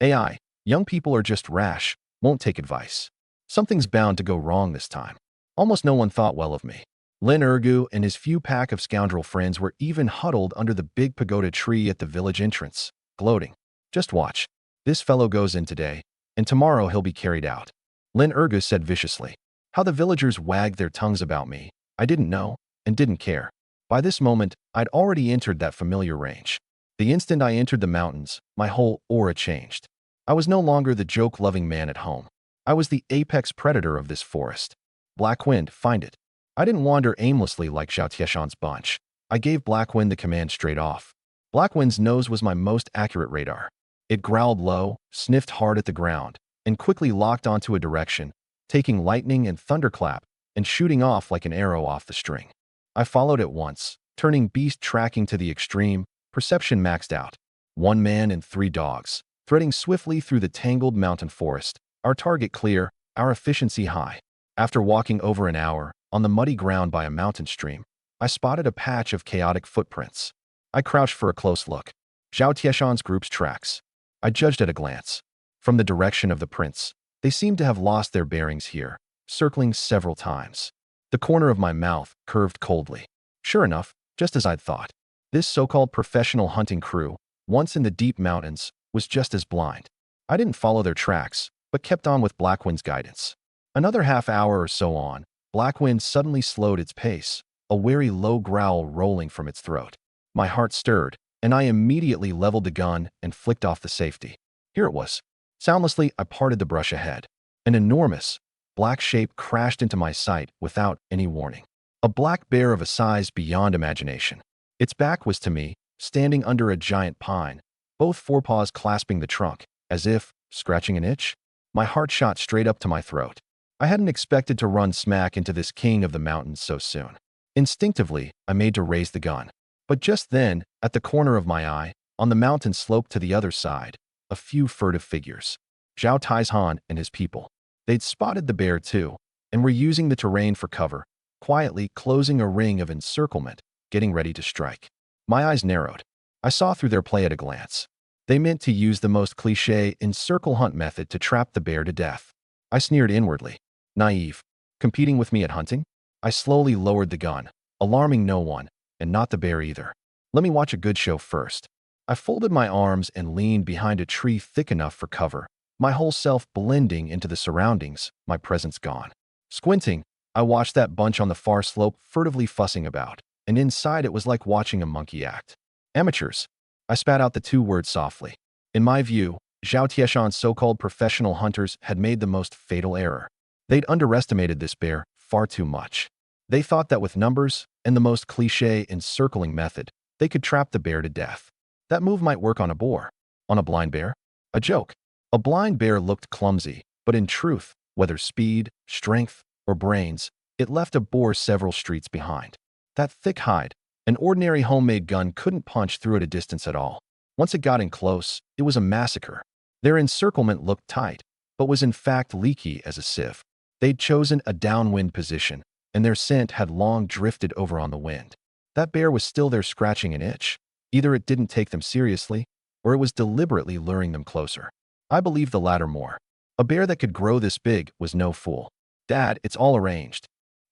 AI, young people are just rash, won't take advice. Something's bound to go wrong this time. Almost no one thought well of me. Lin Ergu and his few pack of scoundrel friends were even huddled under the big pagoda tree at the village entrance, gloating. Just watch. This fellow goes in today, and tomorrow he'll be carried out. Lin Ergu said viciously. How the villagers wagged their tongues about me, I didn't know, and didn't care. By this moment, I'd already entered that familiar range. The instant I entered the mountains, my whole aura changed. I was no longer the joke-loving man at home. I was the apex predator of this forest. Black Wind, find it. I didn't wander aimlessly like Xiao Tieshan's bunch. I gave Black Wind the command straight off. Black Wind's nose was my most accurate radar. It growled low, sniffed hard at the ground, and quickly locked onto a direction, taking lightning and thunderclap and shooting off like an arrow off the string. I followed it once, turning beast tracking to the extreme, perception maxed out. 1 man and 3 dogs, threading swiftly through the tangled mountain forest, our target clear, our efficiency high. After walking over an hour, on the muddy ground by a mountain stream, I spotted a patch of chaotic footprints. I crouched for a close look. Zhao Tieshan's group's tracks. I judged at a glance. From the direction of the prints, they seemed to have lost their bearings here, circling several times. The corner of my mouth curved coldly. Sure enough, just as I'd thought, this so-called professional hunting crew, once in the deep mountains, was just as blind. I didn't follow their tracks, but kept on with Blackwind's guidance. Another half hour or so on, Blackwind suddenly slowed its pace, a wary low growl rolling from its throat. My heart stirred, and I immediately leveled the gun and flicked off the safety. Here it was. Soundlessly, I parted the brush ahead. An enormous, black shape crashed into my sight without any warning. A black bear of a size beyond imagination. Its back was to me, standing under a giant pine, both forepaws clasping the trunk, as if scratching an itch. My heart shot straight up to my throat. I hadn't expected to run smack into this king of the mountains so soon. Instinctively, I made to raise the gun. But just then, at the corner of my eye, on the mountain slope to the other side, a few furtive figures. Zhao Taizhan and his people. They'd spotted the bear too, and were using the terrain for cover, quietly closing a ring of encirclement, getting ready to strike. My eyes narrowed. I saw through their play at a glance. They meant to use the most cliché encircle hunt method to trap the bear to death. I sneered inwardly. Naive. Competing with me at hunting? I slowly lowered the gun, alarming no one, and not the bear either. Let me watch a good show first. I folded my arms and leaned behind a tree thick enough for cover, my whole self blending into the surroundings, my presence gone. Squinting, I watched that bunch on the far slope furtively fussing about, and inside it was like watching a monkey act. Amateurs. I spat out the 2 words softly. In my view, Zhao Tieshan's so-called professional hunters had made the most fatal error. They'd underestimated this bear far too much. They thought that with numbers and the most cliché encircling method, they could trap the bear to death. That move might work on a boar. On a blind bear? A joke. A blind bear looked clumsy, but in truth, whether speed, strength, or brains, it left a boar several streets behind. That thick hide, an ordinary homemade gun couldn't punch through at a distance at all. Once it got in close, it was a massacre. Their encirclement looked tight, but was in fact leaky as a sieve. They'd chosen a downwind position, and their scent had long drifted over on the wind. That bear was still there scratching an itch. Either it didn't take them seriously, or it was deliberately luring them closer. I believe the latter more. A bear that could grow this big was no fool. Dad, it's all arranged.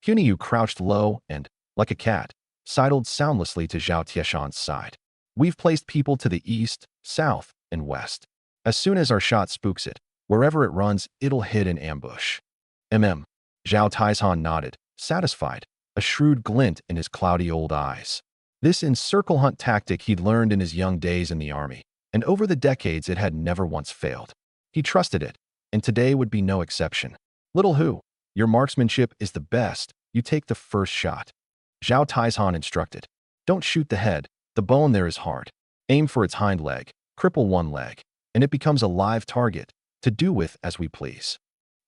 Hunyu crouched low and, like a cat, sidled soundlessly to Zhao Tieshan's side. We've placed people to the east, south, and west. As soon as our shot spooks it, wherever it runs, it'll hit an ambush. Zhao Taizhan nodded, satisfied, a shrewd glint in his cloudy old eyes. This encircle hunt tactic he'd learned in his young days in the army, and over the decades it had never once failed. He trusted it, and today would be no exception. Little Hu, your marksmanship is the best, you take the first shot. Zhao Taizhan instructed. Don't shoot the head, the bone there is hard. Aim for its hind leg, cripple one leg, and it becomes a live target, to do with as we please.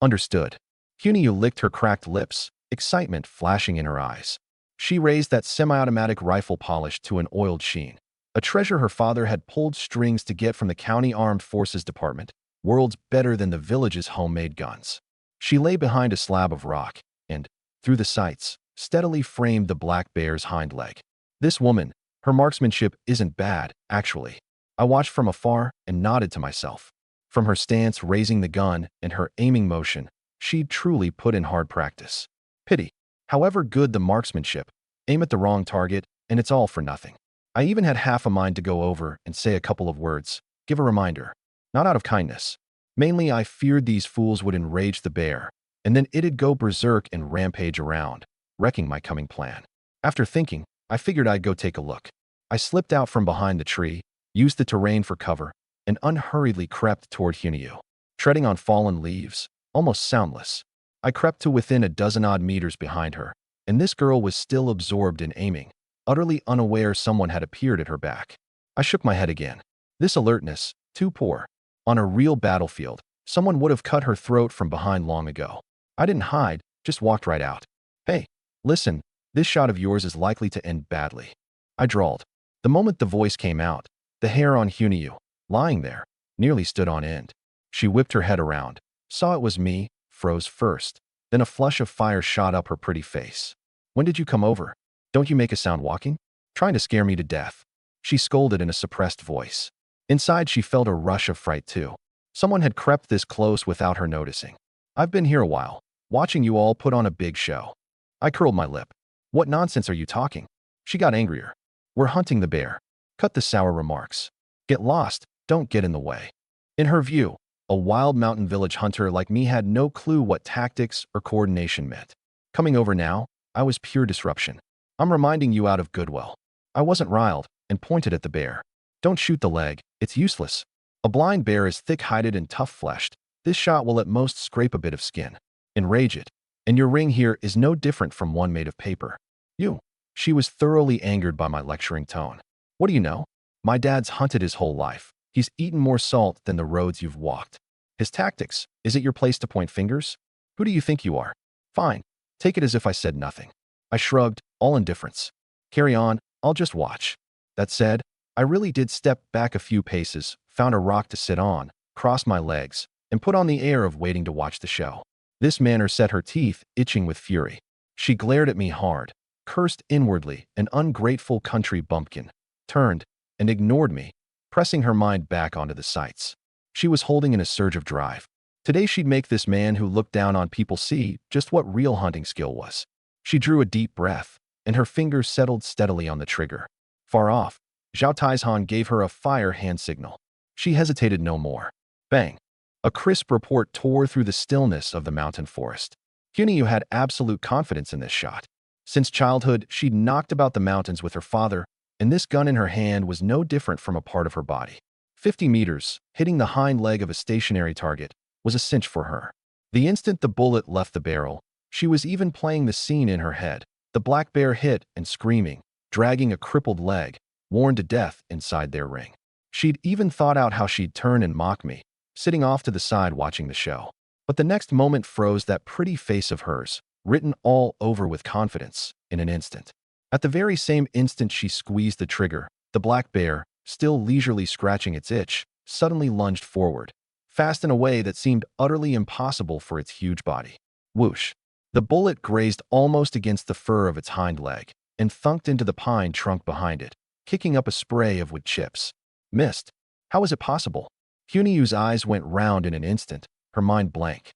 Understood. Hunyu licked her cracked lips, excitement flashing in her eyes. She raised that semi-automatic rifle polished to an oiled sheen, a treasure her father had pulled strings to get from the County Armed Forces Department, worlds better than the village's homemade guns. She lay behind a slab of rock and, through the sights, steadily framed the black bear's hind leg. This woman, her marksmanship isn't bad, actually. I watched from afar and nodded to myself. From her stance raising the gun and her aiming motion, she'd truly put in hard practice. Pity. However good the marksmanship, aim at the wrong target, and it's all for nothing. I even had half a mind to go over and say a couple of words, give a reminder. Not out of kindness. Mainly I feared these fools would enrage the bear, and then it'd go berserk and rampage around, wrecking my coming plan. After thinking, I figured I'd go take a look. I slipped out from behind the tree, used the terrain for cover, and unhurriedly crept toward Hunyu. Treading on fallen leaves, almost soundless, I crept to within a dozen-odd meters behind her, and this girl was still absorbed in aiming, utterly unaware someone had appeared at her back. I shook my head again. This alertness, Too poor. On a real battlefield, someone would have cut her throat from behind long ago. I didn't hide, just walked right out. Hey, listen, this shot of yours is likely to end badly. I drawled. The moment the voice came out, the hair on Hunyu, lying there, nearly stood on end. She whipped her head around, saw it was me, froze first. Then a flush of fire shot up her pretty face. When did you come over? Don't you make a sound walking? Trying to scare me to death. She scolded in a suppressed voice. Inside, she felt a rush of fright too. Someone had crept this close without her noticing. I've been here a while, watching you all put on a big show. I curled my lip. What nonsense are you talking? She got angrier. We're hunting the bear. Cut the sour remarks. Get lost, don't get in the way. In her view, a wild mountain village hunter like me had no clue what tactics or coordination meant. Coming over now, I was pure disruption. I'm reminding you out of goodwill. I wasn't riled and pointed at the bear. Don't shoot the leg, it's useless. A blind bear is thick-hided and tough-fleshed. This shot will at most scrape a bit of skin. Enrage it. And your ring here is no different from one made of paper. You. She was thoroughly angered by my lecturing tone. What do you know? My dad's hunted his whole life. He's eaten more salt than the roads you've walked. His tactics, is it your place to point fingers? Who do you think you are? Fine. Take it as if I said nothing. I shrugged, all indifference. Carry on, I'll just watch. That said, I really did step back a few paces, found a rock to sit on, crossed my legs, and put on the air of waiting to watch the show. This manner set her teeth itching with fury. She glared at me hard, cursed inwardly, an ungrateful country bumpkin, turned, and ignored me, pressing her mind back onto the sights. She was holding in a surge of drive. Today she'd make this man who looked down on people see just what real hunting skill was. She drew a deep breath, and her fingers settled steadily on the trigger. Far off, Zhao Taizhan gave her a fire hand signal. She hesitated no more. Bang! A crisp report tore through the stillness of the mountain forest. Hunyu had absolute confidence in this shot. Since childhood, she'd knocked about the mountains with her father, and this gun in her hand was no different from a part of her body. 50 meters, hitting the hind leg of a stationary target, was a cinch for her. The instant the bullet left the barrel, she was even playing the scene in her head. The black bear hit and screaming, dragging a crippled leg, worn to death inside their ring. She'd even thought out how she'd turn and mock me, sitting off to the side watching the show. But the next moment froze that pretty face of hers, written all over with confidence, in an instant. At the very same instant she squeezed the trigger, the black bear, still leisurely scratching its itch, suddenly lunged forward, fast in a way that seemed utterly impossible for its huge body. Whoosh! The bullet grazed almost against the fur of its hind leg, and thunked into the pine trunk behind it, kicking up a spray of wood chips. Missed. How was it possible? Hunyu's eyes went round in an instant, her mind blank.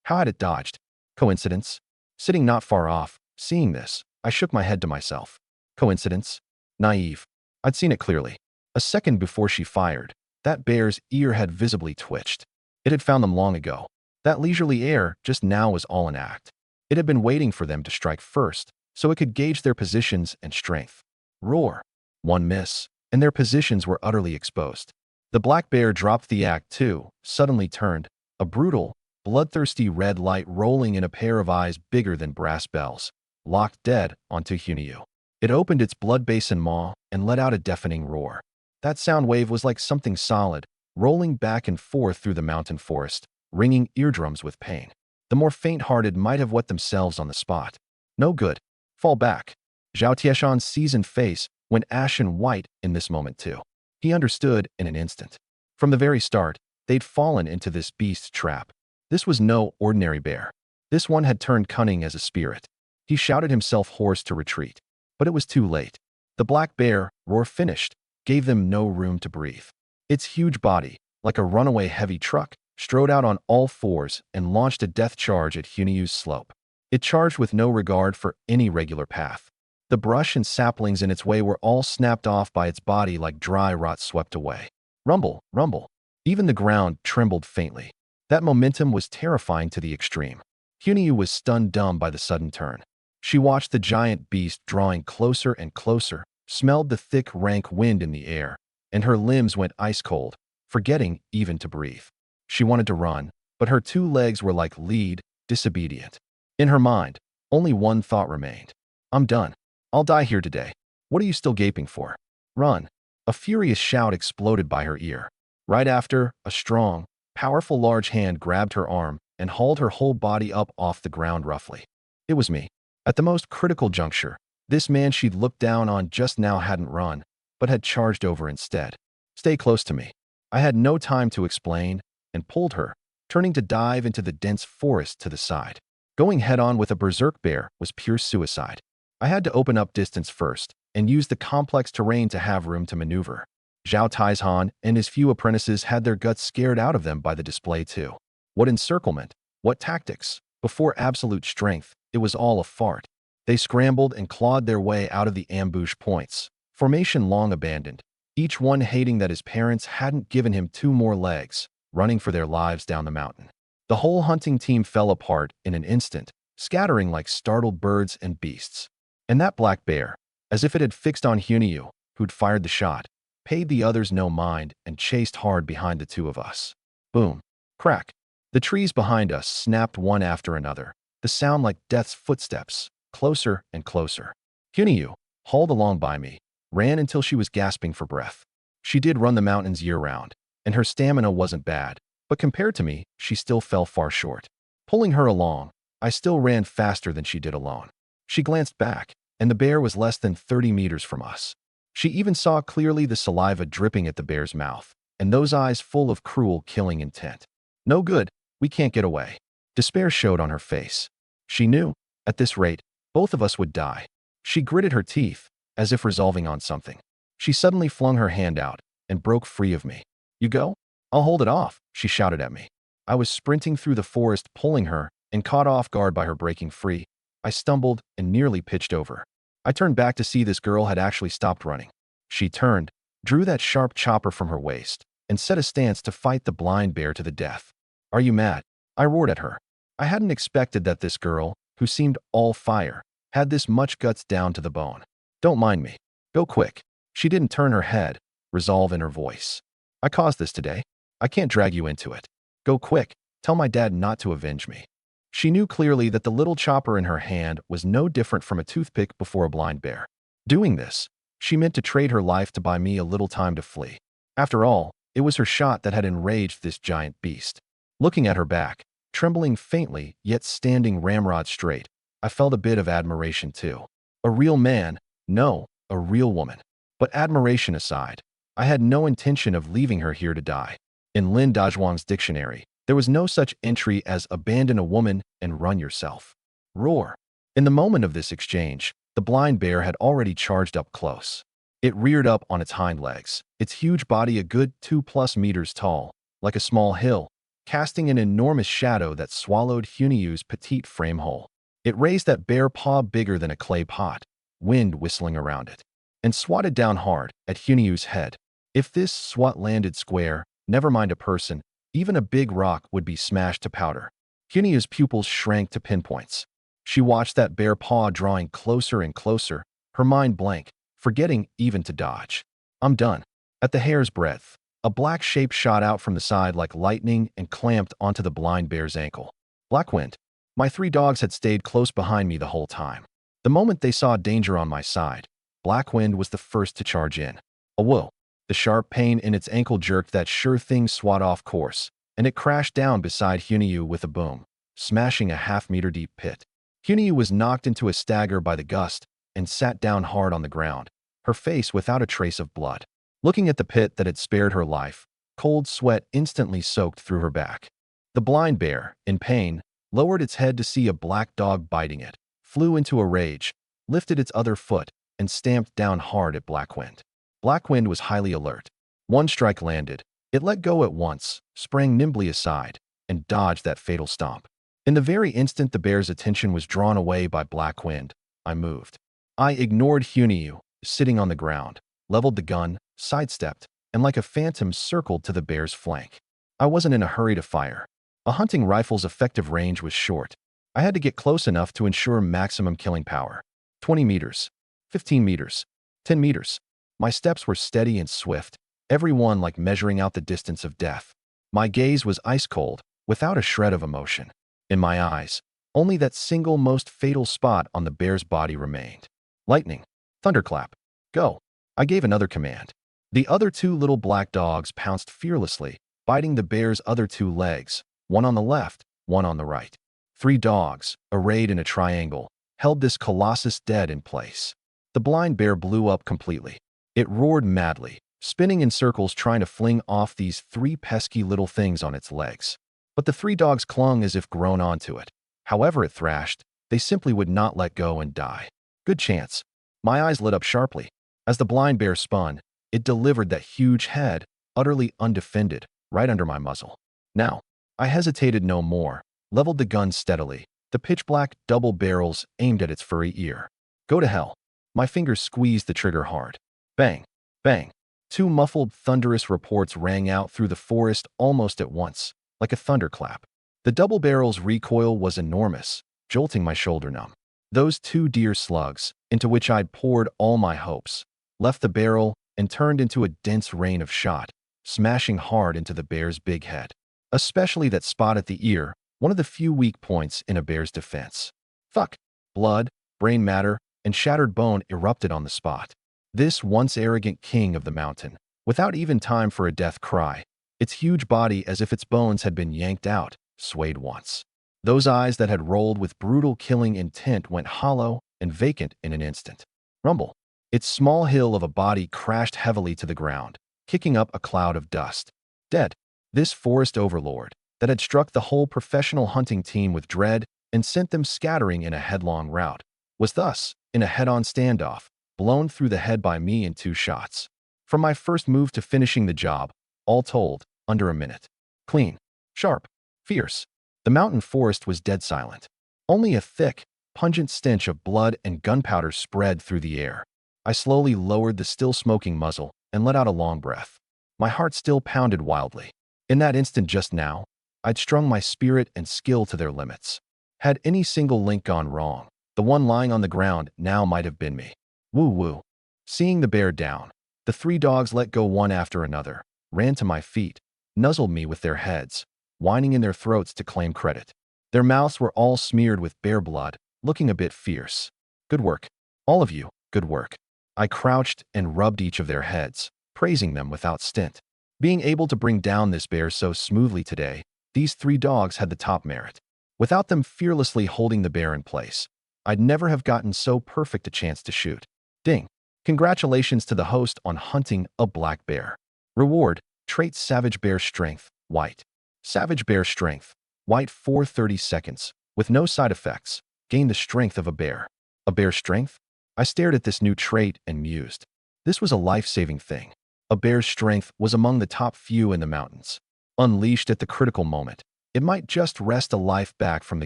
How had it dodged? Coincidence? Sitting not far off, seeing this, I shook my head to myself. Coincidence? Naive. I'd seen it clearly. A second before she fired, that bear's ear had visibly twitched. It had found them long ago. That leisurely air just now was all an act. It had been waiting for them to strike first, so it could gauge their positions and strength. Roar. One miss, and their positions were utterly exposed. The black bear dropped the act too, suddenly turned, a brutal, bloodthirsty red light rolling in a pair of eyes bigger than brass bells, locked dead onto Hunyu. It opened its blood basin maw and let out a deafening roar. That sound wave was like something solid, rolling back and forth through the mountain forest, ringing eardrums with pain. The more faint-hearted might have wet themselves on the spot. No good. Fall back. Zhao Tieshan's seasoned face went ashen white in this moment too. He understood in an instant. From the very start, they'd fallen into this beast's trap. This was no ordinary bear. This one had turned cunning as a spirit. He shouted himself hoarse to retreat. But it was too late. The black bear, roar finished, gave them no room to breathe. Its huge body, like a runaway heavy truck, strode out on all fours and launched a death charge at Hunyu's slope. It charged with no regard for any regular path. The brush and saplings in its way were all snapped off by its body like dry rot swept away. Rumble, rumble. Even the ground trembled faintly. That momentum was terrifying to the extreme. Hunyu was stunned dumb by the sudden turn. She watched the giant beast drawing closer and closer, smelled the thick, rank wind in the air, and her limbs went ice cold, forgetting even to breathe. She wanted to run, but her two legs were like lead, disobedient. In her mind, only one thought remained. I'm done. I'll die here today. What are you still gaping for? Run. A furious shout exploded by her ear. Right after, a strong, powerful large hand grabbed her arm and hauled her whole body up off the ground roughly. It was me. At the most critical juncture, this man she'd looked down on just now hadn't run, but had charged over instead. Stay close to me. I had no time to explain and pulled her, turning to dive into the dense forest to the side. Going head-on with a berserk bear was pure suicide. I had to open up distance first and use the complex terrain to have room to maneuver. Zhao Taizhan and his few apprentices had their guts scared out of them by the display too. What encirclement? What tactics? Before absolute strength, it was all a fart. They scrambled and clawed their way out of the ambush points, formation long abandoned, each one hating that his parents hadn't given him two more legs, running for their lives down the mountain. The whole hunting team fell apart in an instant, scattering like startled birds and beasts. And that black bear, as if it had fixed on Hunyu, who'd fired the shot, paid the others no mind and chased hard behind the two of us. Boom. Crack. The trees behind us snapped one after another, the sound like death's footsteps, closer and closer. Hunyu, hauled along by me, ran until she was gasping for breath. She did run the mountains year-round, and her stamina wasn't bad, but compared to me, she still fell far short. Pulling her along, I still ran faster than she did alone. She glanced back, and the bear was less than 30 meters from us. She even saw clearly the saliva dripping at the bear's mouth, and those eyes full of cruel, killing intent. No good, we can't get away. Despair showed on her face. She knew, at this rate, both of us would die. She gritted her teeth, as if resolving on something. She suddenly flung her hand out and broke free of me. You go? I'll hold it off, she shouted at me. I was sprinting through the forest, pulling her, and caught off guard by her breaking free. I stumbled and nearly pitched over. I turned back to see this girl had actually stopped running. She turned, drew that sharp chopper from her waist, and set a stance to fight the blind bear to the death. Are you mad? I roared at her. I hadn't expected that this girl, who seemed all fire, had this much guts down to the bone. Don't mind me. Go quick. She didn't turn her head, resolve in her voice. I caused this today. I can't drag you into it. Go quick. Tell my dad not to avenge me. She knew clearly that the little chopper in her hand was no different from a toothpick before a blind bear. Doing this, she meant to trade her life to buy me a little time to flee. After all, it was her shot that had enraged this giant beast. Looking at her back, trembling faintly yet standing ramrod straight, I felt a bit of admiration too. A real man, no, a real woman. But admiration aside, I had no intention of leaving her here to die. In Lin Dazhuang's dictionary, there was no such entry as abandon a woman and run yourself. Roar. In the moment of this exchange, the blind bear had already charged up close. It reared up on its hind legs, its huge body a good 2+ meters tall, like a small hill, casting an enormous shadow that swallowed Hunyu's petite frame hole. It raised that bare paw bigger than a clay pot, wind whistling around it, and swatted down hard at Hunyu's head. If this swat landed square, never mind a person, even a big rock would be smashed to powder. Hunyu's pupils shrank to pinpoints. She watched that bare paw drawing closer and closer, her mind blank, forgetting even to dodge. I'm done. At the hair's breadth, a black shape shot out from the side like lightning and clamped onto the blind bear's ankle. Blackwind. My 3 dogs had stayed close behind me the whole time. The moment they saw danger on my side, Blackwind was the first to charge in. A whoa. The sharp pain in its ankle jerked that sure thing swat off course, and it crashed down beside Hunyu with a boom, smashing a half-meter deep pit. Hunyu was knocked into a stagger by the gust and sat down hard on the ground, her face without a trace of blood. Looking at the pit that had spared her life, cold sweat instantly soaked through her back. The blind bear, in pain, lowered its head to see a black dog biting it, flew into a rage, lifted its other foot, and stamped down hard at Blackwind. Blackwind was highly alert. One strike landed. It let go at once, sprang nimbly aside, and dodged that fatal stomp. In the very instant the bear's attention was drawn away by Blackwind, I moved. I ignored Hunyu, sitting on the ground, leveled the gun, sidestepped, and like a phantom circled to the bear's flank. I wasn't in a hurry to fire. A hunting rifle's effective range was short. I had to get close enough to ensure maximum killing power. 20 meters, 15 meters, 10 meters. My steps were steady and swift, every one like measuring out the distance of death. My gaze was ice-cold, without a shred of emotion. In my eyes, only that single most fatal spot on the bear's body remained. Lightning. Thunderclap. Go. I gave another command. The other two little black dogs pounced fearlessly, biting the bear's other two legs, one on the left, one on the right. Three dogs, arrayed in a triangle, held this colossus dead in place. The blind bear blew up completely. It roared madly, spinning in circles trying to fling off these three pesky little things on its legs. But the three dogs clung as if grown onto it. However it thrashed, they simply would not let go and die. Good chance. My eyes lit up sharply. As the blind bear spun, it delivered that huge head, utterly undefended, right under my muzzle. Now, I hesitated no more, leveled the gun steadily, the pitch-black double barrels aimed at its furry ear. Go to hell. My fingers squeezed the trigger hard. Bang! Bang! Two muffled, thunderous reports rang out through the forest almost at once, like a thunderclap. The double barrel's recoil was enormous, jolting my shoulder numb. Those two deer slugs, into which I'd poured all my hopes, left the barrel and turned into a dense rain of shot, smashing hard into the bear's big head. Especially that spot at the ear, one of the few weak points in a bear's defense. Fuck! Blood, brain matter, and shattered bone erupted on the spot. This once arrogant king of the mountain, without even time for a death cry, its huge body as if its bones had been yanked out, swayed once. Those eyes that had rolled with brutal killing intent went hollow and vacant in an instant. Rumble. Its small hill of a body crashed heavily to the ground, kicking up a cloud of dust. Dead. This forest overlord, that had struck the whole professional hunting team with dread and sent them scattering in a headlong rout, was thus, in a head-on standoff, blown through the head by me in 2 shots. From my first move to finishing the job, all told, under a minute. Clean. Sharp. Fierce. The mountain forest was dead silent. Only a thick, pungent stench of blood and gunpowder spread through the air. I slowly lowered the still smoking muzzle and let out a long breath. My heart still pounded wildly. In that instant just now, I'd strung my spirit and skill to their limits. Had any single link gone wrong, the one lying on the ground now might have been me. Woo-woo. Seeing the bear down, the 3 dogs let go one after another, ran to my feet, nuzzled me with their heads, whining in their throats to claim credit. Their mouths were all smeared with bear blood, looking a bit fierce. Good work. All of you, good work. I crouched and rubbed each of their heads, praising them without stint. Being able to bring down this bear so smoothly today, these 3 dogs had the top merit. Without them fearlessly holding the bear in place, I'd never have gotten so perfect a chance to shoot. Ding. Congratulations to the host on hunting a black bear. Reward, trait Savage Bear Strength, White. Savage Bear Strength, White for 30 seconds, with no side effects. Gain the strength of a bear. A bear's strength? I stared at this new trait and mused. This was a life-saving thing. A bear's strength was among the top few in the mountains. Unleashed at the critical moment, it might just wrest a life back from the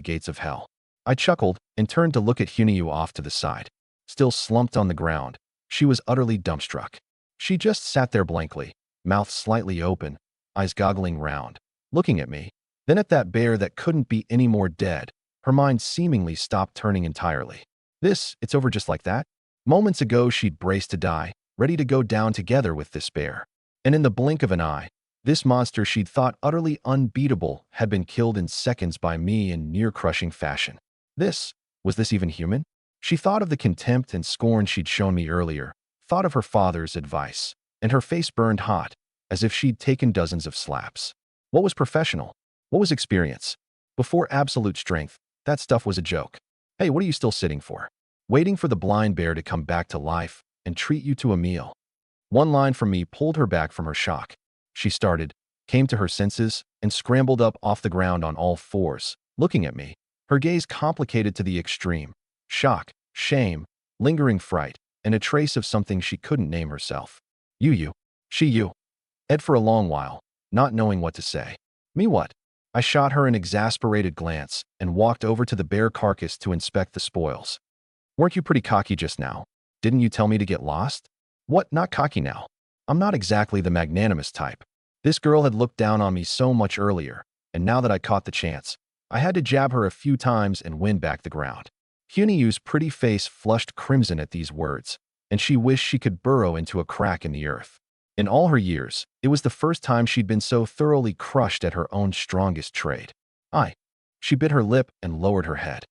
gates of hell. I chuckled and turned to look at Hunyu off to the side. Still slumped on the ground, she was utterly dumbstruck. She just sat there blankly, mouth slightly open, eyes goggling round, looking at me, then at that bear that couldn't be any more dead. Her mind seemingly stopped turning entirely. It's over just like that? Moments ago she'd braced to die, ready to go down together with this bear. And in the blink of an eye, this monster she'd thought utterly unbeatable had been killed in seconds by me in near-crushing fashion. Was this even human? She thought of the contempt and scorn she'd shown me earlier, thought of her father's advice, and her face burned hot, as if she'd taken dozens of slaps. What was professional? What was experience? Before absolute strength, that stuff was a joke. Hey, what are you still sitting for? Waiting for the blind bear to come back to life and treat you to a meal. One line from me pulled her back from her shock. She started, came to her senses, and scrambled up off the ground on all fours, looking at me, her gaze complicated to the extreme. Shock, shame, lingering fright, and a trace of something she couldn't name herself. You. She you. Ed for a long while, not knowing what to say. Me what? I shot her an exasperated glance and walked over to the bear carcass to inspect the spoils. Weren't you pretty cocky just now? Didn't you tell me to get lost? What, not cocky now? I'm not exactly the magnanimous type. This girl had looked down on me so much earlier, and now that I caught the chance, I had to jab her a few times and win back the ground. Hunyu's pretty face flushed crimson at these words, and she wished she could burrow into a crack in the earth. In all her years, it was the first time she'd been so thoroughly crushed at her own strongest trait. She bit her lip and lowered her head.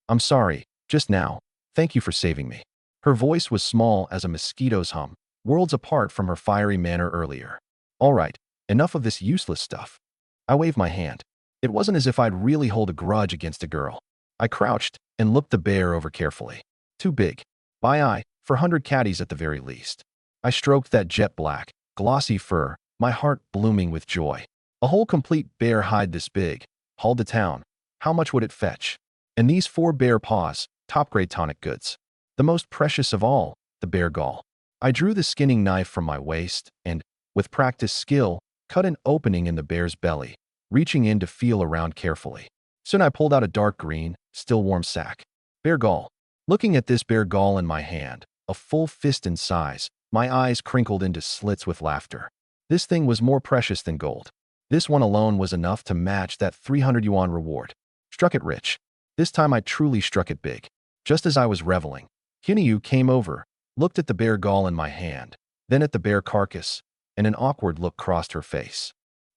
I'm sorry, just now. Thank you for saving me. Her voice was small as a mosquito's hum, worlds apart from her fiery manner earlier. All right, enough of this useless stuff. I waved my hand. It wasn't as if I'd really hold a grudge against a girl. I crouched and looked the bear over carefully. Too big. By eye, for 100 caddies at the very least. I stroked that jet black, glossy fur, my heart blooming with joy. A whole complete bear hide this big, hauled to town. How much would it fetch? And these 4 bear paws, top-grade tonic goods. The most precious of all, the bear gall. I drew the skinning knife from my waist and, with practiced skill, cut an opening in the bear's belly, reaching in to feel around carefully. Soon I pulled out a dark green, still warm sack. Bear gall. Looking at this bear gall in my hand, a full fist in size, my eyes crinkled into slits with laughter. This thing was more precious than gold. This one alone was enough to match that 300 yuan reward. Struck it rich. This time I truly struck it big. Just as I was reveling, Hinyu came over, looked at the bear gall in my hand, then at the bear carcass, and an awkward look crossed her face.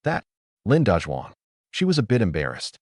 That, Lin Dazhuang. She was a bit embarrassed.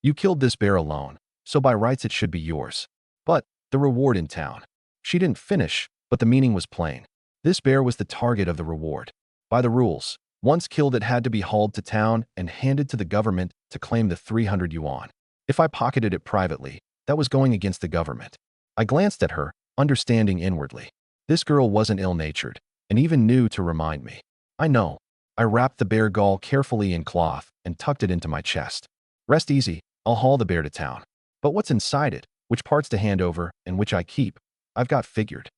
You killed this bear alone, so by rights it should be yours. But, the reward in town. She didn't finish, but the meaning was plain. This bear was the target of the reward. By the rules, once killed it had to be hauled to town and handed to the government to claim the 300 yuan. If I pocketed it privately, that was going against the government. I glanced at her, understanding inwardly. This girl wasn't ill-natured, and even knew to remind me. I know. I wrapped the bear gall carefully in cloth and tucked it into my chest. Rest easy, I'll haul the bear to town. But what's inside it, which parts to hand over, and which I keep, I've got figured.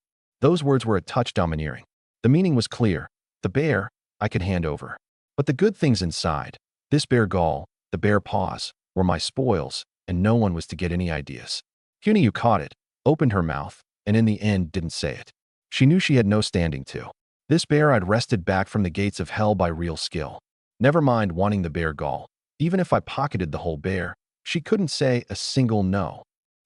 Those words were a touch domineering. The meaning was clear. The bear, I could hand over. But the good things inside, this bear gall, the bear paws, were my spoils, and no one was to get any ideas. Hunyu caught it, opened her mouth, and in the end didn't say it. She knew she had no standing to. This bear I'd wrested back from the gates of hell by real skill. Never mind wanting the bear gall. Even if I pocketed the whole bear, she couldn't say a single no.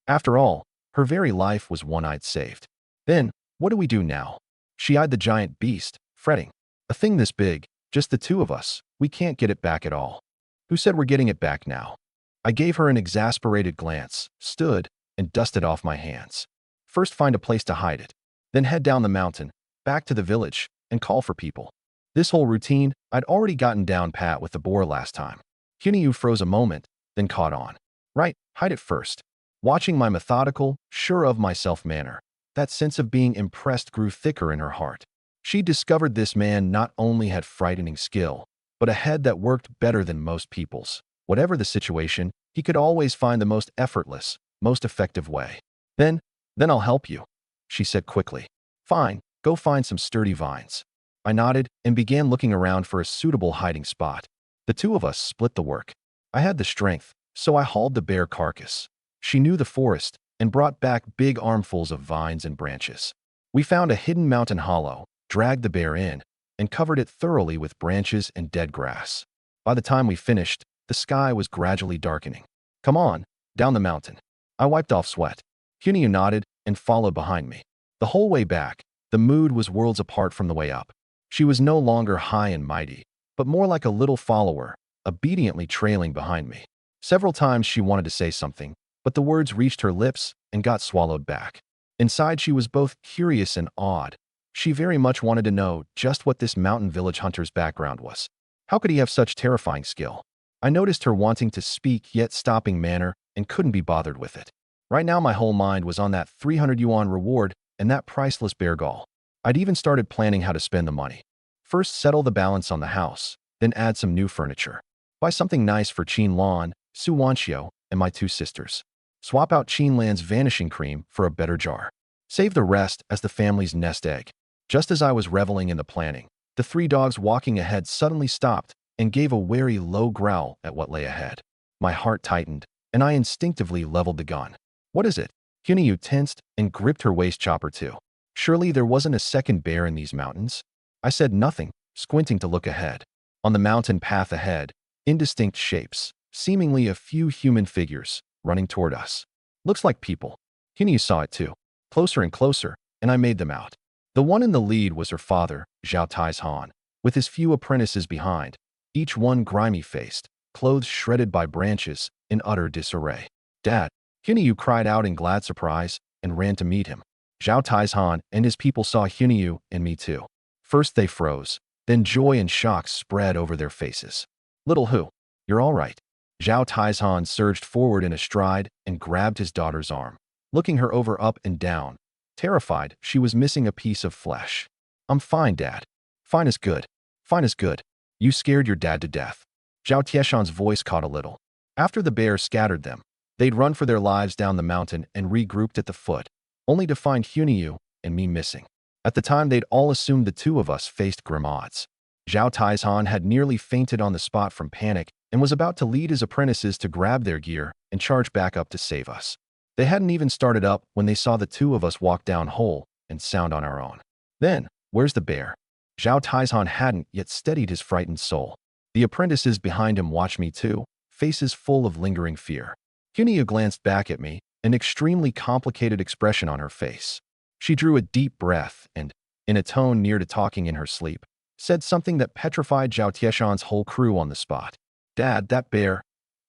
After all, her very life was one I'd saved. Then, what do we do now? She eyed the giant beast, fretting. A thing this big, just the two of us, we can't get it back at all. Who said we're getting it back now? I gave her an exasperated glance, stood, and dusted off my hands. First find a place to hide it. Then head down the mountain, back to the village, and call for people. This whole routine, I'd already gotten down pat with the boar last time. Hunyu froze a moment, then caught on. Right, hide it first. Watching my methodical, sure of myself manner, that sense of being impressed grew thicker in her heart. She discovered this man not only had frightening skill, but a head that worked better than most people's. Whatever the situation, he could always find the most effortless, most effective way. Then I'll help you, she said quickly. Fine, go find some sturdy vines. I nodded and began looking around for a suitable hiding spot. The two of us split the work. I had the strength, so I hauled the bear carcass. She knew the forest and brought back big armfuls of vines and branches. We found a hidden mountain hollow, dragged the bear in, and covered it thoroughly with branches and dead grass. By the time we finished, the sky was gradually darkening. Come on, down the mountain. I wiped off sweat. Hunyu nodded and followed behind me. The whole way back, the mood was worlds apart from the way up. She was no longer high and mighty, but more like a little follower, obediently trailing behind me. Several times she wanted to say something, but the words reached her lips and got swallowed back. Inside she was both curious and awed. She very much wanted to know just what this mountain village hunter's background was. How could he have such terrifying skill? I noticed her wanting to speak yet stopping manner and couldn't be bothered with it. Right now my whole mind was on that 300 yuan reward and that priceless bear gall. I'd even started planning how to spend the money. First settle the balance on the house, then add some new furniture. Buy something nice for Qin Lan, Su Wanxiu, and my two sisters. Swap out Qin Lan's vanishing cream for a better jar. Save the rest as the family's nest egg. Just as I was reveling in the planning, the three dogs walking ahead suddenly stopped and gave a wary low growl at what lay ahead. My heart tightened, and I instinctively leveled the gun. What is it? Hunyu tensed and gripped her waist chopper too. Surely there wasn't a second bear in these mountains? I said nothing, squinting to look ahead. On the mountain path ahead, indistinct shapes, seemingly a few human figures, running toward us. Looks like people. Hunyu saw it too. Closer and closer, and I made them out. The one in the lead was her father, Zhao Taizhan, with his few apprentices behind, each one grimy-faced, clothes shredded by branches, in utter disarray. Dad! Hunyu cried out in glad surprise and ran to meet him. Zhao Taizhan and his people saw Hunyu and me too. First they froze, then joy and shock spread over their faces. Little Hu, you're all right. Zhao Taizhan surged forward in a stride and grabbed his daughter's arm, looking her over up and down. Terrified, she was missing a piece of flesh. I'm fine, Dad. Fine is good. Fine is good. You scared your dad to death. Zhao Tieshan's voice caught a little. After the bear scattered them, they'd run for their lives down the mountain and regrouped at the foot, only to find Hunyu and me missing. At the time, they'd all assumed the two of us faced grim odds. Zhao Taizhan had nearly fainted on the spot from panic and was about to lead his apprentices to grab their gear and charge back up to save us. They hadn't even started up when they saw the two of us walk down whole and sound on our own. Then, where's the bear? Zhao Taizhan hadn't yet steadied his frightened soul. The apprentices behind him watched me too, faces full of lingering fear. Hunyu glanced back at me, an extremely complicated expression on her face. She drew a deep breath and, in a tone near to talking in her sleep, said something that petrified Zhao Tieshan's whole crew on the spot. Dad, that bear,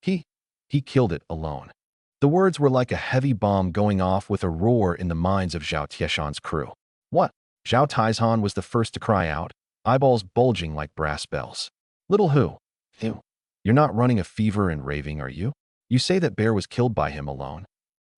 he killed it alone. The words were like a heavy bomb going off with a roar in the minds of Zhao Tieshan's crew. What? Zhao Taizhan was the first to cry out, eyeballs bulging like brass bells. Little Hu, you're not running a fever and raving, are you? You say that bear was killed by him alone.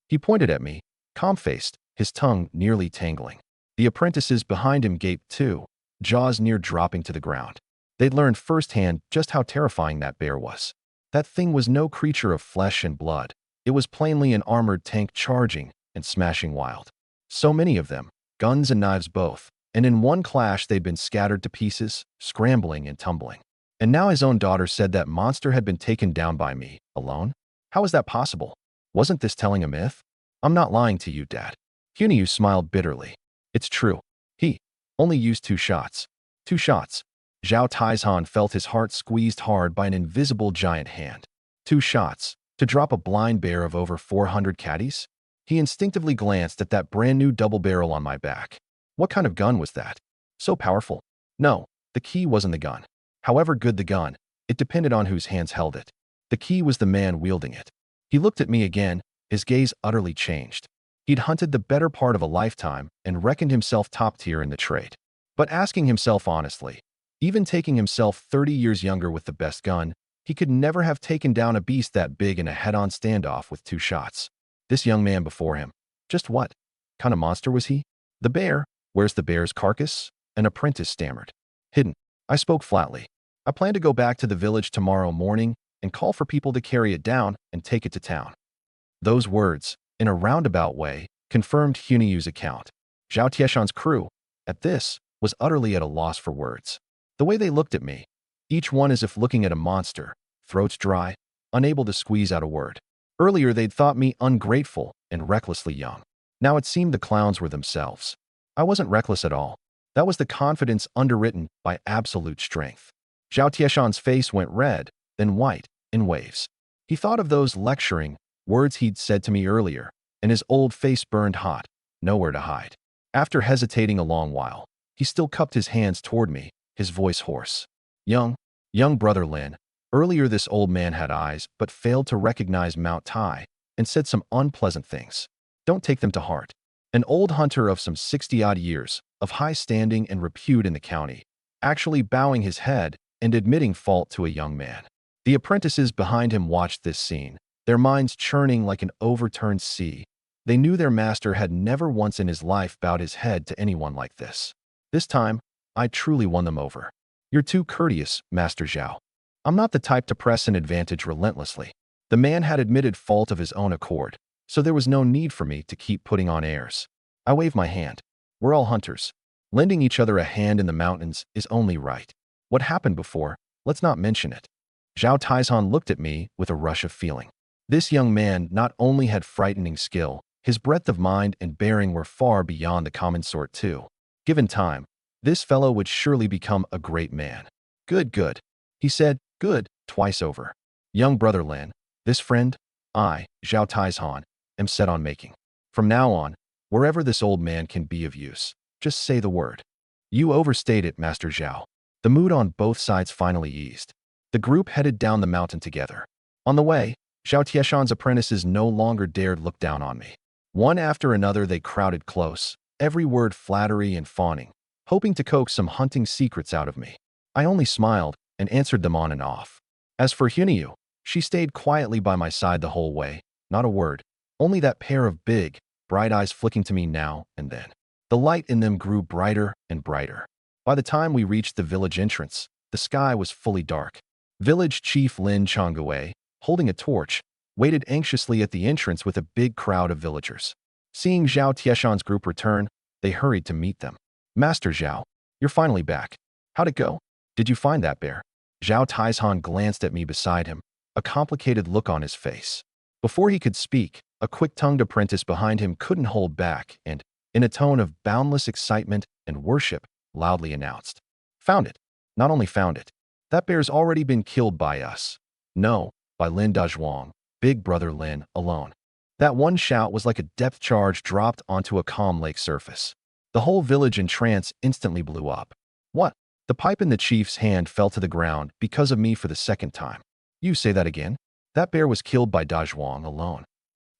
He pointed at me, calm-faced, his tongue nearly tangling. The apprentices behind him gaped too, jaws near dropping to the ground. They'd learned firsthand just how terrifying that bear was. That thing was no creature of flesh and blood. It was plainly an armored tank charging and smashing wild. So many of them, guns and knives both, and in one clash they'd been scattered to pieces, scrambling and tumbling. And now his own daughter said that monster had been taken down by me, alone? How is that possible? Wasn't this telling a myth? I'm not lying to you, Dad. Hunyu smiled bitterly. It's true. He only used 2 shots. 2 shots. Zhao Taizhan felt his heart squeezed hard by an invisible giant hand. 2 shots. To drop a blind bear of over 400 caddies? He instinctively glanced at that brand new double barrel on my back. What kind of gun was that? So powerful. No, the key wasn't the gun. However good the gun, it depended on whose hands held it. The key was the man wielding it. He looked at me again, his gaze utterly changed. He'd hunted the better part of a lifetime and reckoned himself top tier in the trade. But asking himself honestly, even taking himself 30 years younger with the best gun, he could never have taken down a beast that big in a head-on standoff with 2 shots. This young man before him, just what kind of monster was he? The bear? Where's the bear's carcass? An apprentice stammered. Hidden. I spoke flatly. I plan to go back to the village tomorrow morning and call for people to carry it down and take it to town. Those words, in a roundabout way, confirmed Hunyu's account. Zhao Tieshan's crew, at this, was utterly at a loss for words. The way they looked at me, each one as if looking at a monster, throats dry, unable to squeeze out a word. Earlier they'd thought me ungrateful and recklessly young. Now it seemed the clowns were themselves. I wasn't reckless at all. That was the confidence underwritten by absolute strength. Zhao Tieshan's face went red, then white, in waves. He thought of those lecturing words he'd said to me earlier, and his old face burned hot, nowhere to hide. After hesitating a long while, he still cupped his hands toward me, his voice hoarse. Young brother Lin, earlier this old man had eyes but failed to recognize Mount Tai and said some unpleasant things. Don't take them to heart. An old hunter of some 60-odd years, of high standing and repute in the county, actually bowing his head and admitting fault to a young man. The apprentices behind him watched this scene, their minds churning like an overturned sea. They knew their master had never once in his life bowed his head to anyone like this. This time, I truly won them over. You're too courteous, Master Zhao. I'm not the type to press an advantage relentlessly. The man had admitted fault of his own accord, so there was no need for me to keep putting on airs. I waved my hand. We're all hunters. Lending each other a hand in the mountains is only right. What happened before, let's not mention it. Zhao Taizhan looked at me with a rush of feeling. This young man not only had frightening skill, his breadth of mind and bearing were far beyond the common sort too. Given time, this fellow would surely become a great man. Good. He said, good, twice over. Young brother Lin, this friend, I, Zhao Taizhan, am set on making. From now on, wherever this old man can be of use, just say the word. You overstayed it, Master Zhao. The mood on both sides finally eased. The group headed down the mountain together. On the way, Zhao Tieshan's apprentices no longer dared look down on me. One after another they crowded close, every word flattery and fawning. hoping to coax some hunting secrets out of me. I only smiled and answered them on and off. As for Hunyu, she stayed quietly by my side the whole way, not a word, only that pair of big, bright eyes flicking to me now and then. The light in them grew brighter and brighter. By the time we reached the village entrance, the sky was fully dark. Village Chief Lin Chongwei, holding a torch, waited anxiously at the entrance with a big crowd of villagers. Seeing Zhao Tieshan's group return, they hurried to meet them. Master Zhao, you're finally back. How'd it go? Did you find that bear? Zhao Tieshan glanced at me beside him, a complicated look on his face. Before he could speak, a quick-tongued apprentice behind him couldn't hold back and, in a tone of boundless excitement and worship, loudly announced, "Found it. Not only found it. That bear's already been killed by us. No, by Lin Dazhuang, Big Brother Lin, alone." That one shout was like a depth charge dropped onto a calm lake surface. The whole village in trance instantly blew up. What? The pipe in the chief's hand fell to the ground because of me for the second time. You say that again? That bear was killed by Dazhuang alone.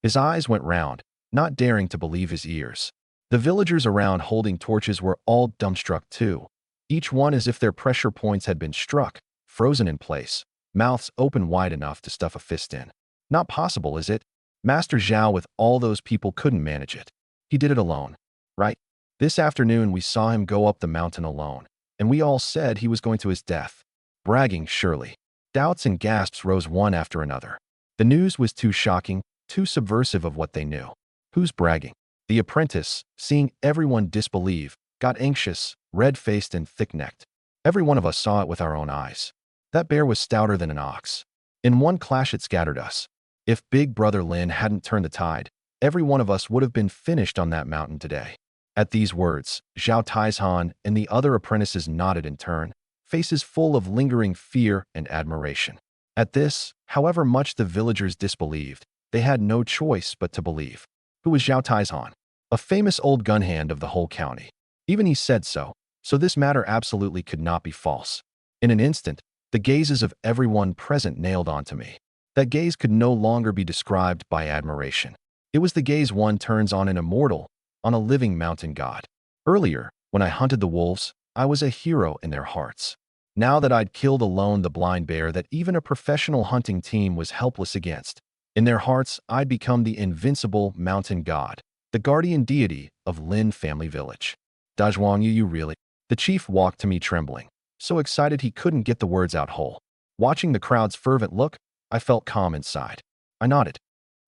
His eyes went round, not daring to believe his ears. The villagers around holding torches were all dumbstruck too, each one as if their pressure points had been struck, frozen in place, mouths open wide enough to stuff a fist in. Not possible, is it? Master Zhao with all those people couldn't manage it. He did it alone, right? This afternoon we saw him go up the mountain alone, and we all said he was going to his death. Bragging, surely. Doubts and gasps rose one after another. The news was too shocking, too subversive of what they knew. Who's bragging? The apprentice, seeing everyone disbelieve, got anxious, red-faced and thick-necked. Every one of us saw it with our own eyes. That bear was stouter than an ox. In one clash it scattered us. If Big Brother Lin hadn't turned the tide, every one of us would have been finished on that mountain today. At these words, Zhao Tieshan and the other apprentices nodded in turn, faces full of lingering fear and admiration. At this, however much the villagers disbelieved, they had no choice but to believe. Who was Zhao Tieshan? A famous old gun hand of the whole county. Even he said so this matter absolutely could not be false. In an instant, the gazes of everyone present nailed onto me. That gaze could no longer be described by admiration. It was the gaze one turns on an immortal, on a living mountain god. Earlier, when I hunted the wolves, I was a hero in their hearts. Now that I'd killed alone the blind bear that even a professional hunting team was helpless against, in their hearts I'd become the invincible mountain god, the guardian deity of Lin family village. Dazhuang, you really? The chief walked to me trembling, so excited he couldn't get the words out whole. Watching the crowd's fervent look, I felt calm inside. I nodded.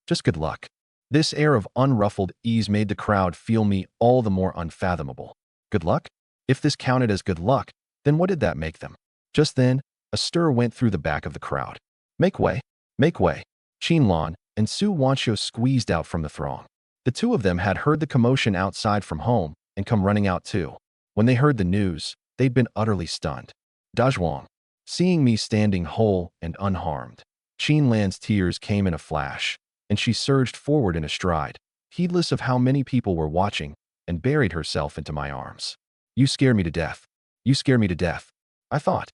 Just good luck. This air of unruffled ease made the crowd feel me all the more unfathomable. Good luck? If this counted as good luck, then what did that make them? Just then, a stir went through the back of the crowd. Make way! Make way! Qinlan and Su Wanqiu squeezed out from the throng. The two of them had heard the commotion outside from home and come running out too. When they heard the news, they'd been utterly stunned. Dazhuang, seeing me standing whole and unharmed. Qinlan's tears came in a flash, and she surged forward in a stride, heedless of how many people were watching, and buried herself into my arms. You scare me to death. You scare me to death. I thought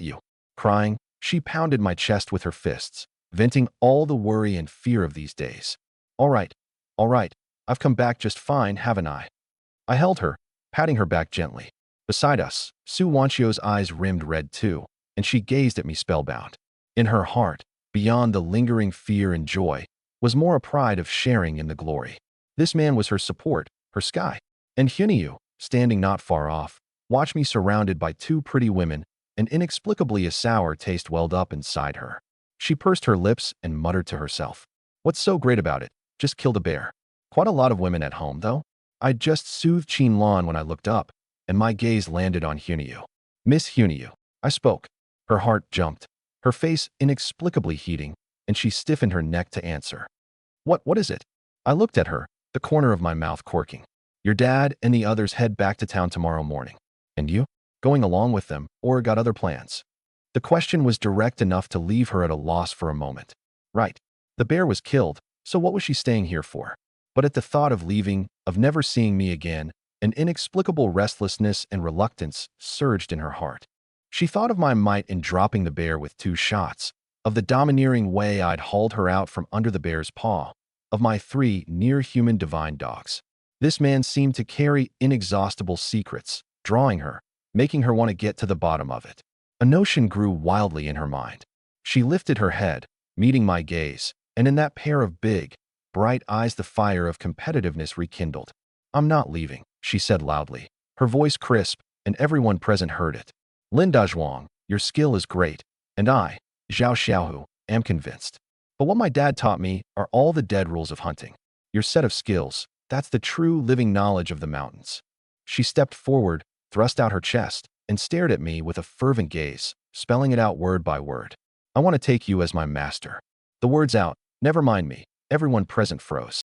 you. Crying, she pounded my chest with her fists, venting all the worry and fear of these days. All right, I've come back just fine, haven't I? I held her, patting her back gently. Beside us, Su Wanqiu's eyes rimmed red too, and she gazed at me spellbound. In her heart, beyond the lingering fear and joy, was more a pride of sharing in the glory. This man was her support, her sky. And Hunyu, standing not far off, watched me surrounded by two pretty women, and inexplicably a sour taste welled up inside her. She pursed her lips and muttered to herself. What's so great about it? Just killed a bear. Quite a lot of women at home, though. I'd just soothed Qinlan when I looked up, and my gaze landed on Hunyu. Miss Hunyu, I spoke. Her heart jumped, her face inexplicably heating, and she stiffened her neck to answer. What is it? I looked at her, the corner of my mouth quirking. Your dad and the others head back to town tomorrow morning. And you? Going along with them, or got other plans? The question was direct enough to leave her at a loss for a moment. Right. The bear was killed, so what was she staying here for? But at the thought of leaving, of never seeing me again, an inexplicable restlessness and reluctance surged in her heart. She thought of my might in dropping the bear with 2 shots, of the domineering way I'd hauled her out from under the bear's paw, of my 3 near-human divine dogs. This man seemed to carry inexhaustible secrets, drawing her, making her want to get to the bottom of it. A notion grew wildly in her mind. She lifted her head, meeting my gaze, and in that pair of big, bright eyes the fire of competitiveness rekindled. "I'm not leaving," she said loudly, her voice crisp, and everyone present heard it. "Lin Dazhuang, your skill is great, and I, Zhao Xiaohu, am convinced. But what my dad taught me are all the dead rules of hunting. Your set of skills, that's the true living knowledge of the mountains." She stepped forward, thrust out her chest, and stared at me with a fervent gaze, spelling it out word by word. "I want to take you as my master." The words out, "Never mind me," everyone present froze.